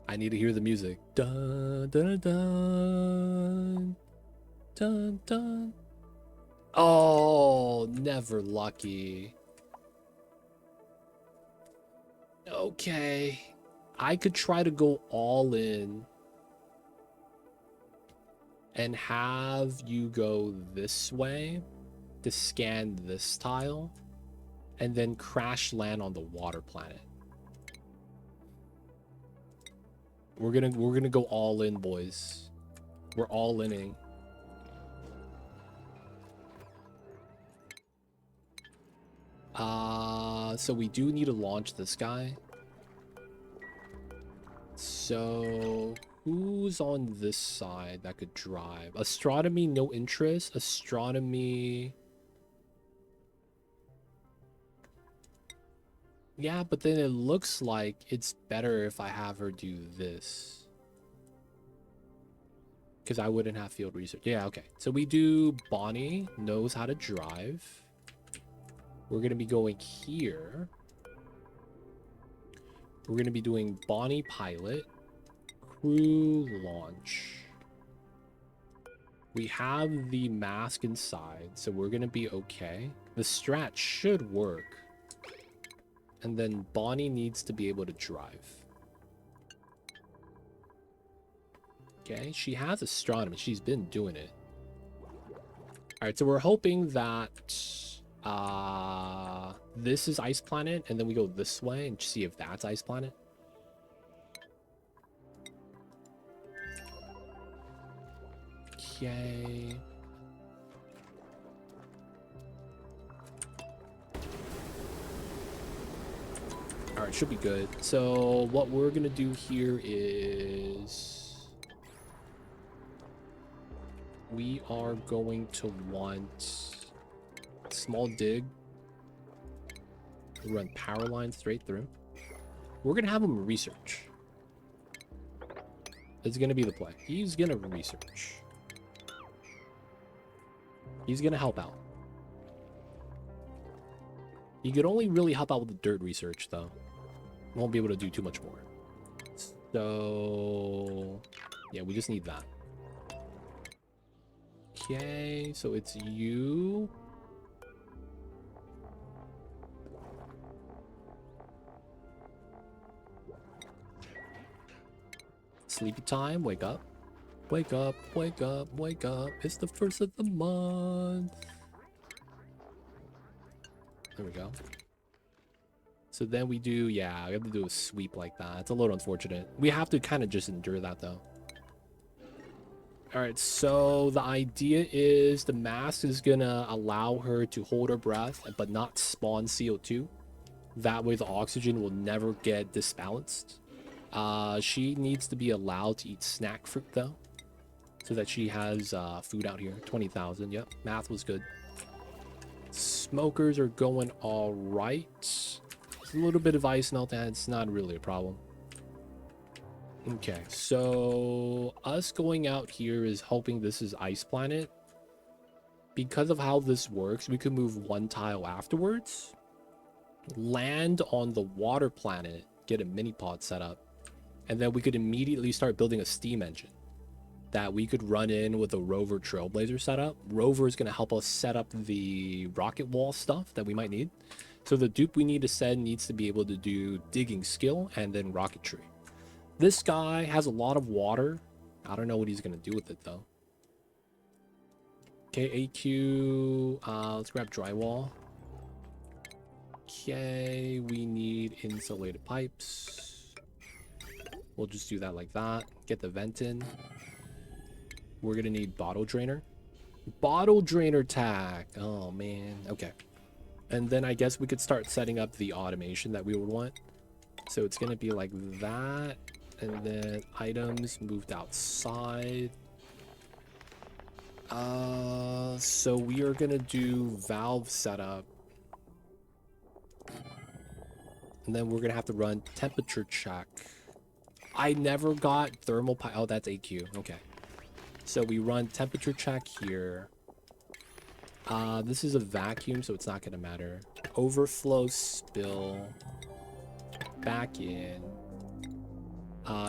I need to hear the music. Dun, dun, dun, dun, dun. Oh, never lucky. Okay. I could try to go all in. and have you go this way to scan this tile, and then crash land on the water planet. We're gonna go all in, boys. We're all inning. So we do need to launch this guy. So who's on this side that could drive? Astronomy, no interest. Astronomy. Yeah, but then it looks like it's better if I have her do this. Because I wouldn't have field research. Yeah, okay. So we do Bonnie knows how to drive. We're going to be going here. We're going to be doing Bonnie pilot. Crew launch. We have the mask inside, so we're going to be okay. The strat should work. And then Bonnie needs to be able to drive. Okay, she has astronomy. She's been doing it. Alright, so we're hoping that this is Ice Planet, and then we go this way and see if that's Ice Planet. Okay. Alright, should be good. So what we're gonna do here is we are going to want small dig. Run power lines straight through. We're gonna have him research. It's gonna be the play. He's gonna research. He's gonna help out. He could only really help out with the dirt research, though. Won't be able to do too much more. So yeah, we just need that. Okay, so it's you. Sleepy time, wake up. Wake up, wake up, wake up. It's the first of the month. There we go. So then we do, yeah, we have to do a sweep like that. It's a little unfortunate. We have to kind of just endure that, though. All right, so the idea is the mask is gonna allow her to hold her breath, but not spawn CO2. That way the oxygen will never get disbalanced. She needs to be allowed to eat snack fruit, though, so that she has food out here. 20,000, yep, math was good. Smokers are going all right. It's a little bit of ice melt, and it's not really a problem. Okay, so us going out here is hoping this is Ice Planet. Because of how this works, we could move one tile afterwards, land on the water planet, get a mini pod set up, and then we could immediately start building a steam engine that we could run in with a rover trailblazer setup. Rover is going to help us set up the rocket wall stuff that we might need. So the dupe we need to send needs to be able to do digging skill and then rocketry. This guy has a lot of water. I don't know what he's going to do with it, though. Okay, AQ. Let's grab drywall. Okay, we need insulated pipes. We'll just do that like that. Get the vent in. We're going to need bottle drainer. Bottle drainer tag. Oh, man. Okay. And then I guess we could start setting up the automation that we would want. So it's going to be like that. And then items moved outside. So we are going to do valve setup. And then we're going to have to run temperature check. I never got thermal pipe. Oh, that's AQ. Okay. So we run temperature check here. This is a vacuum, so it's not going to matter. Overflow spill. Back in.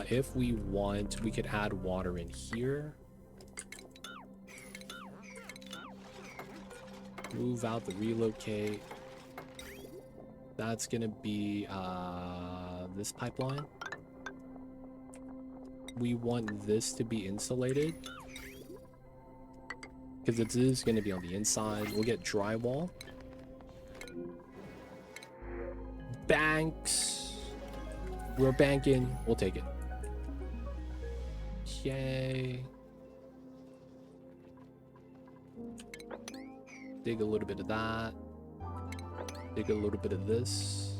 If we want, we could add water in here. Move out the relocate. That's gonna be this pipeline. We want this to be insulated. because it is going to be on the inside. We'll get drywall. Banks. We're banking. We'll take it. Yay. Dig a little bit of that. Dig a little bit of this.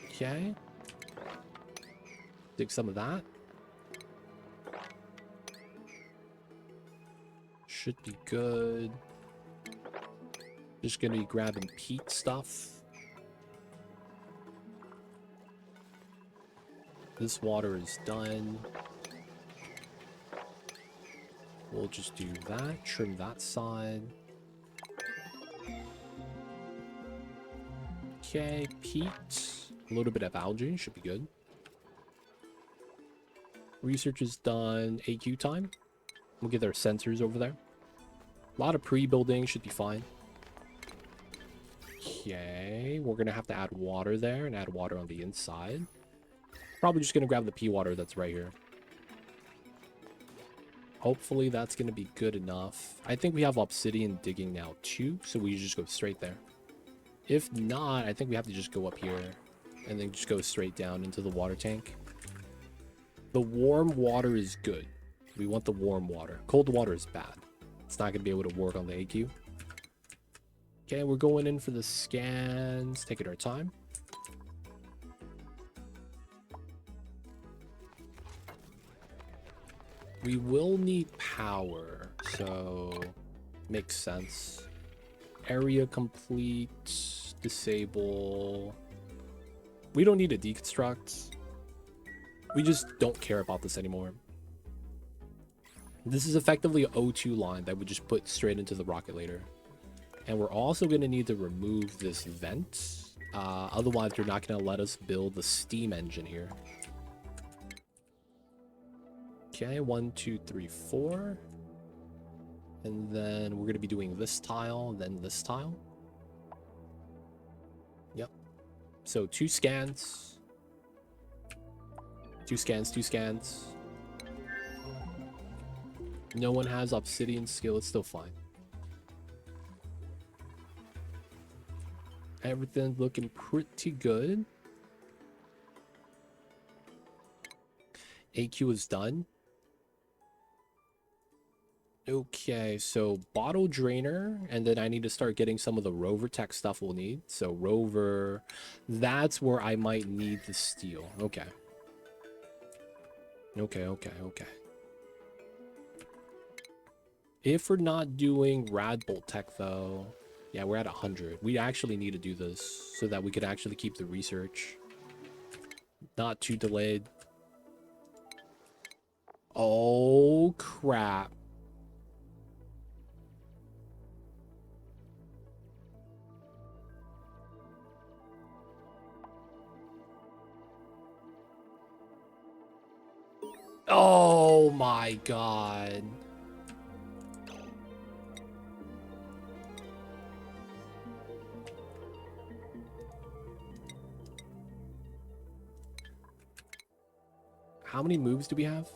Okay. Dig some of that. Should be good. Just gonna be grabbing peat stuff. This water is done. We'll just do that. Trim that side. Okay, peat. A little bit of algae should be good. Research is done. AQ time. We'll get our sensors over there. A lot of pre-building should be fine. Okay, we're gonna have to add water there and add water on the inside. Probably just gonna grab the pea water that's right here. Hopefully that's gonna be good enough. I think we have obsidian digging now too, so we just go straight there. If not, I think we have to just go up here and then just go straight down into the water tank. The warm water is good. We want the warm water. Cold water is bad. It's not gonna be able to work on the AQ. Okay, we're going in for the scans. Taking our time. We will need power, so makes sense. Area complete. Disable. We don't need to deconstruct. We just don't care about this anymore. This is effectively an O2 line that would just put straight into the rocket later. And we're also going to need to remove this vent. Otherwise, they're not going to let us build the steam engine here. Okay, 1, 2, 3, 4. And then we're going to be doing this tile, then this tile. Yep. So 2 scans. 2 scans, 2 scans. No one has obsidian skill, it's still fine. Everything's looking pretty good. AQ is done. Okay, so bottle drainer, and then I need to start getting some of the rover tech stuff we'll need. So rover, that's where I might need the steel. Okay. Okay. If we're not doing Radbolt tech though, yeah, we're at 100. We actually need to do this so that we could actually keep the research. Not too delayed. Oh, crap. Oh my god. How many moves do we have?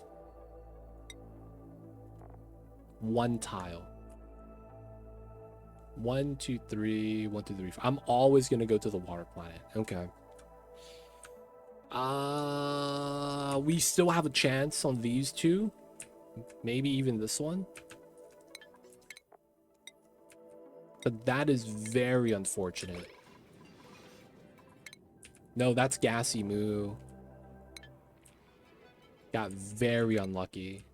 1 tile. 1, 2, 3, 1, 2, 3, 4. I'm always gonna go to the water planet. Okay. We still have a chance on these 2. Maybe even this one. But that is very unfortunate. No, that's Gassy Moo. Got very unlucky.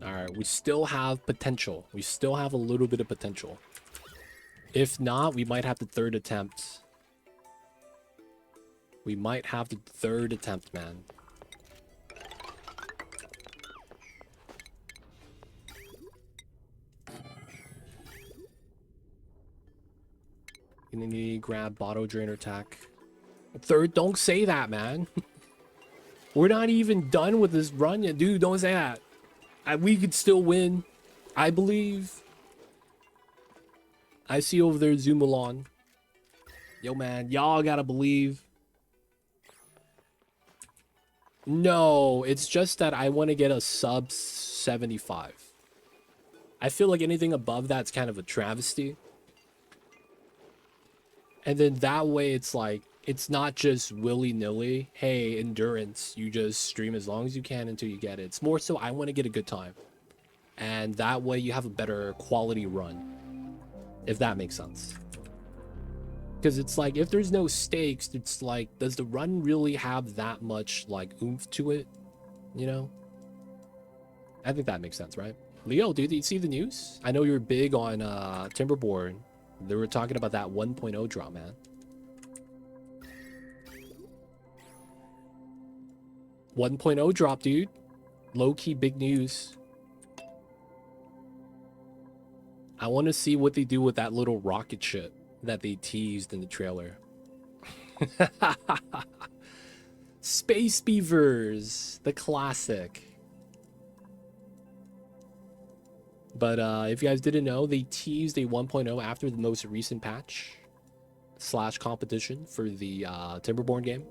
Alright, we still have potential. We still have a little bit of potential. If not, we might have the 3rd attempt. We might have the 3rd attempt, man. Gonna need to grab bottle drainer tech. 3rd, don't say that, man. We're not even done with this run yet. Dude, don't say that. We could still win. I believe. I see over there Zoomalon. Yo, man. Y'all gotta believe. No, it's just that I want to get a sub 75. I feel like anything above that's kind of a travesty. And then that way it's like, it's not just willy-nilly, hey, endurance, you just stream as long as you can until you get it. It's more so I want to get a good time. And that way you have a better quality run, if that makes sense. Because it's like, if there's no stakes, it's like, does the run really have that much like oomph to it? You know? I think that makes sense, right? Leo, dude, did you see the news? I know you're big on Timberborn. They were talking about that 1.0 drop, man. 1.0 drop, dude. Low-key big news. I want to see what they do with that little rocket ship that they teased in the trailer. Space Beavers, the classic. But if you guys didn't know, they teased a 1.0 after the most recent patch / competition for the Timberborn game.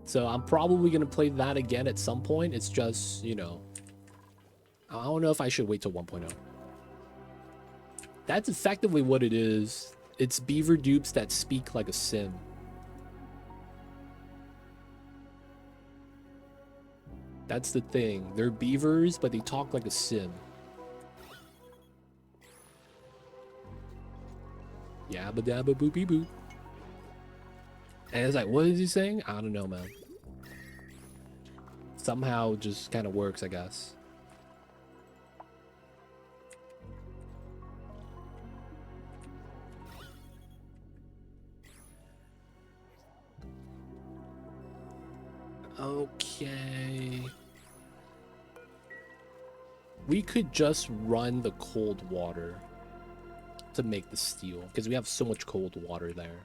So I'm probably going to play that again at some point. It's just, you know, I don't know if I should wait till 1.0. That's effectively what it is. It's beaver dupes that speak like a sim. That's the thing. They're beavers, but they talk like a sim. Yabba dabba boopy boo. And it's like, what is he saying? I don't know, man. Somehow it just kind of works, I guess. Okay. We could just run the cold water to make the steel, because we have so much cold water there.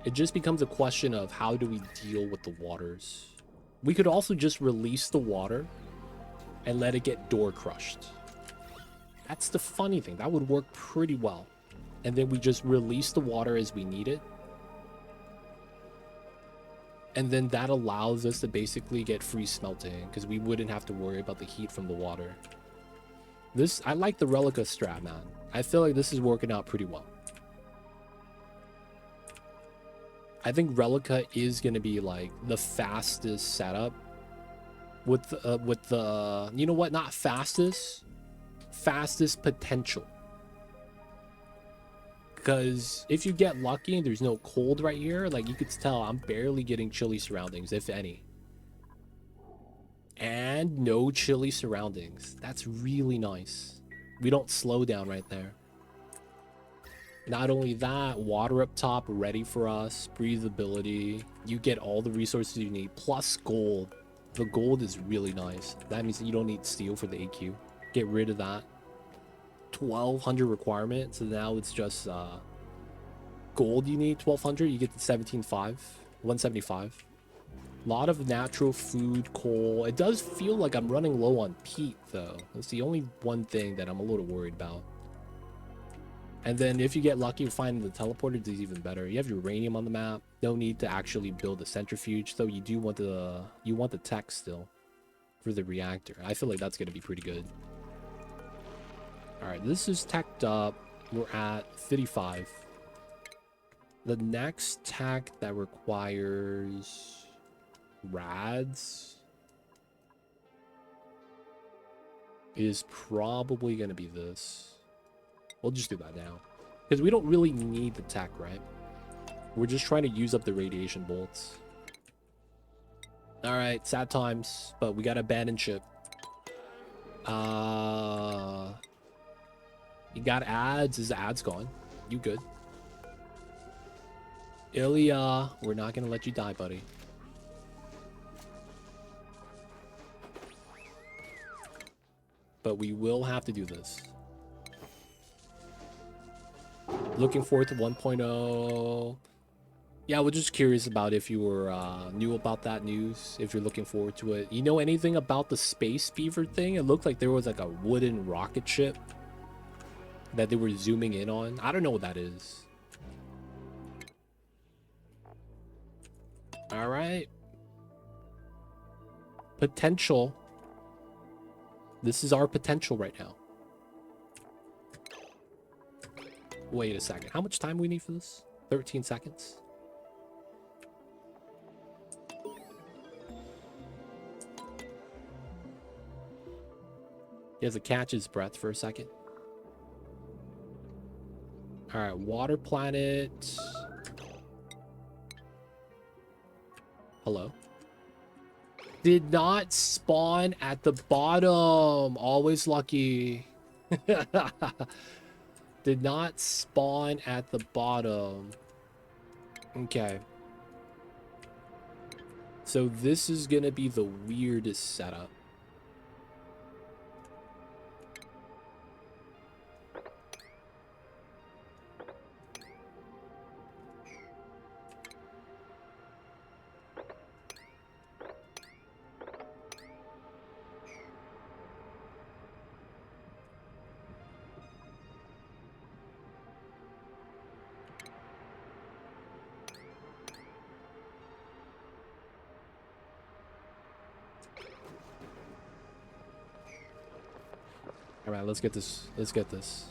It just becomes a question of how do we deal with the waters. We could also just release the water and let it get door crushed. That's the funny thing. That would work pretty well. And then we just release the water as we need it. And then that allows us to basically get free smelting, because we wouldn't have to worry about the heat from the water. I like the Relica strat, man. I feel like this is working out pretty well. I think Relica is going to be like the fastest setup with the you know what, not fastest potential. Because if you get lucky and there's no cold right here, like you could tell I'm barely getting chilly surroundings, if any. And no chilly surroundings. That's really nice. We don't slow down right there. Not only that, water up top ready for us, breathability. You get all the resources you need, plus gold. The gold is really nice. That means that you don't need steel for the AQ. Get rid of that. 1200 requirement, so now it's just gold you need. 1200, you get the 17.5, 175. A lot of natural food, coal. It does feel like I'm running low on peat though. That's the only one thing that I'm a little worried about. And then if you get lucky, you find the teleporter is even better. You have uranium on the map. No need to actually build a centrifuge, though you do want the tech still for the reactor. I feel like that's gonna be pretty good. Alright, this is teched up. We're at 55. The next tech that requires rads is probably gonna be this. We'll just do that now, because we don't really need the tech, right? We're just trying to use up the radiation bolts. All right, sad times, but we got to abandon ship. You got ads? Is the ads gone? You good? Ilya, we're not gonna let you die, buddy. But we will have to do this. Looking forward to 1.0. Yeah, we're just curious about if you were knew about that news, if you're looking forward to it. You know anything about the space beaver thing? It looked like there was like a wooden rocket ship that they were zooming in on. I don't know what that is. All right. Potential. This is our potential right now. Wait a second. How much time do we need for this? 13 seconds. He has to catch his breath for a second. All right, water planet. Hello. Did not spawn at the bottom. Always lucky. Did not spawn at the bottom. Okay. So this is gonna be the weirdest setup. All right, let's get this. Let's get this.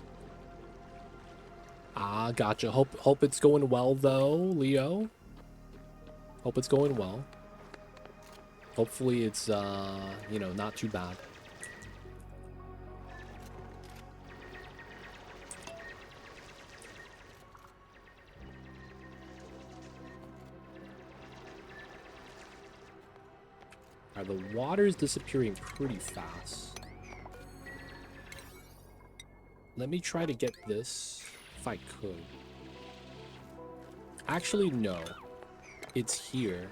Ah, gotcha. Hope it's going well though, Leo. Hope it's going well. Hopefully it's you know, not too bad. All right, the water's disappearing pretty fast. Let me try to get this if I could. Actually, no. It's here.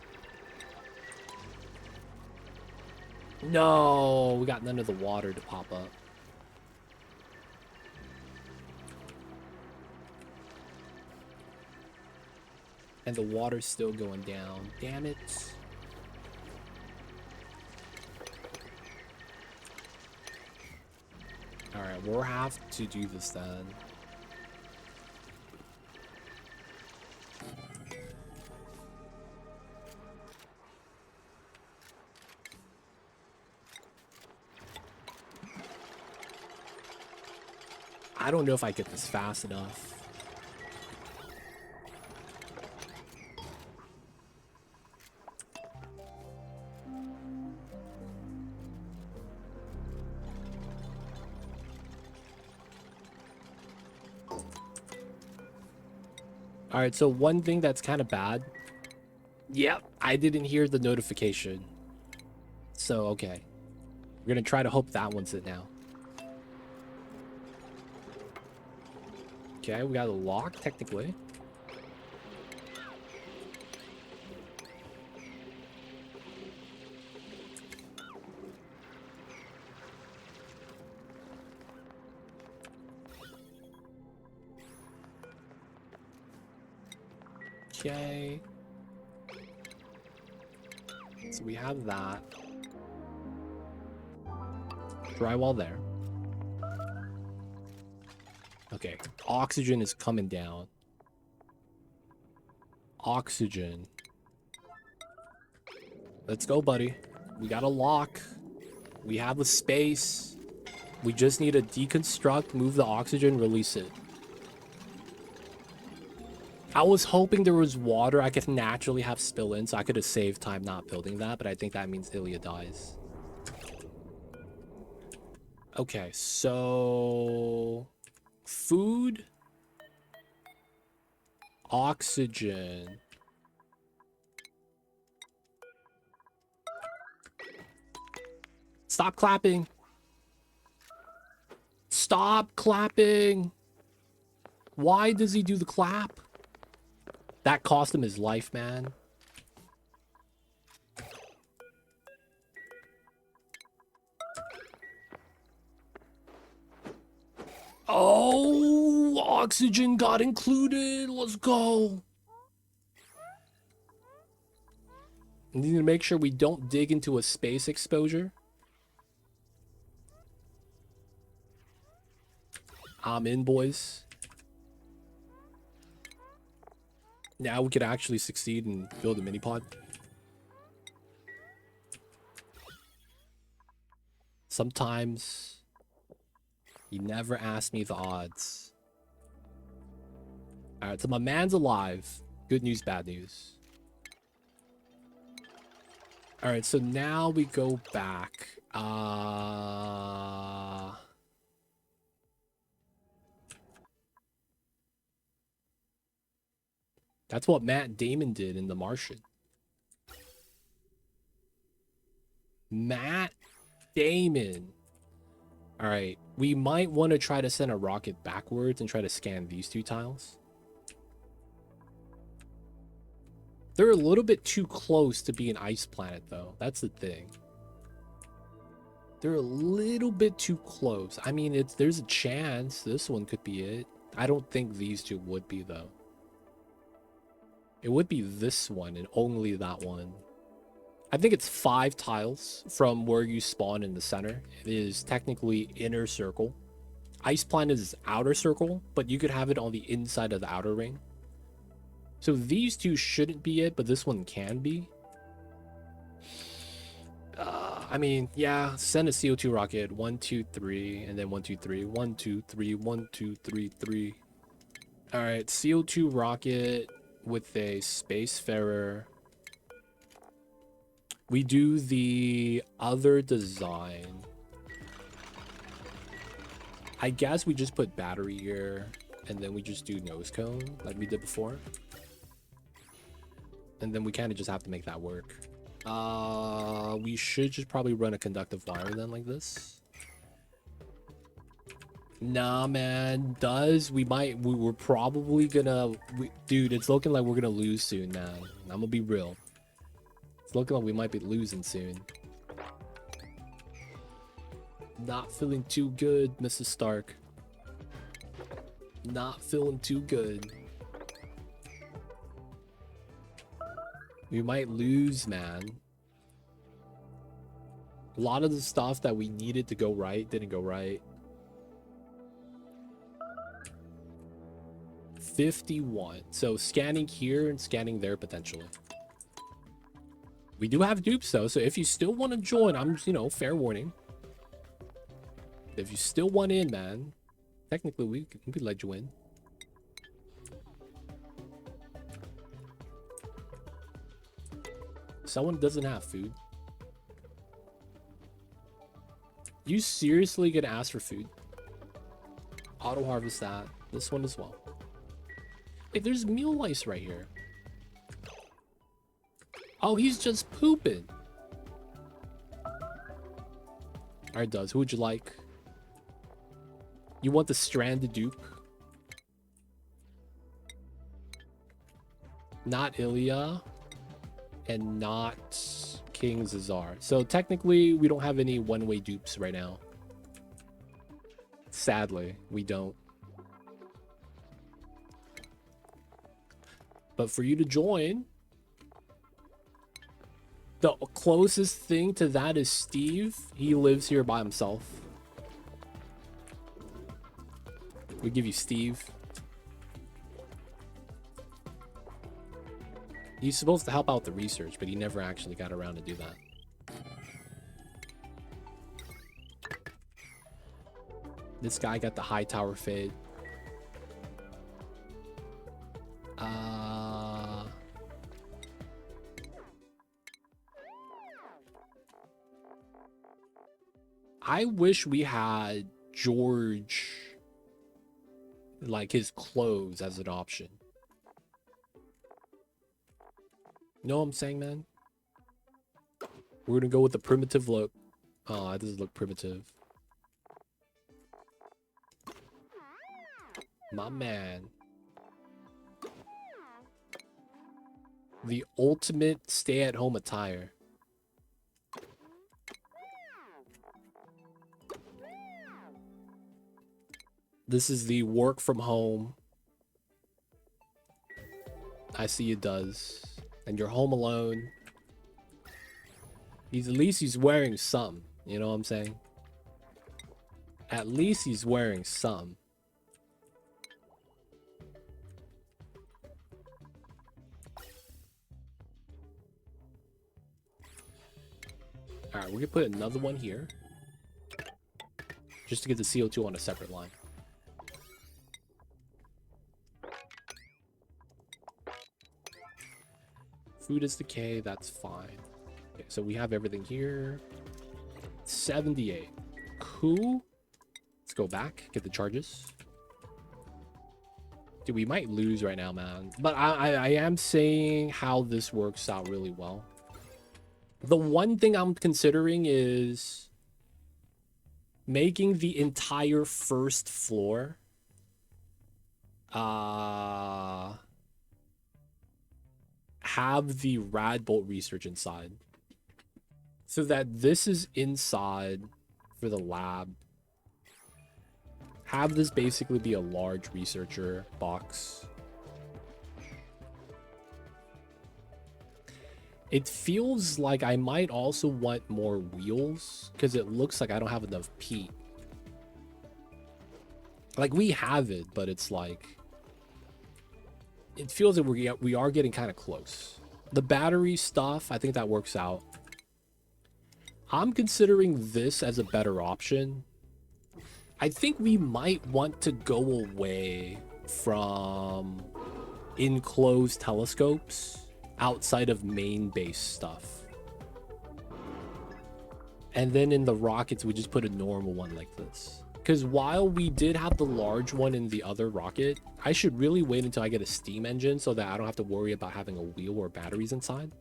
No, we got none of the water to pop up. And the water's still going down. Damn it. Alright, we'll have to do this then. I don't know if I get this fast enough. All right, so one thing that's kind of bad. Yep, I didn't hear the notification. So, okay. We're going to try to hope that one's it now. Okay, we got a lock, technically. Okay. So we have that. Drywall there. Okay, oxygen is coming down. Oxygen. Let's go, buddy. We got a lock. We have a space. We just need to deconstruct, move the oxygen, release it. I was hoping there was water I could naturally have spill in, so I could have saved time not building that, but I think that means Ilya dies. Okay, so... food, oxygen. Stop clapping. Stop clapping. Why does he do the clap? That cost him his life, man. Oh, oxygen got included. Let's go. We need to make sure we don't dig into a space exposure. I'm in, boys. Now we could actually succeed and build a mini pod. Sometimes you never ask me the odds. Alright, so my man's alive. Good news, bad news. Alright, so now we go back. That's what Matt Damon did in The Martian. Matt Damon. Alright, we might want to try to send a rocket backwards and try to scan these two tiles. They're a little bit too close to be an ice planet, though. That's the thing. They're a little bit too close. I mean, there's a chance this one could be it. I don't think these two would be, though. It would be this one and only that one. I think it's 5 tiles from where you spawn in the center. It is technically inner circle. Ice planet is outer circle, but you could have it on the inside of the outer ring. So these two shouldn't be it, but this one can be. I mean, yeah, send a CO2 rocket. 1, 2, 3, and then 1, 2, 3. 1, 2, 3, 1, 2, 3, 3. All right, CO2 rocket with a spacefarer. We do the other design. I guess we just put battery here, and then we just do nose cone like we did before. And then we kind of just have to make that work. We should just probably run a conductive wire then like this. Nah, man. We're probably gonna... dude, it's looking like we're gonna lose soon, man. I'm gonna be real. It's looking like we might be losing soon. Not feeling too good, Mrs. Stark. Not feeling too good. We might lose, man. A lot of the stuff that we needed to go right didn't go right. 51. So scanning here and scanning there potentially. We do have dupes though, so if you still want to join, I'm just, you know, fair warning. If you still want in, man, technically we could let you in. Someone doesn't have food. You seriously gonna ask for food? Auto harvest that. This one as well. Hey, there's meal lice right here. Oh, he's just pooping. Alright, Duz, who would you like? You want the stranded dupe? Not Ilya. And not King Zazar. So technically, we don't have any one-way dupes right now. Sadly, we don't. But for you to join, the closest thing to that is Steve. He lives here by himself. We give you Steve. He's supposed to help out the research, but he never actually got around to do that. This guy got the high tower fade. I wish we had George, like his clothes as an option. You know what I'm saying, man? We're gonna go with the primitive look. Oh, that doesn't look primitive. My man. The ultimate stay-at-home attire. This is the work from home. I see it does. And you're home alone. At least he's wearing some. You know what I'm saying? At least he's wearing some. Alright, we're gonna put another one here. just to get the CO2 on a separate line. Food is decay, that's fine. Okay, so we have everything here. 78. Cool. Let's go back, get the charges. Dude, we might lose right now, man. But I am saying how this works out really well. The one thing I'm considering is making the entire first floor have the rad bolt research inside. So that this is inside for the lab. Have this basically be a large researcher box. It feels like I might also want more wheels because it looks like I don't have enough peat. Like, we have it, but it's like... It feels like we are getting kind of close. The battery stuff, I think that works out. I'm considering this as a better option. I think we might want to go away from enclosed telescopes outside of main base stuff. And then in the rockets, we just put a normal one like this. Because while we did have the large one in the other rocket, I should really wait until I get a steam engine so that I don't have to worry about having a wheel or batteries inside.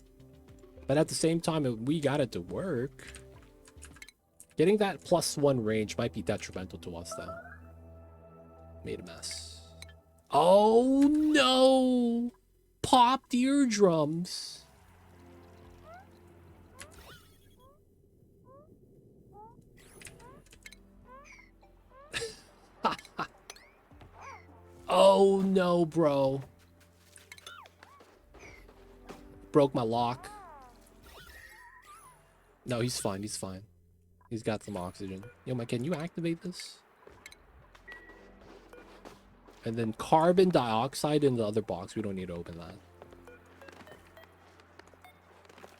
But at the same time, we got it to work. Getting that +1 range might be detrimental to us, though. Made a mess. Oh, no! Popped eardrums. Oh, no, bro. Broke my lock. No, he's fine. He's fine. He's got some oxygen. Yo, man, can you activate this? And then carbon dioxide in the other box. We don't need to open that.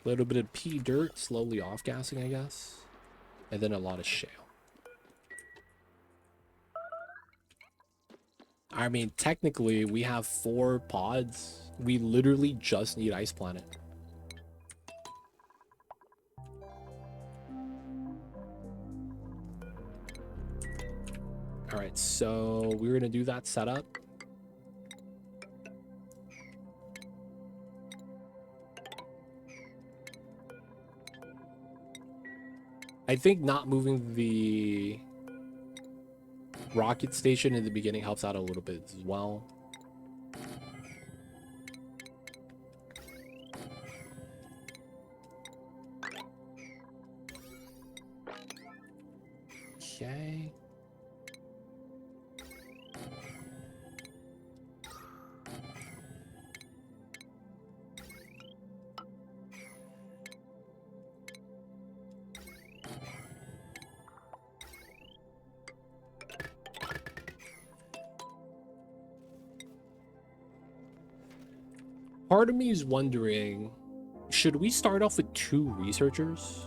A little bit of pea dirt, slowly off-gassing, I guess. And then a lot of shale. I mean, technically, we have 4 pods. We literally just need Ice Planet. Alright, so we're going to do that setup. I think not moving the rocket station in the beginning helps out a little bit as well. Okay. Part of me is wondering, should we start off with 2 researchers?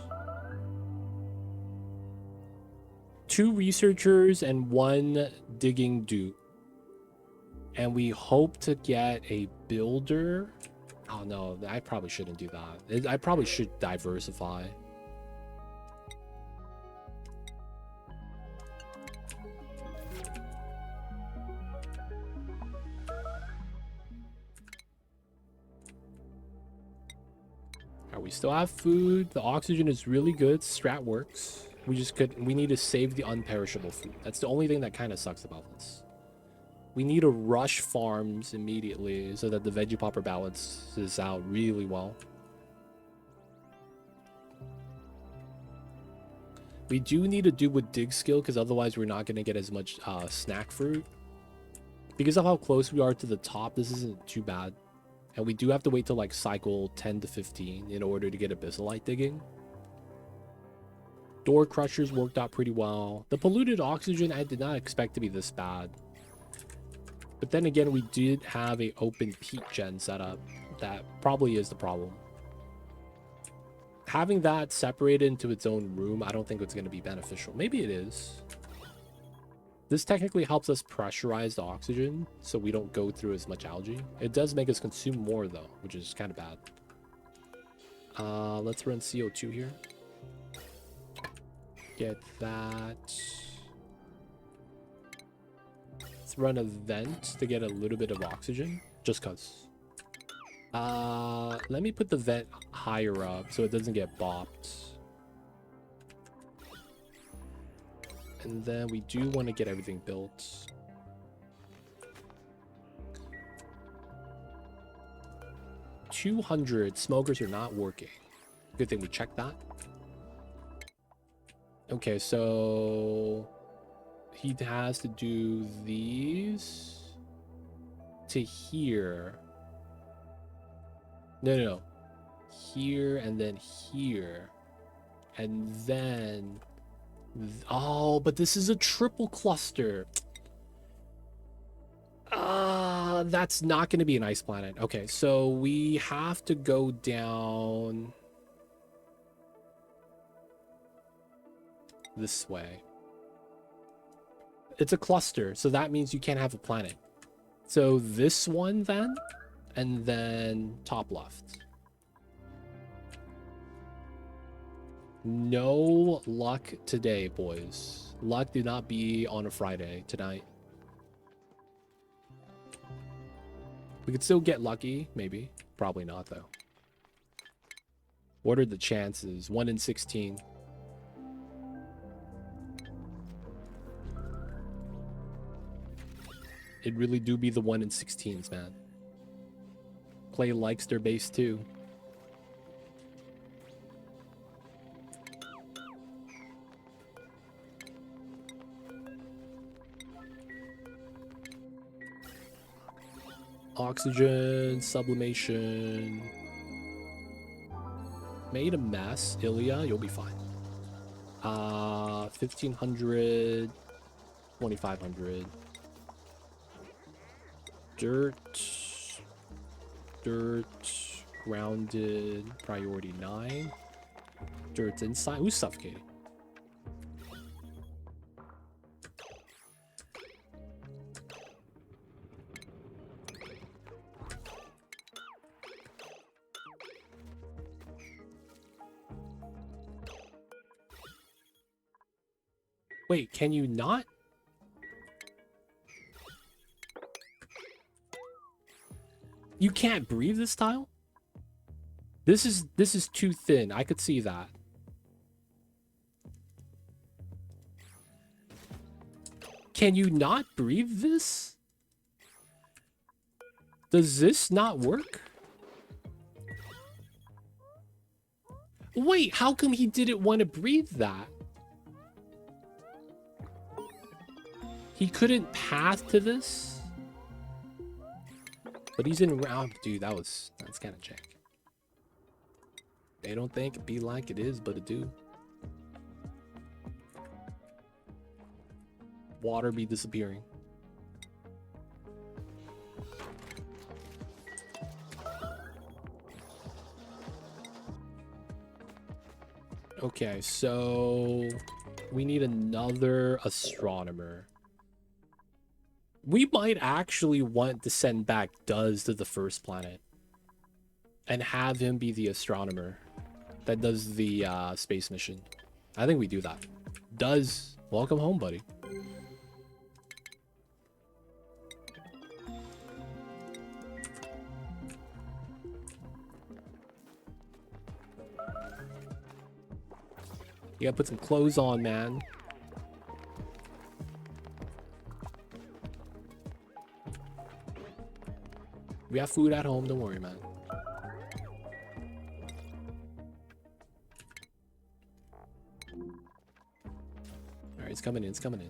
2 researchers and 1 digging dude. And we hope to get a builder. Oh no, I probably shouldn't do that. I probably should diversify. We still have food. The oxygen is really good. Strat works. We need to save the unperishable food. That's the only thing that kind of sucks about this. We need to rush farms immediately so that the veggie popper balances out really well. We do need to do with dig skill because otherwise we're not going to get as much snack fruit. Because of how close we are to the top, this isn't too bad. And we do have to wait till like cycle 10 to 15 in order to get abyssalite digging. Door crushers worked out pretty well. The polluted oxygen I did not expect to be this bad. But then again, we did have a open peat gen setup. That probably is the problem. Having that separated into its own room, I don't think it's going to be beneficial. Maybe it is. This technically helps us pressurize the oxygen so we don't go through as much algae. It does make us consume more though, which is kind of bad. Let's run CO2 here. Get that. Let's run a vent to get a little bit of oxygen, just cause. Let me put the vent higher up so it doesn't get bopped. And then we do want to get everything built. $200 smokers are not working. Good thing we checked that. Okay, so he has to do these to here. No. Here and then here. And then... Oh, but this is a triple cluster. That's not going to be an ice planet. Okay, so we have to go down this way. It's a cluster, so that means you can't have a planet. So this one then, and then top left. No luck today, boys. Luck do not be on a Friday tonight. We could still get lucky, maybe. Probably not, though. What are the chances? 1 in 16. It really do be the 1 in 16s, man. Clay likes their base, too. Oxygen, sublimation. Made a mess. Ilya, you'll be fine. 1500, 2500. Dirt, grounded, priority 9. Dirt's inside. Who's suffocating? Wait, can you not? You can't breathe this tile? This is too thin. I could see that. Can you not breathe this? Does this not work? Wait, how come he didn't want to breathe that? He couldn't path to this? But he's in round, dude, that's kind of jank. They don't think it be like it is, but it do. Water be disappearing. Okay, so we need another astronomer. We might actually want to send back Duz to the first planet and have him be the astronomer that does the space mission. I think we do that. Duz, welcome home, buddy. You gotta put some clothes on, man. We have food at home, don't worry, man. Alright, it's coming in, it's coming in.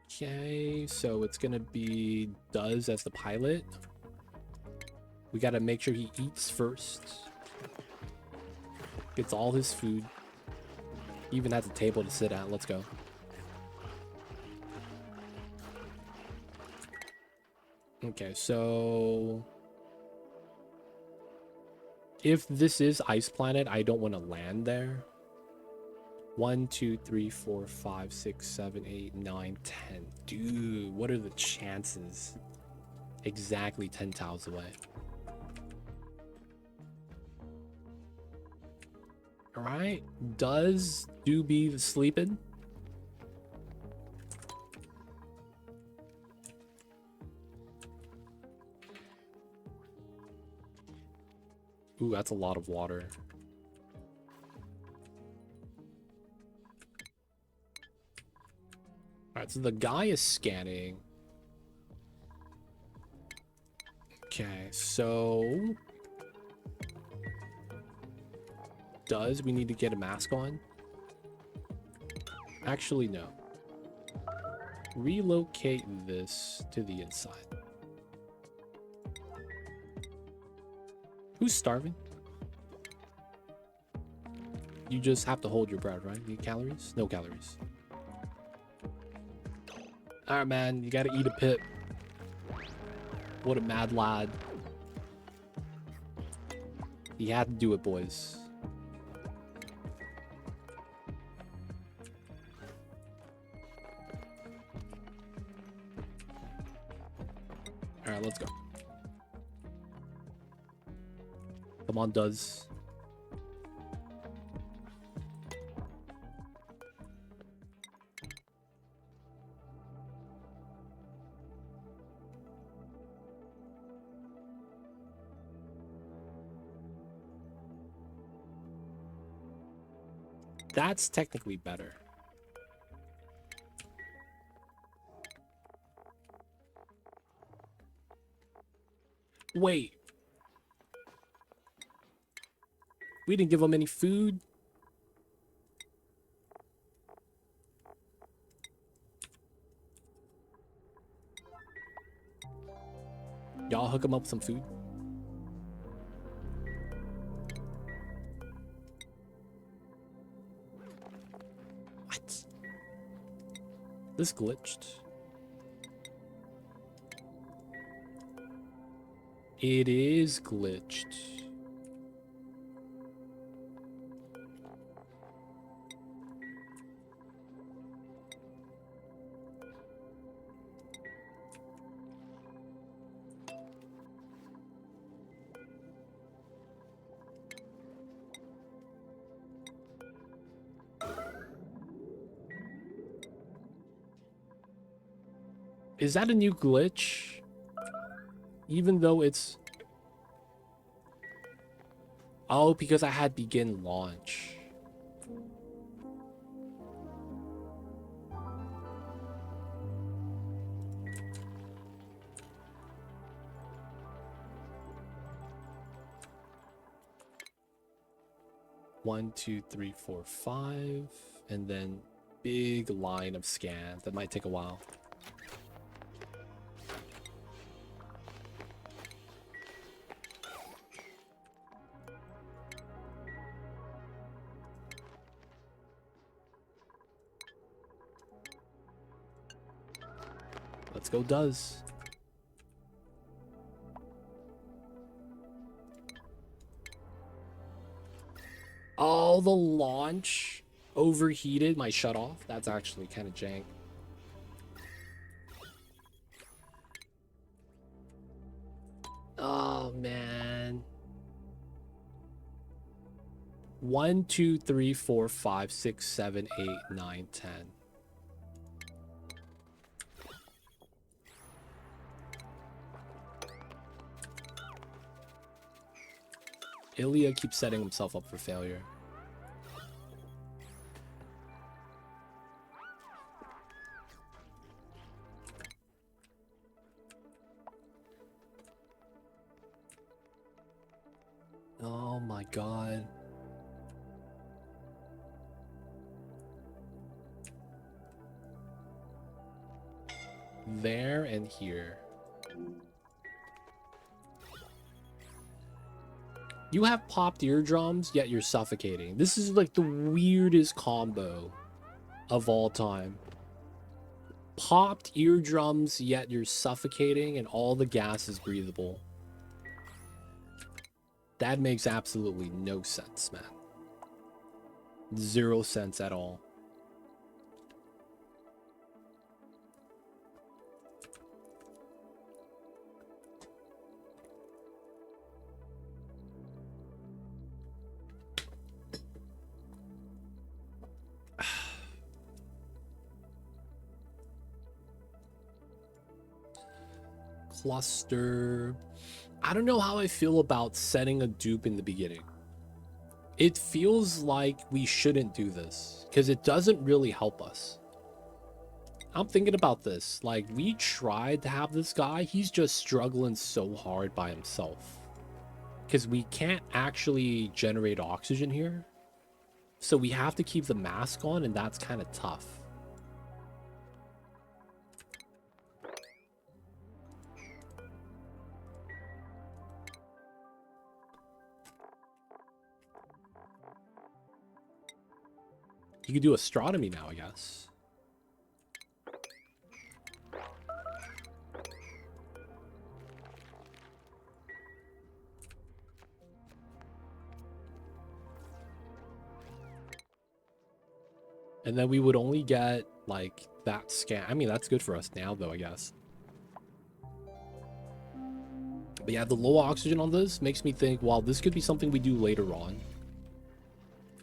Okay, so it's gonna be Duz as the pilot. We gotta make sure he eats first. Gets all his food. Even has a table to sit at. Let's go. Okay, so If this is Ice Planet, I don't want to land there. 1, 2, 3, 4, 5, 6, 7, 8, 9, 10. Dude, what are the chances? Exactly 10 tiles away. Alright. Does do be sleeping? Ooh, that's a lot of water. Alright, so the guy is scanning. Okay, so... Does we need to get a mask on? Actually, no. Relocate this to the inside. Who's starving? You just have to hold your breath, right? Need calories? No calories. Alright, man. You gotta eat a pip. What a mad lad. He had to do it, boys. Alright, let's go. Come on, Does. That's technically better. Wait. We didn't give him any food. Y'all hook him up with some food. What? This glitched. It is glitched. Is that a new glitch? Even though it's... Oh, because I had begin launch. One, two, three, four, five, and then big line of scans. That might take a while. Let's go, Does. Oh, the launch overheated my shut off. That's actually kind of jank. Oh, man. 1, 2, 3, 4, 5, 6, 7, 8, 9, 10. Ilya keeps setting himself up for failure. Oh my god. There and here. You have popped eardrums, yet you're suffocating. This is like the weirdest combo of all time. Popped eardrums, yet you're suffocating, and all the gas is breathable. That makes absolutely no sense, man. 0 sense at all. Cluster. I don't know how I feel about setting a dupe in the beginning. It feels like we shouldn't do this because it doesn't really help us. I'm thinking about this. Like, we tried to have this guy. He's just struggling so hard by himself because we can't actually generate oxygen here. So we have to keep the mask on, and that's kind of tough. You could do astronomy now, I guess. And then we would only get, like, that scan. I mean, that's good for us now, though, I guess. But yeah, the low oxygen on this makes me think, well, this could be something we do later on.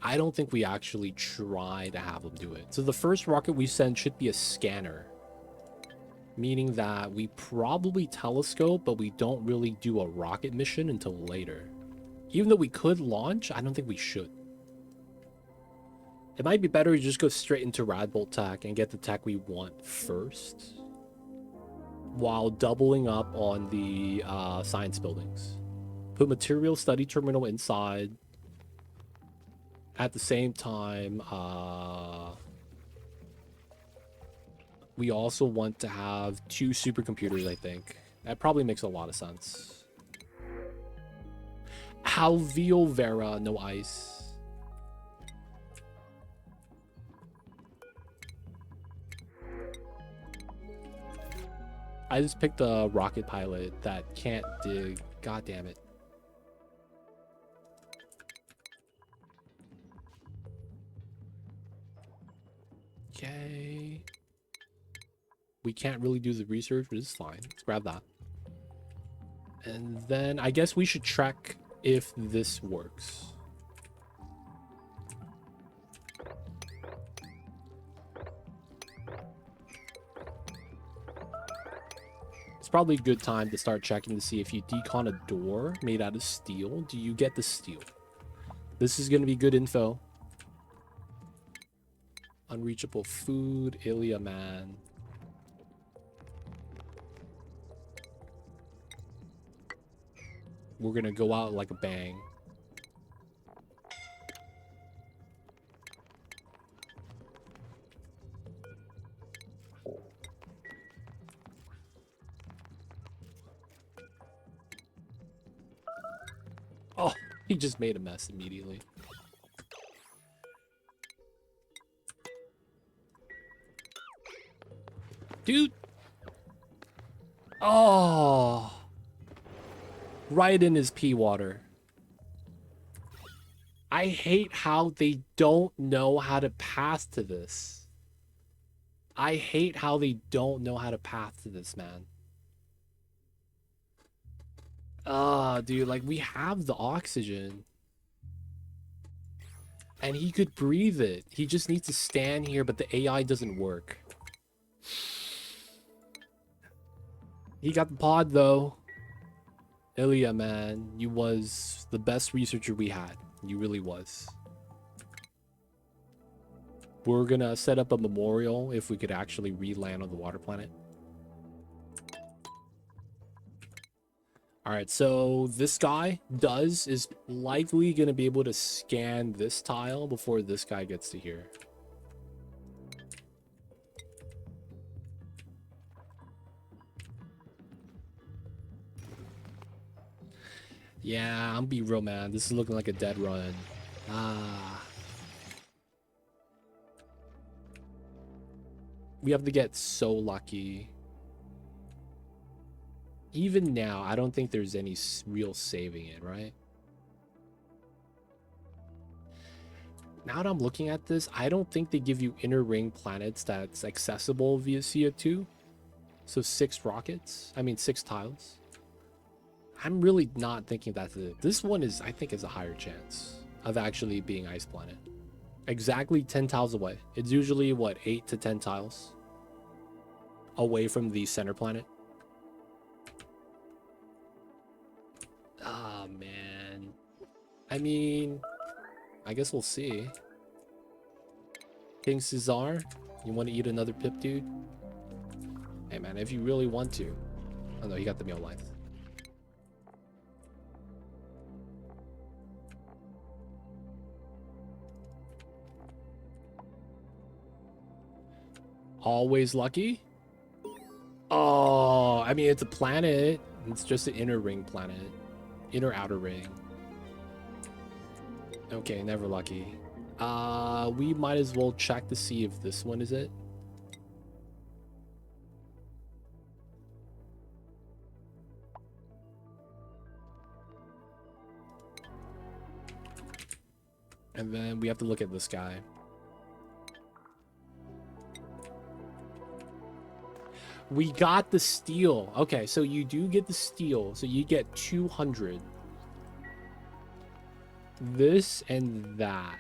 I don't think we actually try to have them do it. So the first rocket we send should be a scanner. Meaning that we probably telescope, but we don't really do a rocket mission until later. Even though we could launch, I don't think we should. It might be better to just go straight into Radbolt tech and get the tech we want first, while doubling up on the science buildings. Put material study terminal inside. At the same time, we also want to have 2 supercomputers, I think. That probably makes a lot of sense. Alveo Vera, no ice. I just picked a rocket pilot that can't dig. God damn it. Okay. We can't really do the research, but it's fine. Let's grab that. And then I guess we should check if this works. It's probably a good time to start checking to see if you decon a door made out of steel. Do you get the steel? This is going to be good info. Unreachable food, Ilia man. We're going to go out like a bang. Oh, he just made a mess immediately. Dude. Oh. Right in his pee water. I hate how they don't know how to pass to this. I hate how they don't know how to pass to this, man. Dude, like, we have the oxygen. And he could breathe it. He just needs to stand here, but the AI doesn't work. He got the pod, though. Ilia, man, you was the best researcher we had. You really was. We're gonna set up a memorial if we could actually re-land on the water planet. Alright, so this guy is likely gonna be able to scan this tile before this guy gets to here. Yeah, I'm be real, man. This is looking like a dead run. We have to get so lucky. Even now, I don't think there's any real saving it, right? Now that I'm looking at this, I don't think they give you inner ring planets that's accessible via CO2. So 6 rockets. I mean 6 tiles. I'm really not thinking that's it. This one is, I think, is a higher chance of actually being ice planet. Exactly 10 tiles away. It's usually what, 8 to 10 tiles away from the center planet. Ah, man. I mean, I guess we'll see. King Caesar, you want to eat another pip, dude? Hey, man, if you really want to. Oh, no, he got the meal length. Always lucky? Oh, I mean, it's a planet. It's just an inner ring planet. Inner outer ring. Okay, never lucky. We might as well check to see if this one is it. And then we have to look at this guy. We got the steel. Okay, so you do get the steel. So you get 200. This and that.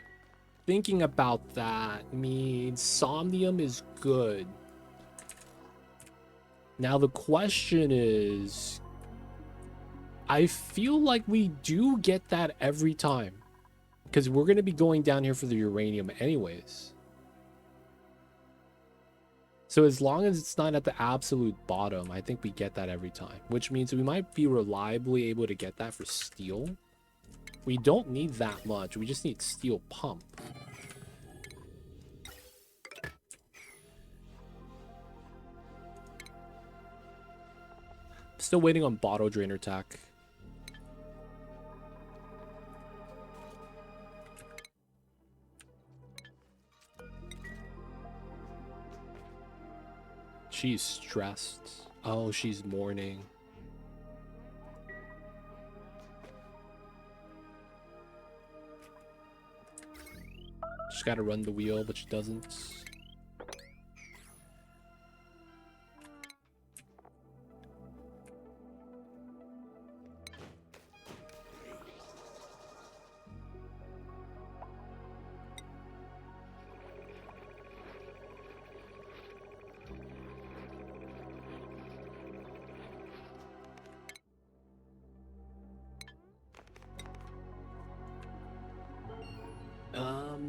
Thinking about that means Somnium is good. Now the question is, I feel like we do get that every time. Because we're going to be going down here for the uranium anyways. So as long as it's not at the absolute bottom, I think we get that every time. Which means we might be reliably able to get that for steel. We don't need that much. We just need steel pump. Still waiting on bottle drainer tech. She's stressed. Oh, she's mourning. She's got to run the wheel, but she doesn't.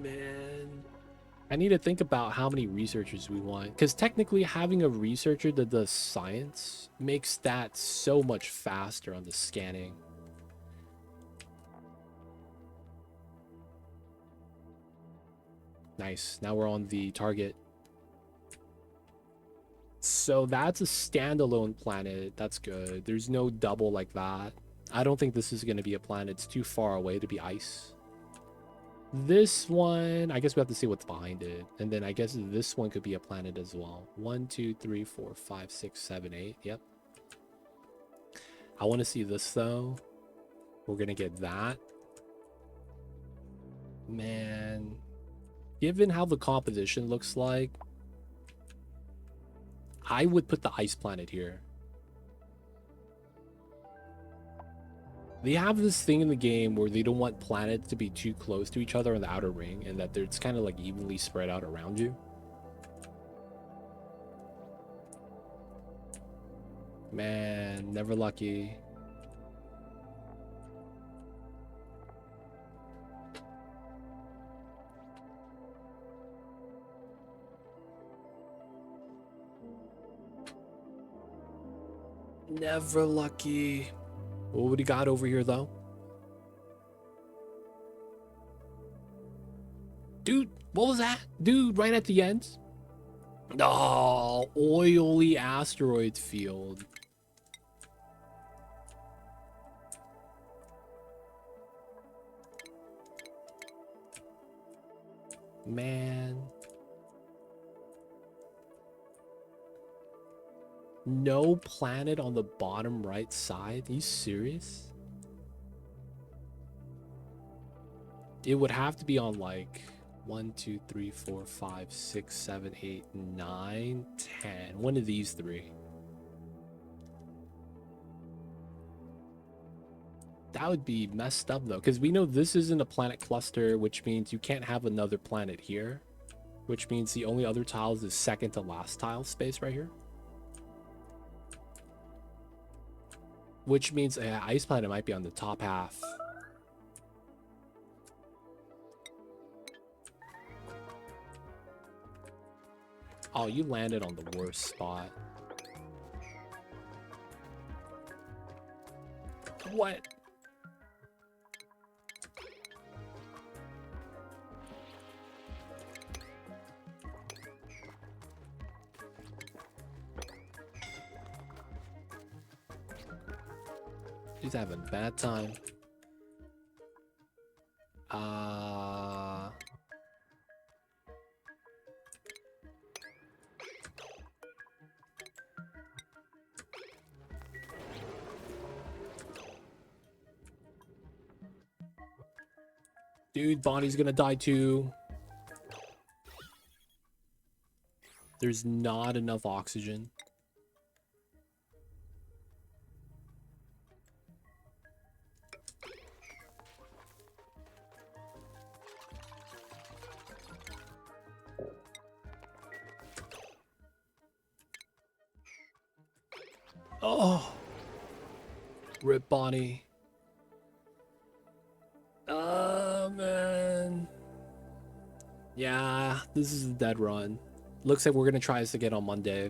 Man. I need to think about how many researchers we want. Because technically having a researcher that does science makes that so much faster on the scanning. Nice. Now we're on the target. So that's a standalone planet. That's good. There's no double like that. I don't think this is going to be a planet. It's too far away to be ice. This one, I guess we have to see what's behind it. And then I guess this one could be a planet as well. 1, 2, 3, 4, 5, 6, 7, 8. Yep. I want to see this though. We're going to get that. Man. Given how the composition looks like, I would put the ice planet here. They have this thing in the game where they don't want planets to be too close to each other in the outer ring, and that it's kind of like evenly spread out around you. Man, never lucky. Never lucky. What would he got over here, though? Dude, what was that? Dude, right at the end? Oh, oily asteroid field. Man. No planet on the bottom right side? Are you serious? It would have to be on, like, 1, 2, 3, 4, 5, 6, 7, 8, 9, 10. One of these three. That would be messed up though, because we know this isn't a planet cluster, which means you can't have another planet here, which means the only other tiles is second to last tile space right here. Which means ice planet might be on the top half. Oh, you landed on the worst spot. What? He's having a bad time. Dude, Bonnie's gonna die too. There's not enough oxygen. Oh, rip Bonnie. Oh man. Yeah, this is a dead run. Looks like we're gonna try this again on Monday.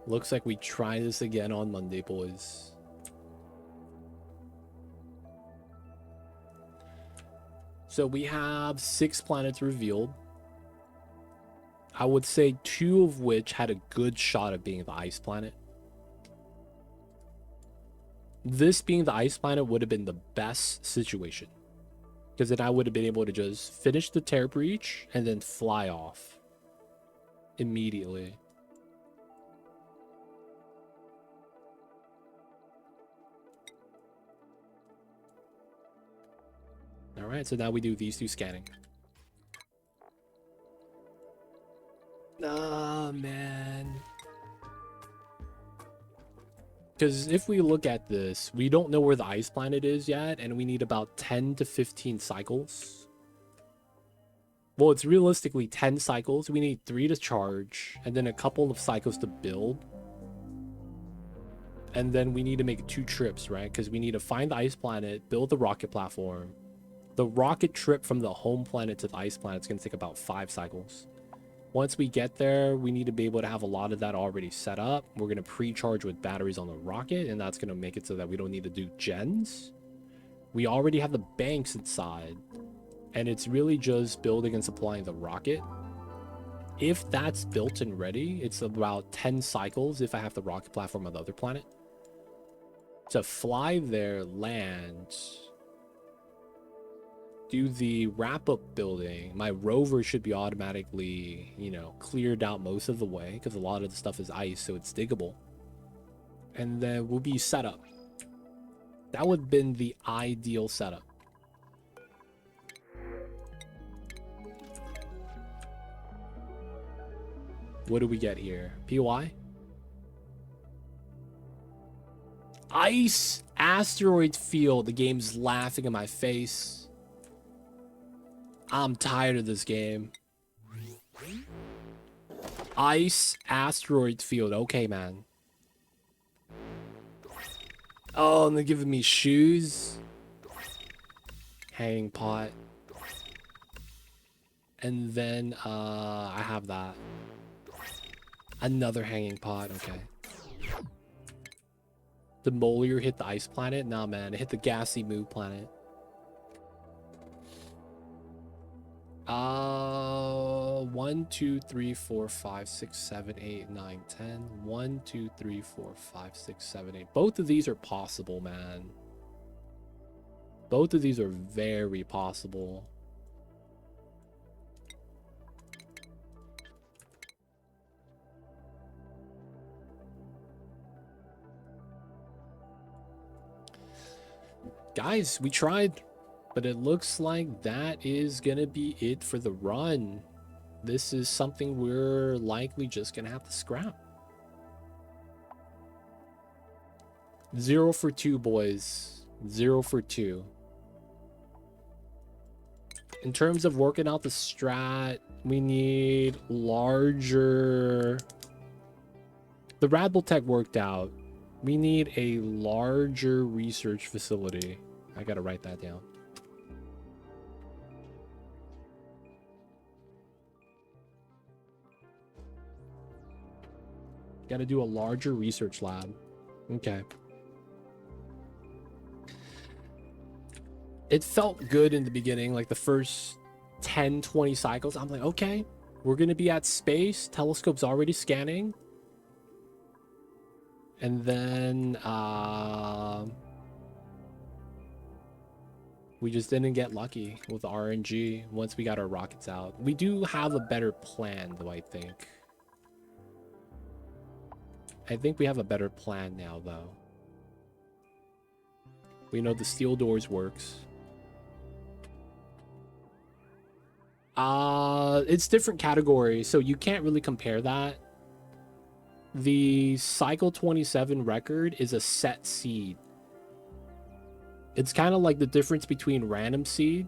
Looks like we try this again on Monday, boys. So we have 6 planets revealed. I would say 2 of which had a good shot of being the ice planet. This being the ice planet would have been the best situation, because then I would have been able to just finish the tear breach and then fly off immediately. All right, so now we do these 2 scanning. Oh man. Because if we look at this, we don't know where the ice planet is yet, and we need about 10 to 15 cycles. Well, it's realistically 10 cycles. We need 3 to charge, and then a couple of cycles to build. And then we need to make 2 trips, right? Because we need to find the ice planet, build the rocket platform. The rocket trip from the home planet to the ice planet is going to take about 5 cycles. Once we get there, we need to be able to have a lot of that already set up. We're going to pre-charge with batteries on the rocket, and that's going to make it so that we don't need to do gens. We already have the banks inside, and it's really just building and supplying the rocket. If that's built and ready, it's about 10 cycles if I have the rocket platform on the other planet. To fly there, land, do the wrap-up building. My rover should be automatically, you know, cleared out most of the way, because a lot of the stuff is ice, so it's diggable. And then we'll be set up. That would have been the ideal setup. What do we get here? POI? Ice asteroid field. The game's laughing in my face. I'm tired of this game. Ice asteroid field. Okay, man. Oh, and they're giving me shoes. Hanging pot. And then, I have that. Another hanging pot. Okay. The Molier hit the ice planet? Nah, man. It hit the gassy moo planet. 1, 2, 3, 4, 5, 6, 7, 8, 9, 10. 1, 2, 3, 4, 5, 6, 7, 8. Both of these are possible, man. Both of these are very possible. Guys, we tried. But it looks like that is gonna be it for the run. This is something we're likely just gonna have to scrap. 0 for 2, boys. 0 for 2. In terms of working out the strat, we need larger... The Red Bull tech worked out. We need a larger research facility. I gotta write that down. Gotta do a larger research lab. Okay. It felt good in the beginning, like the first 10, 20 cycles. I'm like, okay, we're gonna be at space. Telescope's already scanning. And then we just didn't get lucky with RNG once we got our rockets out. We do have a better plan, though, I think. I think we have a better plan now, though. We know the steel doors works. It's different categories, so you can't really compare that. The Cycle 27 record is a set seed. It's kind of like the difference between random seed,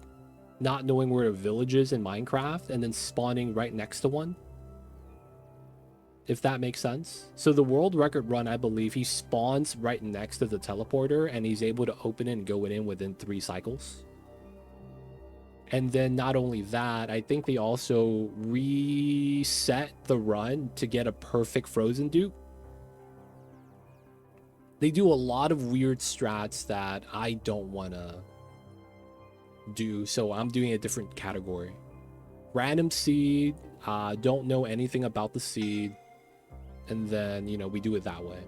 not knowing where a village is in Minecraft, and then spawning right next to one. If that makes sense. So the world record run, I believe, he spawns right next to the teleporter, and he's able to open it and go in within 3 cycles. And then not only that, I think they also reset the run to get a perfect frozen dupe. They do a lot of weird strats that I don't want to do, so I'm doing a different category. Random seed, don't know anything about the seed, and then, you know, we do it that way.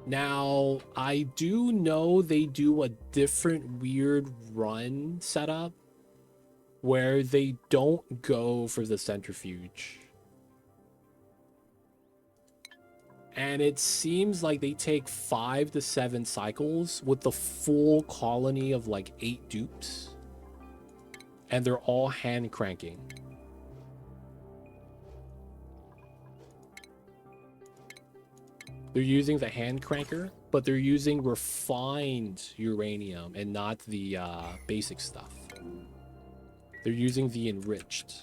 Now, I do know they do a different weird run setup where they don't go for the centrifuge. And it seems like they take 5 to 7 cycles with the full colony of like 8 dupes. And they're all hand cranking. They're using the hand cranker, but they're using refined uranium and not the basic stuff. They're using the enriched.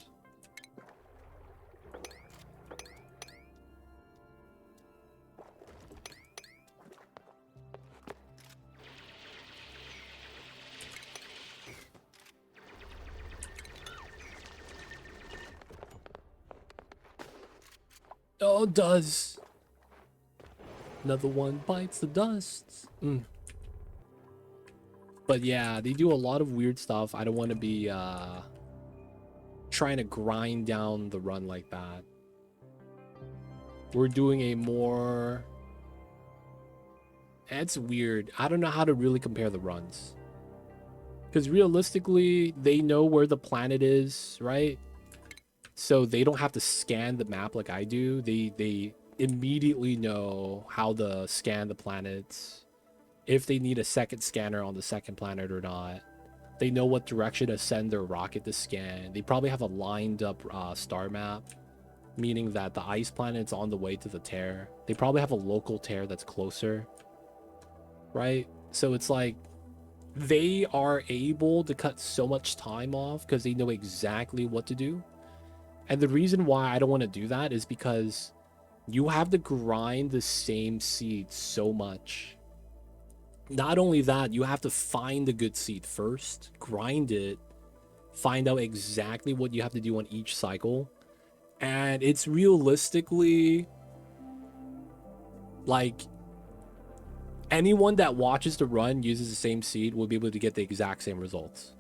Oh, it does. Another one bites the dust. But yeah, they do a lot of weird stuff. I don't want to be trying to grind down the run like that. We're doing a more... It's weird. I don't know how to really compare the runs. Because realistically, they know where the planet is, right? So they don't have to scan the map like I do. They immediately know how to scan the planets. If they need a second scanner on the second planet or not. They know what direction to send their rocket to scan. They probably have a lined up star map, meaning that the ice planet's on the way to the tear. They probably have a local tear that's closer, right? So it's like they are able to cut so much time off because they know exactly what to do. And the reason why I don't want to do that is because you have to grind the same seed so much. Not only that, you have to find a good seed first, grind it, find out exactly what you have to do on each cycle. And it's realistically like anyone that watches the run uses the same seed will be able to get the exact same results.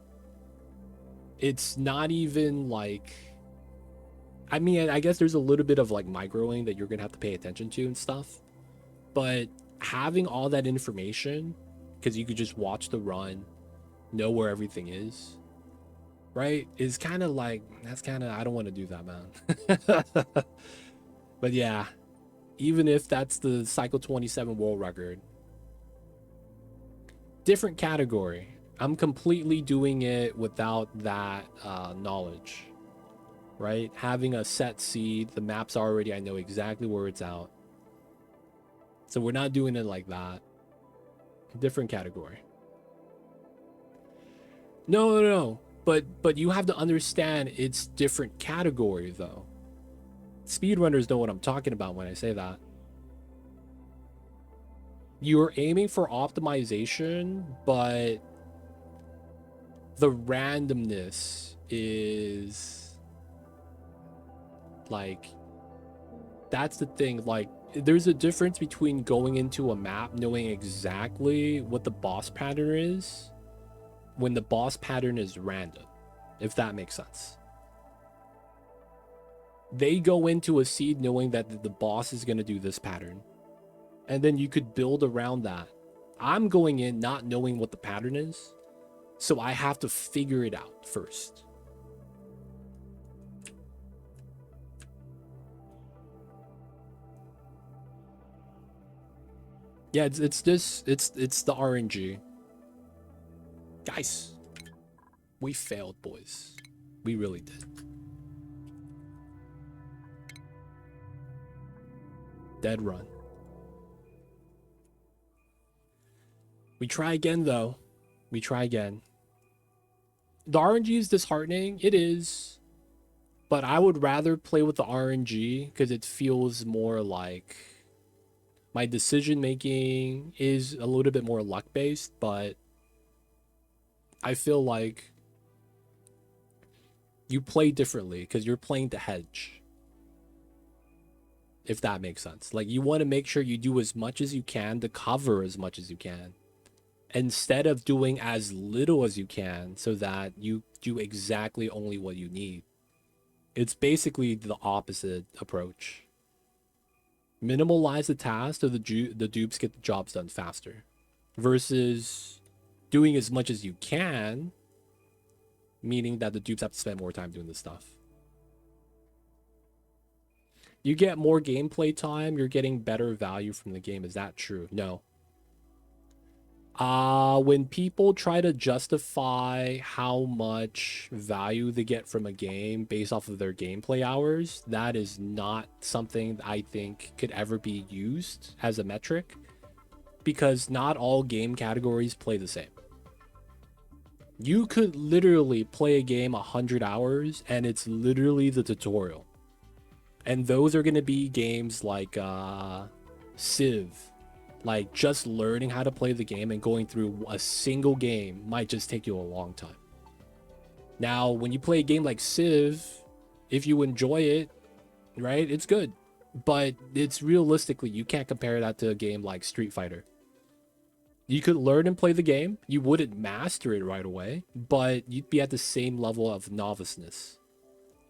It's not even like, I mean, I guess there's a little bit of like microing that you're gonna have to pay attention to and stuff, but having all that information, because you could just watch the run, know where everything is, right, is kind of like, that's kind of, I don't want to do that, man. But yeah, even if that's the Cycle 27 world record, different category. I'm completely doing it without that knowledge, right? Having a set seed, the map's already, I know exactly where it's out. So we're not doing it like that. Different category. No. But you have to understand it's different category though. Speedrunners know what I'm talking about when I say that. You're aiming for optimization, but the randomness is like, that's the thing. Like, there's a difference between going into a map knowing exactly what the boss pattern is when the boss pattern is random, if that makes sense. They go into a seed knowing that the boss is going to do this pattern, and then you could build around that. I'm going in not knowing what the pattern is, so I have to figure it out first. Yeah, it's the RNG. Guys, we failed, boys. We really did. Dead run. We try again, though. We try again. The RNG is disheartening. It is. But I would rather play with the RNG because it feels more like my decision making is a little bit more luck based, but I feel like you play differently because you're playing to hedge. If that makes sense. Like, you want to make sure you do as much as you can to cover as much as you can, instead of doing as little as you can so that you do exactly only what you need. It's basically the opposite approach. Minimalize the task so the dupes get the jobs done faster, versus doing as much as you can, meaning that the dupes have to spend more time doing this stuff. You get more gameplay time, you're getting better value from the game. Is that true? No. When people try to justify how much value they get from a game based off of their gameplay hours, that is not something I think could ever be used as a metric, because not all game categories play the same. You could literally play a game 100 hours and it's literally the tutorial. And those are going to be games like Civ. Like, just learning how to play the game and going through a single game might just take you a long time. Now, when you play a game like Civ, if you enjoy it, right, it's good. But it's realistically, you can't compare that to a game like Street Fighter. You could learn and play the game. You wouldn't master it right away, but you'd be at the same level of noviceness,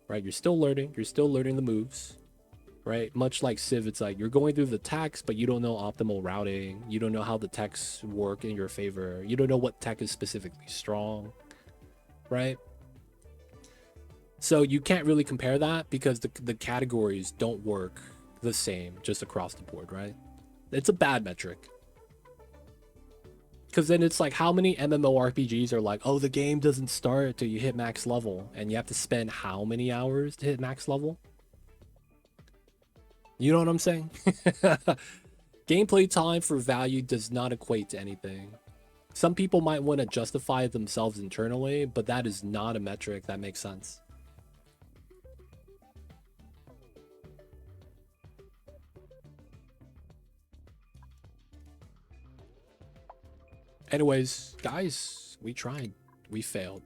right? You're still learning the moves, right? Much like Civ, it's like you're going through the techs, but you don't know optimal routing. You don't know how the techs work in your favor. You don't know what tech is specifically strong, right? So you can't really compare that because the categories don't work the same just across the board, right? It's a bad metric. Because then it's like, how many MMORPGs are like, oh, the game doesn't start till you hit max level, and you have to spend how many hours to hit max level? You know what I'm saying? Gameplay time for value does not equate to anything. Some people might want to justify it themselves internally, but that is not a metric that makes sense. Anyways, guys, we tried. We failed.